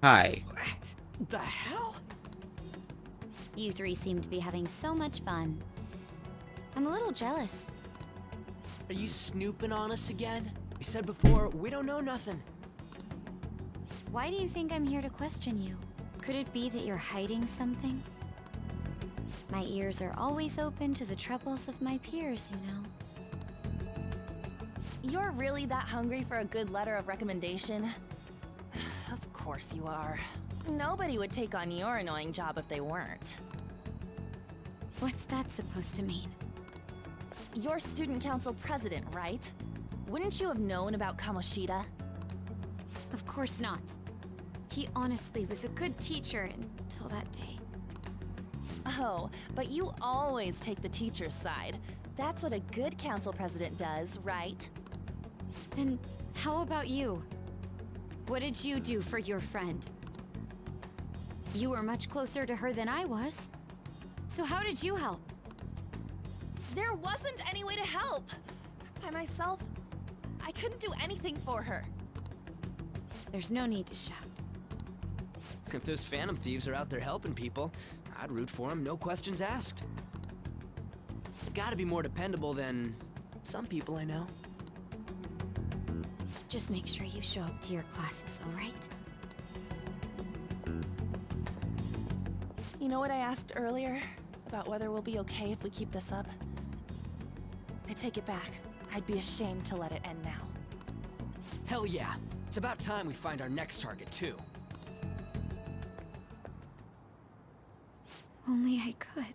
Hi.
The hell?
You three seem to be having so much fun. I'm a little jealous.
Are you snooping on us again? We said before, we don't know nothing.
Why do you think I'm here to question you? Could it be that you're hiding something? My ears are always open to the troubles of my peers, you know.
You're really that hungry for a good letter of recommendation? Of course you are. Nobody would take on your annoying job if they weren't.
What's that supposed to mean?
You're student council president, right? Wouldn't you have known about Kamoshida?
Of course not. He honestly was a good teacher until that day.
Oh, but you always take the teacher's side. That's what a good council president does, right?
Then how about you? What did you do for your friend? You were much closer to her than I was. So how did you help?
There wasn't any way to help. By myself, I couldn't do anything for her.
There's no need to shout.
If those Phantom Thieves are out there helping people, I'd root for them, no questions asked. They've gotta be more dependable than some people I know.
Just make sure you show up to your classes, all right?
You know what I asked earlier? About whether we'll be okay if we keep this up? I take it back. I'd be ashamed to let it end now.
Hell yeah. It's about time we find our next target, too.
Only I could.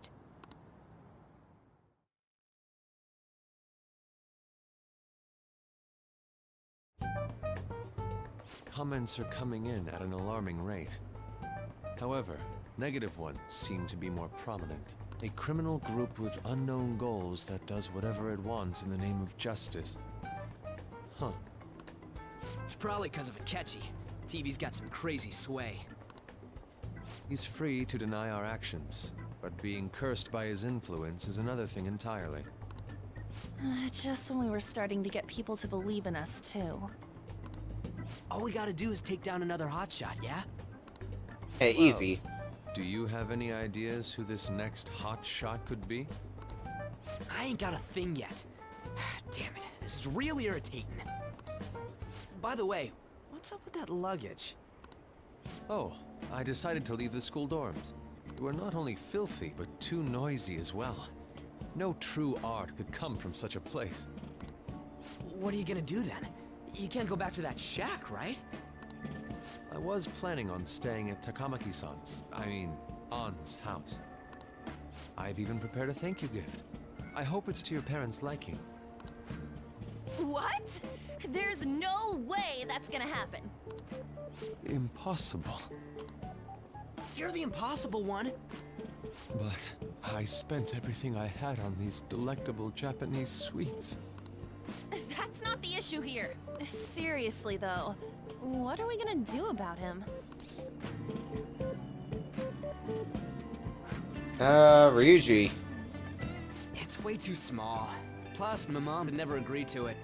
Comments are coming in at an alarming rate. However, negative ones seem to be more prominent. A criminal group with unknown goals that does whatever it wants in the name of justice. Huh.
It's probably because of Akechi. TV's got some crazy sway.
He's free to deny our actions, but being cursed by his influence is another thing entirely.
Just when we were starting to get people to believe in us, too.
All we gotta do is take down another hotshot, yeah?
Hey, easy.
Do you have any ideas who this next hot shot could be?
I ain't got a thing yet. Damn it, this is real irritating. By the way, what's up with that luggage?
Oh, I decided to leave the school dorms. They were not only filthy, but too noisy as well. No true art could come from such a place.
What are you gonna do then? You can't go back to that shack, right?
I was planning on staying at Takamaki-san's, Ann's house. I've even prepared a thank you gift. I hope it's to your parents' liking.
What? There's no way that's gonna happen.
Impossible.
You're the impossible one.
But I spent everything I had on these delectable Japanese sweets.
That's not the issue here. Seriously, though, what are we gonna do about him?
Ryuji.
It's way too small. Plus, my mom would never agree to it.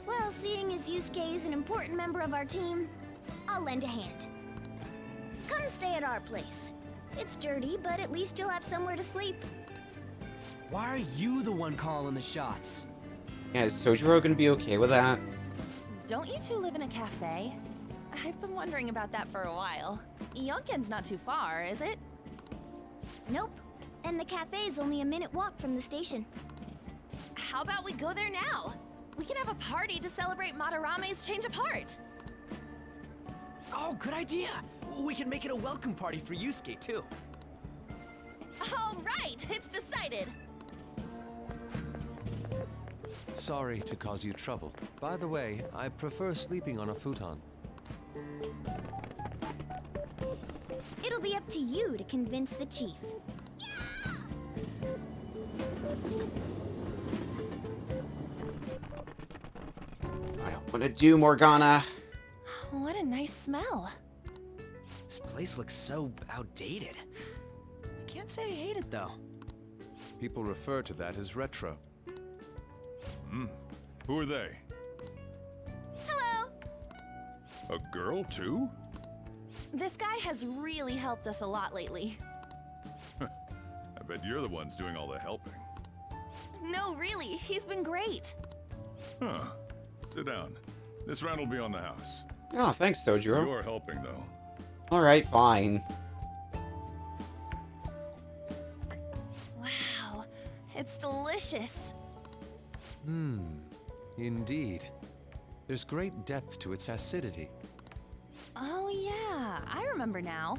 Well, seeing as Yusuke is an important member of our team, I'll lend a hand. Come stay at our place. It's dirty, but at least you'll have somewhere to sleep.
Why are you the one calling the shots?
Yeah, is Sojiro gonna be okay with that?
Don't you two live in a cafe? I've been wondering about that for a while. Yonken's not too far, is it?
Nope. And the cafe's only a minute walk from the station.
How about we go there now? We can have a party to celebrate Madarame's change of heart.
Oh, good idea. We can make it a welcome party for Yusuke, too.
All right, it's decided.
Sorry to cause you trouble. By the way, I prefer sleeping on a futon.
It'll be up to you to convince the chief.
I don't want to do Morgana.
What a nice smell.
This place looks so outdated. Can't say I hate it, though.
People refer to that as retro.
Who are they?
Hello.
A girl, too?
This guy has really helped us a lot lately.
I bet you're the ones doing all the helping.
No, really, he's been great.
Huh. Sit down. This round will be on the house.
Oh, thanks, Sojiro.
You're helping, though.
Alright, fine.
Wow, it's delicious.
Indeed. There's great depth to its acidity.
Oh yeah, I remember now.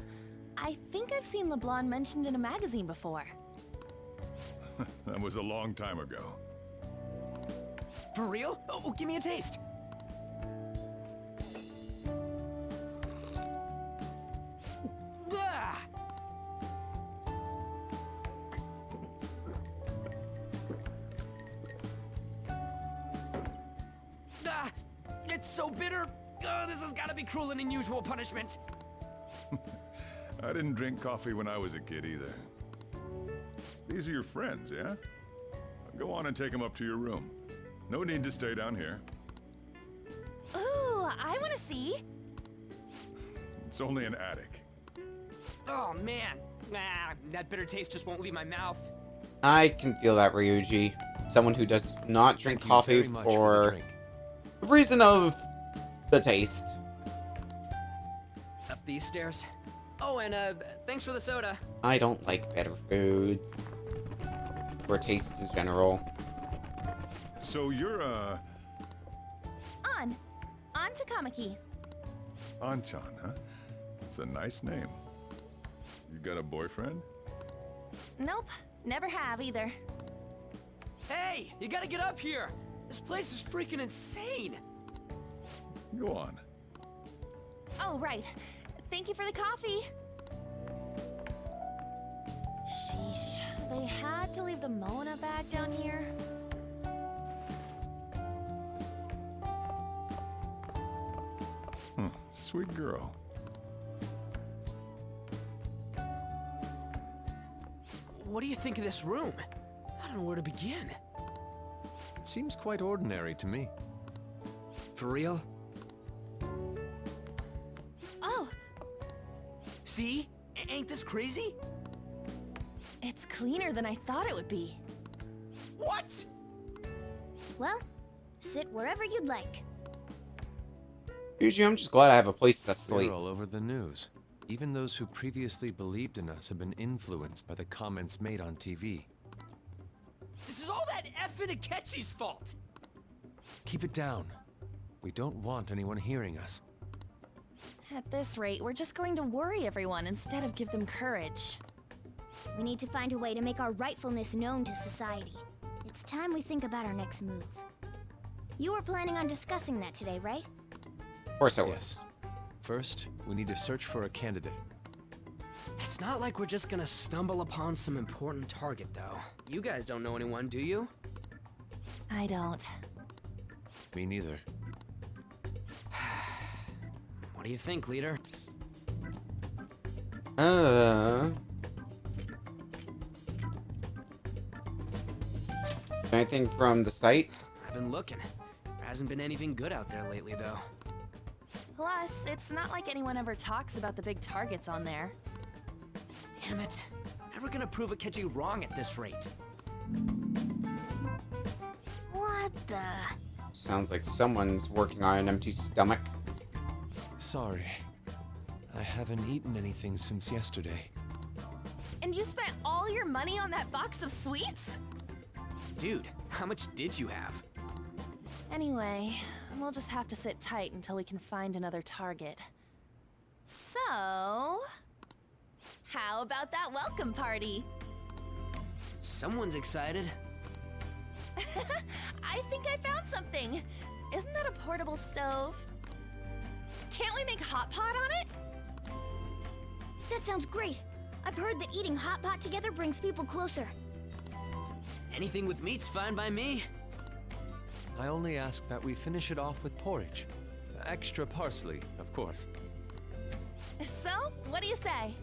I think I've seen LeBlanc mentioned in a magazine before.
That was a long time ago.
For real? Oh, give me a taste. Ah! Ah, it's so bitter. This has got to be cruel and unusual punishment.
I didn't drink coffee when I was a kid either. These are your friends, yeah? Go on and take them up to your room. No need to stay down here.
Ooh, I want to see.
It's only an attic.
Oh man, that bitter taste just won't leave my mouth.
I can feel that, Ryuji. Someone who does not drink coffee for the reason of the taste.
Up these stairs. Oh, and thanks for the soda.
I don't like bitter foods. Or tastes in general.
So you're,
On to Kamaki.
Anchan, huh? It's a nice name. You got a boyfriend?
Nope, never have either.
Hey, you gotta get up here. This place is freaking insane.
Go on.
Oh, right. Thank you for the coffee. Sheesh, they had to leave the Mona bag down here.
Sweet girl.
What do you think of this room? I don't know where to begin.
It seems quite ordinary to me.
For real?
Oh!
See? Ain't this crazy?
It's cleaner than I thought it would be.
What?
Well, sit wherever you'd like.
Ryuji, I'm just glad I have a place to sleep.
We're all over the news. Even those who previously believed in us have been influenced by the comments made on TV.
This is all that effing Akechi's fault!
Keep it down. We don't want anyone hearing us.
At this rate, we're just going to worry everyone instead of give them courage.
We need to find a way to make our rightfulness known to society. It's time we think about our next move. You were planning on discussing that today, right?
Of course I was.
First, we need to search for a candidate.
It's not like we're just gonna stumble upon some important target, though. You guys don't know anyone, do you?
I don't.
Me neither.
What do you think, leader?
Anything from the site?
I've been looking. There hasn't been anything good out there lately, though.
Plus, it's not like anyone ever talks about the big targets on there.
Damn it. Never gonna prove Akechi wrong at this rate.
What
Sounds like someone's working on an empty stomach.
Sorry. I haven't eaten anything since yesterday.
And you spent all your money on that box of sweets?
Dude, how much did you have?
Anyway, we'll just have to sit tight until we can find another target. So, how about that welcome party?
Someone's excited.
I think I found something. Isn't that a portable stove? Can't we make hot pot on it?
That sounds great. I've heard that eating hot pot together brings people closer.
Anything with meat's fine by me.
I only ask that we finish it off with porridge. Extra parsley, of course.
So, what do you say?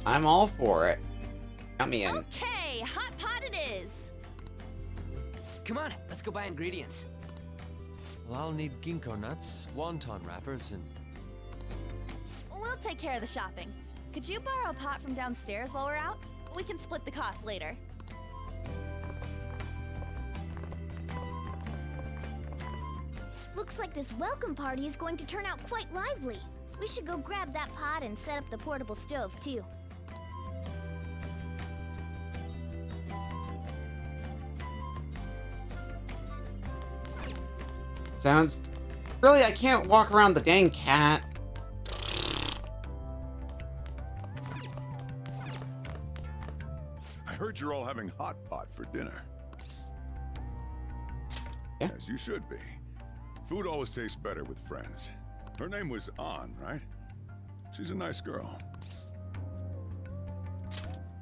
I'm all for it. Count me in.
Okay, hot pot it is.
Come on, let's go buy ingredients.
Well, I'll need ginkgo nuts, wonton wrappers, and...
We'll take care of the shopping. Could you borrow a pot from downstairs while we're out? We can split the cost later.
Looks like this welcome party is going to turn out quite lively. We should go grab that pot and set up the portable stove, too.
Sounds... Really, I can't walk around the dang cat.
I heard you're all having hot pot for dinner.
Yeah.
As you should be. Food always tastes better with friends. Her name was An, right? She's a nice girl.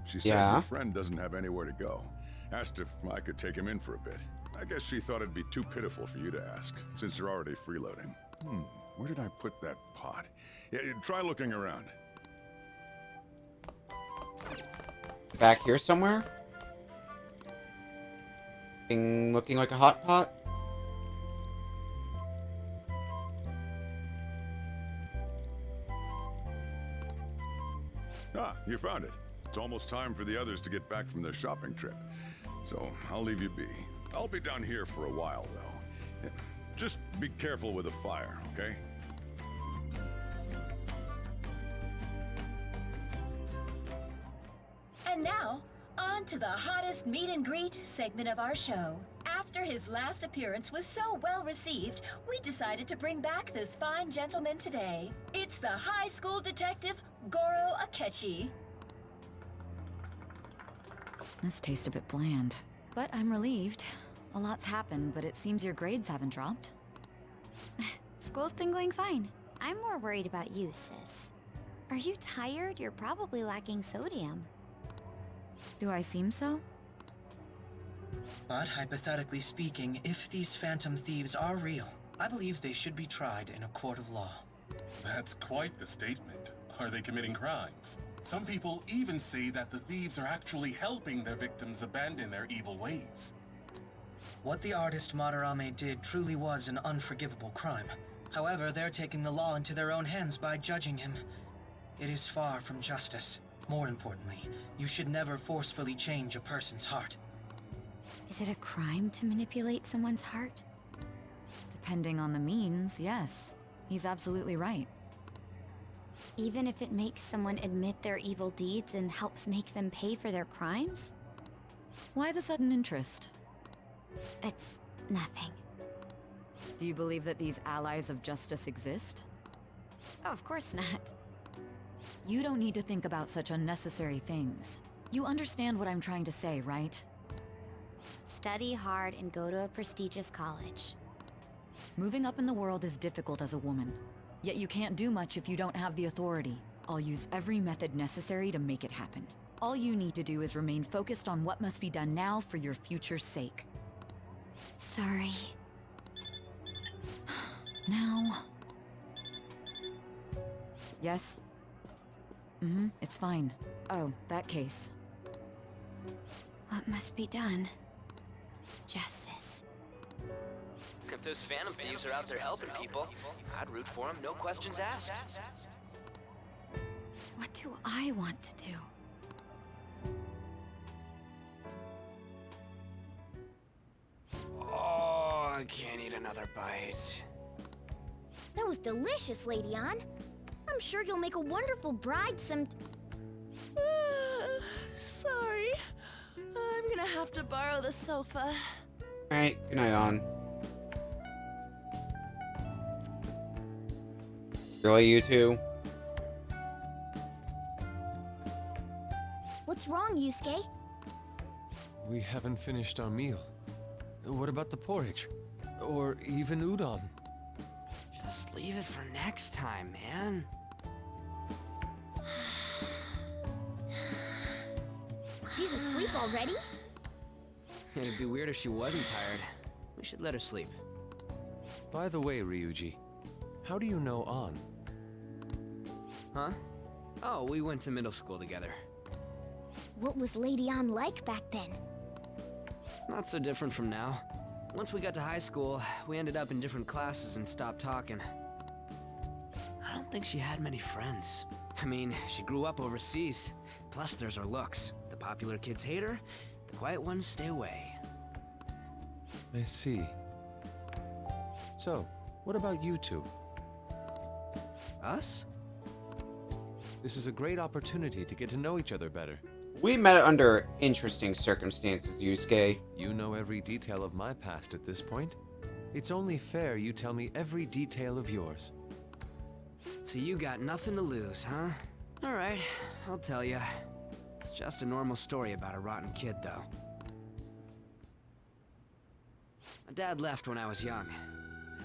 She says her friend doesn't have anywhere to go. Asked if I could take him in for a bit. I guess she thought it'd be too pitiful for you to ask, since you're already freeloading. Where did I put that pot? Yeah, try looking around.
Back here somewhere? Thing looking like a hot pot?
Ah, you found it. It's almost time for the others to get back from their shopping trip. So, I'll leave you be. I'll be down here for a while, though. Yeah, just be careful with the fire, okay?
And now, on to the hottest meet and greet segment of our show. After his last appearance was so well received, we decided to bring back this fine gentleman today. It's the high school detective, Goro Akechi.
This tastes a bit bland. But I'm relieved. A lot's happened, but it seems your grades haven't dropped.
School's been going fine. I'm more worried about you, sis. Are you tired? You're probably lacking sodium.
Do I seem so?
But hypothetically speaking, if these phantom thieves are real, I believe they should be tried in a court of law.
That's quite the statement. Are they committing crimes? Some people even say that the thieves are actually helping their victims abandon their evil ways.
What the artist Madarame did truly was an unforgivable crime. However, they're taking the law into their own hands by judging him. It is far from justice. More importantly, you should never forcefully change a person's heart.
Is it a crime to manipulate someone's heart?
Depending on the means, yes. He's absolutely right.
Even if it makes someone admit their evil deeds and helps make them pay for their crimes?
Why the sudden interest?
It's nothing.
Do you believe that these allies of justice exist?
Oh, of course not.
You don't need to think about such unnecessary things. You understand what I'm trying to say, right?
Study hard and go to a prestigious college.
Moving up in the world is difficult as a woman. Yet you can't do much if you don't have the authority. I'll use every method necessary to make it happen. All you need to do is remain focused on what must be done now for your future's sake.
Sorry.
Now... Yes? It's fine. Oh, that case.
What must be done? Justice.
If those phantom thieves are out there helping people, I'd root for them, no questions asked.
What do I want to do?
I can't eat another bite.
That was delicious, Lady Ann. I'm sure you'll make a wonderful bride
Sorry. I'm gonna have to borrow the sofa.
Alright, good night, On. Really, you two?
What's wrong, Yusuke?
We haven't finished our meal. What about the porridge? Or even udon?
Just leave it for next time, man.
She's asleep already?
It'd be weird if she wasn't tired. We should let her sleep.
By the way, Ryuji, how do you know An?
Huh? Oh, we went to middle school together.
What was Lady Ann like back then?
Not so different from now. Once we got to high school, we ended up in different classes and stopped talking. I don't think she had many friends. I mean, she grew up overseas. Plus, there's her looks. The popular kids hate her, the quiet ones stay away.
I see. So, what about you two?
Us?
This is a great opportunity to get to know each other better.
We met under interesting circumstances, Yusuke.
You know every detail of my past at this point. It's only fair you tell me every detail of yours.
So you got nothing to lose, huh? Alright, I'll tell you. It's just a normal story about a rotten kid, though. My dad left when I was young.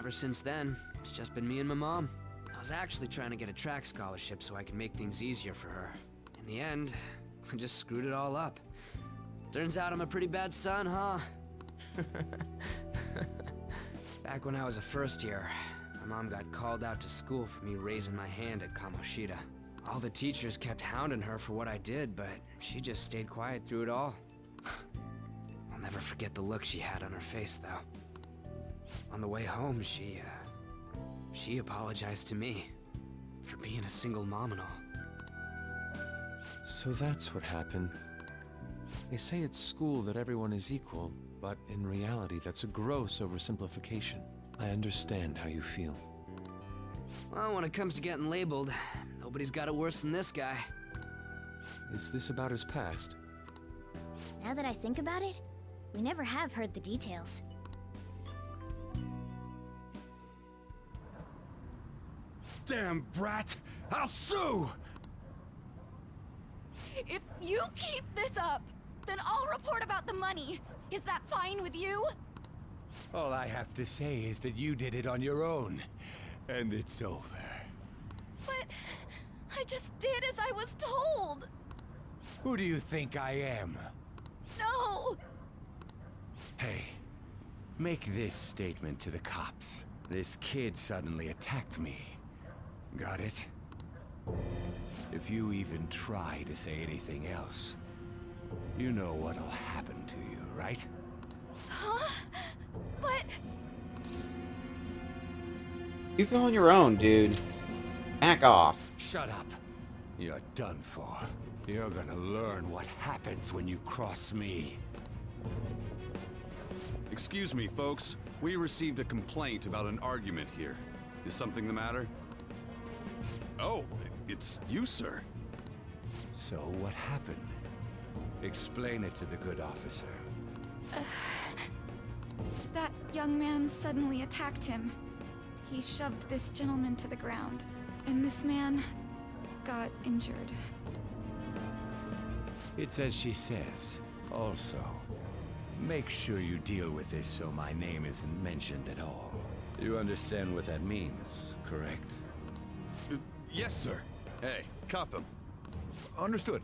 Ever since then, it's just been me and my mom. I was actually trying to get a track scholarship so I can make things easier for her. In the end, I just screwed it all up. Turns out I'm a pretty bad son, huh? Back when I was a first year, my mom got called out to school for me raising my hand at Kamoshida. All the teachers kept hounding her for what I did, but she just stayed quiet through it all. I'll never forget the look she had on her face, though. On the way home, she apologized to me for being a single mom and all.
So that's what happened. They say at school that everyone is equal, but in reality that's a gross oversimplification. I understand how you feel.
Well, when it comes to getting labeled, nobody's got it worse than this guy.
Is this about his past?
Now that I think about it, we never have heard the details.
Damn brat! I'll sue!
If you keep this up, then I'll report about the money. Is that fine with you?
All I have to say is that you did it on your own, and it's over.
But I just did as I was told.
Who do you think I am?
No!
Hey, make this statement to the cops. This kid suddenly attacked me. Got it? If you even try to say anything else, you know what'll happen to you, right?
Huh? But...
You feel on your own, dude. Back off.
Shut up. You're done for. You're gonna learn what happens when you cross me.
Excuse me, folks. We received a complaint about an argument here. Is something the matter? Oh, it's you, sir.
So what happened? Explain it to the good officer.
That young man suddenly attacked him. He shoved this gentleman to the ground, and this man got injured.
It's as she says. Also, make sure you deal with this so my name isn't mentioned at all. You understand what that means, correct?
Yes, sir. Hey, cuff him. Understood.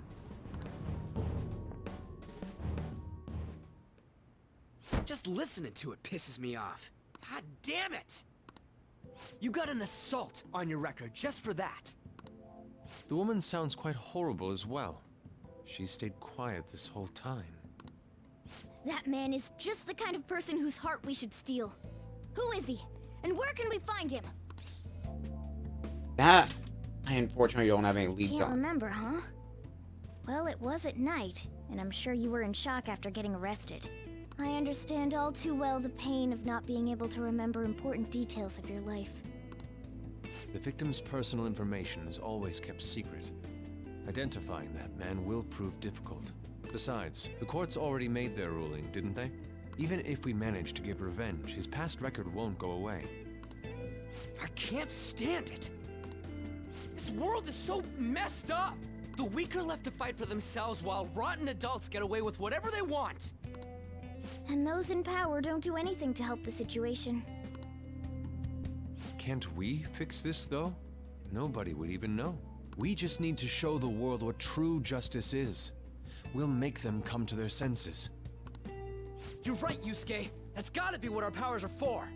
Just listening to it pisses me off. God damn it! You got an assault on your record just for that.
The woman sounds quite horrible as well. She stayed quiet this whole time.
That man is just the kind of person whose heart we should steal. Who is he? And where can we find him?
That, I unfortunately don't have any leads
Can't
on.
remember, huh? Well, it was at night, and I'm sure you were in shock after getting arrested. I understand all too well the pain of not being able to remember important details of your life.
The victim's personal information is always kept secret. Identifying that man will prove difficult. Besides, the courts already made their ruling, didn't they? Even if we manage to get revenge, his past record won't go away.
I can't stand it! This world is so messed up! The weak are left to fight for themselves while rotten adults get away with whatever they want!
And those in power don't do anything to help the situation.
Can't we fix this, though? Nobody would even know. We just need to show the world what true justice is. We'll make them come to their senses.
You're right, Yusuke! That's gotta be what our powers are for!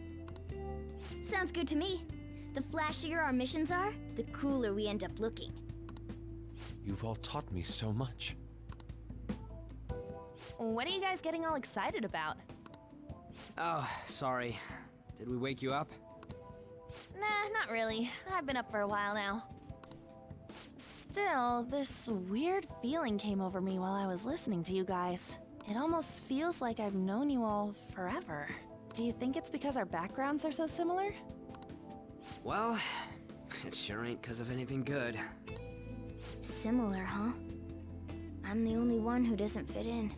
Sounds good to me. The flashier our missions are, the cooler we end up looking.
You've all taught me so much.
What are you guys getting all excited about?
Oh, sorry. Did we wake you up?
Nah, not really. I've been up for a while now. Still, this weird feeling came over me while I was listening to you guys. It almost feels like I've known you all forever. Do you think it's because our backgrounds are so similar?
Well, it sure ain't 'cause of anything good.
Similar, huh? I'm the only one who doesn't fit in.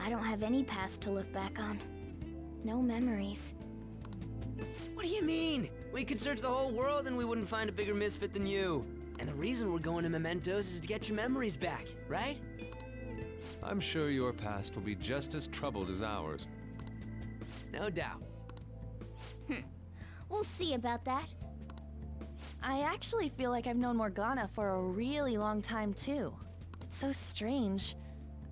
I don't have any past to look back on. No memories.
What do you mean? We could search the whole world and we wouldn't find a bigger misfit than you. And the reason we're going to Mementos is to get your memories back, right?
I'm sure your past will be just as troubled as ours.
No doubt.
We'll see about that.
I actually feel like I've known Morgana for a really long time, too. It's so strange.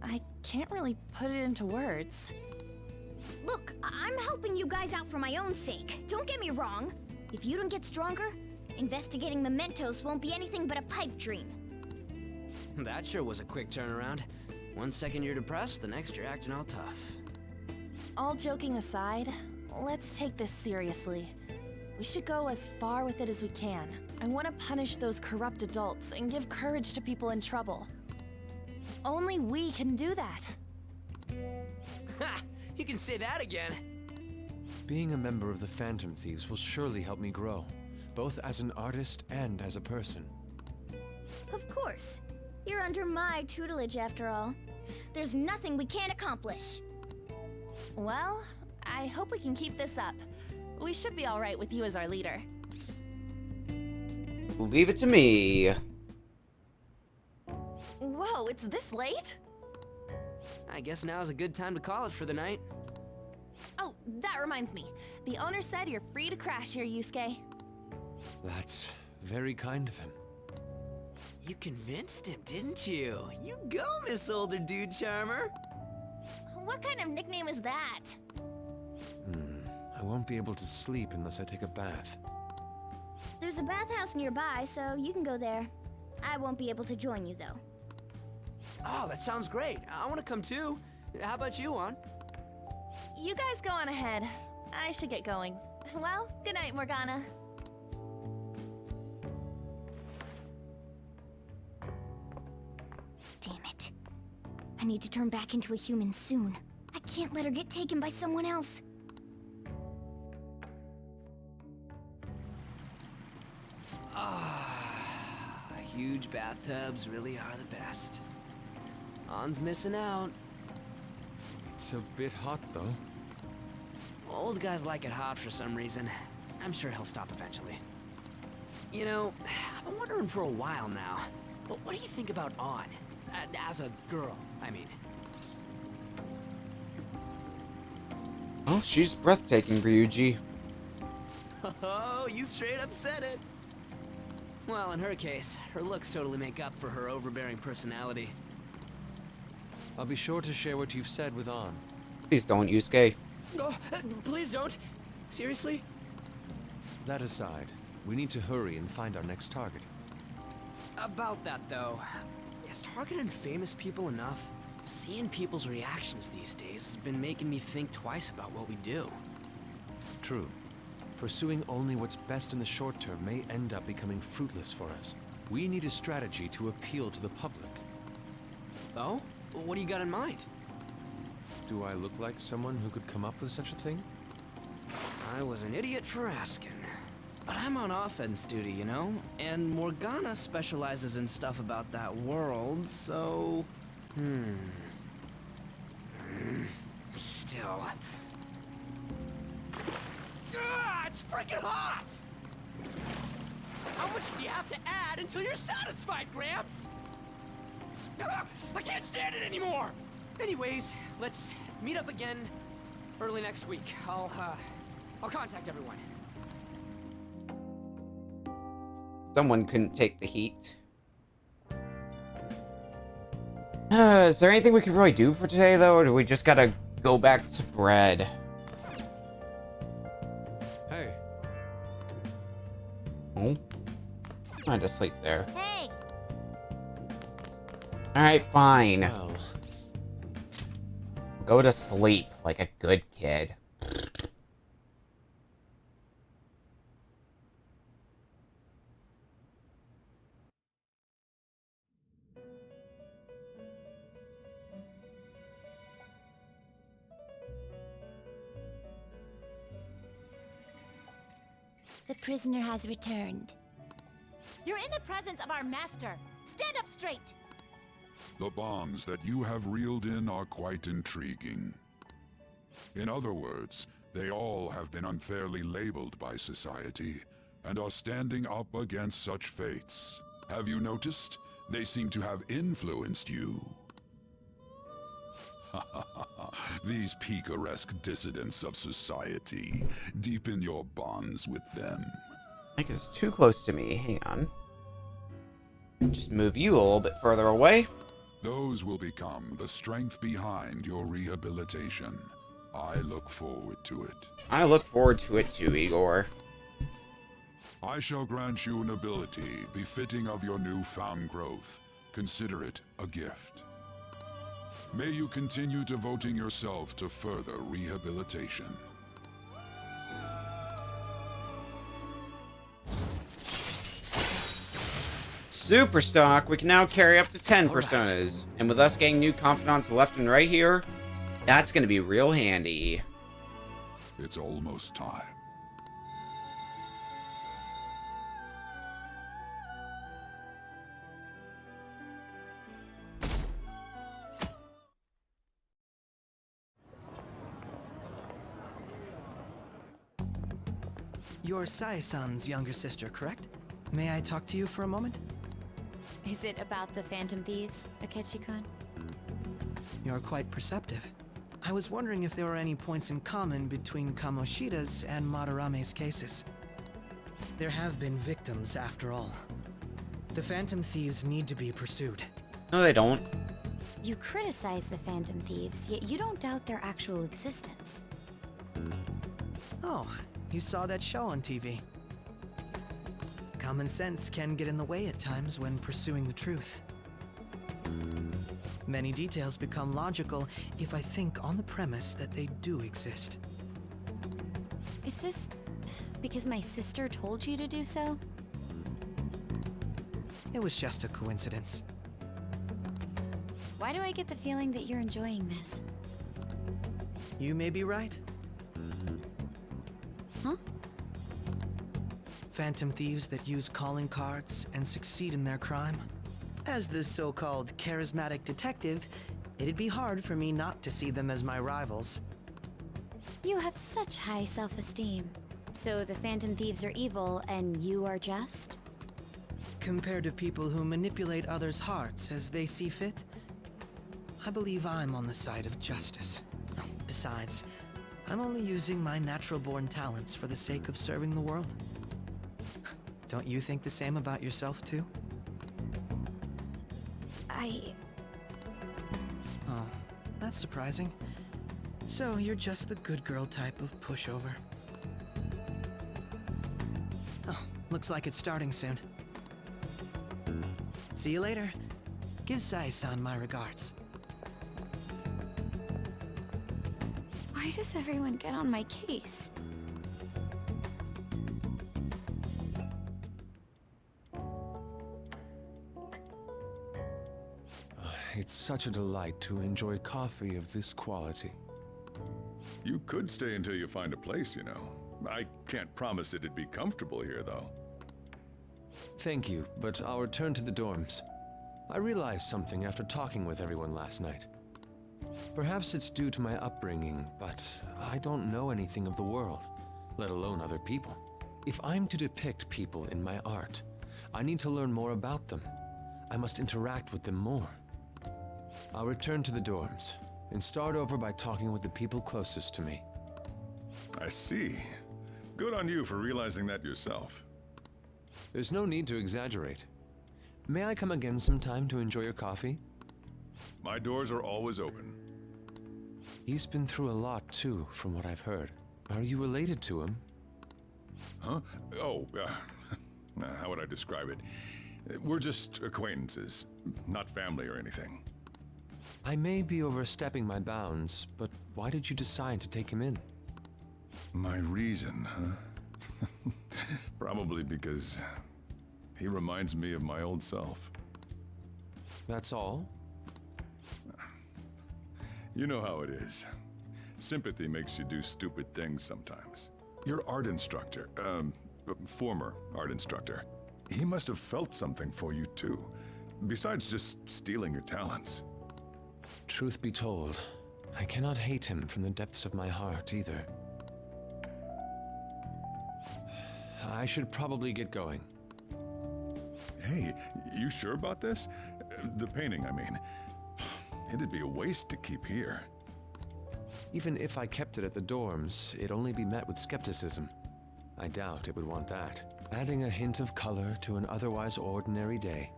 I can't really put it into words.
Look, I'm helping you guys out for my own sake. Don't get me wrong. If you don't get stronger, investigating Mementos won't be anything but a pipe dream.
That sure was a quick turnaround. 1 second you're depressed, the next you're acting all tough.
All joking aside, let's take this seriously. We should go as far with it as we can. I want to punish those corrupt adults and give courage to people in trouble. Only we can do that.
Ha! You can say that again.
Being a member of the Phantom Thieves will surely help me grow, both as an artist and as a person.
Of course. You're under my tutelage after all. There's nothing we can't accomplish.
Well, I hope we can keep this up. We should be all right with you as our leader.
Leave it to me.
Whoa, it's this late?
I guess now's a good time to call it for the night.
Oh, that reminds me. The owner said you're free to crash here, Yusuke.
That's very kind of him.
You convinced him, didn't you? You go, Miss Older Dude Charmer.
What kind of nickname is that?
I won't be able to sleep unless I take a bath.
There's a bathhouse nearby, so you can go there. I won't be able to join you, though.
Oh, that sounds great. I want to come too. How about you, Ann?
You guys go on ahead. I should get going. Well, good night, Morgana.
Damn it. I need to turn back into a human soon. I can't let her get taken by someone else.
Huge bathtubs really are the best. Ann's missing out.
It's a bit hot, though.
Old guys like it hot for some reason. I'm sure he'll stop eventually. You know, I've been wondering for a while now, but what do you think about Ann? As a girl, I mean.
Oh, she's breathtaking, Ryuji.
Oh, you straight up said it. Well, in her case, her looks totally make up for her overbearing personality.
I'll be sure to share what you've said with Ann.
Please don't, Yusuke.
Oh, please don't. Seriously?
That aside, we need to hurry and find our next target.
About that, though, is targeting famous people enough? Seeing people's reactions these days has been making me think twice about what we do.
True. Pursuing only what's best in the short term may end up becoming fruitless for us. We need a strategy to appeal to the public.
Oh? What do you got in mind?
Do I look like someone who could come up with such a thing?
I was an idiot for asking. But I'm on offense duty, you know? And Morgana specializes in stuff about that world, so... Still... it's freaking hot! How much do you have to add until you're satisfied, Gramps? I can't stand it anymore! Anyways, let's meet up again early next week. I'll contact everyone.
Someone couldn't take the heat. Is there anything we can really do for today, though, or do we just gotta go back to bread?
Hey.
Oh? I had to sleep there.
Hey!
Alright, fine.
Well.
Go to sleep like a good kid.
The prisoner has returned.
You're in the presence of our master. Stand up straight.
The bonds that you have reeled in are quite intriguing. In other words, they all have been unfairly labeled by society, and are standing up against such fates. Have you noticed? They seem to have influenced you. These picaresque dissidents of society. Deepen your bonds with them.
I think it's too close to me. Hang on. Just move you a little bit further away.
Those will become the strength behind your rehabilitation. I look forward to it.
I look forward to it too, Igor.
I shall grant you an ability befitting of your newfound growth. Consider it a gift. May you continue devoting yourself to further rehabilitation.
Super stock, we can now carry up to 10 personas. And with us getting new confidants left and right here, that's going to be real handy.
It's almost time.
You're Sai-san's younger sister, correct? May I talk to you for a moment?
Is it about the Phantom Thieves, Akechi-kun?
You're quite perceptive. I was wondering if there were any points in common between Kamoshida's and Madarame's cases. There have been victims, after all. The Phantom Thieves need to be pursued.
No, they don't.
You criticize the Phantom Thieves, yet you don't doubt their actual existence.
Oh, you saw that show on TV. Common sense can get in the way at times when pursuing the truth. Many details become logical if I think on the premise that they do exist.
Is this because my sister told you to do so?
It was just a coincidence.
Why do I get the feeling that you're enjoying this?
You may be right.
Huh?
Phantom thieves that use calling cards and succeed in their crime. As the so-called charismatic detective, it'd be hard for me not to see them as my rivals.
You have such high self-esteem. So the Phantom Thieves are evil and you are just?
Compared to people who manipulate others' hearts as they see fit, I believe I'm on the side of justice. Besides, I'm only using my natural-born talents for the sake of serving the world. Don't you think the same about yourself, too? Oh, that's surprising. So you're just the good girl type of pushover. Oh, looks like it's starting soon. See you later. Give Sai-san my regards.
Why does everyone get on my case?
it's such a delight to enjoy coffee of this quality.
You could stay until you find a place, you know. I can't promise it'd be comfortable here, though.
Thank you, but I'll return to the dorms. I realized something after talking with everyone last night. Perhaps it's due to my upbringing, but I don't know anything of the world, let alone other people. If I'm to depict people in my art, I need to learn more about them. I must interact with them more. I'll return to the dorms and start over by talking with the people closest to me.
I see. Good on you for realizing that yourself.
There's no need to exaggerate. May I come again sometime to enjoy your coffee?
My doors are always open.
He's been through a lot too, from what I've heard. Are you related to him?
Huh? Oh, how would I describe it? We're just acquaintances, not family or anything.
I may be overstepping my bounds, but why did you decide to take him in?
My reason, huh? Probably because he reminds me of my old self.
That's all?
You know how it is. Sympathy makes you do stupid things sometimes. Your art instructor, former art instructor, he must have felt something for you too, besides just stealing your talents.
Truth be told, I cannot hate him from the depths of my heart either. I should probably get going.
Hey, you sure about this? The painting, I mean. It'd be a waste to keep here.
Even if I kept it at the dorms, it'd only be met with skepticism. I doubt it would want that. Adding a hint of color to an otherwise ordinary day.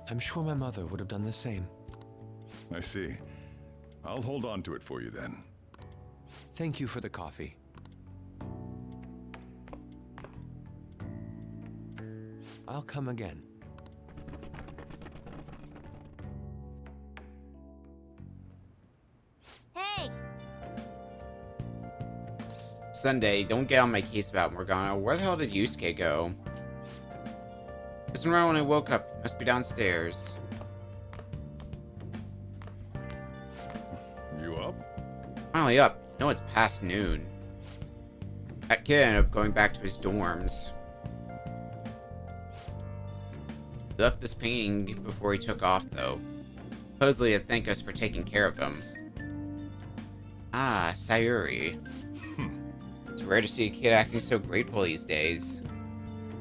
I'm sure my mother would have done the same.
I see. I'll hold on to it for you then.
Thank you for the coffee. I'll come again.
Hey!
Sunday, don't get on my case about Morgana. Where the hell did Yusuke go? Wasn't around when I woke up. He must be downstairs.
You up?
Finally up. No, it's past noon. That kid ended up going back to his dorms. He left this painting before he took off, though. Supposedly to thank us for taking care of him. Ah, Sayuri. It's rare to see a kid acting so grateful these days.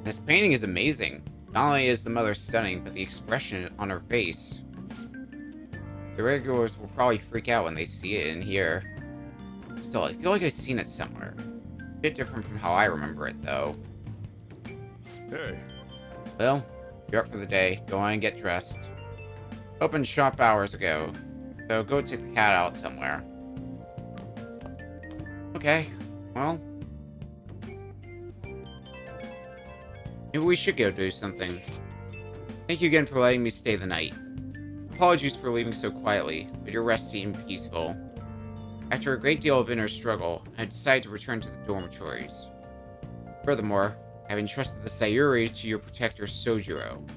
This painting is amazing. Not only is the mother stunning, but the expression on her face. The regulars will probably freak out when they see it in here. Still, I feel like I've seen it somewhere. A bit different from how I remember it, though.
Hey.
Well, you're up for the day. Go on and get dressed. Opened shop hours ago, so go take the cat out somewhere. Okay, well. Maybe we should go do something. Thank you again for letting me stay the night. Apologies for leaving so quietly, but your rest seemed peaceful. After a great deal of inner struggle, I decided to return to the dormitories. Furthermore, I've entrusted the Sayuri to your protector Sojiro.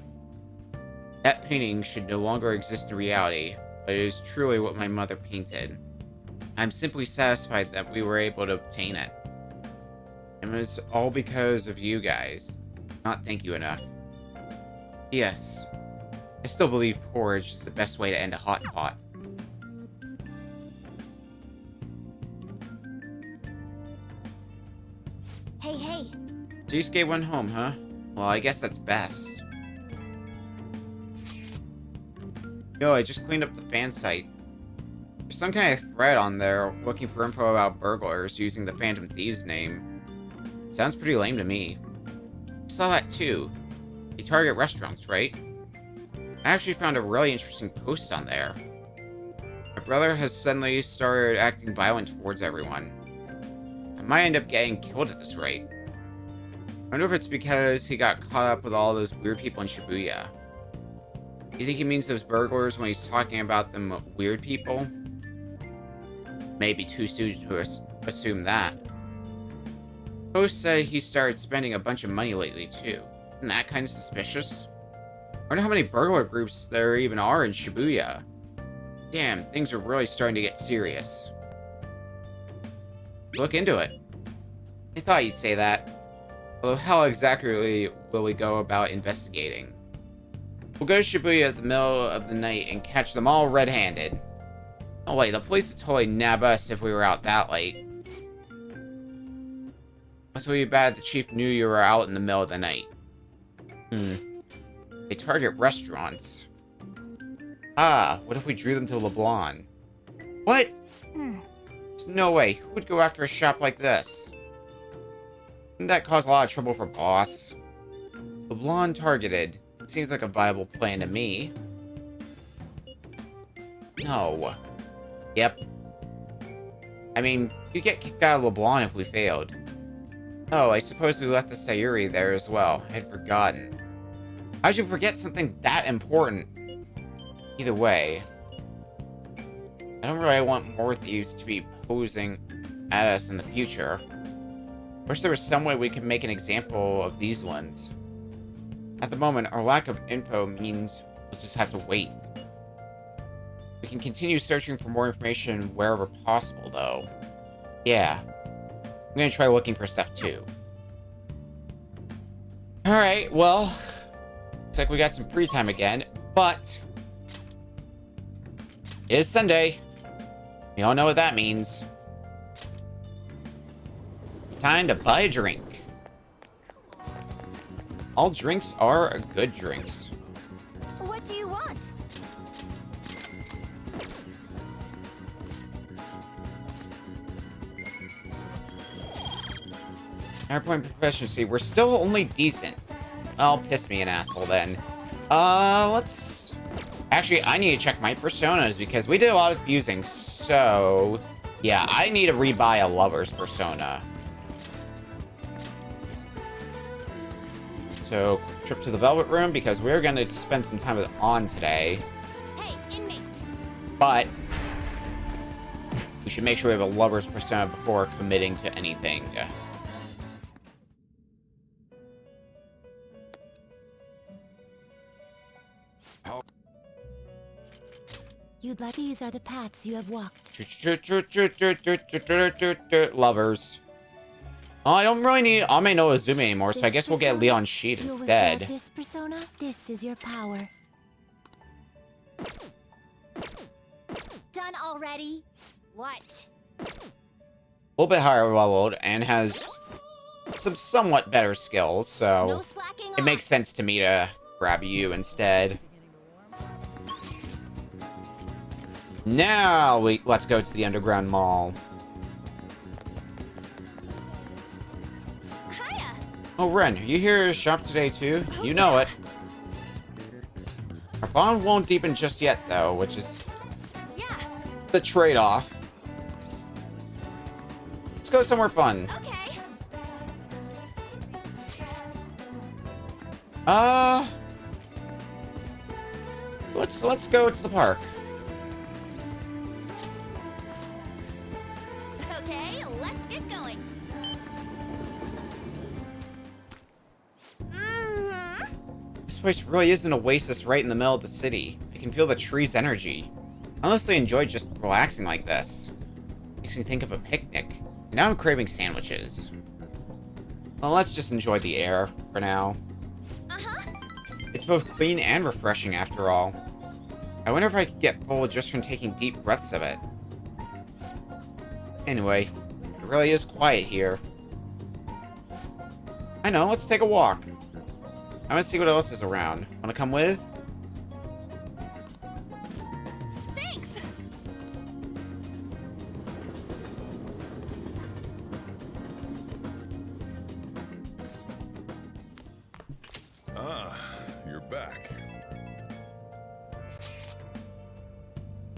That painting should no longer exist in reality, but it is truly what my mother painted. I'm simply satisfied that we were able to obtain it. It was all because of you guys. Not thank you enough. Yes, I still believe porridge is the best way to end a hot pot.
Hey.
Yusuke went home, huh? Well, I guess that's best. Yo, I just cleaned up the fan site. There's some kind of thread on there looking for info about burglars using the Phantom Thieves name. Sounds pretty lame to me. I saw that too. They target restaurants, right? I actually found a really interesting post on there. My brother has suddenly started acting violent towards everyone. I might end up getting killed at this rate. I wonder if it's because he got caught up with all those weird people in Shibuya. Do you think he means those burglars when he's talking about them weird people? Maybe too soon to assume that. Post said he started spending a bunch of money lately too. Isn't that kind of suspicious? wonder how many burglar groups there even are in Shibuya. Damn, things are really starting to get serious. Look into it. I thought you'd say that. Although how exactly will we go about investigating? We'll go to Shibuya at the middle of the night and catch them all red-handed. Oh wait, the police would totally nab us if we were out that late. Must be bad the chief knew you were out in the middle of the night. They target restaurants. Ah, what if we drew them to LeBlanc? What? There's no way. Who would go after a shop like this? Wouldn't that cause a lot of trouble for Boss? LeBlanc targeted. It seems like a viable plan to me. No. Yep. I mean, you'd get kicked out of LeBlanc if we failed. Oh, I suppose we left the Sayuri there as well. I had forgotten. How'd you forget something that important? Either way, I don't really want more thieves to be posing at us in the future. Wish there was some way we could make an example of these ones. At the moment, our lack of info means we'll just have to wait. We can continue searching for more information wherever possible, though. Yeah. I'm gonna try looking for stuff, too. Alright, well... looks like we got some free time again, but... it's Sunday. We all know what that means. It's time to buy a drink. All drinks are good drinks.
What do you want?
Our point proficiency, we're still only decent. Well, piss me an asshole then. Let's... actually, I need to check my personas because we did a lot of fusing, so... yeah, I need to rebuy a lover's persona. So, trip to the Velvet Room because we're gonna spend some time with On today.
Hey, inmate.
But... we should make sure we have a lover's persona before committing to anything.
You'd like these are the paths you have walked.
Lovers. Oh, I don't really need Ame no Izumi anymore, so I guess we'll get Leon Sheet instead.
This persona, this is your power.
Done already? What?
A little bit higher leveled and has some somewhat better skills, so it makes sense to me to grab you instead. Now let's go to the underground mall.
Hiya.
Oh, Ren, are you here to shop today too? You know it. Our bond won't deepen just yet, though, which is the trade-off. Let's go somewhere fun.
Okay.
Let's go to the park.
Okay, let's get going.
This place really is an oasis right in the middle of the city. I can feel the tree's energy. I honestly enjoy just relaxing like this. Makes me think of a picnic. Now I'm craving sandwiches. Well, let's just enjoy the air for now. It's both clean and refreshing after all. I wonder if I could get full just from taking deep breaths of it. Anyway, it really is quiet here. I know, let's take a walk. I want to see what else is around. Want to come with?
Thanks.
Ah, you're back.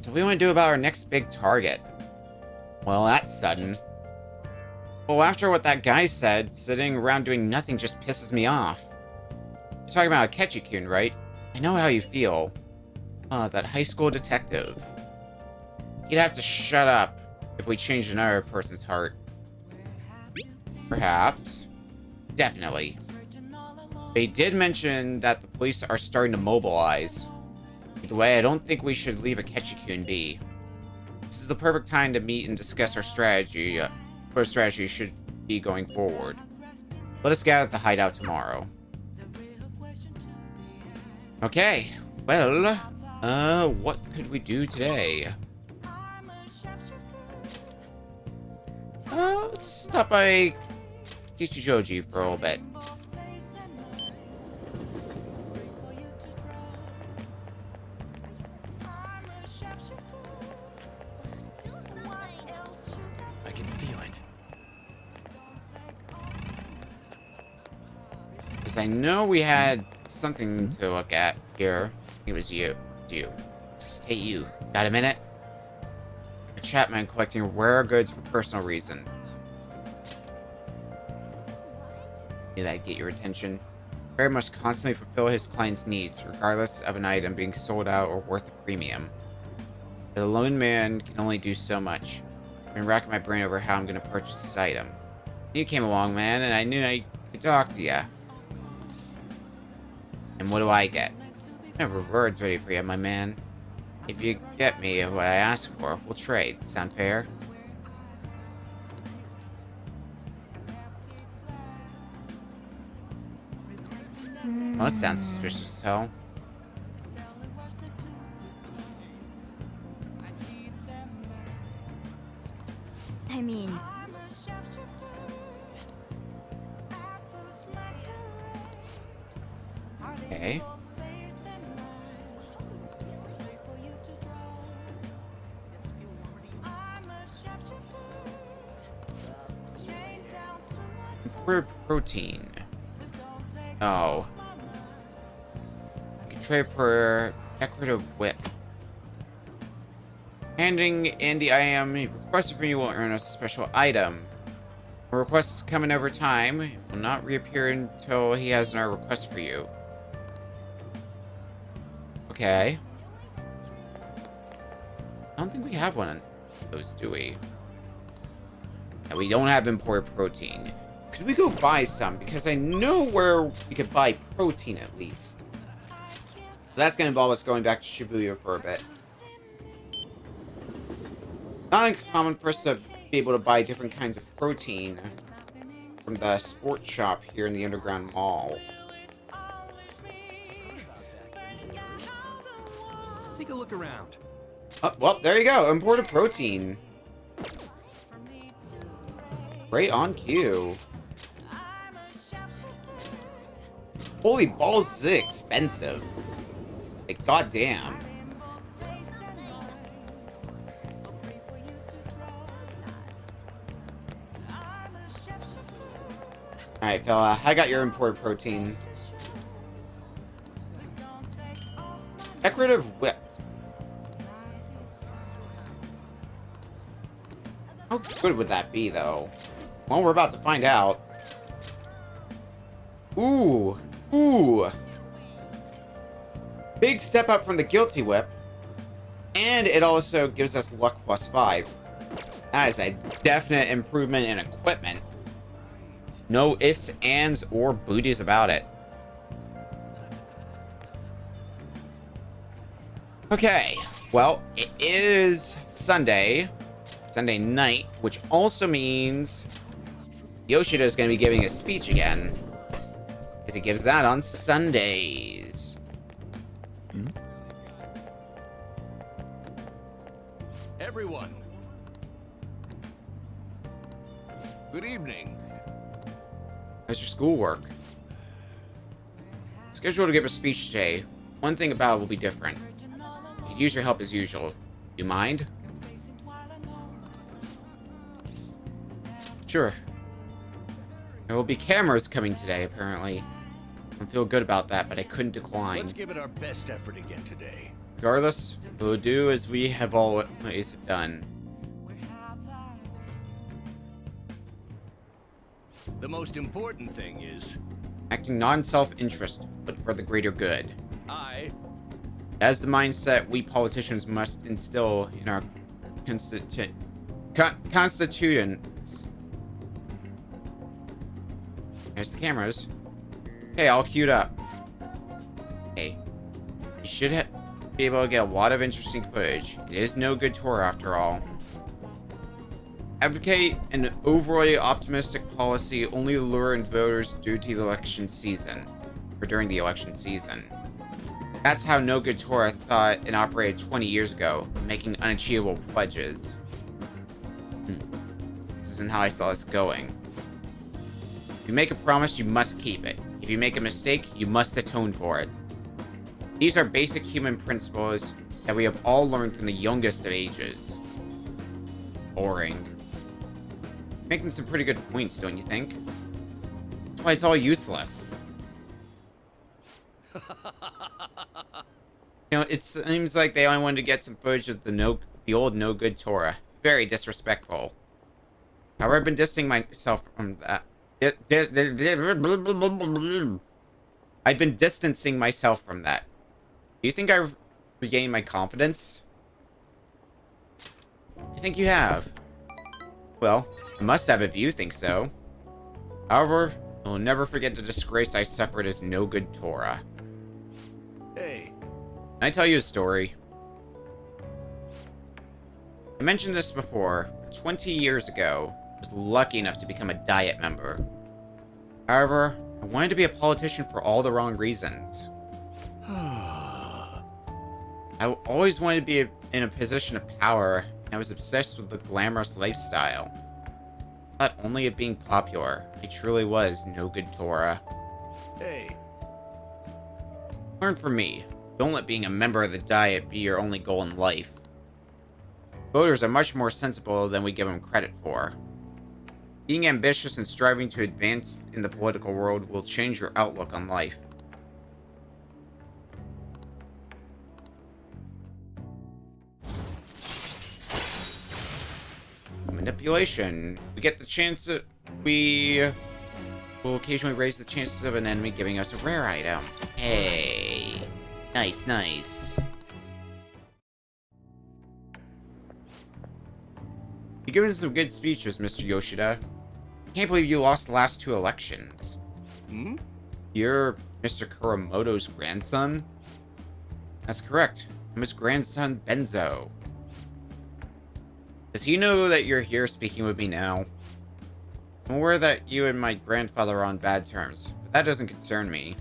So what do we want to do about our next big target? Well, that's sudden. Well, after what that guy said, sitting around doing nothing just pisses me off. You're talking about Akechi-kun, right? I know how you feel. That high school detective. He'd have to shut up if we changed another person's heart. Perhaps. Definitely. They did mention that the police are starting to mobilize. Either way, I don't think we should leave Akechi-kun be. This is the perfect time to meet and discuss our strategy. What our strategy should be going forward. Let us gather at the hideout tomorrow. Okay, well, what could we do today? Let's stop by Kichijoji for a little bit.
I can feel it.
Because I know we had something to look at here. I think it was you. Hey, you. Got a minute? A Chapman collecting rare goods for personal reasons. Knew that'd get your attention. Barry must constantly fulfill his client's needs, regardless of an item being sold out or worth a premium. But a lone man can only do so much. I've been racking my brain over how I'm going to purchase this item. You came along, man, and I knew I could talk to ya. And what do I get? I have rewards ready for you, my man. If you get me what I ask for, we'll trade. Sound fair? Well, that sounds suspicious as hell.
I mean...
Okay. Improved protein. Oh. I can trade for decorative whip. Handing in the item requested from you will earn a special item. A request is coming over time. It will not reappear until he has another request for you. Okay. I don't think we have one of those, do we? Yeah, we don't have imported protein. Could we go buy some? Because I know where we could buy protein at least. So that's going to involve us going back to Shibuya for a bit. Not uncommon for us to be able to buy different kinds of protein from the sports shop here in the Underground Mall.
Take a look around.
Oh, well, there you go. Imported protein. Right on cue. Holy balls, this is expensive. Like, goddamn. Alright, fella. I got your imported protein. Decorative whip. How good would that be, though? Well, we're about to find out. Ooh. Ooh. Big step up from the Guilty Whip. And it also gives us luck +5. That is a definite improvement in equipment. No ifs, ands, or booties about it. Okay. Well, it is Sunday night, which also means Yoshida is going to be giving a speech again. Because he gives that on Sundays.
Everyone. Good evening.
How's your schoolwork? Scheduled to give a speech today. One thing about it will be different. I could use your help as usual. You mind? Sure. There will be cameras coming today, apparently. I don't feel good about that, but I couldn't decline.
Let's give it our best effort again today.
Regardless, we'll do as we have always done.
The most important thing is...
acting non-self-interest, but for the greater good. That's the mindset we politicians must instill in our constituents. There's the cameras. Okay, all queued up. Hey, you should be able to get a lot of interesting footage. It is no good tour after all. Advocate an overly optimistic policy only to lure in voters due to the election season, or during the election season. That's how No Good Torah thought it operated 20 years ago, making unachievable pledges. This isn't how I saw this going. If you make a promise, you must keep it. If you make a mistake, you must atone for it. These are basic human principles that we have all learned from the youngest of ages. Boring. Making some pretty good points, don't you think? That's why it's all useless. You know, it seems like they only wanted to get some footage of the old No Good Torah. Very disrespectful. However, I've been distancing myself from that. I've been distancing myself from that. Do you think I've regained my confidence? I think you have. Well, I must have if you think so. However, I will never forget the disgrace I suffered as No Good Torah.
Hey.
Can I tell you a story? I mentioned this before. 20 years ago, I was lucky enough to become a Diet member. However, I wanted to be a politician for all the wrong reasons. I always wanted to be in a position of power, and I was obsessed with the glamorous lifestyle. Not only of being popular, I truly was No Good Torah.
Hey.
Learn from me. Don't let being a member of the Diet be your only goal in life. Voters are much more sensible than we give them credit for. Being ambitious and striving to advance in the political world will change your outlook on life. Manipulation. We get the chance that we will occasionally raise the chances of an enemy giving us a rare item. Hey. Nice, nice. You've given some good speeches, Mr. Yoshida. I can't believe you lost the last 2 elections.
Hmm?
You're Mr. Kuramoto's grandson? That's correct. I'm his grandson, Benzo. Does he know that you're here speaking with me now? I'm aware that you and my grandfather are on bad terms, but that doesn't concern me.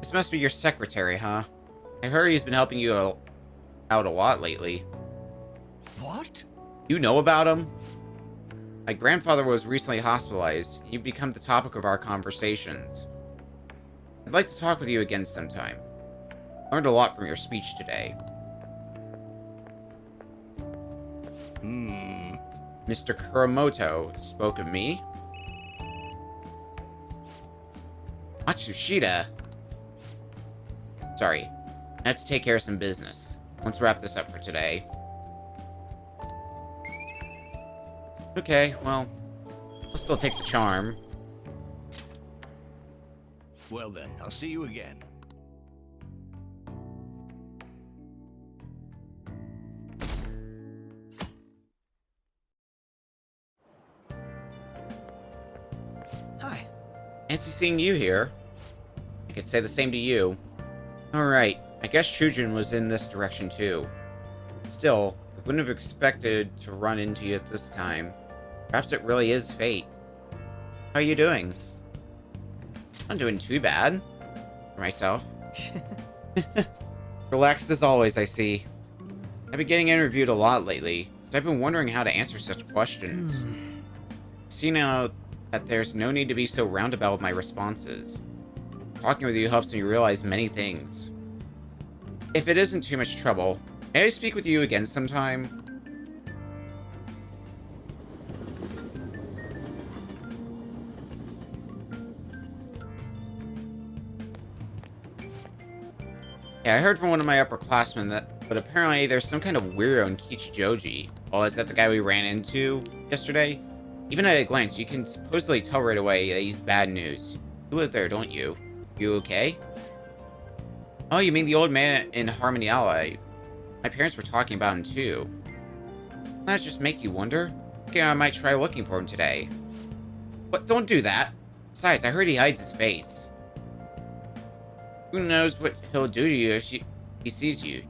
This must be your secretary, huh? I heard he's been helping you out a lot lately.
What?
You know about him? My grandfather was recently hospitalized. You've become the topic of our conversations. I'd like to talk with you again sometime. I learned a lot from your speech today. Mr. Kuramoto spoke of me? Matsushita? Sorry. I have to take care of some business. Let's wrap this up for today. Okay, well, I'll still take the charm.
Well then, I'll see you again.
Hi.
Fancy seeing you here. I could say the same to you. Alright, I guess Shujin was in this direction too. Still, I wouldn't have expected to run into you at this time. Perhaps it really is fate. How are you doing? I'm doing too bad. For myself. Relaxed as always, I see. I've been getting interviewed a lot lately, so I've been wondering how to answer such questions. See now that there's no need to be so roundabout with my responses. Talking with you helps me realize many things. If it isn't too much trouble, may I speak with you again sometime? Yeah, I heard from one of my upperclassmen but apparently there's some kind of weirdo in Kichijoji. Well, is that the guy we ran into yesterday? Even at a glance, you can supposedly tell right away that he's bad news. You live there, don't you? You okay? Oh, you mean the old man in Harmony Alley? My parents were talking about him too. Doesn't that just make you wonder? Okay, I might try looking for him today. But don't do that. Besides, I heard he hides his face. Who knows what he'll do to you if he sees you?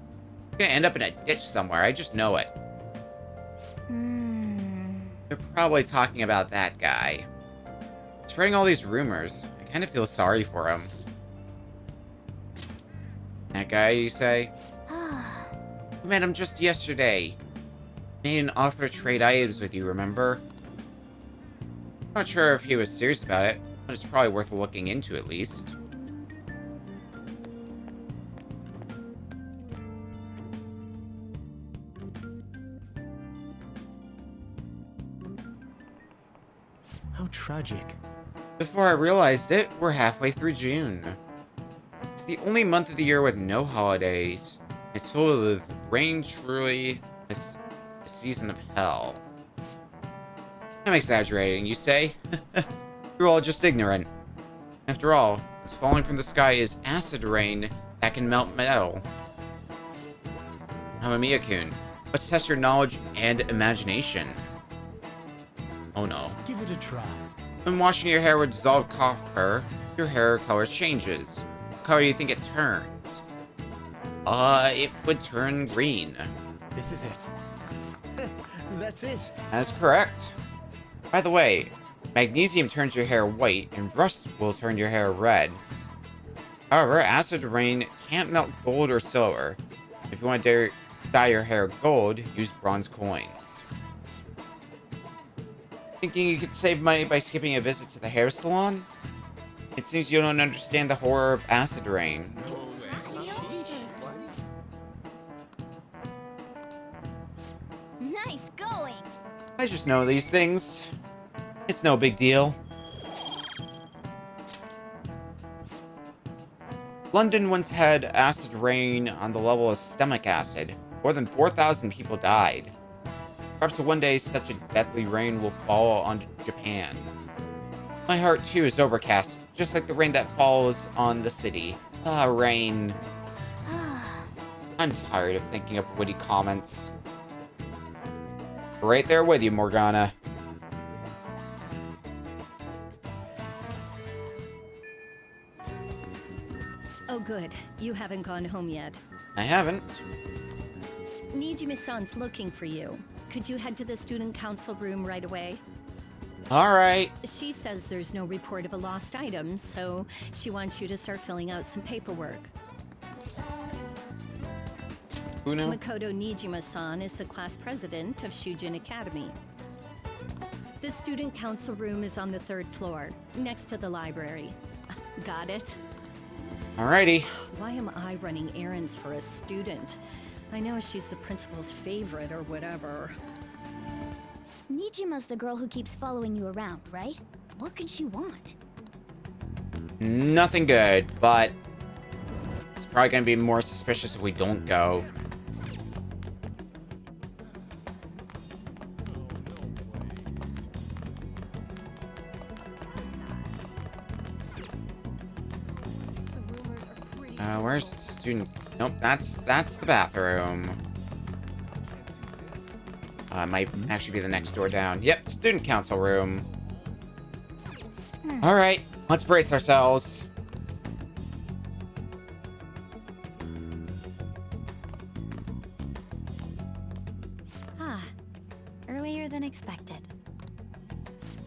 You're gonna end up in a ditch somewhere, I just know it. They're probably talking about that guy. Spreading all these rumors. I kind of feel sorry for him. That guy, you say? We met him just yesterday. Made an offer to trade items with you, remember? Not sure if he was serious about it, but it's probably worth looking into at least.
How tragic.
Before I realized it, we're halfway through June. It's the only month of the year with no holidays. It's full of rain, truly a season of hell. I'm exaggerating, you say? You're all just ignorant. After all, what's falling from the sky is acid rain that can melt metal. Amamiya-kun, let's test your knowledge and imagination. Oh no.
Give it a try.
When washing your hair with dissolved copper, your hair color changes. What color do you think it turns? It would turn green.
This is it. That's it.
That's correct. By the way, magnesium turns your hair white, and rust will turn your hair red. However, acid rain can't melt gold or silver. If you want to dye your hair gold, use bronze coins. Thinking you could save money by skipping a visit to the hair salon? It seems you don't understand the horror of acid rain.
Nice going.
I just know these things. It's no big deal. London once had acid rain on the level of stomach acid. More than 4,000 people died. Perhaps one day such a deathly rain will fall on Japan. My heart too is overcast, just like the rain that falls on the city. Ah, rain. I'm tired of thinking up witty comments. Right there with you, Morgana.
Oh good, you haven't gone home yet.
I haven't.
Nijima-san's looking for you. Could you head to the student council room right away?
Alright.
She says there's no report of a lost item, so she wants you to start filling out some paperwork.
Uno?
Makoto Nijima-san is the class president of Shujin Academy. The student council room is on the 3rd floor, next to the library. Got it?
Alrighty.
Why am I running errands for a student? I know she's the principal's favorite or whatever.
Nijima's the girl who keeps following you around, right? What could she want?
Nothing good, but it's probably gonna be more suspicious if we don't go. Where's the student? Nope, that's the bathroom. Might actually be the next door down. Yep, student council room. All right, let's brace ourselves.
Ah, earlier than expected.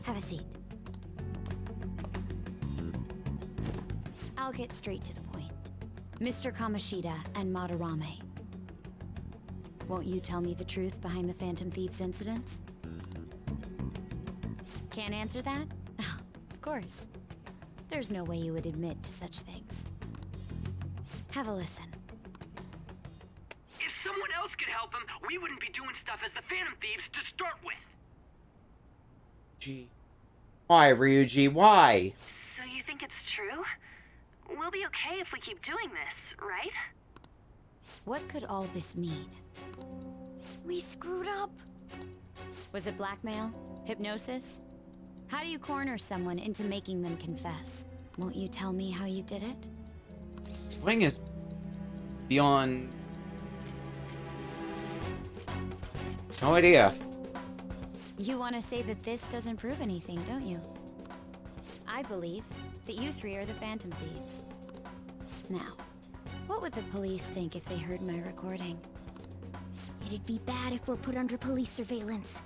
Have a seat. I'll get straight to the point. Mr. Kamoshida and Madarame. Won't you tell me the truth behind the Phantom Thieves incidents? Can't answer that? Oh, of course. There's no way you would admit to such things. Have a listen.
If someone else could help him, we wouldn't be doing stuff as the Phantom Thieves to start with.
Gee. Why, Ryuji? Why?
So you think it's true? We'll be okay if we keep doing this, right?
What could all this mean? We screwed up. Was it blackmail? Hypnosis? How do you corner someone into making them confess? Won't you tell me how you did it?
Swing is beyond... No idea.
You want to say that this doesn't prove anything, don't you?
I believe that you three are the Phantom Thieves. Now, what would the police think if they heard my recording?
It'd be bad if we're put under police surveillance.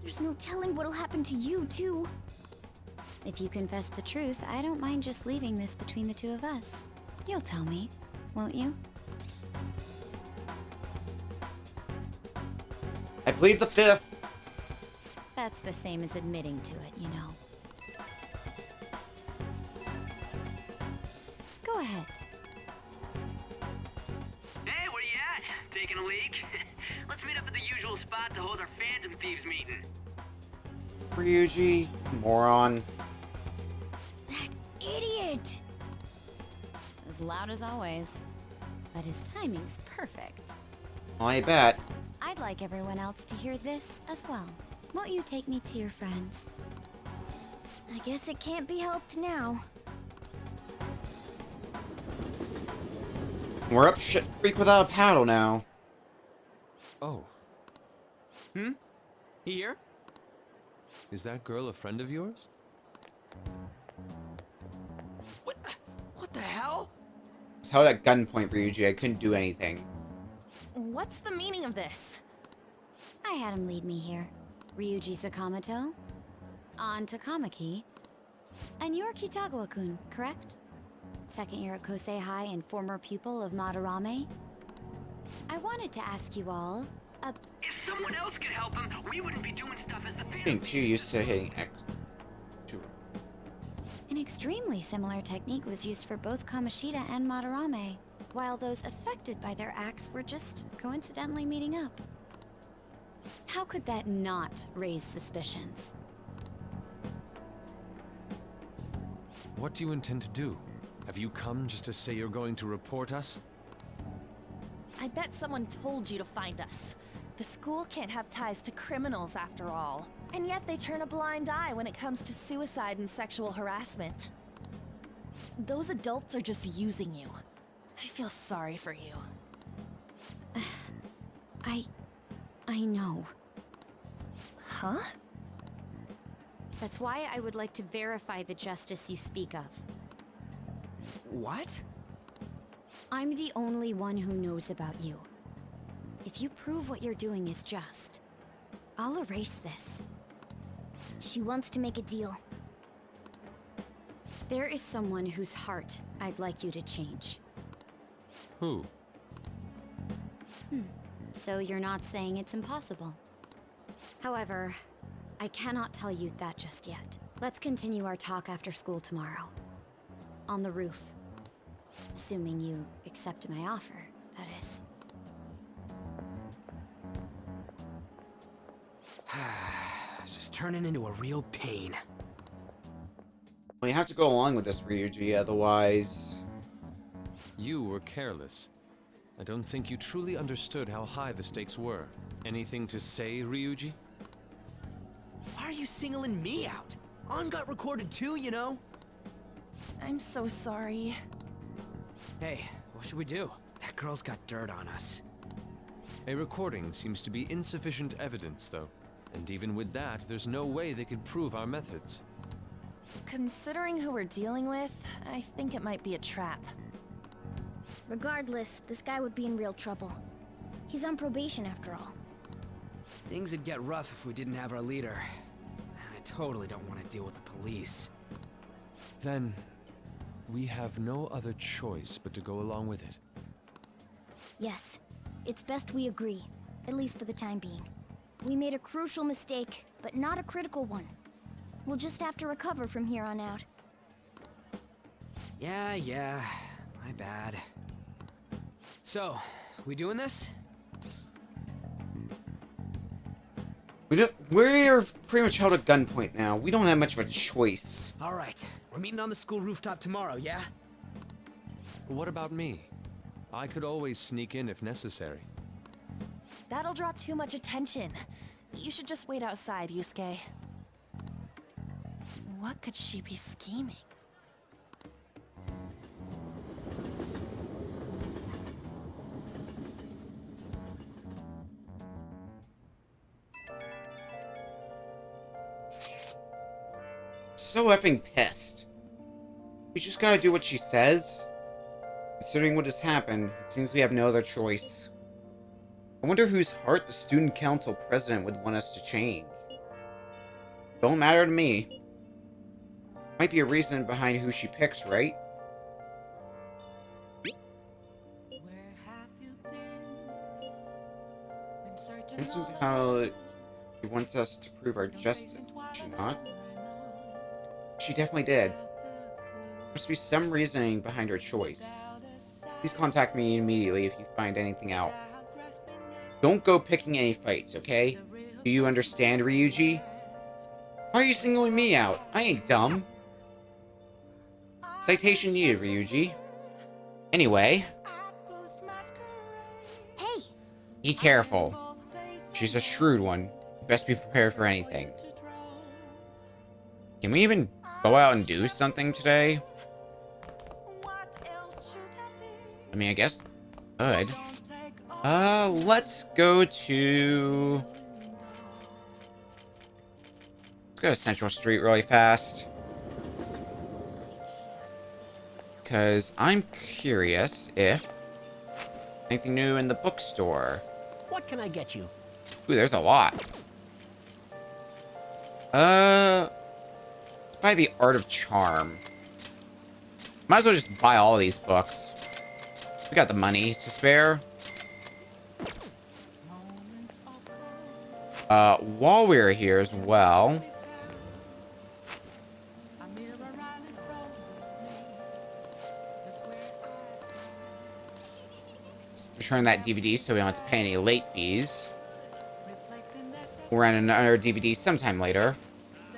There's no telling what'll happen to you, too.
If you confess the truth, I don't mind just leaving this between the two of us. You'll tell me, won't you?
I plead the fifth.
That's the same as admitting to it, you know. Go ahead.
Hey, where you at? Taking a leak? Let's meet up at the usual spot to hold our Phantom Thieves meeting.
Ryuji, moron.
Idiot!
As loud as always. But his timing's perfect.
I bet.
I'd like everyone else to hear this as well. Won't you take me to your friends?
I guess it can't be helped now.
We're up shit creek without a paddle now.
Oh.
Here?
Is that girl a friend of yours?
What the hell?
I was held at gunpoint, Ryuji. I couldn't do anything.
What's the meaning of this?
I had him lead me here. Ryuji Sakamoto, on to Kamaki, and you're Kitagawa-kun, correct? Second year at Kosei High and former pupil of Madarame. I wanted to ask you all,
If someone else could help him, we wouldn't be doing stuff as the Phantom.
Getting too used to hitting X.
An extremely similar technique was used for both Kamoshida and Madarame, while those affected by their acts were just coincidentally meeting up. How could that not raise suspicions?
What do you intend to do? Have you come just to say you're going to report us?
I bet someone told you to find us. The school can't have ties to criminals after all. And yet they turn a blind eye when it comes to suicide and sexual harassment. Those adults are just using you. I feel sorry for you.
I know.
Huh?
That's why I would like to verify the justice you speak of.
What?
I'm the only one who knows about you. If you prove what you're doing is just, I'll erase this.
She wants to make a deal.
There is someone whose heart I'd like you to change.
Who?
So you're not saying it's impossible. However, I cannot tell you that just yet. Let's continue our talk after school tomorrow. On the roof. Assuming you accept my offer, that is.
It's just turning into a real pain.
Well, you have to go along with this, Ryuji, otherwise...
You were careless. I don't think you truly understood how high the stakes were. Anything to say, Ryuji?
Why are you singling me out? On got recorded too, you know?
I'm so sorry.
Hey, what should we do? That girl's got dirt on us.
A recording seems to be insufficient evidence, though. And even with that, there's no way they could prove our methods.
Considering who we're dealing with, I think it might be a trap.
Regardless, this guy would be in real trouble. He's on probation after all.
Things would get rough if we didn't have our leader. And I totally don't want to deal with the police.
Then, we have no other choice but to go along with it.
Yes, it's best we agree, at least for the time being. We made a crucial mistake, but not a critical one. We'll just have to recover from here on out.
Yeah, my bad. So, we doing this?
We're pretty much held at gunpoint now. We don't have much of a choice.
Alright, we're meeting on the school rooftop tomorrow, yeah?
What about me? I could always sneak in if necessary.
That'll draw too much attention. You should just wait outside, Yusuke. What could she be scheming?
so effing pissed. We just gotta do what she says. Considering what has happened, it seems we have no other choice. I wonder whose heart the student council president would want us to change. Don't matter to me. Might be a reason behind who she picks, right? And somehow she wants us to prove our justice, does she not? She definitely did. There must be some reasoning behind her choice. Please contact me immediately if you find anything out. Don't go picking any fights, okay? Do you understand, Ryuji? Why are you singling me out? I ain't dumb. Citation needed, Ryuji. Anyway.
Hey!
Be careful. She's a shrewd one. Best be prepared for anything. Can we even go out and do something today? I mean, I guess good. Let's go to... Let's go to Central Street really fast. Because I'm curious if anything new in the bookstore.
What can I get you?
Ooh, there's a lot. Buy the Art of Charm. Might as well just buy all of these books. We got the money to spare. While we're here as well, return that DVD so we don't have to pay any late fees. We'll rent another DVD sometime later,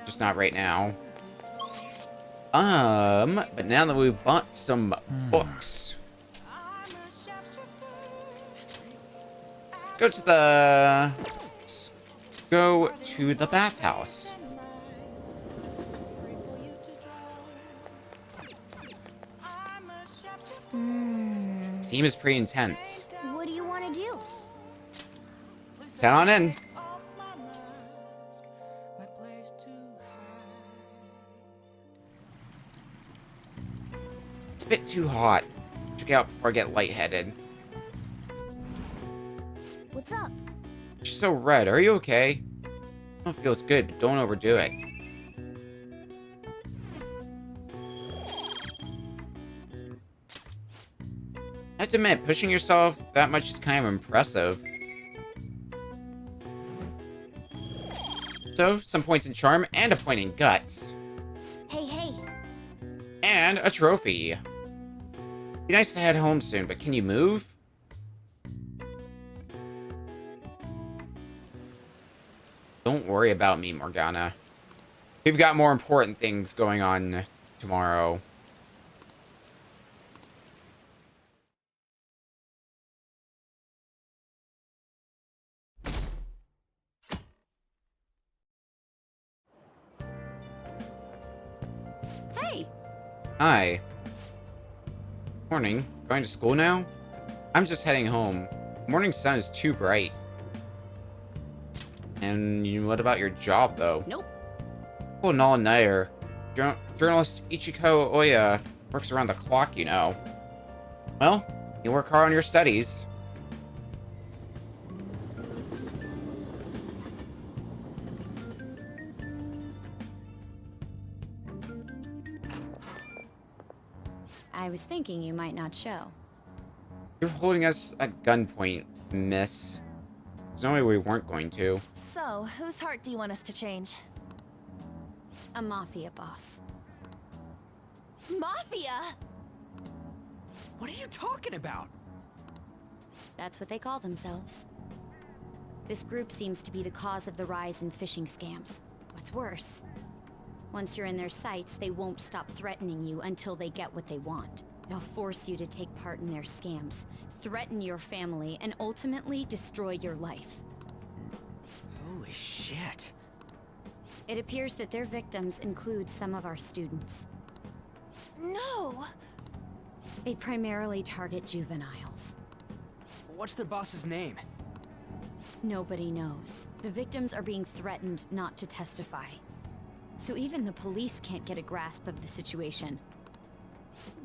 just not right now. But now that we've bought some books, go to the bathhouse. Steam is pretty intense.
What do you want to do?
10 on in. It's a bit too hot. Check out before I get lightheaded.
What's up?
You're so red. Are you okay? I know it feels good, but don't overdo it. I have to admit, pushing yourself that much is kind of impressive. So, some points in charm and a point in guts.
Hey, hey.
And a trophy. Be nice to head home soon, but can you move? Don't worry about me, Morgana. We've got more important things going on tomorrow.
Hey!
Hi. Morning. Going to school now? I'm just heading home. Morning sun is too bright. And what about your job, though?
Nope.
Oh, an all-nighter. Journalist Ichiko Oya works around the clock, you know. Well, you work hard on your studies.
I was thinking you might not show.
You're holding us at gunpoint, miss. There's no way we weren't going to.
So, whose heart do you want us to change?
A mafia boss.
Mafia?
What are you talking about?
That's what they call themselves. This group seems to be the cause of the rise in phishing scams. What's worse, once you're in their sights, they won't stop threatening you until they get what they want. They'll force you to take part in their scams, threaten your family, and ultimately destroy your life.
Holy shit.
It appears that their victims include some of our students.
No!
They primarily target juveniles.
What's their boss's name?
Nobody knows. The victims are being threatened not to testify. So even the police can't get a grasp of the situation.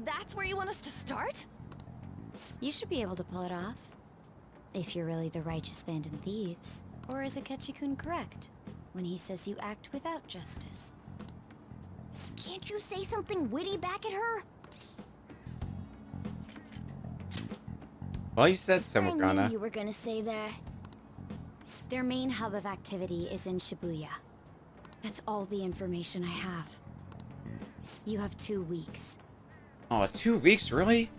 That's where you want us to start?
You should be able to pull it off. If you're really the righteous Phantom Thieves. Or is Akechi-kun correct when he says you act without justice?
Can't you say something witty back at her?
Well, you said so,
I knew
Morgana.
you were gonna say that.
Their main hub of activity is in Shibuya. That's all the information I have. You have 2 weeks.
Oh, 2 weeks, really?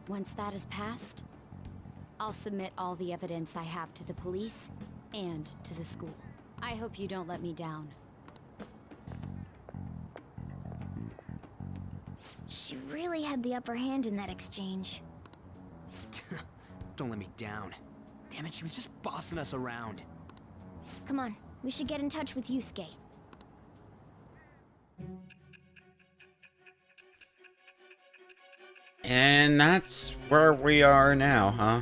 Once that is passed, I'll submit all the evidence I have to the police and to the school. I hope you don't let me down.
She really had the upper hand in that exchange.
Don't let me down. Damn it, she was just bossing us around.
Come on, we should get in touch with Yusuke.
And that's where we are now, huh?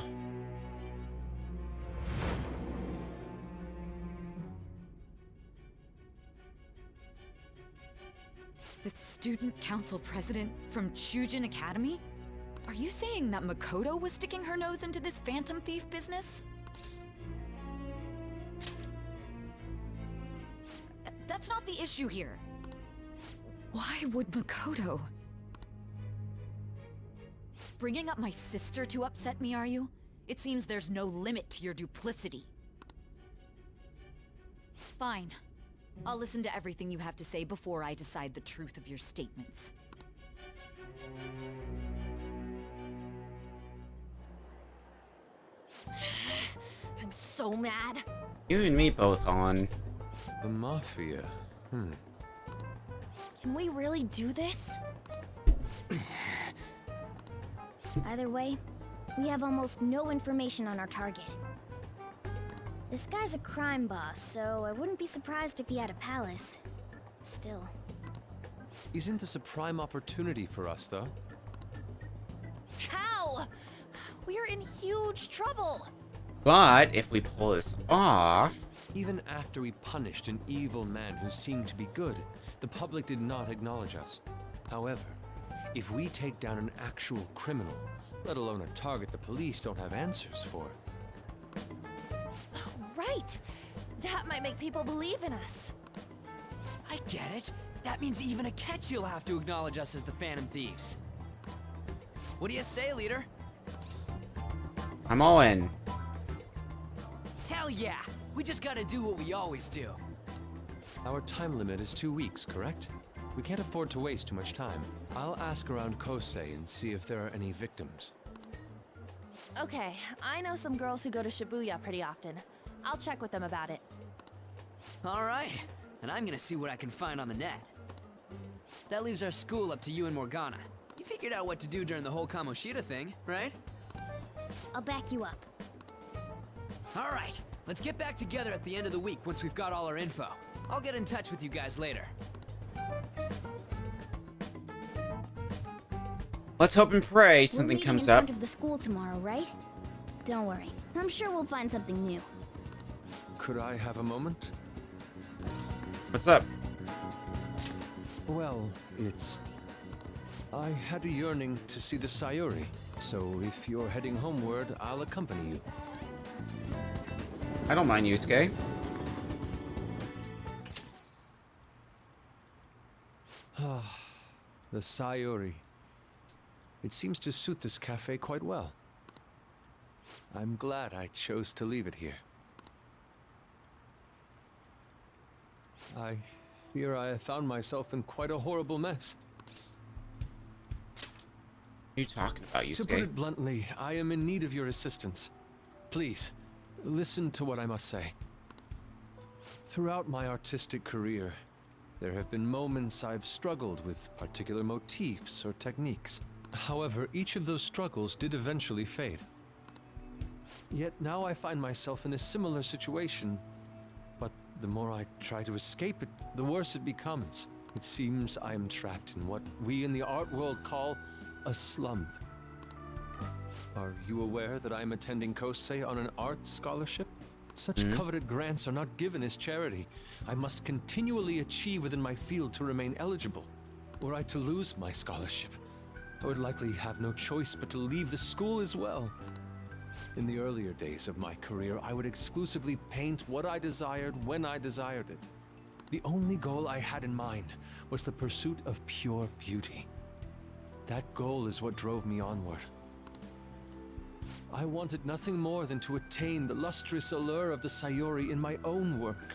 The student council president from Shujin Academy? Are you saying that Makoto was sticking her nose into this phantom thief business? That's not the issue here. Why would Makoto? Bringing up my sister to upset me, are you? It seems there's no limit to your duplicity. Fine. I'll listen to everything you have to say before I decide the truth of your statements.
I'm so mad.
You and me both on.
The Mafia.
Can we really do this?
Either way, we have almost no information on our target. This guy's a crime boss, so I wouldn't be surprised if he had a palace. Still.
Isn't this a prime opportunity for us, though?
How? We're in huge trouble.
But if we pull this off...
Even after we punished an evil man who seemed to be good, the public did not acknowledge us. However, if we take down an actual criminal, let alone a target the police don't have answers for...
Right. That might make people believe in us.
I get it. That means even Akechi will have to acknowledge us as the Phantom Thieves. What do you say, leader?
I'm all in.
Hell yeah! We just gotta do what we always do.
Our time limit is 2 weeks, correct? We can't afford to waste too much time. I'll ask around Kosei and see if there are any victims.
Okay, I know some girls who go to Shibuya pretty often. I'll check with them about it.
Alright, and I'm gonna see what I can find on the net. That leaves our school up to you and Morgana. You figured out what to do during the whole Kamoshida thing, right?
I'll back you up.
Alright, let's get back together at the end of the week once we've got all our info. I'll get in touch with you guys later.
Let's hope and pray something
We're meeting
comes
in
up.
front of the school tomorrow, right? Don't worry. I'm sure we'll find something new.
Could I have a moment?
What's up?
Well, it's... I had a yearning to see the Sayuri, so if you're heading homeward, I'll accompany you.
I don't mind Yusuke.
The Sayuri. It seems to suit this cafe quite well. I'm glad I chose to leave it here. I fear I have found myself in quite a horrible mess.
What are you talking about, Yusuke?
To put it bluntly, I am in need of your assistance. Please, listen to what I must say. Throughout my artistic career, there have been moments I've struggled with particular motifs or techniques. However, each of those struggles did eventually fade. Yet now I find myself in a similar situation, but the more I try to escape it, the worse it becomes. It seems I am trapped in what we in the art world call a slump. Are you aware that I am attending Kosei on an art scholarship? Such coveted grants are not given as charity. I must continually achieve within my field to remain eligible. Were I to lose my scholarship, I would likely have no choice but to leave the school as well. In the earlier days of my career, I would exclusively paint what I desired when I desired it. The only goal I had in mind was the pursuit of pure beauty. That goal is what drove me onward. I wanted nothing more than to attain the lustrous allure of the Sayuri in my own work.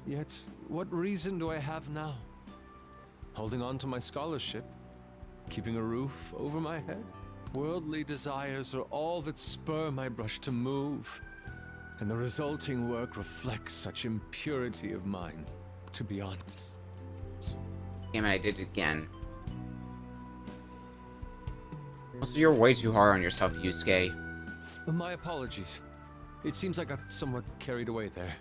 Yet, what reason do I have now? Holding on to my scholarship? Keeping a roof over my head? Worldly desires are all that spur my brush to move, and the resulting work reflects such impurity of mind, to be honest.
Damn it, I did it again. Also, you're way too hard on yourself, Yusuke.
My apologies. It seems I got somewhat carried away there.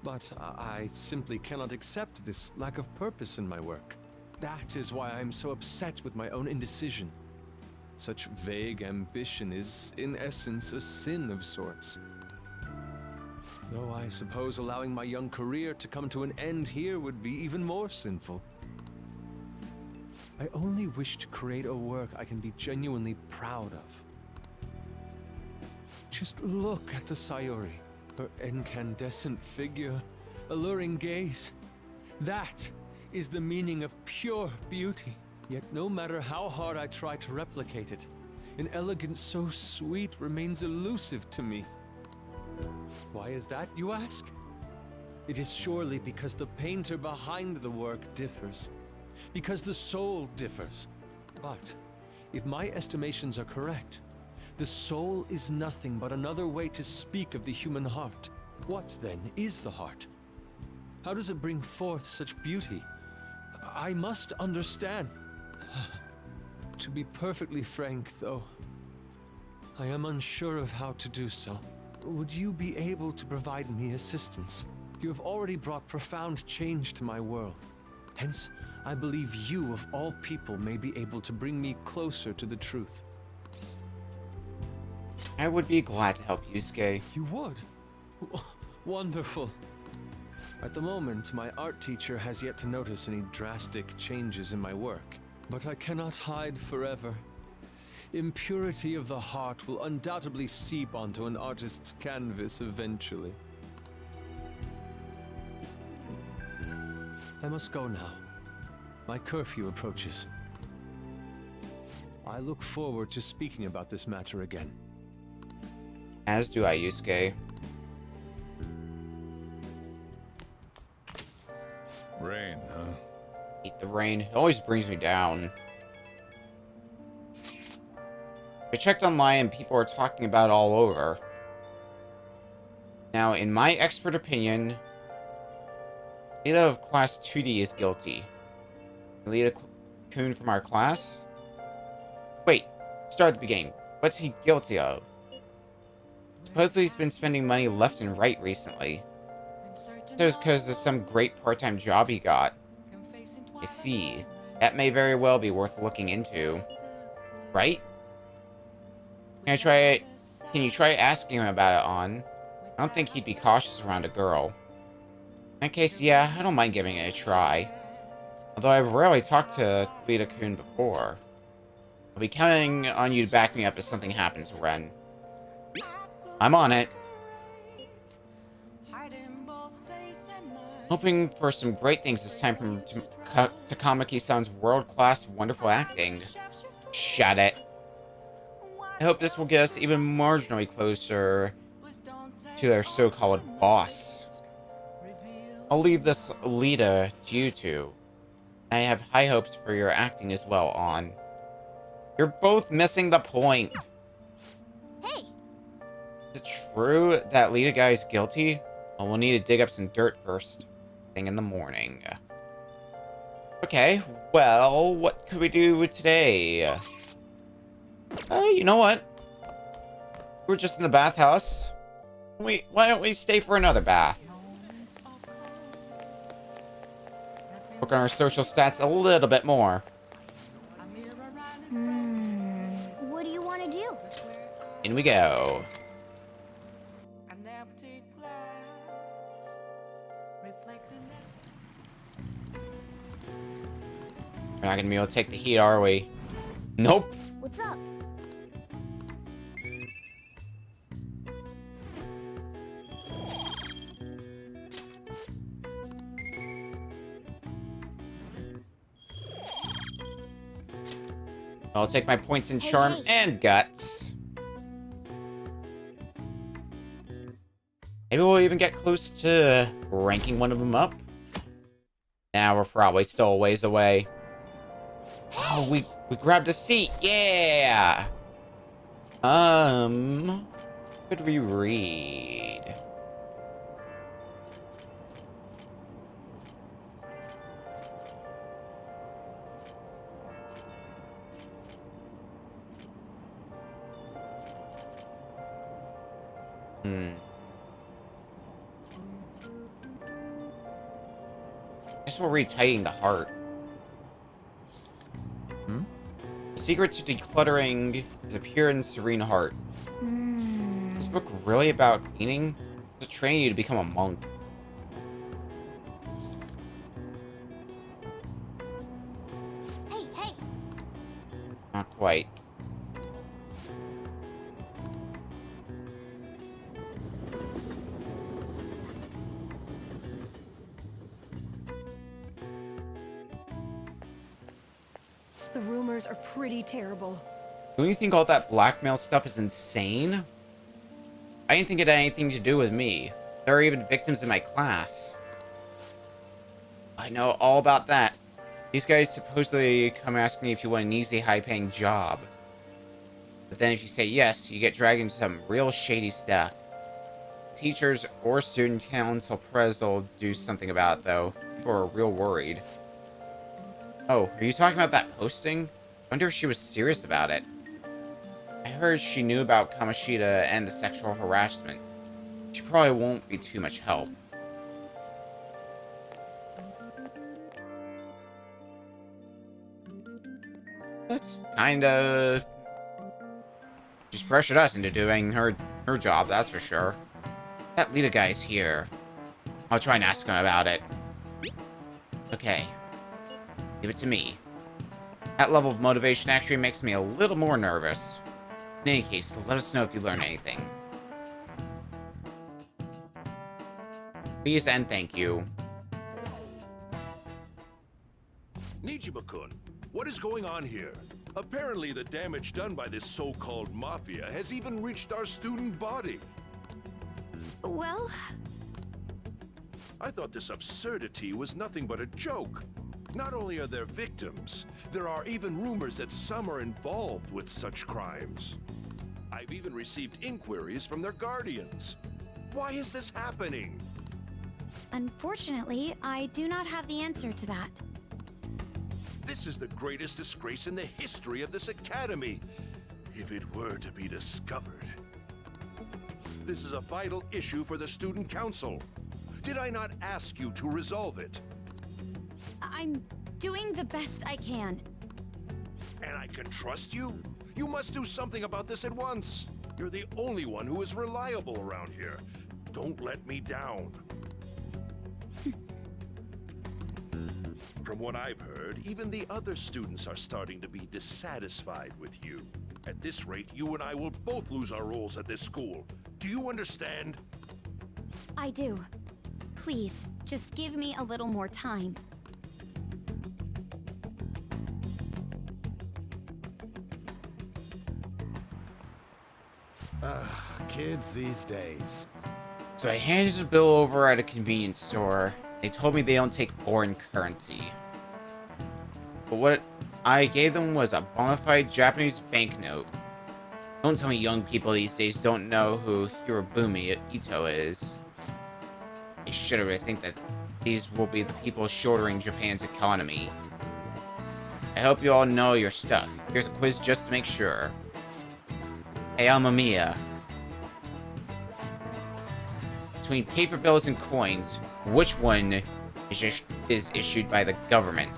But I simply cannot accept this lack of purpose in my work. That is why I'm so upset with my own indecision. Such vague ambition is, in essence, a sin of sorts. Though I suppose allowing my young career to come to an end here would be even more sinful. I only wish to create a work I can be genuinely proud of. Just look at the Sayuri, her incandescent figure, alluring gaze. That is the meaning of pure beauty. Yet no matter how hard I try to replicate it, an elegance so sweet remains elusive to me. Why is that, you ask? It is surely because the painter behind the work differs. Because the soul differs. But if my estimations are correct, the soul is nothing but another way to speak of the human heart. What, then, is the heart? How does it bring forth such beauty? I must understand. To be perfectly frank, though, I am unsure of how to do so. Would you be able to provide me assistance? You have already brought profound change to my world. Hence, I believe you, of all people, may be able to bring me closer to the truth.
I would be glad to help Yusuke.
You would? Wonderful. At the moment, my art teacher has yet to notice any drastic changes in my work. But I cannot hide forever. Impurity of the heart will undoubtedly seep onto an artist's canvas eventually. I must go now. My curfew approaches. I look forward to speaking about this matter again.
As do I, Yusuke.
Rain, huh?
Hate the rain. It always brings me down. I checked online and people are talking about it all over. Now, in my expert opinion, Lita of Class 2D is guilty. Lita Kun from our class? Wait, start at the beginning. What's he guilty of? Supposedly he's been spending money left and right recently. Just because of some great part-time job he got. I see. That may very well be worth looking into. Right? Can you try asking him about it on? I don't think he'd be cautious around a girl. In that case, yeah, I don't mind giving it a try. Although I've rarely talked to Lita Kun before. I'll be counting on you to back me up if something happens, Ren. I'm on it. Hoping for some great things this time from Takamaki-san's world-class, wonderful acting. Shut it. I hope this will get us even marginally closer to their so-called boss. I'll leave this Lita to you two. I have high hopes for your acting as well, On. You're both missing the point.
Hey!
Is it true that Lita guy is guilty? Well, we'll need to dig up some dirt first thing in the morning. Okay, well, what could we do today? You know what? We're just in the bathhouse. Why don't we stay for another bath? Work on our social stats a little bit more.
What do you want to do?
In we go. We're not gonna be able to take the heat, are we? Nope.
What's up?
I'll take my points in charm and guts. Maybe we'll even get close to ranking one of them up. Now we're probably still a ways away. Oh, we grabbed a seat. Yeah. What could we read? I guess we'll read Tidying the Heart. The secret to decluttering is a pure and serene heart. Is this book really about cleaning? It's training you to become a monk.
Hey!
Not quite.
The rumors are pretty terrible.
Don't you think all that blackmail stuff is insane? I didn't think it had anything to do with me. There are even victims in my class. I know all about that. These guys supposedly come asking if you want an easy, high-paying job. But then if you say yes, you get dragged into some real shady stuff. Teachers or student council pres will do something about it, though. People are real worried. Oh, are you talking about that posting? I wonder if she was serious about it. I heard she knew about Kamoshida and the sexual harassment. She probably won't be too much help. That's kinda... She's pressured us into doing her job, that's for sure. That Lita guy's here. I'll try and ask him about it. Okay. Give it to me. That level of motivation actually makes me a little more nervous. In any case, let us know if you learn anything. Please and thank you.
Nijiba-kun, what is going on here? Apparently the damage done by this so-called mafia has even reached our student body.
Well...
I thought this absurdity was nothing but a joke. Not only are there victims, there are even rumors that some are involved with such crimes. I've even received inquiries from their guardians. Why is this happening?
Unfortunately, I do not have the answer to that.
This is the greatest disgrace in the history of this academy, if it were to be discovered. This is a vital issue for the student council. Did I not ask you to resolve it?
I'm doing the best I can.
And I can trust you? You must do something about this at once. You're the only one who is reliable around here. Don't let me down. From what I've heard, even the other students are starting to be dissatisfied with you. At this rate, you and I will both lose our roles at this school. Do you understand?
I do. Please, just give me a little more time.
Kids these days.
So I handed the bill over at a convenience store. They told me they don't take foreign currency. But what I gave them was a bona fide Japanese banknote. Don't tell me young people these days don't know who Hirobumi Ito is. They shudder to think that these will be the people shouldering Japan's economy. I hope you all know your stuff. Here's a quiz just to make sure. Hey, Alma Mia. Between paper bills and coins, which one is issued by the government?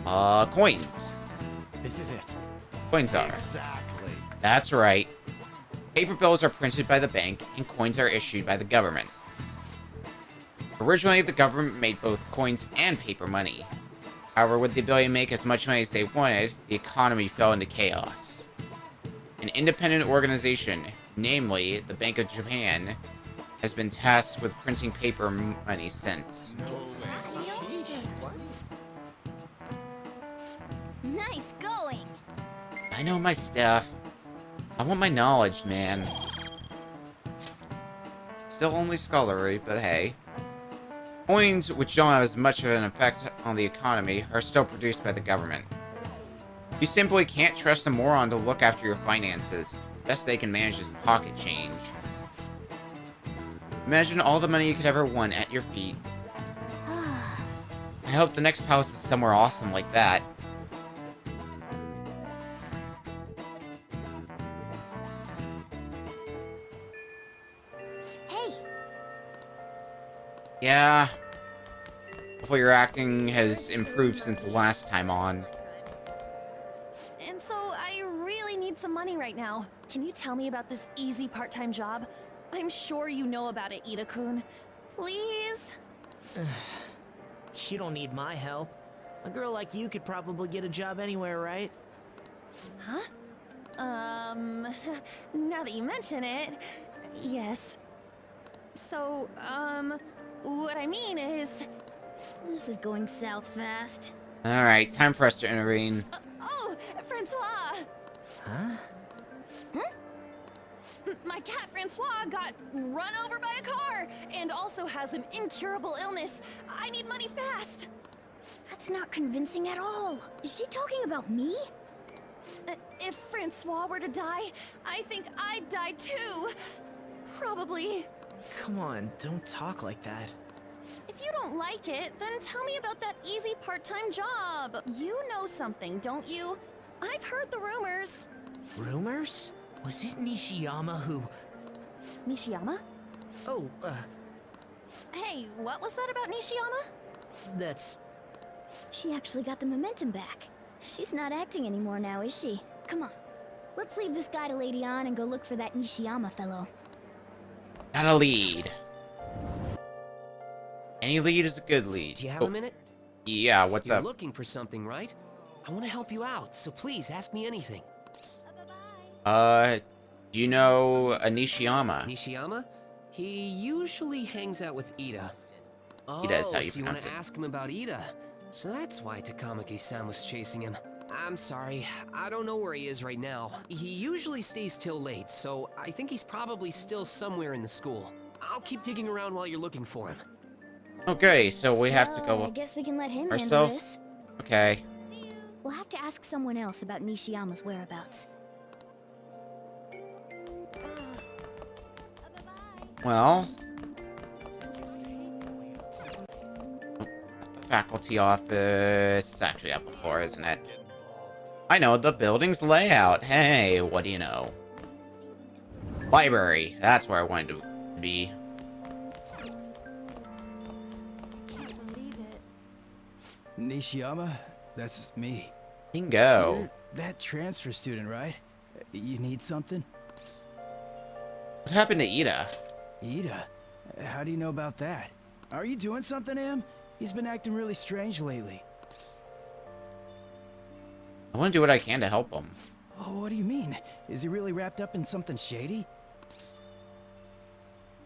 Coins.
This is it.
Coins are.
Exactly.
That's right. Paper bills are printed by the bank, and coins are issued by the government. Originally, the government made both coins and paper money. However, with the ability to make as much money as they wanted, the economy fell into chaos. An independent organization, namely the Bank of Japan, has been tasked with printing paper money since.
Nice going.
I know my stuff. I want my knowledge, man. Still only scholarly, but hey. Coins, which don't have as much of an effect on the economy, are still produced by the government. You simply can't trust a moron to look after your finances. Best they can manage is pocket change. Imagine all the money you could ever want at your feet. I hope the next palace is somewhere awesome like that.
Hey.
Yeah. Hopefully your acting has improved since the last time on.
And so I really need some money right now. Can you tell me about this easy part-time job? I'm sure you know about it, Ida-kun. Please?
You don't need my help. A girl like you could probably get a job anywhere, right?
Huh? Now that you mention it, yes. So, what I mean is...
This is going south fast.
Alright, time for us to intervene.
Oh, Francois!
Huh?
My cat Francois got run over by a car and also has an incurable illness. I need money fast.
That's not convincing at all. Is she talking about me?
If Francois were to die, I think I'd die too. Probably.
Come on, don't talk like that.
If you don't like it, then tell me about that easy part-time job. You know something, don't you? I've heard the rumors.
Rumors? Was it Nishiyama who...
Nishiyama?
Oh,
Hey, what was that about Nishiyama?
that's...
She actually got the momentum back. She's not acting anymore now, is she? Come on. Let's leave this guy to Lady Ann and go look for that Nishiyama fellow.
Got a lead. Any lead is a good lead.
Do you have a minute?
Yeah, what's
You're
up?
looking for something, right? I want to help you out, so please ask me anything.
Do you know a Nishiyama?
Nishiyama? He usually hangs out with Ida. Oh,
Ida is how you
so you want
pronounce
to
it.
ask him about Ida. So that's why Takamaki-san was chasing him. I'm sorry, I don't know where he is right now. He usually stays till late, so I think he's probably still somewhere in the school. I'll keep digging around while you're looking for him.
Okay, so we have to
Well,
go
I guess we can let him handle
ourselves.
this.
Okay.
We'll have to ask someone else about Nishiyama's whereabouts.
Well, faculty office. It's actually up the floor, isn't it? I know the building's layout. Hey, what do you know? Library. That's where I wanted to be.
Nishiyama, that's me.
Bingo.
You're that transfer student, right? You need something?
What happened to Ida?
Ida? How do you know about that? Are you doing something to him? He's been acting really strange lately.
I want to do what I can to help him.
Oh, what do you mean? Is he really wrapped up in something shady?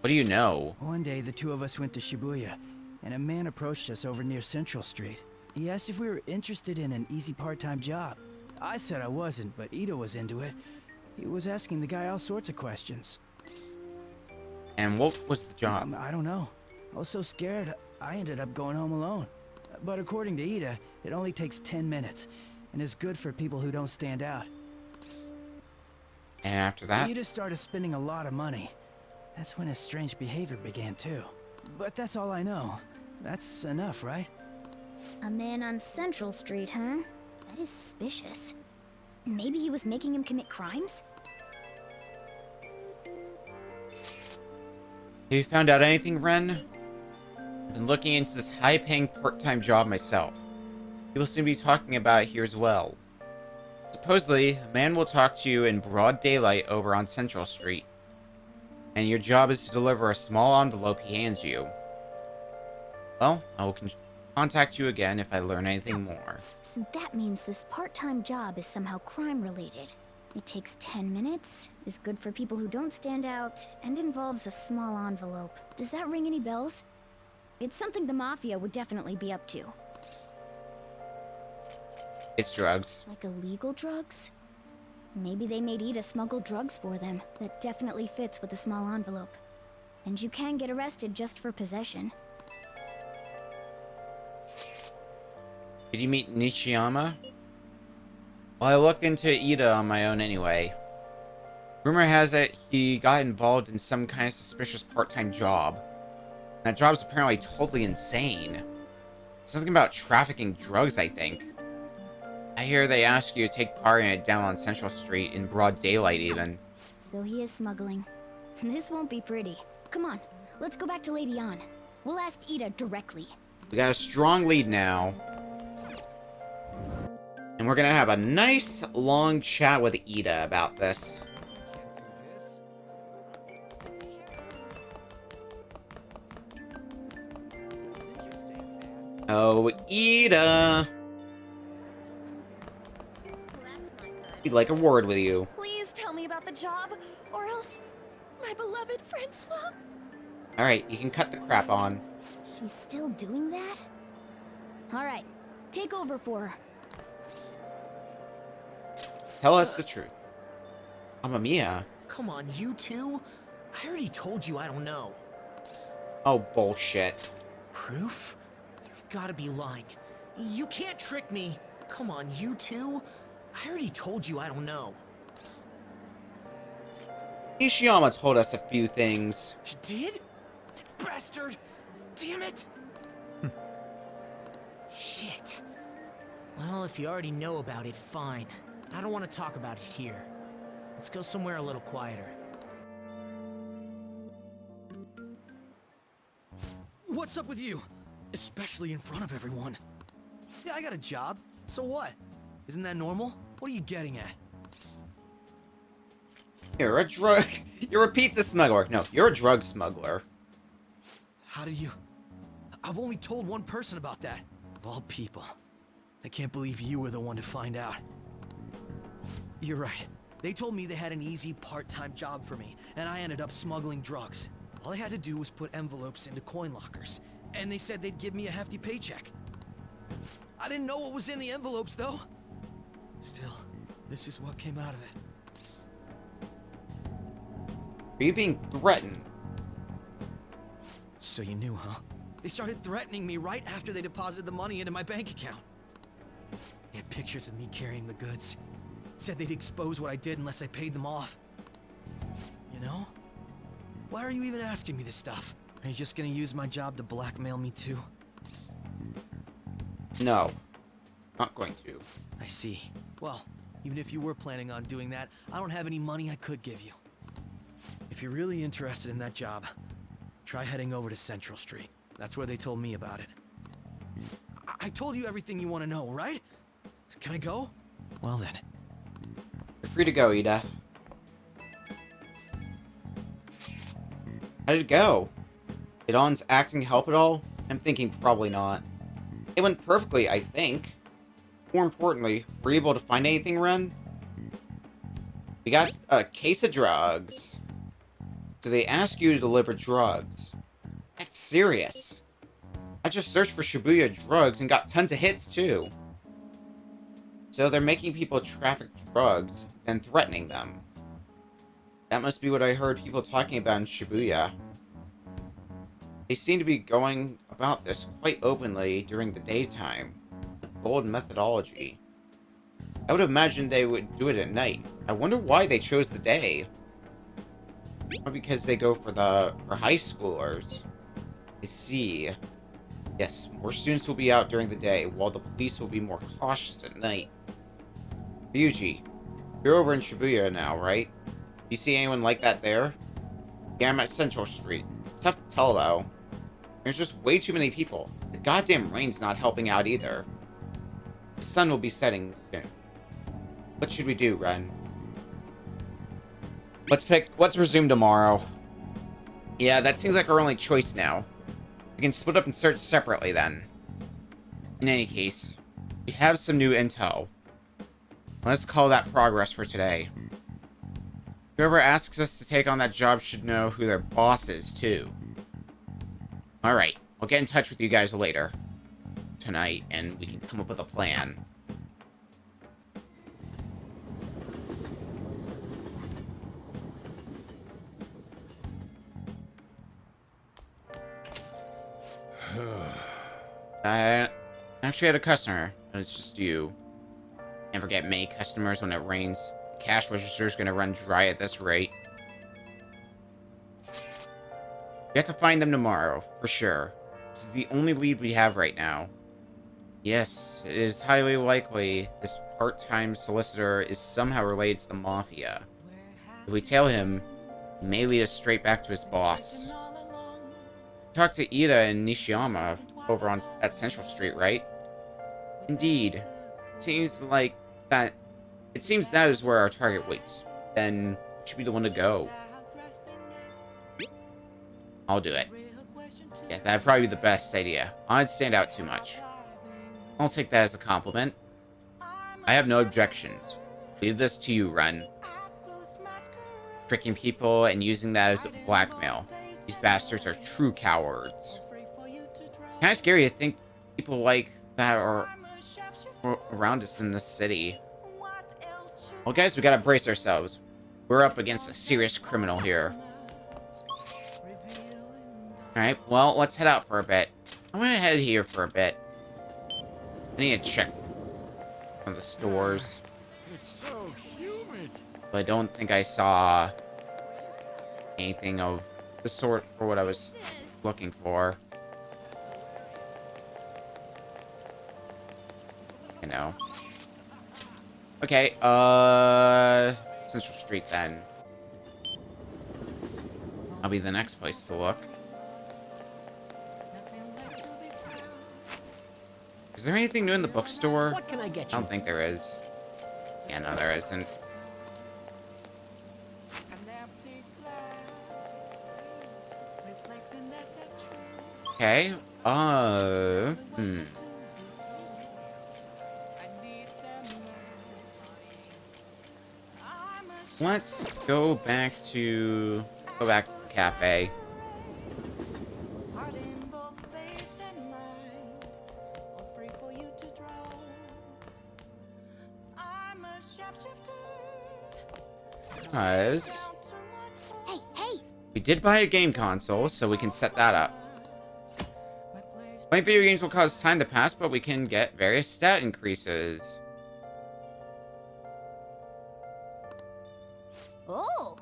What do you know?
One day, the two of us went to Shibuya, and a man approached us over near Central Street. He asked if we were interested in an easy part-time job. I said I wasn't, but Ida was into it. He was asking the guy all sorts of questions.
And what was the job?
I don't know. I was so scared, I ended up going home alone. But according to Ida, it only takes 10 minutes, and is good for people who don't stand out.
And after that?
Ida started spending a lot of money. That's when his strange behavior began too. But that's all I know. That's enough, right?
A man on Central Street, huh? That is suspicious. Maybe he was making him commit crimes?
Have you found out anything, Ren? I've been looking into this high-paying part-time job myself. People seem to be talking about it here as well. Supposedly, a man will talk to you in broad daylight over on Central Street. And your job is to deliver a small envelope he hands you. Well, I will contact you again if I learn anything more.
So that means this part-time job is somehow crime-related. It takes 10 minutes, is good for people who don't stand out, and involves a small envelope. Does that ring any bells? It's something the Mafia would definitely be up to.
It's drugs.
Like illegal drugs? Maybe they made Ida smuggle drugs for them. That definitely fits with the small envelope. And you can get arrested just for possession.
Did you meet Nishiyama? Well, I looked into Ida on my own anyway. Rumor has it he got involved in some kind of suspicious part-time job. That job's apparently totally insane. Something about trafficking drugs, I think. I hear they ask you to take part in it down on Central Street in broad daylight even.
So he is smuggling. This won't be pretty. Come on, let's go back to Lady Ann. We'll ask Ida directly.
We got a strong lead now. And we're gonna have a nice long chat with Ida about this. Oh, Ida! We'd like a word with you.
Please tell me about the job, or else my beloved Francois.
Alright, you can cut the crap on.
She's still doing that? Alright, take over for her.
Tell us the truth. Mamma mia.
Come on, you two? I already told you I don't know.
Oh, bullshit.
Proof? You've gotta be lying. You can't trick me. Come on, you two? I already told you I don't know.
Nishiyama told us a few things.
She did? Bastard! Damn it! Shit. Well, if you already know about it, fine. I don't want to talk about it here. Let's go somewhere a little quieter.
What's up with you? Especially in front of everyone. Yeah, I got a job. So what? Isn't that normal? What are you getting at?
You're a pizza smuggler. No, you're a drug smuggler.
How did you... I've only told one person about that. Of all people. I can't believe you were the one to find out. You're right. They told me they had an easy part-time job for me, and I ended up smuggling drugs. All I had to do was put envelopes into coin lockers, and they said they'd give me a hefty paycheck. I didn't know what was in the envelopes, though. Still, this is what came out of it.
Are you being threatened?
So you knew, huh? They started threatening me right after they deposited the money into my bank account. They had pictures of me carrying the goods. Said they'd expose what I did unless I paid them off. You know? Why are you even asking me this stuff? Are you just gonna use my job to blackmail me too?
No. Not going to.
I see. Well, even if you were planning on doing that, I don't have any money I could give you. If you're really interested in that job, try heading over to Central Street. That's where they told me about it. I told you everything you want to know, right? Can I go? Well then.
You're free to go, Ida. How did it go? Did On's acting help at all? I'm thinking probably not. It went perfectly, I think. More importantly, were you able to find anything, Ren? We got a case of drugs. So they ask you to deliver drugs. That's serious. I just searched for Shibuya drugs and got tons of hits, too. So they're making people traffic drugs, then threatening them. That must be what I heard people talking about in Shibuya. They seem to be going about this quite openly during the daytime. A bold methodology. I would have imagined they would do it at night. I wonder why they chose the day. Or because they go for high schoolers. I see. Yes, more students will be out during the day, while the police will be more cautious at night. Ryuji, you're over in Shibuya now, right? Do you see anyone like that there? Yeah, I'm at Central Street. It's tough to tell, though. There's just way too many people. The goddamn rain's not helping out either. The sun will be setting soon. What should we do, Ren? Let's resume tomorrow. Yeah, that seems like our only choice now. We can split up and search separately then. In any case, we have some new intel. Let's call that progress for today. Whoever asks us to take on that job should know who their boss is, too. Alright, I'll get in touch with you guys later. Tonight, and we can come up with a plan. I actually had a customer, and it's just you. Can't forget May customers when it rains. The cash register's gonna run dry at this rate. We have to find them tomorrow, for sure. This is the only lead we have right now. Yes, it is highly likely this part-time solicitor is somehow related to the Mafia. If we tail him, he may lead us straight back to his boss. Talk to Ida and Nishiyama over at Central Street, right? Indeed. It seems that is where our target waits. Then should be the one to go. I'll do it. Yeah, that'd probably be the best idea. I'd stand out too much. I'll take that as a compliment. I have no objections. Leave this to you, Ren. Tricking people and using that as blackmail. These bastards are true cowards. Kinda scary to think people like that are around us in this city. Well, guys, we gotta brace ourselves. We're up against a serious criminal here. Alright, well, let's head out for a bit. I'm gonna head here for a bit. I need to check one of the stores.
It's so humid.
But I don't think I saw anything of the sort for what I was looking for. You know. Okay, Central Street then. That'll be the next place to look. Is there anything new in the bookstore?
What can I get you?
I don't think there is. Yeah, no, there isn't. Okay, Let's go back to the cafe. Because we did buy a game console, so we can set that up. Playing video games will cause time to pass, but we can get various stat increases.
Oh.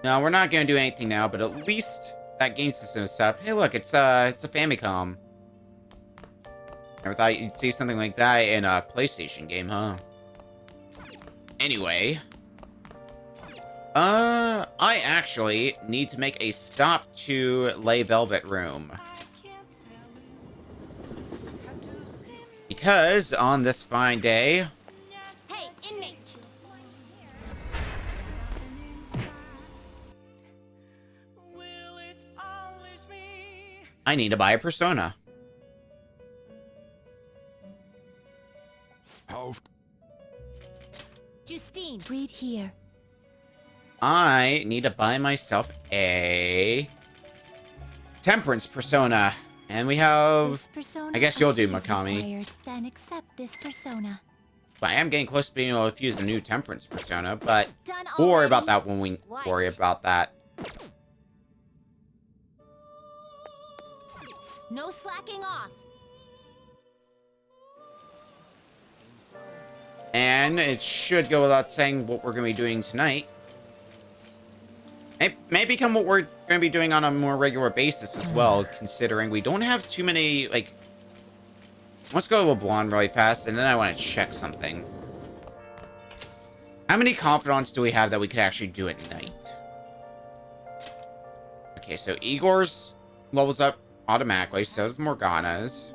No, we're not gonna do anything now, but at least that game system is set up. Hey, look, it's a Famicom. Never thought you'd see something like that in a PlayStation game, huh? Anyway, I actually need to make a stop to Les Velvet Room. Because on this fine day...
Hey, inmate!
I need to buy a Persona.
How?
Justine, read here.
I need to buy myself a Temperance Persona. And we have... I guess you'll do, Mikami.
Then accept this persona.
But I am getting close to being able to use the new Temperance Persona, but we'll worry about that when we worry about that.
No slacking off.
And it should go without saying what we're going to be doing tonight. It may become what we're going to be doing on a more regular basis as well, considering we don't have too many, like... Let's go to LeBlanc really fast, and then I want to check something. How many confidants do we have that we could actually do at night? Okay, so Igor's levels up automatically, so does Morgana's.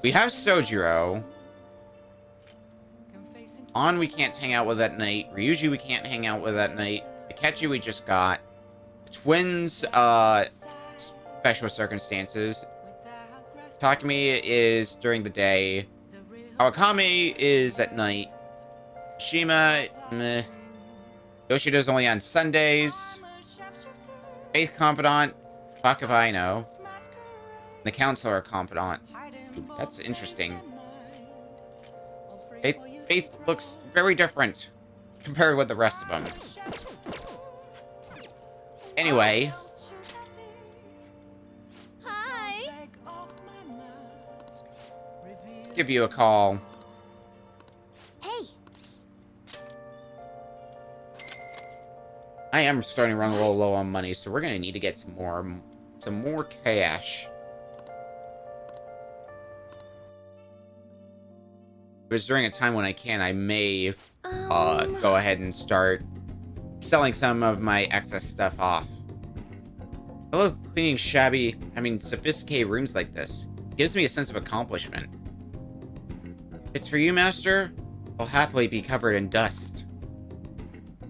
We have Sojiro. On we can't hang out with at night. Ryuji we can't hang out with at night. Akechi we just got. Twins, special circumstances. Takumi is during the day. Kawakami is at night. Shima, meh. Yoshida's only on Sundays. Faith Confidant, fuck if I know. The Counselor Confidant. That's interesting. Faith looks very different compared with the rest of them. Anyway.
Hi.
Let's give you a call.
Hey.
I am starting to run a little low on money, so we're gonna need to get some more cash. If it's during a time when I may go ahead and start selling some of my excess stuff off. I love cleaning sophisticated rooms like this. It gives me a sense of accomplishment. If it's for you, Master, I'll happily be covered in dust.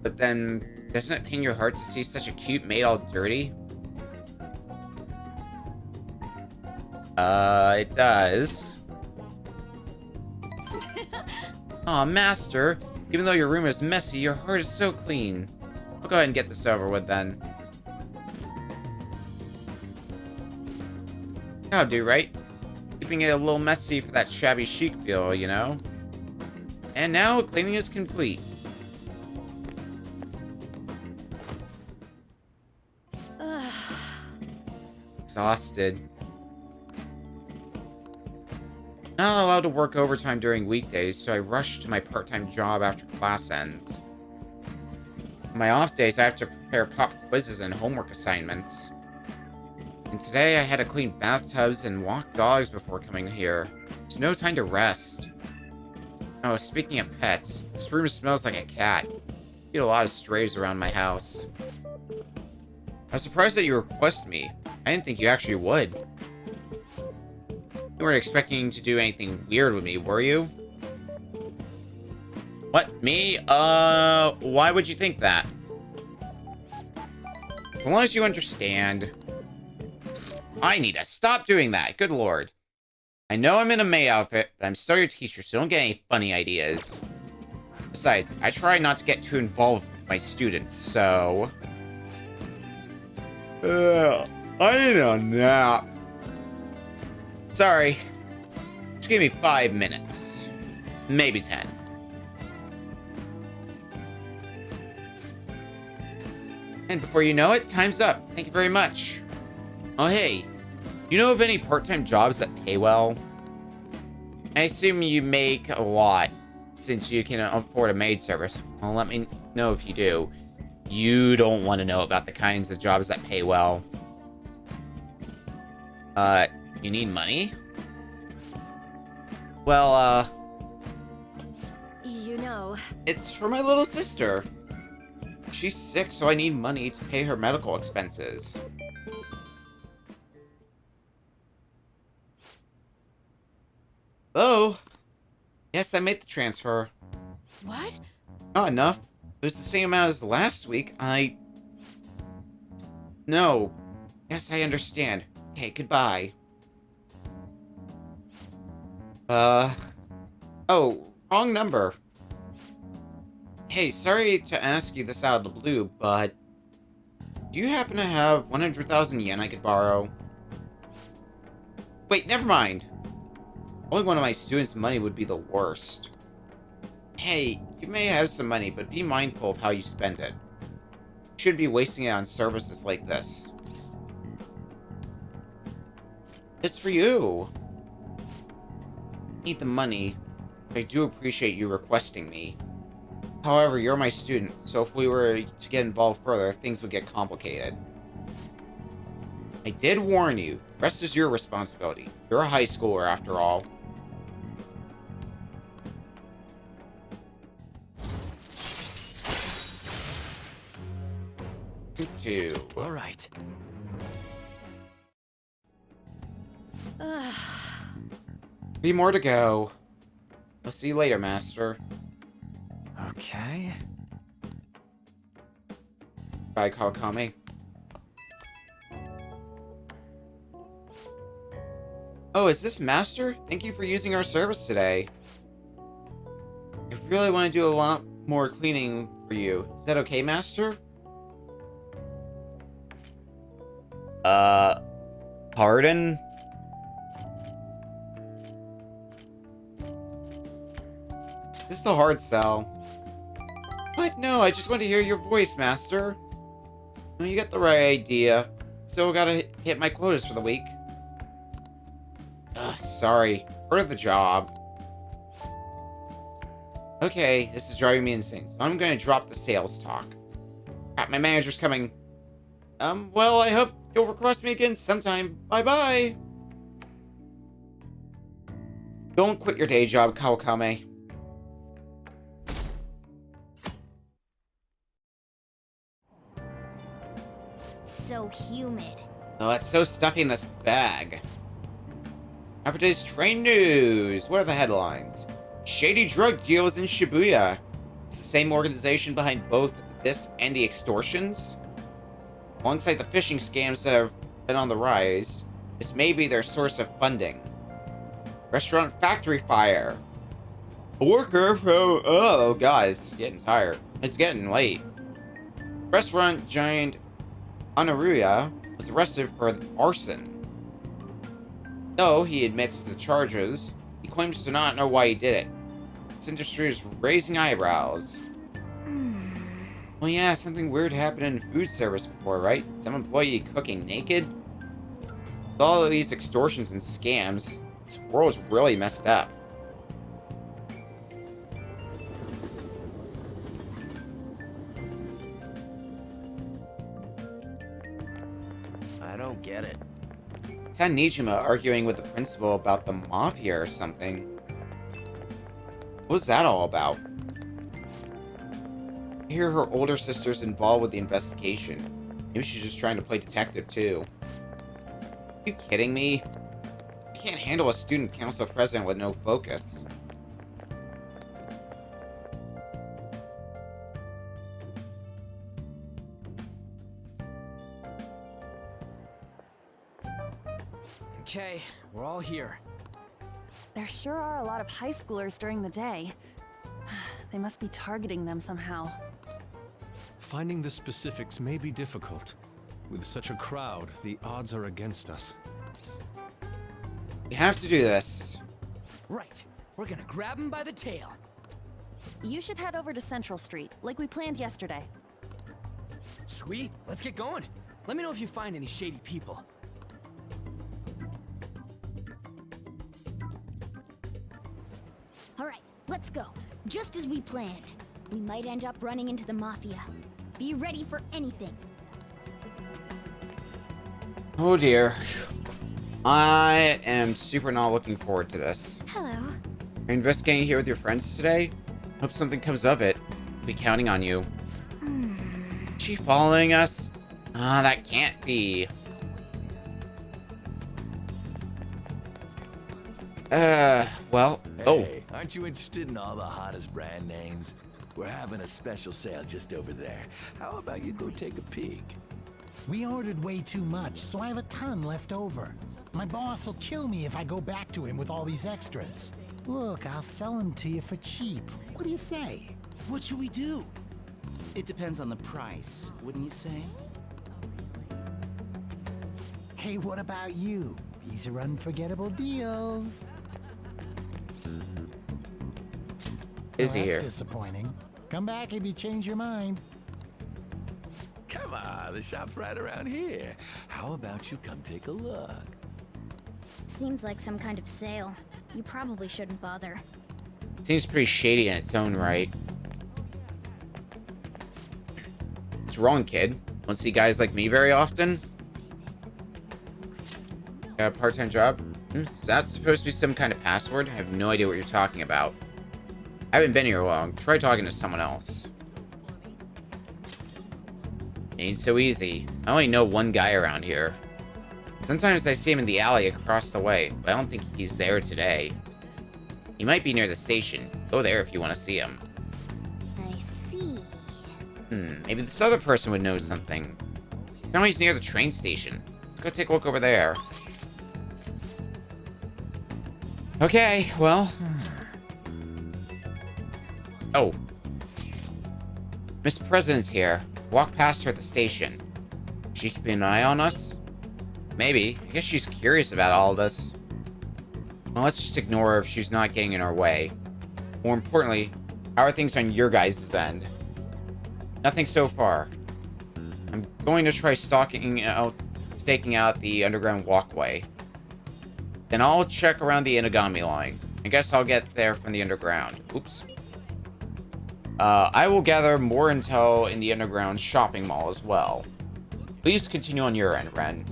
But then, doesn't it pain your heart to see such a cute maid all dirty? It does. Aw, Master, even though your room is messy, your heart is so clean. I'll go ahead and get this over with then. That'll do, right? Keeping it a little messy for that shabby chic feel, you know? And now, cleaning is complete. Exhausted. Not allowed to work overtime during weekdays, so I rush to my part-time job after class ends. On my off days, I have to prepare pop quizzes and homework assignments. And today, I had to clean bathtubs and walk dogs before coming here. There's no time to rest. Oh, speaking of pets, this room smells like a cat. I get a lot of strays around my house. I was surprised that you requested me. I didn't think you actually would. You weren't expecting to do anything weird with me, were you? What? Me? Why would you think that? As long as you understand. I need to stop doing that, good lord. I know I'm in a maid outfit, but I'm still your teacher, so don't get any funny ideas. Besides, I try not to get too involved with my students, so... I need a nap. Sorry. Just give me 5 minutes. Maybe 10. And before you know it, time's up. Thank you very much. Oh, hey. Do you know of any part-time jobs that pay well? I assume you make a lot, since you can afford a maid service. Well, let me know if you do. You don't want to know about the kinds of jobs that pay well. You need money? Well,
You know...
it's for my little sister. She's sick, so I need money to pay her medical expenses. Hello? Yes, I made the transfer.
What?
Not enough. It was the same amount as last week. No. Yes, I understand. Okay, goodbye. Oh, wrong number. Hey, sorry to ask you this out of the blue, but... do you happen to have 100,000 yen I could borrow? Wait, never mind. Only one of my students' money would be the worst. Hey, you may have some money, but be mindful of how you spend it. You shouldn't be wasting it on services like this. It's for you. I need the money, but I do appreciate you requesting me. However, you're my student, so if we were to get involved further, things would get complicated. I did warn you. The rest is your responsibility. You're a high schooler, after all.
All right.
3 more to go. I'll see you later, Master.
Okay.
Bye, Kawakami. Oh, is this Master? Thank you for using our service today. I really want to do a lot more cleaning for you. Is that okay, Master? Pardon? This is the hard sell. What? No, I just want to hear your voice, Master. No, you got the right idea. Still gotta hit my quotas for the week. Ugh, sorry. Part of the job. Okay, this is driving me insane, so I'm gonna drop the sales talk. Crap, my manager's coming. Well, I hope you'll request me again sometime. Bye-bye. Don't quit your day job, Kawakame.
So humid.
Oh, it's so stuffy in this bag. Now for today's train news. What are the headlines? Shady drug deals in Shibuya. It's the same organization behind both this and the extortions. Alongside the phishing scams that have been on the rise, this may be their source of funding. Restaurant factory fire. A worker from... Oh, God, it's getting tired. It's getting late. Restaurant giant Anaruya was arrested for arson. Though he admits to the charges, he claims to not know why he did it. This industry is raising eyebrows. Well, yeah, something weird happened in food service before, right? Some employee cooking naked? With all of these extortions and scams, this world's really messed up.
I don't get it.
Saw Nijima arguing with the principal about the mafia or something. What was that all about? I hear her older sister's involved with the investigation. Maybe she's just trying to play detective too. Are you kidding me? I can't handle a student council president with no focus.
Okay, we're all here.
There sure are a lot of high schoolers during the day. They must be targeting them somehow.
Finding the specifics may be difficult. With such a crowd, the odds are against us.
We have to do this.
Right, we're gonna grab him by the tail.
You should head over to Central Street, like we planned yesterday.
Sweet, let's get going. Let me know if you find any shady people.
Alright, let's go. Just as we planned. We might end up running into the Mafia. Be ready for anything.
Oh dear. I am super not looking forward to this.
Hello.
Are you investigating here with your friends today? Hope something comes of it. I'll be counting on you. Is she following us? Ah, that can't be. Well,
Hey, aren't you interested in all the hottest brand names? We're having a special sale just over there. How about you go take a peek?
We ordered way too much, so I have a ton left over. My boss will kill me if I go back to him with all these extras. Look, I'll sell them to you for cheap. What do you say?
What should we do? It depends on the price, wouldn't you say?
Hey, what about you? These are unforgettable deals.
Is he
That's
here?
disappointing. Come back if you change your mind.
Come on, the shop's right around here. How about you come take a look?
Seems like some kind of sale. You probably shouldn't bother.
Seems pretty shady in its own right. What's wrong, kid? Don't see guys like me very often? Got a part-time job? Is that supposed to be some kind of password? I have no idea what you're talking about. I haven't been here long. Try talking to someone else. Ain't so easy. I only know one guy around here. Sometimes I see him in the alley across the way, but I don't think he's there today. He might be near the station. Go there if you want to see him.
I see.
Maybe this other person would know something. Now he's near the train station. Let's go take a look over there. Okay, well. Oh. Miss President's here. Walk past her at the station. She keeping an eye on us? Maybe. I guess she's curious about all this. Well, let's just ignore her if she's not getting in our way. More importantly, how are things on your guys' end? Nothing so far. I'm going to try staking out the underground walkway. Then I'll check around the Inagami line. I guess I'll get there from the underground. Oops. I will gather more intel in the underground shopping mall as well. Please continue on your end, Ren.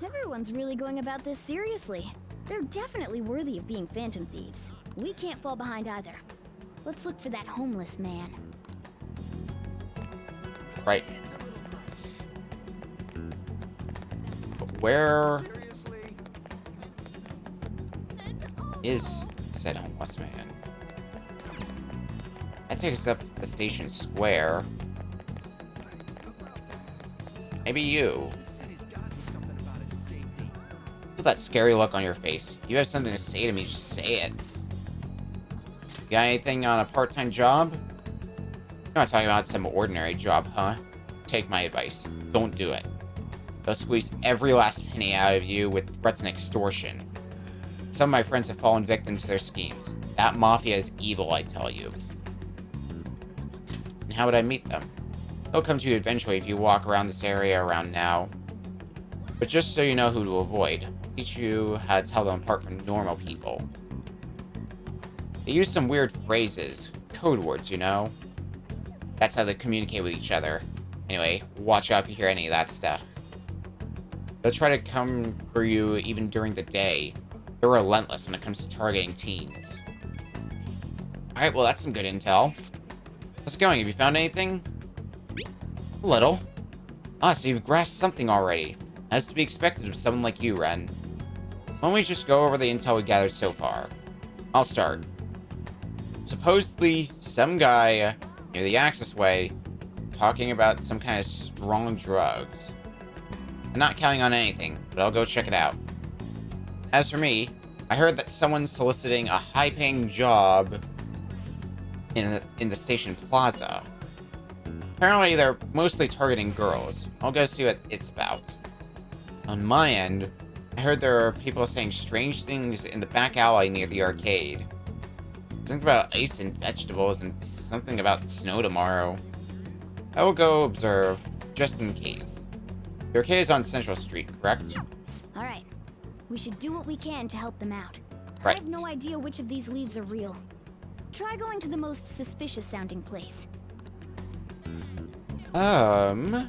Everyone's really going about this seriously. They're definitely worthy of being phantom thieves. We can't fall behind either. Let's look for that homeless man.
Right. But where is said homeless man? That takes us up to the station square. Maybe you. With that scary look on your face. You have something to say to me, just say it. You got anything on a part-time job? You're not talking about some ordinary job, huh? Take my advice. Don't do it. They'll squeeze every last penny out of you with threats and extortion. Some of my friends have fallen victim to their schemes. That mafia is evil, I tell you. And how would I meet them? They'll come to you eventually if you walk around this area around now. But just so you know who to avoid, I'll teach you how to tell them apart from normal people. They use some weird phrases, code words, you know? That's how they communicate with each other. Anyway, watch out if you hear any of that stuff. They'll try to come for you even during the day. They're relentless when it comes to targeting teens. Alright, well that's some good intel. How's it going? Have you found anything? A little. Ah, so you've grasped something already. As to be expected of someone like you, Ren. Why don't we just go over the intel we gathered so far? I'll start. Supposedly, some guy near the Access Way talking about some kind of strong drugs. I'm not counting on anything, but I'll go check it out. As for me, I heard that someone's soliciting a high-paying job in the station plaza. Apparently, they're mostly targeting girls. I'll go see what it's about. On my end, I heard there are people saying strange things in the back alley near the arcade. Something about ice and vegetables and something about snow tomorrow. I will go observe, just in case. The arcade is on Central Street, correct?
Alright. We should do what we can to help them out.
Right.
I have no idea which of these leads are real. Try going to the most suspicious sounding place.
Go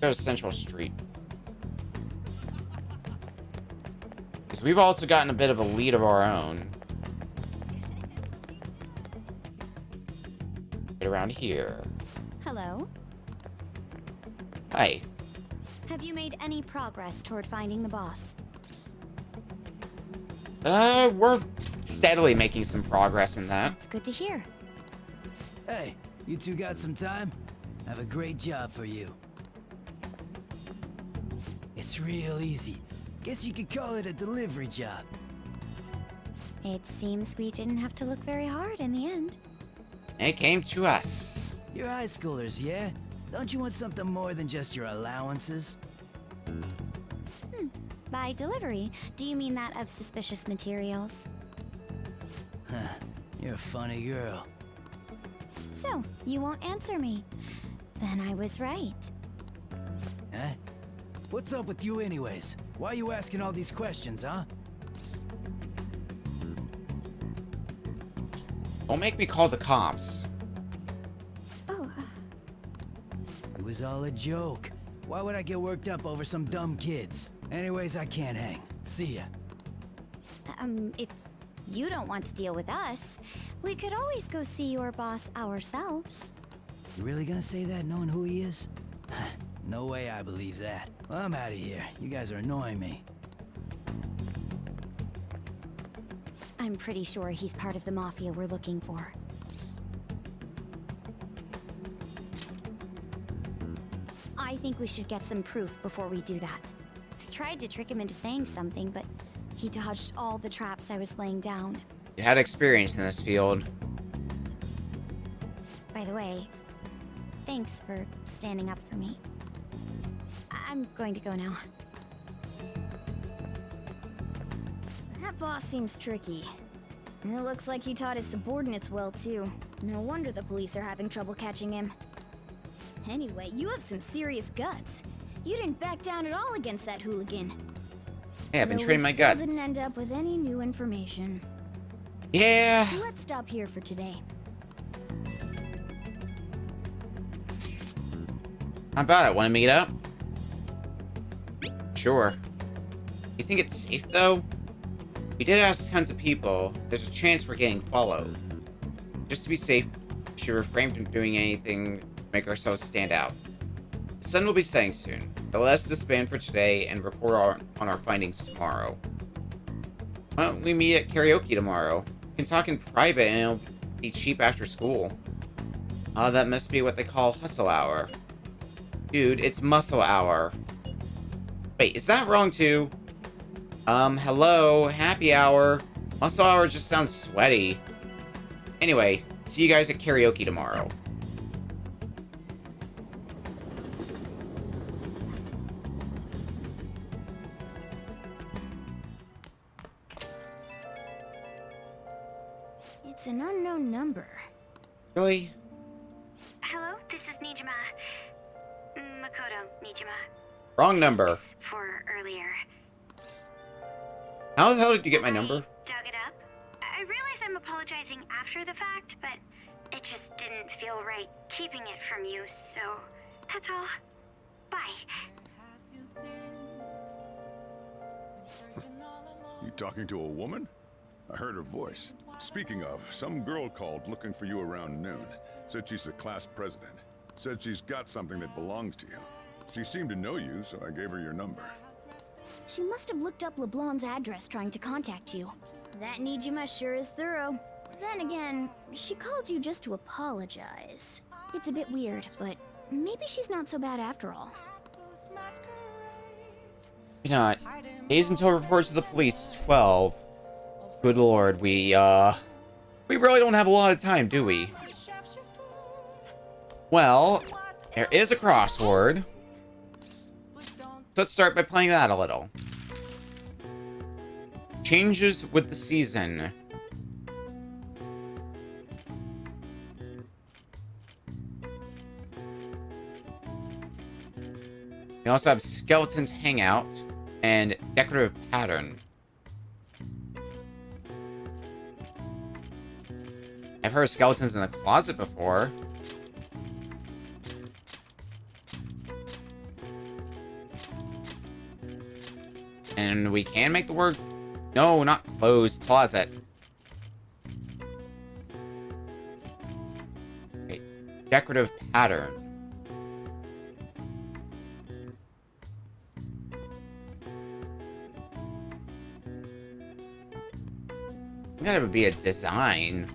to Central Street. Because we've also gotten a bit of a lead of our own. Right around here.
Hello?
Hi.
Have you made any progress toward finding the boss?
We're steadily making some progress in that.
It's good to hear.
Hey, you two got some time? I have a great job for you. It's real easy. Guess you could call it a delivery job.
It seems we didn't have to look very hard in the end.
It came to us.
You're high schoolers, yeah? Don't you want something more than just your allowances?
By delivery, do you mean that of suspicious materials?
Huh, you're a funny girl.
So, you won't answer me. Then I was right.
Huh? What's up with you anyways? Why are you asking all these questions, huh?
Don't make me call the cops.
It was all a joke. Why would I get worked up over some dumb kids? Anyways, I can't hang. See ya.
If you don't want to deal with us, we could always go see your boss ourselves.
You really gonna say that knowing who he is? No way I believe that. Well, I'm out of here. You guys are annoying me.
I'm pretty sure he's part of the mafia we're looking for. I think we should get some proof before we do that. tried to trick him into saying something, but he dodged all the traps I was laying down.
You had experience in this field.
By the way, thanks for standing up for me. I'm going to go now.
That boss seems tricky. It looks like he taught his subordinates well, too. No wonder the police are having trouble catching him. Anyway, you have some serious guts. You didn't back down at all against that hooligan.
Hey, I've been
Though
training
we
my
still
guts.
Didn't end up with any new information.
Yeah.
Let's stop here for today.
How about it? Want to meet up? Sure. You think it's safe, though? We did ask tons of people. There's a chance we're getting followed. Just to be safe, we should refrain from doing anything to make ourselves stand out. The sun will be setting soon, but let's disband for today and report on our findings tomorrow. Why don't we meet at karaoke tomorrow? We can talk in private and it'll be cheap after school. That must be what they call hustle hour. Dude, it's muscle hour. Wait, is that wrong too? Hello, happy hour. Muscle hour just sounds sweaty. Anyway, see you guys at karaoke tomorrow.
It's an unknown number.
Really?
Hello, this is Nijima. Makoto Nijima.
Wrong number.
For earlier.
How the hell did you get my number?
Dug it up. I realize I'm apologizing after the fact, but it just didn't feel right keeping it from you, so that's all. Bye.
You talking to a woman? I heard her voice. Speaking of, some girl called looking for you around noon. Said she's the class president. Said she's got something that belongs to you. She seemed to know you, so I gave her your number.
She must have looked up LeBlanc's address trying to contact you. That Nijima sure is thorough. Then again, she called you just to apologize. It's a bit weird, but maybe she's not so bad after all.
Maybe not. Days until reports to the police, 12. Good lord, we really don't have a lot of time, do we? Well, there is a crossword. So let's start by playing that a little. Changes with the season. We also have Skeleton's Hangout and Decorative Pattern. I've heard skeletons in the closet before. And we can make the word... No, not closed. Closet. Okay. Decorative pattern. I think that would be a design.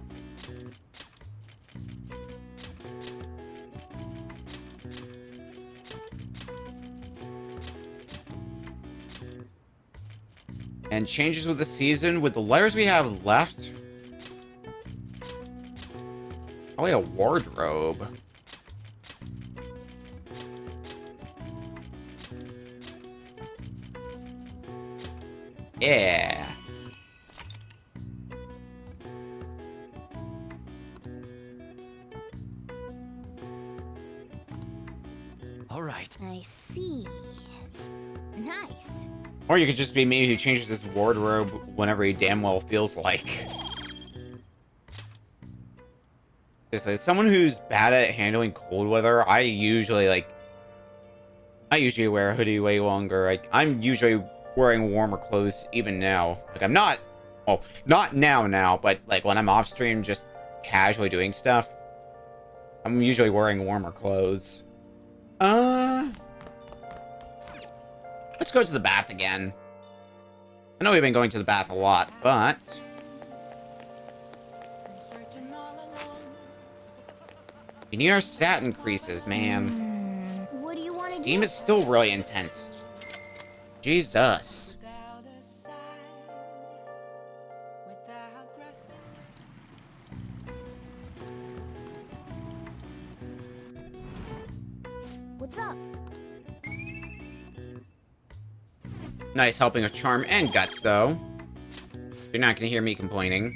And changes with the season. With the letters we have left, probably a wardrobe. Yeah.
All right.
I see. Nice.
Or you could just be me who changes his wardrobe whenever he damn well feels like. As someone who's bad at handling cold weather, I usually wear a hoodie way longer. I'm usually wearing warmer clothes even now. Like I'm not, well, not now, but like when I'm off stream just casually doing stuff, I'm usually wearing warmer clothes. Let's go to the bath again. I know we've been going to the bath a lot, but... we need our stat increases, man.
What do you want to do?
Steam is still really intense. Jesus.
What's up?
Nice helping of charm and guts, though. You're not gonna hear me complaining.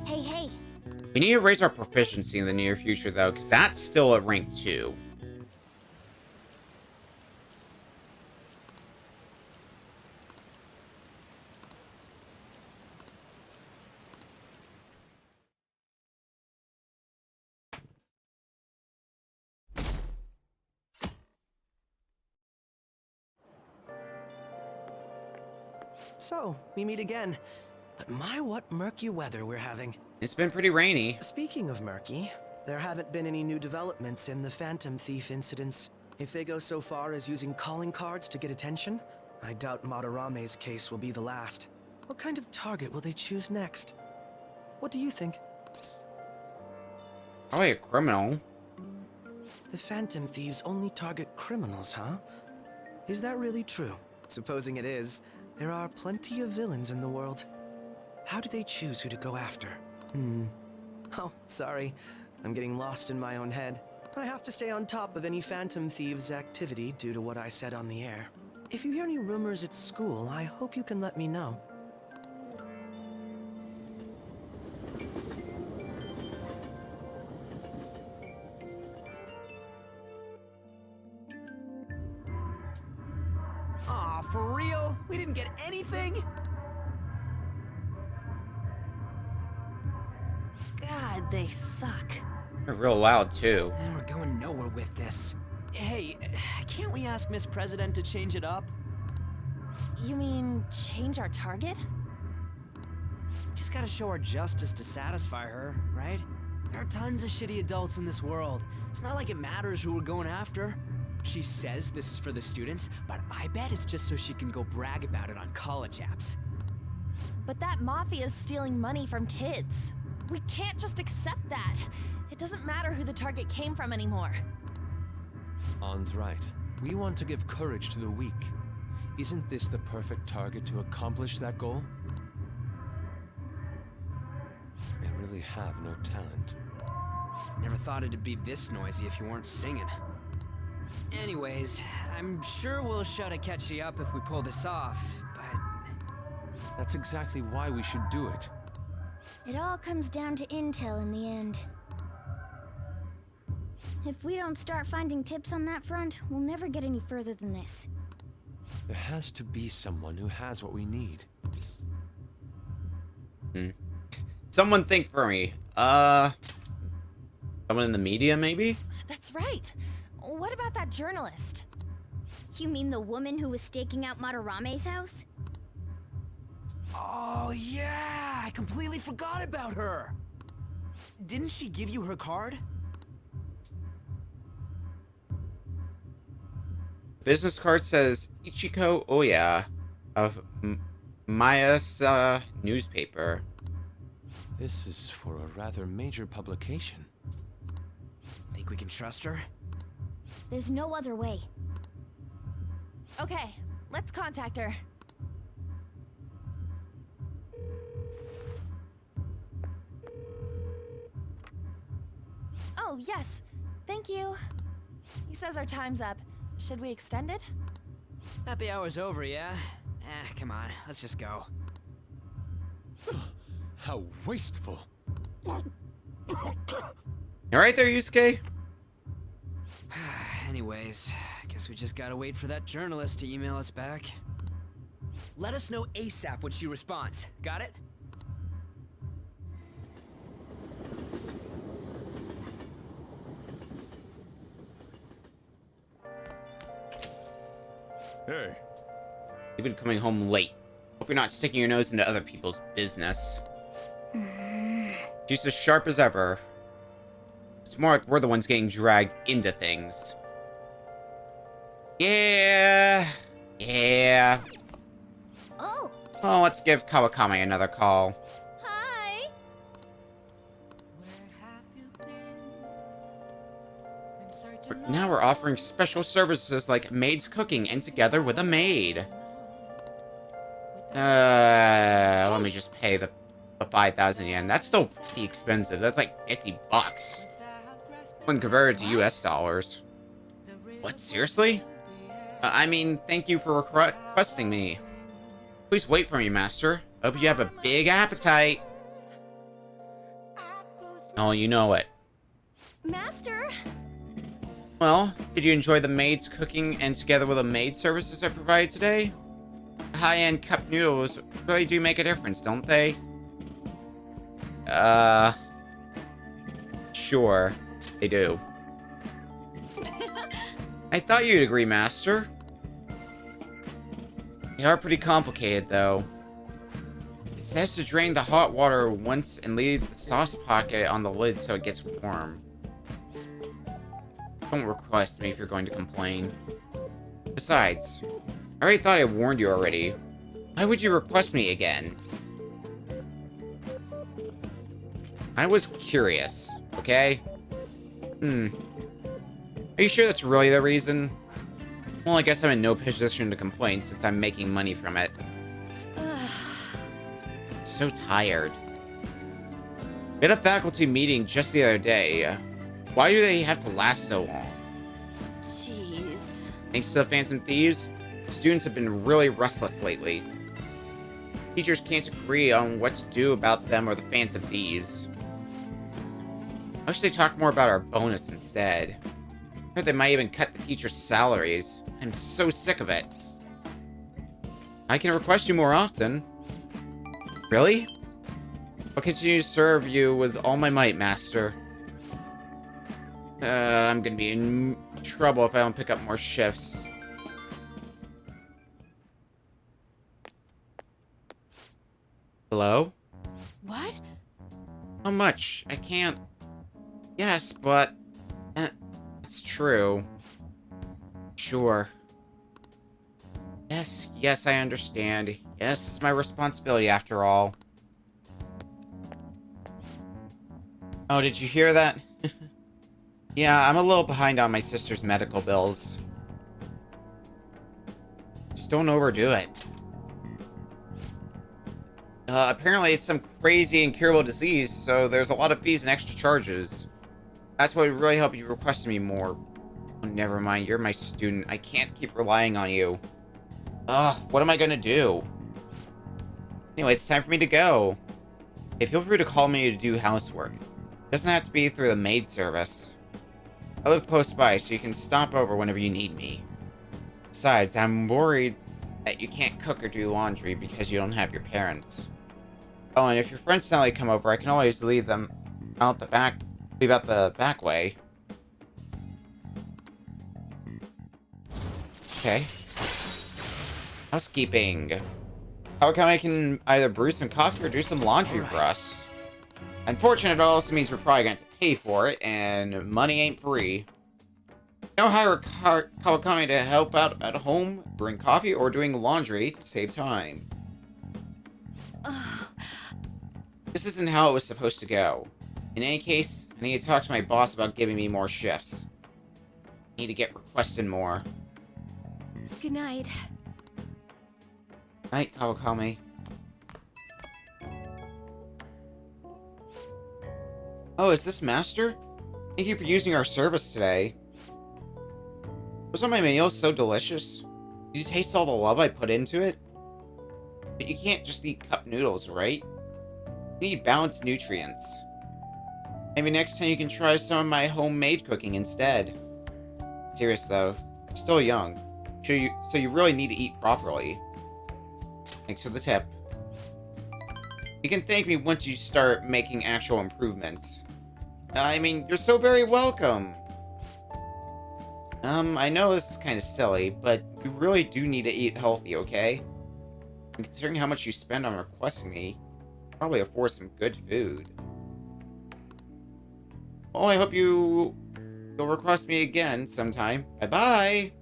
Hey, hey.
We need to raise our proficiency in the near future, though, because that's still at rank 2.
So, we meet again. But my, what murky weather we're having.
It's been pretty rainy.
Speaking of murky, there haven't been any new developments in the Phantom Thief incidents. If they go so far as using calling cards to get attention, I doubt Madarame's case will be the last. What kind of target will they choose next? What do you think?
Probably a criminal.
The Phantom Thieves only target criminals, huh? Is that really true? Supposing it is, there are plenty of villains in the world. How do they choose who to go after? Oh, sorry. I'm getting lost in my own head. I have to stay on top of any Phantom Thieves' activity due to what I said on the air. If you hear any rumors at school, I hope you can let me know.
Aw, for real? We didn't get anything?
God, they suck.
They're real loud, too.
And we're going nowhere with this. Hey, can't we ask Miss President to change it up?
You mean change our target?
Just gotta show her justice to satisfy her, right? There are tons of shitty adults in this world. It's not like it matters who we're going after. She says this is for the students, but I bet it's just so she can go brag about it on college apps.
But that mafia's stealing money from kids. We can't just accept that. It doesn't matter who the target came from anymore.
An's right. We want to give courage to the weak. Isn't this the perfect target to accomplish that goal? They really have no talent.
Never thought it'd be this noisy if you weren't singing. Anyways, I'm sure we'll shut Akechi up if we pull this off, but...
That's exactly why we should do it.
It all comes down to intel in the end. If we don't start finding tips on that front, we'll never get any further than this.
There has to be someone who has what we need.
Someone think for me. Someone in the media, maybe?
That's right. What about that journalist?
You mean the woman who was staking out Madarame's house?
Oh yeah, I completely forgot about her. Didn't she give you her card?
Business card says Ichiko Oya of Mayasa newspaper.
This is for a rather major publication.
Think we can trust her?
There's no other way.
Okay, let's contact her. Oh, yes. Thank you. He says our time's up. Should we extend it?
Happy hour's over, yeah? Come on, let's just go.
How wasteful.
You alright there, Yusuke?
Anyways, guess we just gotta wait for that journalist to email us back. Let us know ASAP when she responds. Got it?
Hey.
You've been coming home late. Hope you're not sticking your nose into other people's business. She's as sharp as ever. It's more like we're the ones getting dragged into things. Yeah. Yeah.
Oh.
Oh, let's give Kawakami another call.
Hi.
But now we're offering special services like maid's cooking and together with a maid. Let me just pay the 5,000 yen. That's still pretty expensive. That's like 50 bucks. When converted to US dollars. What, seriously? I mean, thank you for requesting me. Please wait for me, Master. Hope you have a big appetite. Oh, you know it.
Master?
Well, did you enjoy the maid's cooking and together with the maid services I provided today? High-end cup noodles really do make a difference, don't they? Sure, they do. I thought you'd agree, Master. They are pretty complicated, though. It says to drain the hot water once and leave the sauce pocket on the lid so it gets warm. Don't request me if you're going to complain. Besides, I already thought I warned you already. Why would you request me again? I was curious, okay? Are you sure that's really the reason? Well, I guess I'm in no position to complain since I'm making money from it. So tired. We had a faculty meeting just the other day. Why do they have to last so long?
Jeez.
Thanks to the Phantom Thieves, students have been really restless lately. Teachers can't agree on what to do about them or the Phantom Thieves. I wish they talked more about our bonus instead. I heard they might even cut the teachers' salaries. I'm so sick of it. I can request you more often. Really? I'll continue to serve you with all my might, Master. I'm gonna be in trouble if I don't pick up more shifts. Hello?
What?
How much? I can't... Yes, but... it's true. Sure. Yes, I understand. Yes, it's my responsibility after all. Oh, did you hear that? Yeah, I'm a little behind on my sister's medical bills. Just don't overdo it. Apparently it's some crazy incurable disease, so there's a lot of fees and extra charges. That's what would really help you request me more. Oh, never mind, you're my student. I can't keep relying on you. Ugh, what am I gonna do? Anyway, it's time for me to go. Hey, feel free to call me to do housework. It doesn't have to be through the maid service. I live close by, so you can stop over whenever you need me. Besides, I'm worried that you can't cook or do laundry because you don't have your parents. Oh, and if your friends suddenly come over, I can always leave them out the back, leave out the back way. Okay. Housekeeping. How come I can either brew some coffee or do some laundry for us? Unfortunately, it also means we're probably going to pay for it, and money ain't free. No hire Kawakami to help out at home, brewing coffee, or doing laundry to save time. This isn't how it was supposed to go. In any case, I need to talk to my boss about giving me more shifts. I need to get requested more.
Good night.
Night, Kawakami. Oh, is this Master? Thank you for using our service today. Wasn't my meal so delicious? Did you taste all the love I put into it? But you can't just eat cup noodles, right? You need balanced nutrients. Maybe next time you can try some of my homemade cooking instead. Serious though, you're still young, so you really need to eat properly. Thanks for the tip. You can thank me once you start making actual improvements. I mean, you're so very welcome. I know this is kind of silly, but you really do need to eat healthy, okay? And considering how much you spend on requesting me, you'll probably afford some good food. Well, I hope you'll request me again sometime. Bye-bye!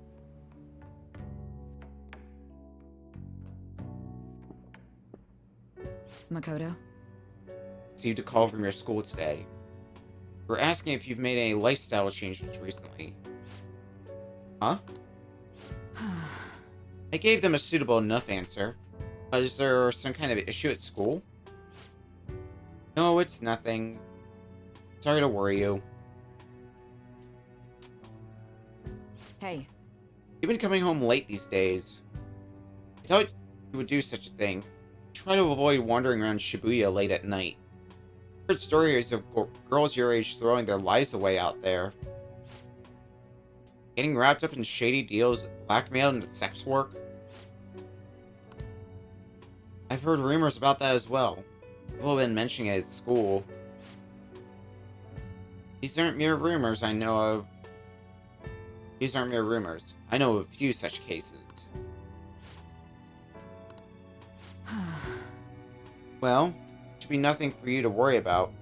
Makoto?
Received a call from your school today. We're asking if you've made any lifestyle changes recently. Huh? I gave them a suitable enough answer. But is there some kind of issue at school? No, it's nothing. Sorry to worry you.
Hey.
You've been coming home late these days. I thought you would do such a thing. Try to avoid wandering around Shibuya late at night. I've heard stories of girls your age throwing their lives away out there. Getting wrapped up in shady deals, blackmail, and sex work. I've heard rumors about that as well. People have been mentioning it at school. These aren't mere rumors I know of. These aren't mere rumors. I know of a few such cases. Well, should be nothing for you to worry about.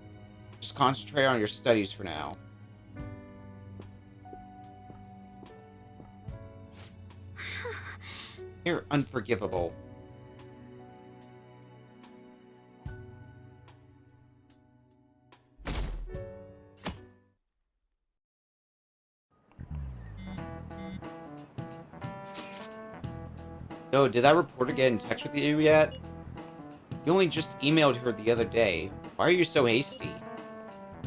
Just concentrate on your studies for now. You're unforgivable. Yo, did that reporter get in touch with you yet? You only just emailed her the other day. Why are you so hasty?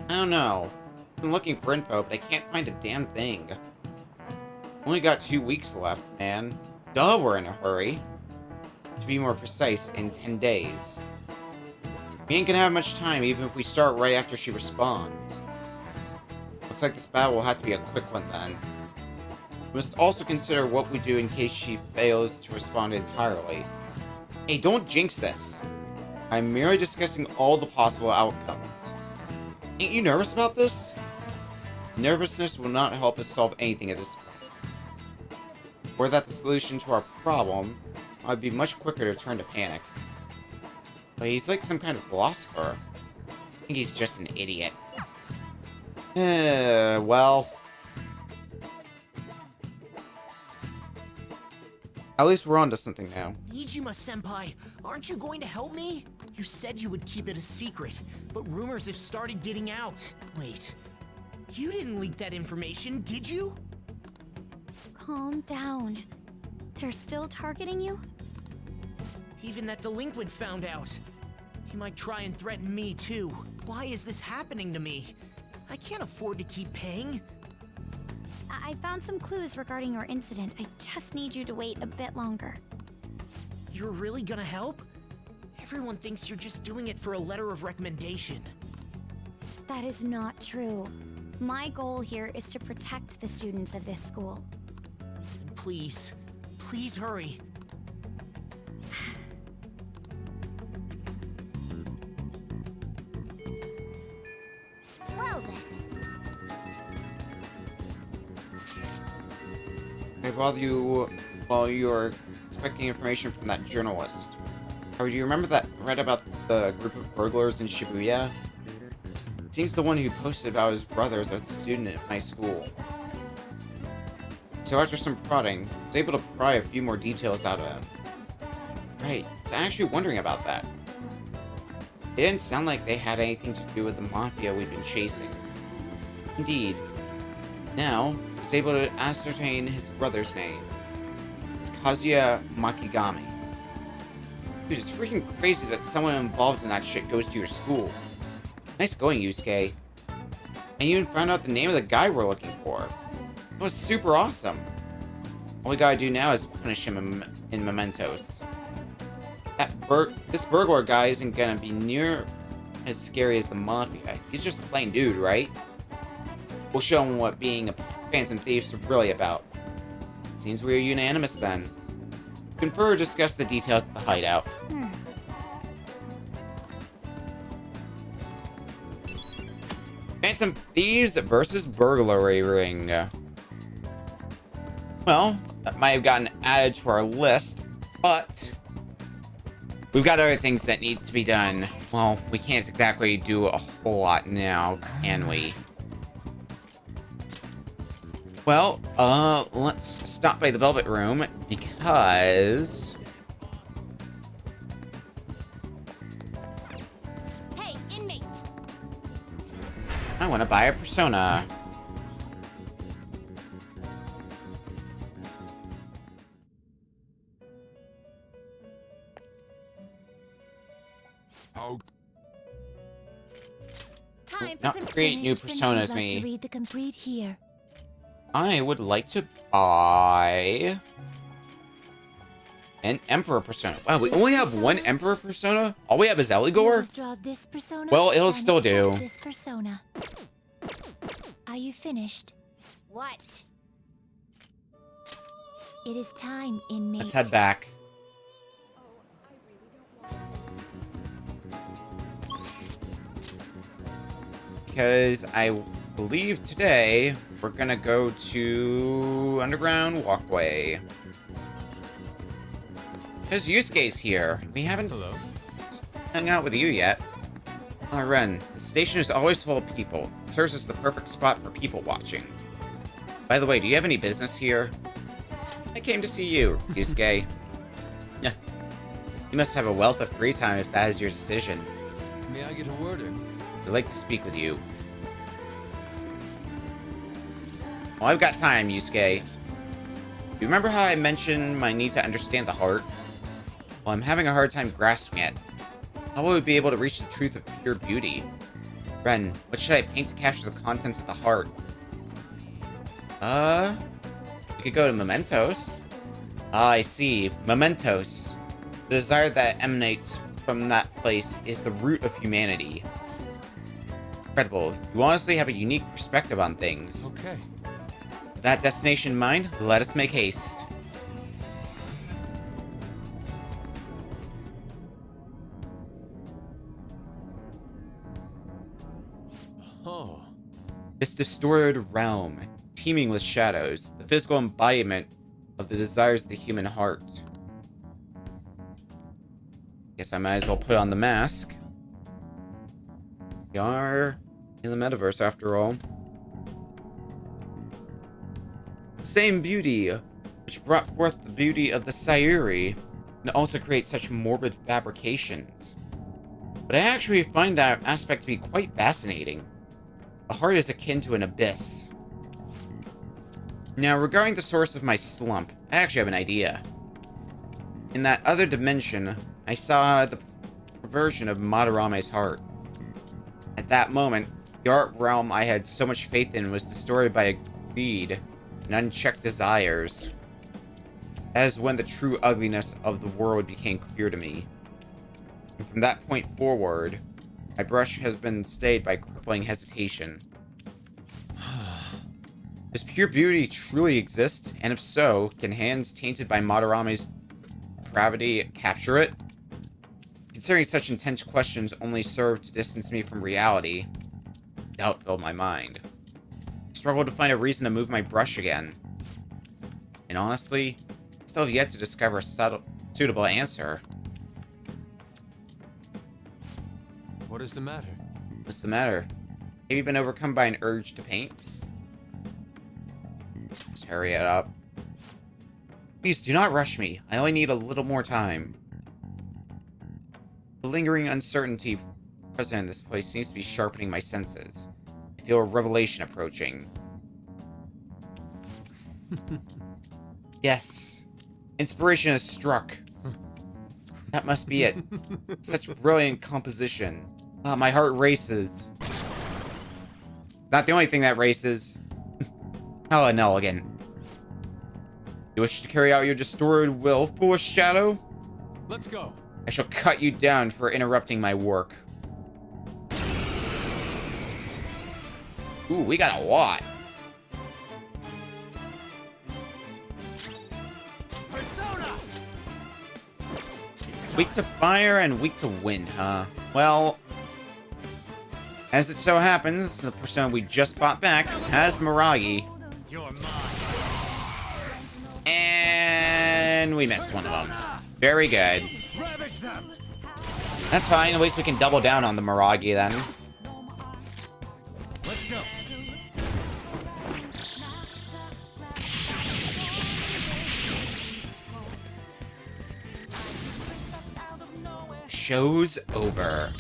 I don't know. I've been looking for info, but I can't find a damn thing. Only got 2 weeks left, man. Duh, we're in a hurry. To be more precise, in 10 days. We ain't gonna have much time, even if we start right after she responds. Looks like this battle will have to be a quick one then. We must also consider what we do in case she fails to respond entirely. Hey, don't jinx this. I'm merely discussing all the possible outcomes. Ain't you nervous about this? Nervousness will not help us solve anything at this point. Were that the solution to our problem, I'd be much quicker to turn to panic. But he's like some kind of philosopher. I think he's just an idiot. Well... At least we're on to something now.
Nijima-senpai, aren't you going to help me? You said you would keep it a secret, but rumors have started getting out. Wait, you didn't leak that information, did you?
Calm down. They're still targeting you?
Even that delinquent found out. He might try and threaten me too. Why is this happening to me? I can't afford to keep paying.
I found some clues regarding your incident. I just need you to wait a bit longer.
You're really gonna help? Everyone thinks you're just doing it for a letter of recommendation.
That is not true. My goal here is to protect the students of this school.
And please, please hurry.
Well then.
I bother you while you're expecting information from that journalist. Or do you remember that thread about the group of burglars in Shibuya? It seems the one who posted about his brothers as a student at my school. So after some prodding, I was able to pry a few more details out of him. Right, I was actually wondering about that. It didn't sound like they had anything to do with the mafia we've been chasing. Indeed. Now, I was able to ascertain his brother's name. It's Kazuya Makigami. Dude, it's freaking crazy that someone involved in that shit goes to your school. Nice going, Yusuke. And you even found out the name of the guy we're looking for. It was super awesome. All we gotta do now is punish him in mementos. This burglar guy isn't gonna be near as scary as the mafia. He's just a plain dude, right? We'll show him what being a phantom thief is really about. Seems we're unanimous then. We can further discuss the details of the hideout. Phantom Thieves versus Burglary Ring. Well, that might have gotten added to our list, but we've got other things that need to be done. Well, we can't exactly do a whole lot now, can we? Well, let's stop by the Velvet Room, because...
Hey, inmate!
I want to buy a Persona.
How?
Time for
Not
some
create new
finished things. I'd
personas,
like
me.
to read the complete here.
I would like to buy an Emperor persona. Wow, we only have one Emperor persona? All we have is Eligor?
Withdraw this persona.
Well, it'll
and
still do.
accept This persona. Are you finished?
What?
It is time, inmate.
Let's head back. Because I believe today we're gonna go to Underground Walkway. Because Yusuke's here. We haven't hung out with you yet. Oh, Ren, the station is always full of people. It serves as the perfect spot for people watching. By the way, do you have any business here? I came to see you, Yusuke. You must have a wealth of free time if that is your decision.
May I get a word in?
I'd like to speak with you. Well, I've got time, Yusuke. You remember how I mentioned my need to understand the heart? Well, I'm having a hard time grasping it. How will we be able to reach the truth of pure beauty? Ren, what should I paint to capture the contents of the heart? We could go to Mementos. Ah, I see. Mementos. The desire that emanates from that place is the root of humanity. Incredible. You honestly have a unique perspective on things.
Okay.
With that destination in mind, let us make haste.
Oh.
This distorted realm, teeming with shadows, the physical embodiment of the desires of the human heart. Guess I might as well put on the mask. We are in the metaverse after all. The same beauty which brought forth the beauty of the Sayuri can also create such morbid fabrications. But I actually find that aspect to be quite fascinating. The heart is akin to an abyss. Now, regarding the source of my slump, I actually have an idea. In that other dimension, I saw the version of Madarame's heart. At that moment, the art realm I had so much faith in was distorted by greed and unchecked desires. That is when the true ugliness of the world became clear to me. And from that point forward, my brush has been stayed by crippling hesitation. Does pure beauty truly exist? And if so, can hands tainted by Madarame's depravity capture it? Considering such intense questions only serve to distance me from reality, doubt filled my mind. I struggled to find a reason to move my brush again. And honestly, I still have yet to discover a suitable answer.
What is the matter?
What's the matter? Have you been overcome by an urge to paint? Just hurry it up. Please do not rush me. I only need a little more time. The lingering uncertainty present in this place seems to be sharpening my senses. I feel a revelation approaching. Yes. Inspiration has struck. That must be it. Such brilliant composition. My heart races. It's not the only thing that races. How inelegant. You wish to carry out your distorted will, foolish shadow?
Let's go.
I shall cut you down for interrupting my work. Ooh, we got a lot.
Persona!
Weak to fire and weak to wind, huh? Well, as it so happens, the persona we just bought back has Miragi.
You're mine.
And we missed one of them. Very good.
Ravage them.
That's fine. At least we can double down on the Miragi then.
Let's go.
Show's over.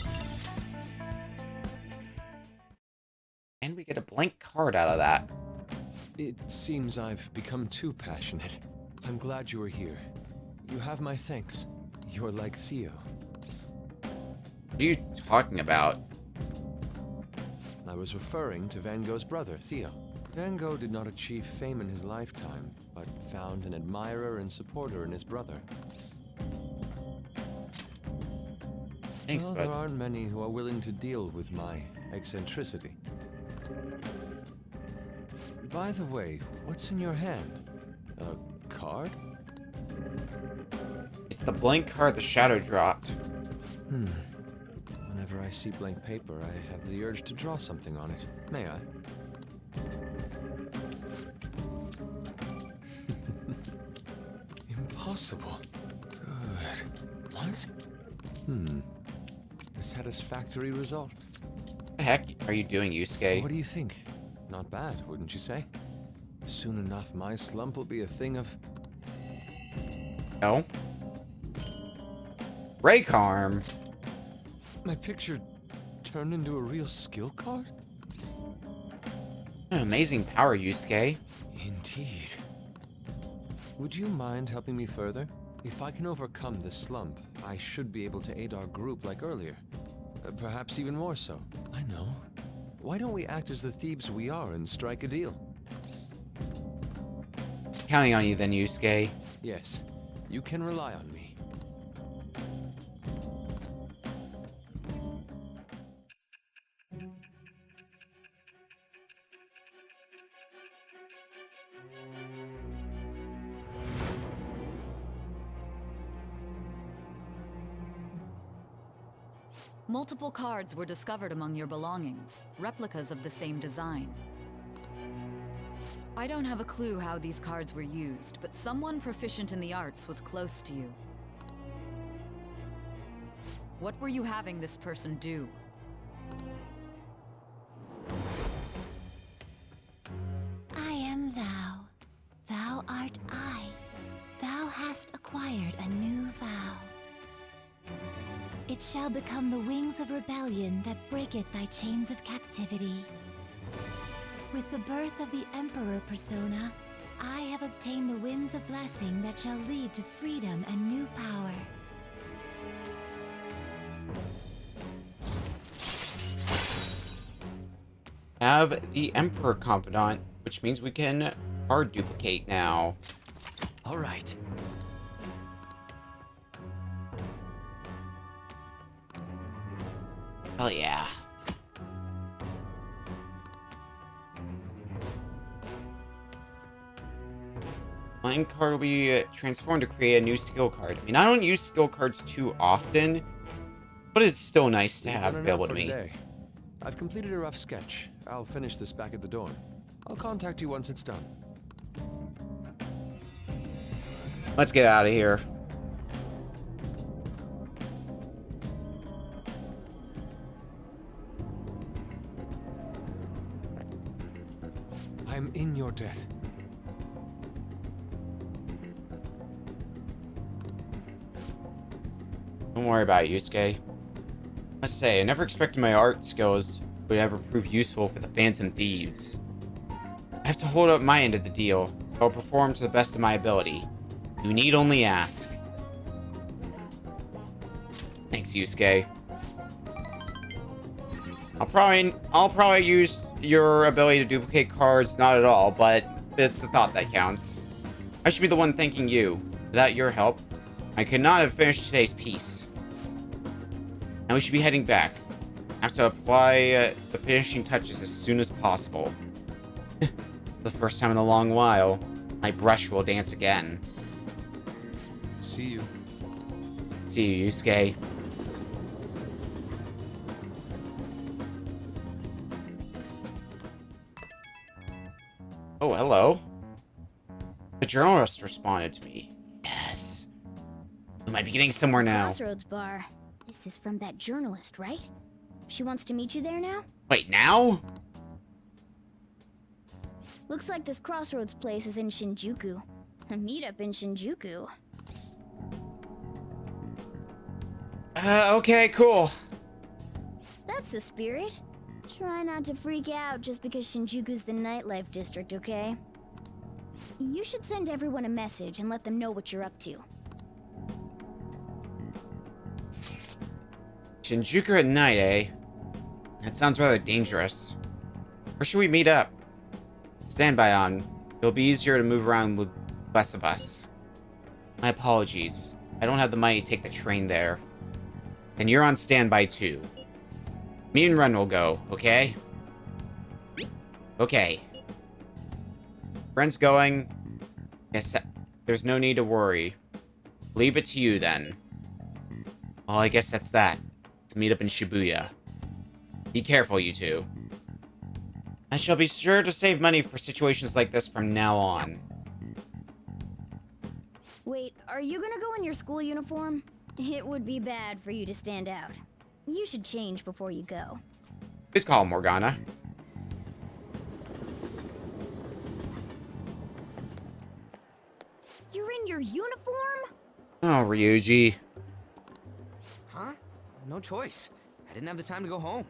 And we get a blank card out of that.
It seems I've become too passionate. I'm glad you are here. You have my thanks. You're like Theo.
What are you talking about?
I was referring to Van Gogh's brother, Theo. Van Gogh did not achieve fame in his lifetime, but found an admirer and supporter in his brother.
Thanks,
well,
bud.
there aren't many who are willing to deal with my eccentricity. By the way, what's in your hand? A card?
It's the blank card the shadow dropped.
Whenever I see blank paper, I have the urge to draw something on it. May I? Impossible. Good. What? A satisfactory result.
What the heck are you doing, Yusuke?
What do you think? Not bad, wouldn't you say? Soon enough, my slump will be a thing of...
No. Raycarm.
My picture turned into a real skill card?
An amazing power, Yusuke.
Indeed. Would you mind helping me further? If I can overcome this slump, I should be able to aid our group like earlier. Perhaps even more so. I know. Why don't we act as the thieves we are and strike a deal?
Counting on you then, Yusuke.
Yes, you can rely on me.
Multiple cards were discovered among your belongings, replicas of the same design. I don't have a clue how these cards were used, but someone proficient in the arts was close to you. What were you having this person do?
I am thou. Thou art I. Thou hast acquired a new vow. It shall become the wings of rebellion that breaketh thy chains of captivity. With the birth of the Emperor persona, I have obtained the winds of blessing that shall lead to freedom and new power.
Have the Emperor Confidant, which means we can card duplicate now.
All right.
Hell yeah. Line card will be transformed to create a new skill card. I mean, I don't use skill cards too often, but it's still nice to have available to me.
Today. I've completed a rough sketch. I'll finish this back at the dorm. I'll contact you once it's done.
Let's get out of here.
I'm in your debt.
Don't worry about it, Yusuke. I must say, I never expected my art skills would ever prove useful for the Phantom Thieves. I have to hold up my end of the deal, so I'll perform to the best of my ability. You need only ask. Thanks, Yusuke. I'll probably use your ability to duplicate cards, not at all, but it's the thought that counts. I should be the one thanking you. Without your help, I could not have finished today's piece. Now we should be heading back. I have to apply the finishing touches as soon as possible. For the first time in a long while, my brush will dance again.
See you.
See you, Yusuke. Oh, hello. The journalist responded to me. Yes. We might be getting somewhere now.
Crossroads Bar. This is from that journalist, right? She wants to meet you there now?
Wait, now?
Looks like this Crossroads place is in Shinjuku. A meetup in Shinjuku.
Okay, cool.
That's the spirit. Try not to freak out just because Shinjuku's the nightlife district, okay? You should send everyone a message and let them know what you're up to.
Shinjuku at night, eh? That sounds rather dangerous. Where should we meet up? Standby on. It'll be easier to move around with less of us. My apologies. I don't have the money to take the train there. And you're on standby too. Me and Ren will go, okay? Okay. Ren's going. Yes, there's no need to worry. Leave it to you then. Well, I guess that's that. Let's meet up in Shibuya. Be careful, you two. I shall be sure to save money for situations like this from now on.
Wait, are you gonna go in your school uniform? It would be bad for you to stand out. You should change before you go.
Good call, Morgana.
You're in your uniform?
Oh, Ryuji.
Huh? No choice. I didn't have the time to go home.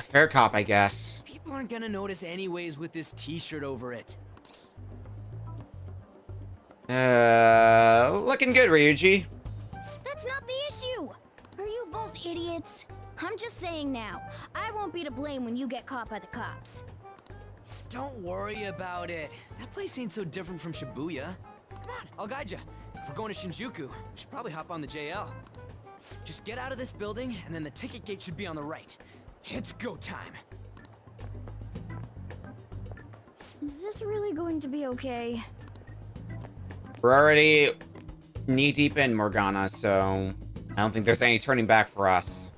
Fair cop, I guess.
People aren't gonna notice anyways with this t-shirt over it.
Looking good, Ryuji.
That's not the issue! Are you both idiots? I'm just saying now, I won't be to blame when you get caught by the cops.
Don't worry about it. That place ain't so different from Shibuya. Come on, I'll guide you. If we're going to Shinjuku, we should probably hop on the JL. Just get out of this building, and then the ticket gate should be on the right. It's go time.
Is this really going to be okay?
We're already knee-deep in Morgana, so I don't think there's any turning back for us.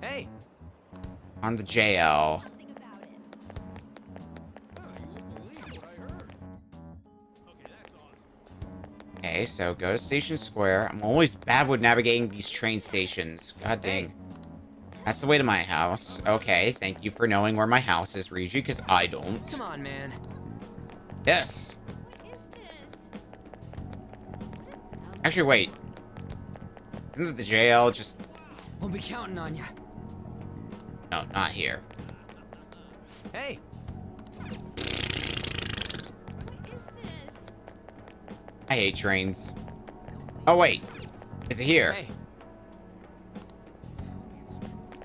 Hey!
On the JL. Okay, so go to Station Square. I'm always bad with navigating these train stations. God dang. That's the way to my house. Okay, thank you for knowing where my house is, Ryuji, because I don't.
Come on, man.
Yes. Actually, wait. Isn't it the JL just...
We'll be counting on you.
No, not here.
Hey!
I hate trains. Oh, wait. Is it here?
Hey.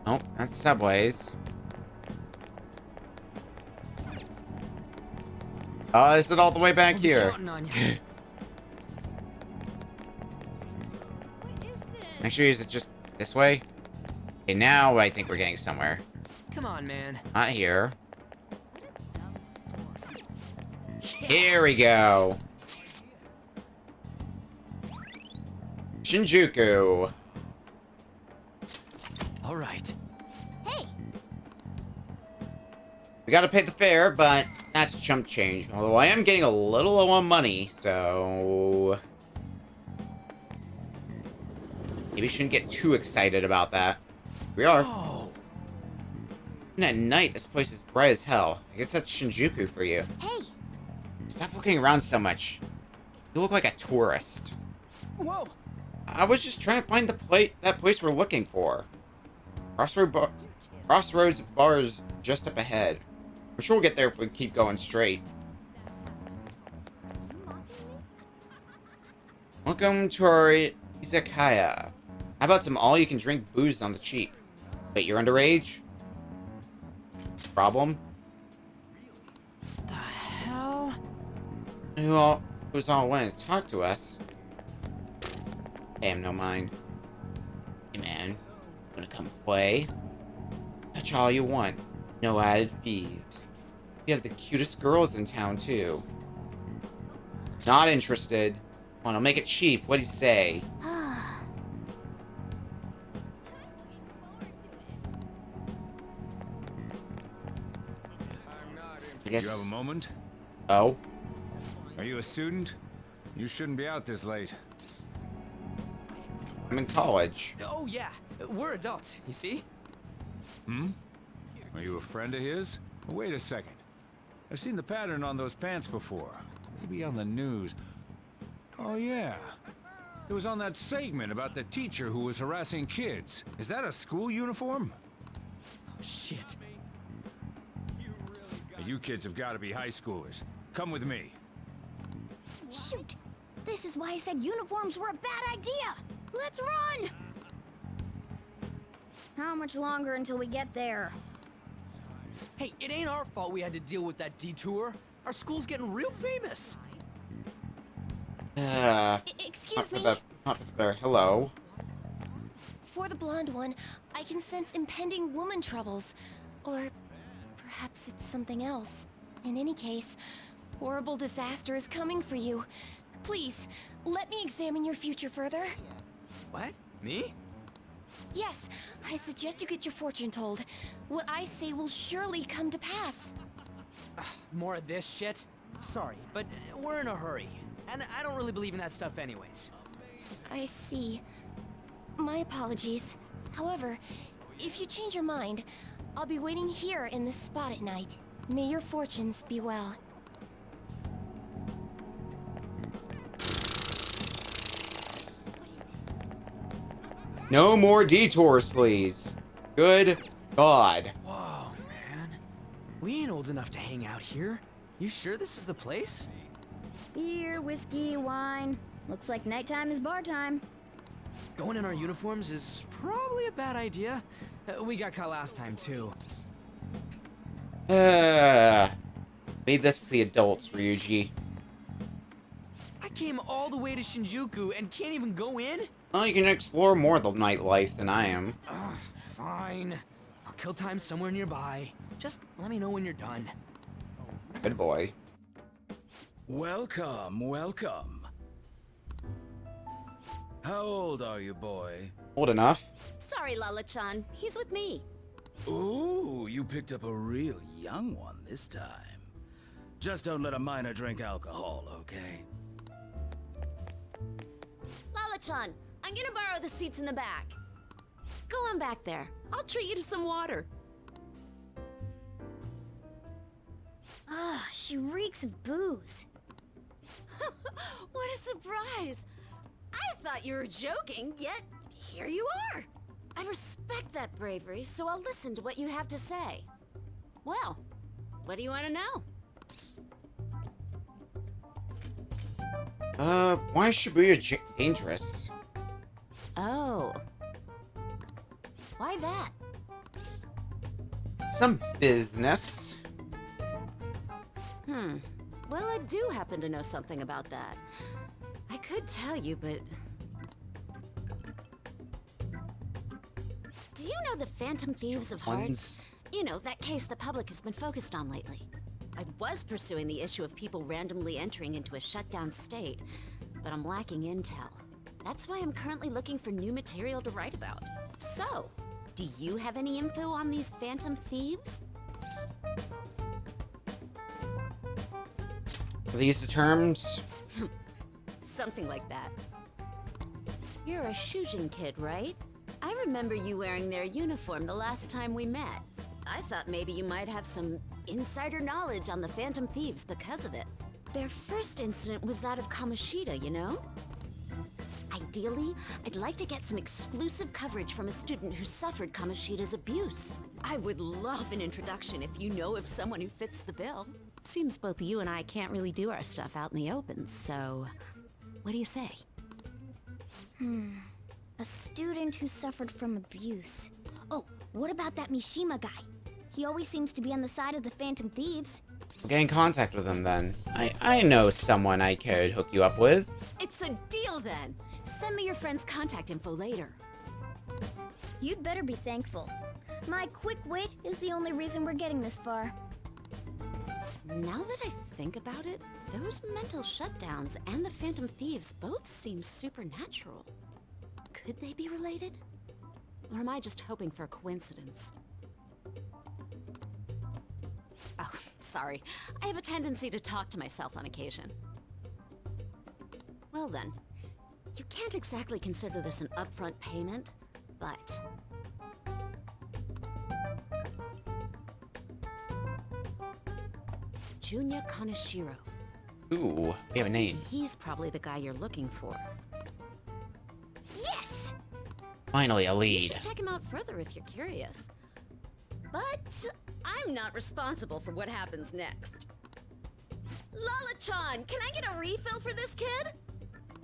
Nope, that's subways. Is it all the way back here? Actually, is it just this way? Okay, now I think we're getting somewhere.
Come on, man.
Not here. Here we go. Shinjuku.
All right.
Hey.
We gotta pay the fare, but that's chump change. Although I am getting a little low on money, so... maybe we shouldn't get too excited about that. We are.
Oh.
Even at night, this place is bright as hell. I guess that's Shinjuku for you.
Hey.
Stop looking around so much. You look like a tourist.
Whoa.
I was just trying to find that place we're looking for. Crossroads Bar is just up ahead. I'm sure we'll get there if we keep going straight. Welcome to our izakaya. How about some all-you-can-drink booze on the cheap? Wait, you're underage? Problem?
The hell?
Who's all wanting to talk to us? Hey, I'm no mind. Hey, man. Wanna come play? Touch all you want. No added fees. We have the cutest girls in town, too. Not interested. Come on, I'll make it cheap. What do you say? I guess...
You have a moment?
Oh?
Are you a student? You shouldn't be out this late.
I'm in college.
Oh, yeah. We're adults, you see?
Hmm? Are you a friend of his? Wait a second. I've seen the pattern on those pants before. Maybe on the news. Oh, yeah. It was on that segment about the teacher who was harassing kids. Is that a school uniform?
Oh, shit.
You kids have got to be high schoolers. Come with me.
Shoot! This is why I said uniforms were a bad idea! Let's run! How much longer until we get there?
Hey, it ain't our fault we had to deal with that detour. Our school's getting real famous.
Excuse me?
Not for the better. Hello.
For the blonde one, I can sense impending woman troubles. Or perhaps it's something else. In any case, horrible disaster is coming for you. Please, let me examine your future further.
What? Me?
Yes, I suggest you get your fortune told. What I say will surely come to pass.
More of this shit? Sorry, but we're in a hurry. And I don't really believe in that stuff anyways.
I see. My apologies. However, if you change your mind, I'll be waiting here in this spot at night. May your fortunes be well.
No more detours, please. Good God.
Whoa, man. We ain't old enough to hang out here. You sure this is the place?
Beer, whiskey, wine. Looks like nighttime is bar time.
Going in our uniforms is probably a bad idea. We got caught last time, too.
Leave this to the adults, Ryuji.
I came all the way to Shinjuku and can't even go in?
Well, you can explore more of the nightlife than I am.
Fine. I'll kill time somewhere nearby. Just let me know when you're done.
Good boy.
Welcome, welcome. How old are you, boy?
Old enough.
Sorry, Lala-chan. He's with me.
Ooh, you picked up a real young one this time. Just don't let a minor drink alcohol, okay?
Lala-chan, I'm gonna borrow the seats in the back. Go on back there. I'll treat you to some water.
Ah, she reeks of booze.
What a surprise! I thought you were joking, yet here you are. I respect that bravery, so I'll listen to what you have to say. Well, what do you want to know?
Why is Shibuya dangerous?
Oh. Why that?
Some business.
Well, I do happen to know something about that. I could tell you, but... Do you know the Phantom Thieves of Hearts? You know, that case the public has been focused on lately. I was pursuing the issue of people randomly entering into a shutdown state, but I'm lacking intel. That's why I'm currently looking for new material to write about. So, do you have any info on these Phantom Thieves?
Are these the terms?
Something like that. You're a Shujin kid, right? I remember you wearing their uniform the last time we met. I thought maybe you might have some insider knowledge on the Phantom Thieves because of it. Their first incident was that of Kamoshida, you know? Ideally, I'd like to get some exclusive coverage from a student who suffered Kamoshida's abuse. I would love an introduction if you know of someone who fits the bill. Seems both you and I can't really do our stuff out in the open, so... what do you say?
A student who suffered from abuse. Oh, what about that Mishima guy? He always seems to be on the side of the Phantom Thieves.
I'll get in contact with him then. I know someone I could hook you up with.
It's a deal then! Send me your friend's contact info later.
You'd better be thankful. My quick wit is the only reason we're getting this far.
Now that I think about it, those mental shutdowns and the Phantom Thieves both seem supernatural. Could they be related? Or am I just hoping for a coincidence? Oh, sorry. I have a tendency to talk to myself on occasion. Well then, you can't exactly consider this an upfront payment, but... Junya Kaneshiro.
Ooh, we have a name.
He's probably the guy you're looking for.
Yes!
Finally, a
You
lead.
should check him out further if you're curious. But I'm not responsible for what happens next. Lala-chan, can I get a refill for this kid?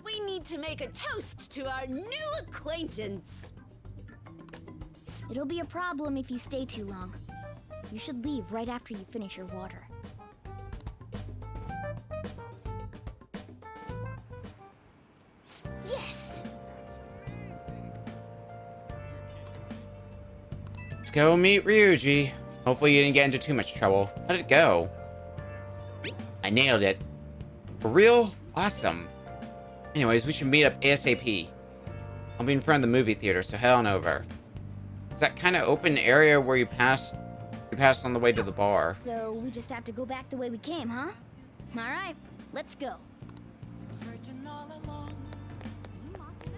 We need to make a toast to our new acquaintance.
It'll be a problem if you stay too long. You should leave right after you finish your water. Yes!
Let's go meet Ryuji. Hopefully you didn't get into too much trouble. How'd it go? I nailed it. For real? Awesome. Anyways, we should meet up ASAP. I'll be in front of the movie theater, so head on over. It's that kind of open area where you passed on the way to the bar.
So we just have to go back the way we came, huh? Alright, let's go.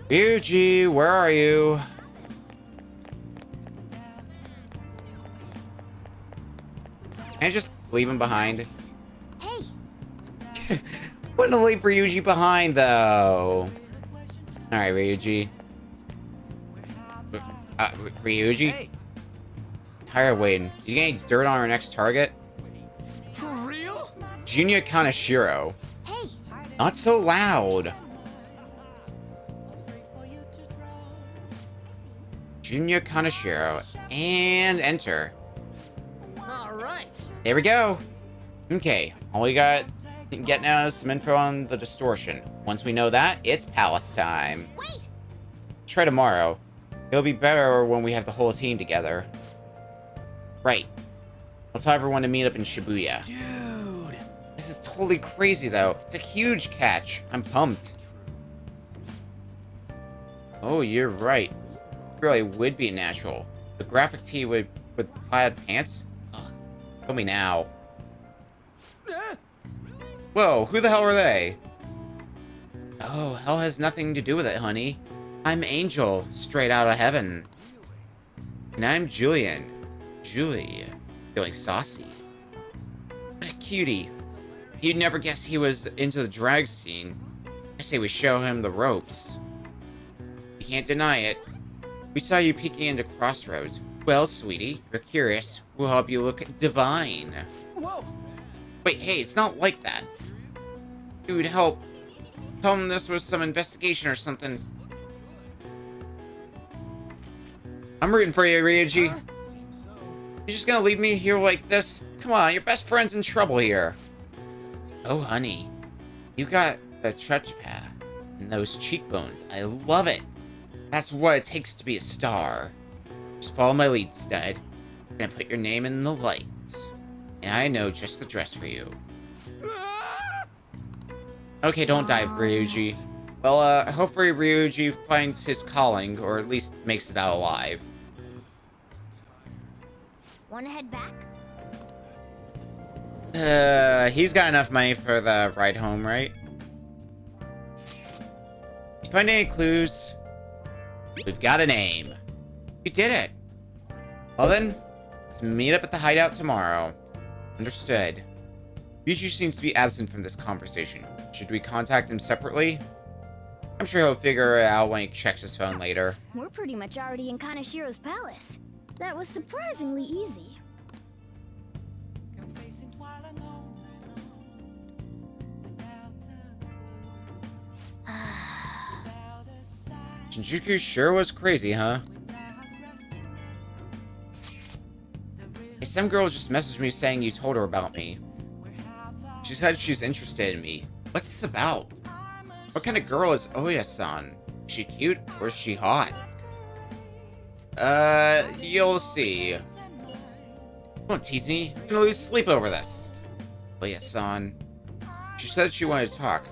Ryuji, where are you? Can I just leave him behind?
Hey!
Wouldn't leave Ryuji behind, though. Alright, Ryuji. Ryuji?
Hey.
Tired of waiting. Did you get any dirt on our next target?
For real?
Junya Kaneshiro.
Hey!
Not so loud. Junya Kaneshiro. And enter.
Alright.
There we go. Okay, all we got get now is some info on the distortion. Once we know that, it's palace time.
Wait!
Try tomorrow. It'll be better when we have the whole team together. Right. I'll tell everyone to meet up in Shibuya.
Dude!
This is totally crazy, though. It's a huge catch. I'm pumped. Oh, you're right. It really would be natural. The graphic tee with plaid pants? Ugh. Tell me now. Whoa, who the hell are they? Oh, hell has nothing to do with it, honey. I'm Angel, straight out of heaven. And I'm Julian. Julie, feeling saucy. What a cutie. You'd never guess he was into the drag scene. I say we show him the ropes. You can't deny it. We saw you peeking into Crossroads. Well, sweetie, you're curious. We'll help you look divine.
Whoa!
Wait, hey, it's not like that. Dude, help. Tell him this was some investigation or something. I'm rooting for you, Ryuji. You're just gonna leave me here like this? Come on, your best friend's in trouble here. Oh, honey. You got the chutzpah and those cheekbones. I love it. That's what it takes to be a star. Just follow my lead, stud. I'm gonna put your name in the lights. And I know just the dress for you. Okay, don't die, Ryuji. Well, hopefully Ryuji finds his calling, or at least makes it out alive.
Wanna head back?
He's got enough money for the ride home, right? Did you find any clues? We've got a name. You did it. Well then, let's meet up at the hideout tomorrow. Understood. Ryuji seems to be absent from this conversation. Should we contact him separately? I'm sure he'll figure it out when he checks his phone later.
We're pretty much already in Kaneshiro's palace. That was surprisingly easy.
Shinjuku sure was crazy, huh? Hey, some girl just messaged me saying you told her about me. She said she's interested in me. What's this about? What kind of girl is Oya-san? Is she cute or is she hot? You'll see. Don't tease me. I'm gonna lose sleep over this. Oya-san. She said she wanted to talk.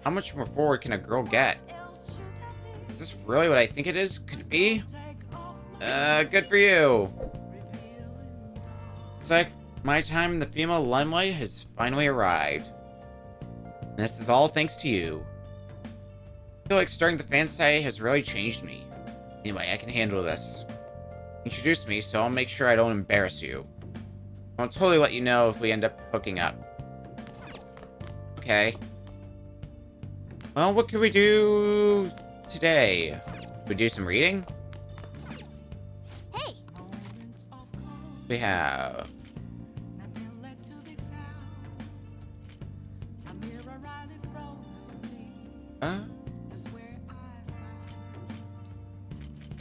How much more forward can a girl get? Is this really what I think it is? Could it be? Good for you. It's like my time in the female limelight has finally arrived. And this is all thanks to you. I feel like starting the fan site has really changed me. Anyway, I can handle this. Introduce me, so I'll make sure I don't embarrass you. I'll totally let you know if we end up hooking up. Okay. Well, what could we do today? We do some reading?
Hey!
We have...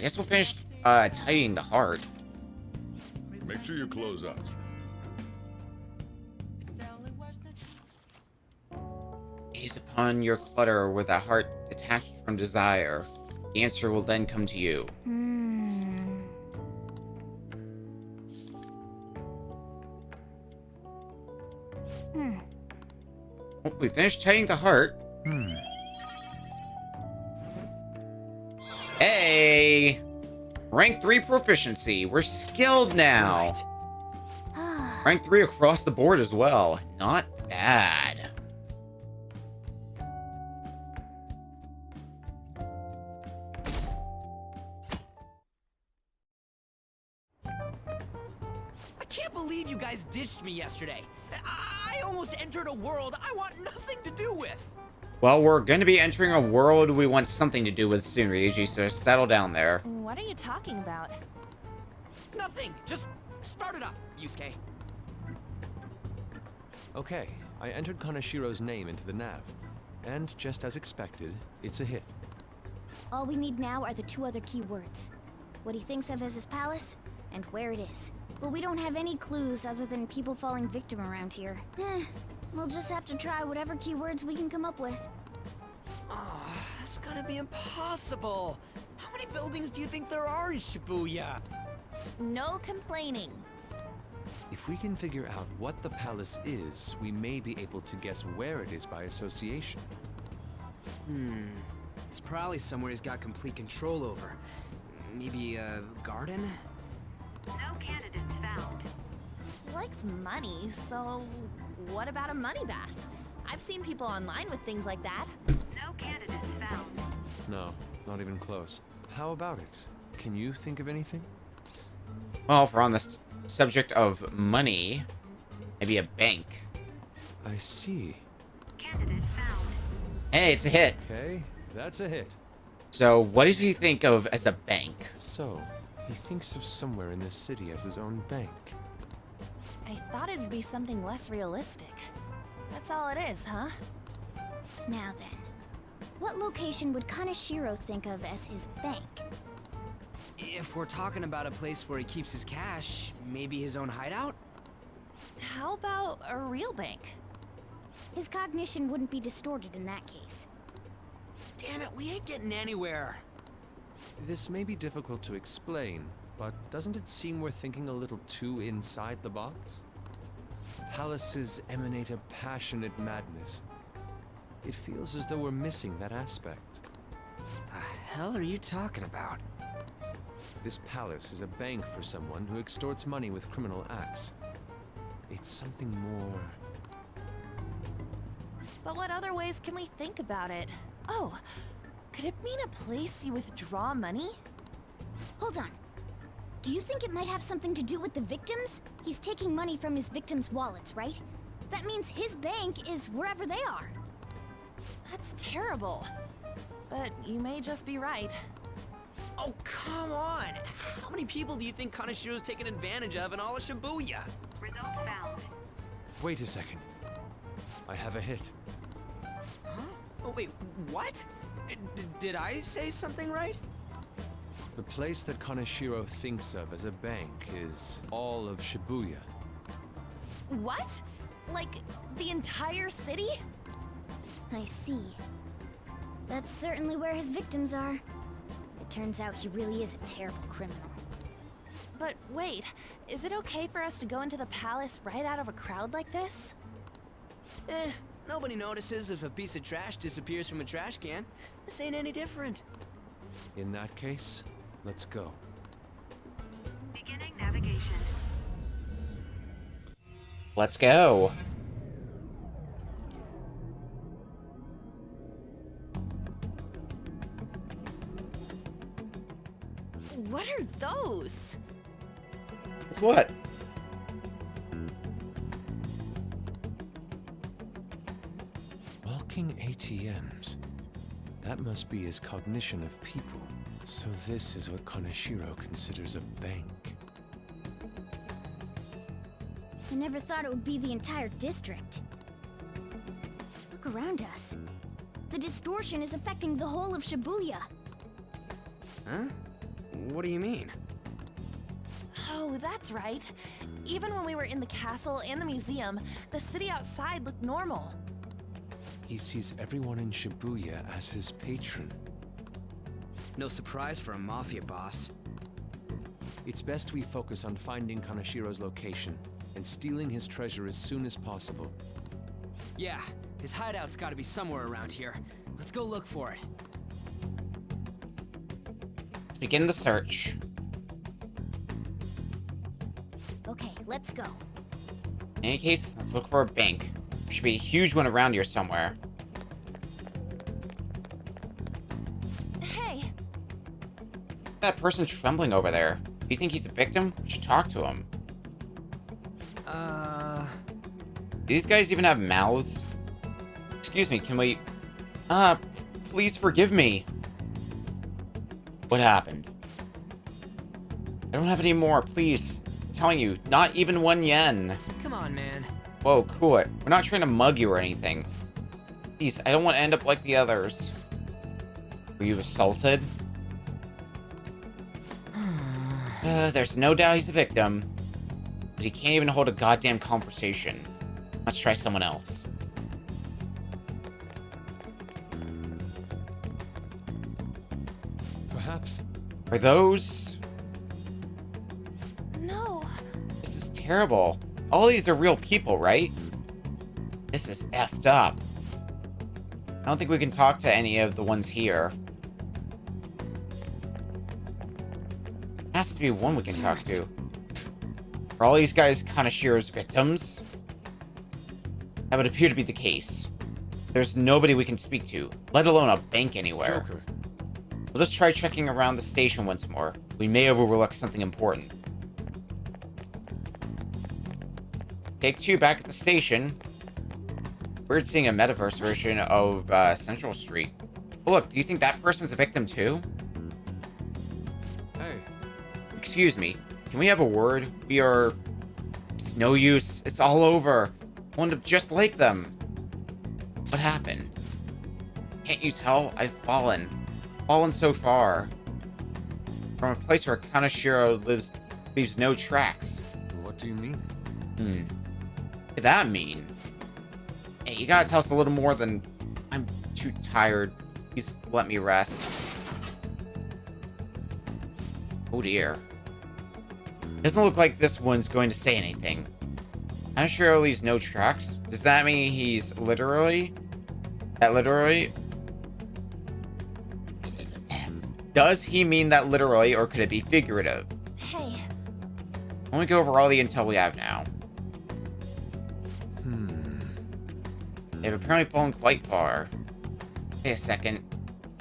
guess we'll finish tidying the heart.
Make sure you close up.
Gaze upon your clutter with a heart detached from desire. The answer will then come to you. Oh, we finished tidying the heart. Hey! Rank 3 proficiency. We're skilled now. Rank 3 across the board as well. Not bad.
I can't believe you guys ditched me yesterday. I almost entered a world I want nothing to do with.
Well, we're going to be entering a world we want something to do with soon, Ryuji, so settle down there.
What are you talking about?
Nothing. Just start it up, Yusuke.
Okay, I entered Kanashiro's name into the nav. And just as expected, it's a hit.
All we need now are the 2 other keywords. What he thinks of as his palace, and where it is. But we don't have any clues other than people falling victim around here. We'll just have to try whatever keywords we can come up with.
Oh, that's gonna be impossible. How many buildings do you think there are in Shibuya?
No complaining.
If we can figure out what the palace is, we may be able to guess where it is by association.
It's probably somewhere he's got complete control over. Maybe a garden?
No candidates found.
He likes money, so what about a money bath? I've seen people online with things like that.
No candidates found.
No, not even close. How about it? Can you think of anything?
Well, if we're on the subject of money, maybe a bank.
I see.
Candidate found.
Hey, it's a hit.
Okay, that's a hit.
So, what does he think of as a bank?
So, he thinks of somewhere in this city as his own bank.
I thought it'd be something less realistic. That's all it is, huh?
Now then, what location would Kaneshiro think of as his bank?
If we're talking about a place where he keeps his cash, maybe his own hideout?
How about a real bank?
His cognition wouldn't be distorted in that case.
Damn it, we ain't getting anywhere.
This may be difficult to explain, but doesn't it seem we're thinking a little too inside the box? Palaces emanate a passionate madness. It feels as though we're missing that aspect.
The hell are you talking about?
This palace is a bank for someone who extorts money with criminal acts. It's something more.
But what other ways can we think about it? Oh, could it mean a place you withdraw money?
Hold on. Do you think it might have something to do with the victims? He's taking money from his victims' wallets, right? That means his bank is wherever they are.
That's terrible. But you may just be right.
Oh, come on! How many people do you think Kaneshiro's taken advantage of in all of Shibuya?
Result found.
Wait a second. I have a hit.
Huh? Oh, wait, what? Did I say something right?
The place that Kaneshiro thinks of as a bank is all of Shibuya.
What? Like, the entire city?
I see. That's certainly where his victims are. It turns out he really is a terrible criminal.
But wait, is it okay for us to go into the palace right out of a crowd like this?
Nobody notices if a piece of trash disappears from a trash can. This ain't any different.
In that case, let's go.
Beginning navigation.
Let's go.
What are those?
It's what?
Walking ATMs. That must be his cognition of people. So this is what Kaneshiro considers a bank.
I never thought it would be the entire district. Look around us. The distortion is affecting the whole of Shibuya.
Huh? What do you mean?
Oh, that's right. Even when we were in the castle and the museum, the city outside looked normal.
He sees everyone in Shibuya as his patron.
No surprise for a mafia boss.
It's best we focus on finding Kanashiro's location and stealing his treasure as soon as possible.
Yeah, his hideout's gotta be somewhere around here. Let's go look for it.
Begin the search.
Okay, let's go.
In any case, let's look for a bank. There should be a huge one around here somewhere.
Hey!
That person trembling over there. Do you think he's a victim? We should talk to him. Do these guys even have mouths? Excuse me, can we... please forgive me. What happened? I don't have any more, please. I'm telling you, not even 1 yen.
Come on, man.
Whoa, cool it. We're not trying to mug you or anything. Please, I don't want to end up like the others. Were you assaulted? There's no doubt he's a victim. But he can't even hold a goddamn conversation. Let's try someone else.
Perhaps...
Are those...
No.
This is terrible. All these are real people, right? This is effed up. I don't think we can talk to any of the ones here. Has to be one we can talk to. Are all these guys Kanashiro's victims? That would appear to be the case. There's nobody we can speak to, let alone a bank anywhere.
Joker.
Let's try checking around the station once more. We may have overlooked something important. Take 2 back at the station. Weird seeing a metaverse version of Central Street. Oh, look, do you think that person's a victim too?
Hey.
Excuse me, can we have a word? It's no use, it's all over. I wound up just like them. What happened? Can't you tell? I've fallen so far. From a place where Kanashiro leaves no tracks.
What do you mean?
What did that mean? Hey, you gotta tell us a little more than... I'm too tired. Please let me rest. Oh dear. Doesn't look like this one's going to say anything. Kanashiro leaves no tracks? Does that mean he's literally... That literally... Does he mean that literally, or could it be figurative?
Hey.
Let me go over all the intel we have now. They've apparently fallen quite far. Wait a second.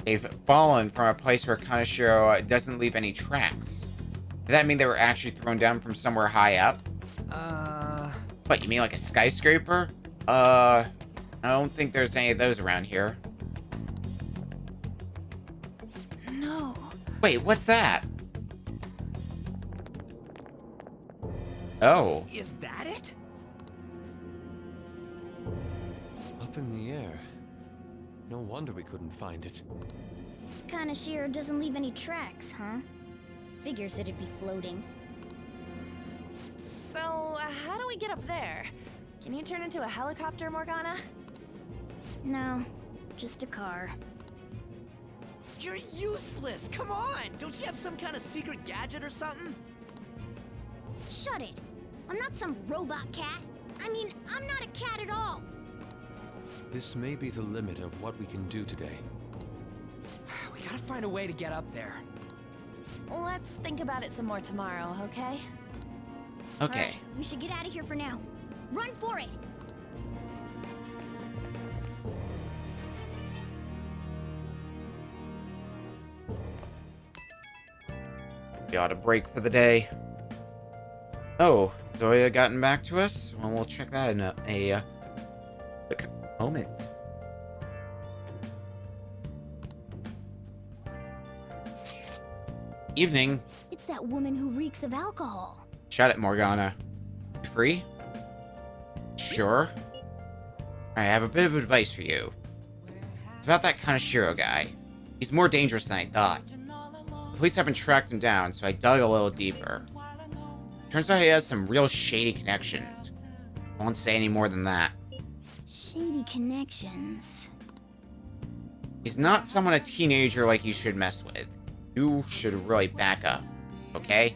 They've fallen from a place where Kanashiro doesn't leave any tracks. Does that mean they were actually thrown down from somewhere high up? What, you mean like a skyscraper? I don't think there's any of those around here.
No.
Wait, what's that? Oh.
Is that it?
Up in the air. No wonder we couldn't find it.
Kanashiro doesn't leave any tracks, huh? Figures it'd be floating.
So, how do we get up there? Can you turn into a helicopter, Morgana?
No, just a car.
You're useless! Come on! Don't you have some kind of secret gadget or something?
Shut it! I'm not some robot cat. I mean, I'm not a cat at all.
This may be the limit of what we can do today.
We gotta find a way to get up there.
Let's think about it some more tomorrow, okay?
Okay.
Right, we should get out of here for now. Run for it!
We ought to break for the day. Oh, Zoya gotten back to us? Well, we'll check that in a quick moment. Evening.
It's that woman who reeks of alcohol.
Shut it, Morgana. You free? Sure. I have a bit of advice for you. It's about that Kanashiro guy. He's more dangerous than I thought. The police haven't tracked him down, so I dug a little deeper. Turns out he has some real shady connections. I won't say any more than that.
Shady connections.
He's not someone a teenager like you should mess with. You should really back up, okay?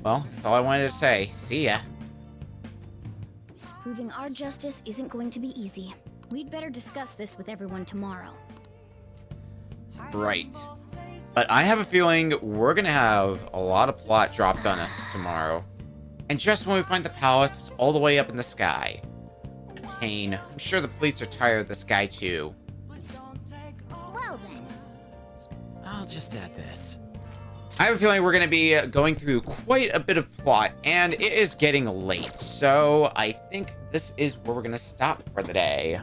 Well, that's all I wanted to say. See ya.
Proving our justice isn't going to be easy. We'd better discuss this with everyone tomorrow.
Right. But I have a feeling we're gonna have a lot of plot dropped on us tomorrow. And just when we find the palace, it's all the way up in the sky. Pain. I'm sure the police are tired of this guy too.
Well then.
I'll just add this.
I have a feeling we're going to be going through quite a bit of plot, and it is getting late, so I think this is where we're going to stop for the day.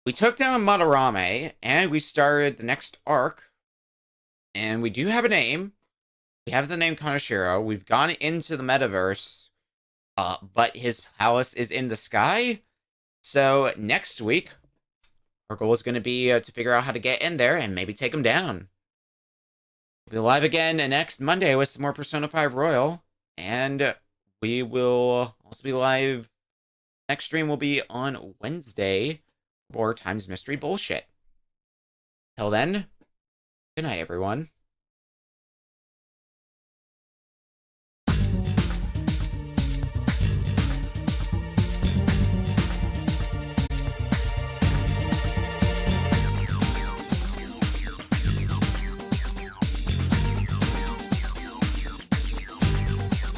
We took down Madarame, and we started the next arc, and we do have a name. We have the name Kaneshiro. We've gone into the metaverse, but his palace is in the sky. So next week, our goal is going to be to figure out how to get in there and maybe take him down. We'll be live again next Monday with some more Persona 5 Royal, and we will also be live. Next stream will be on Wednesday for Times Mystery Bullshit. Till then, good night, everyone.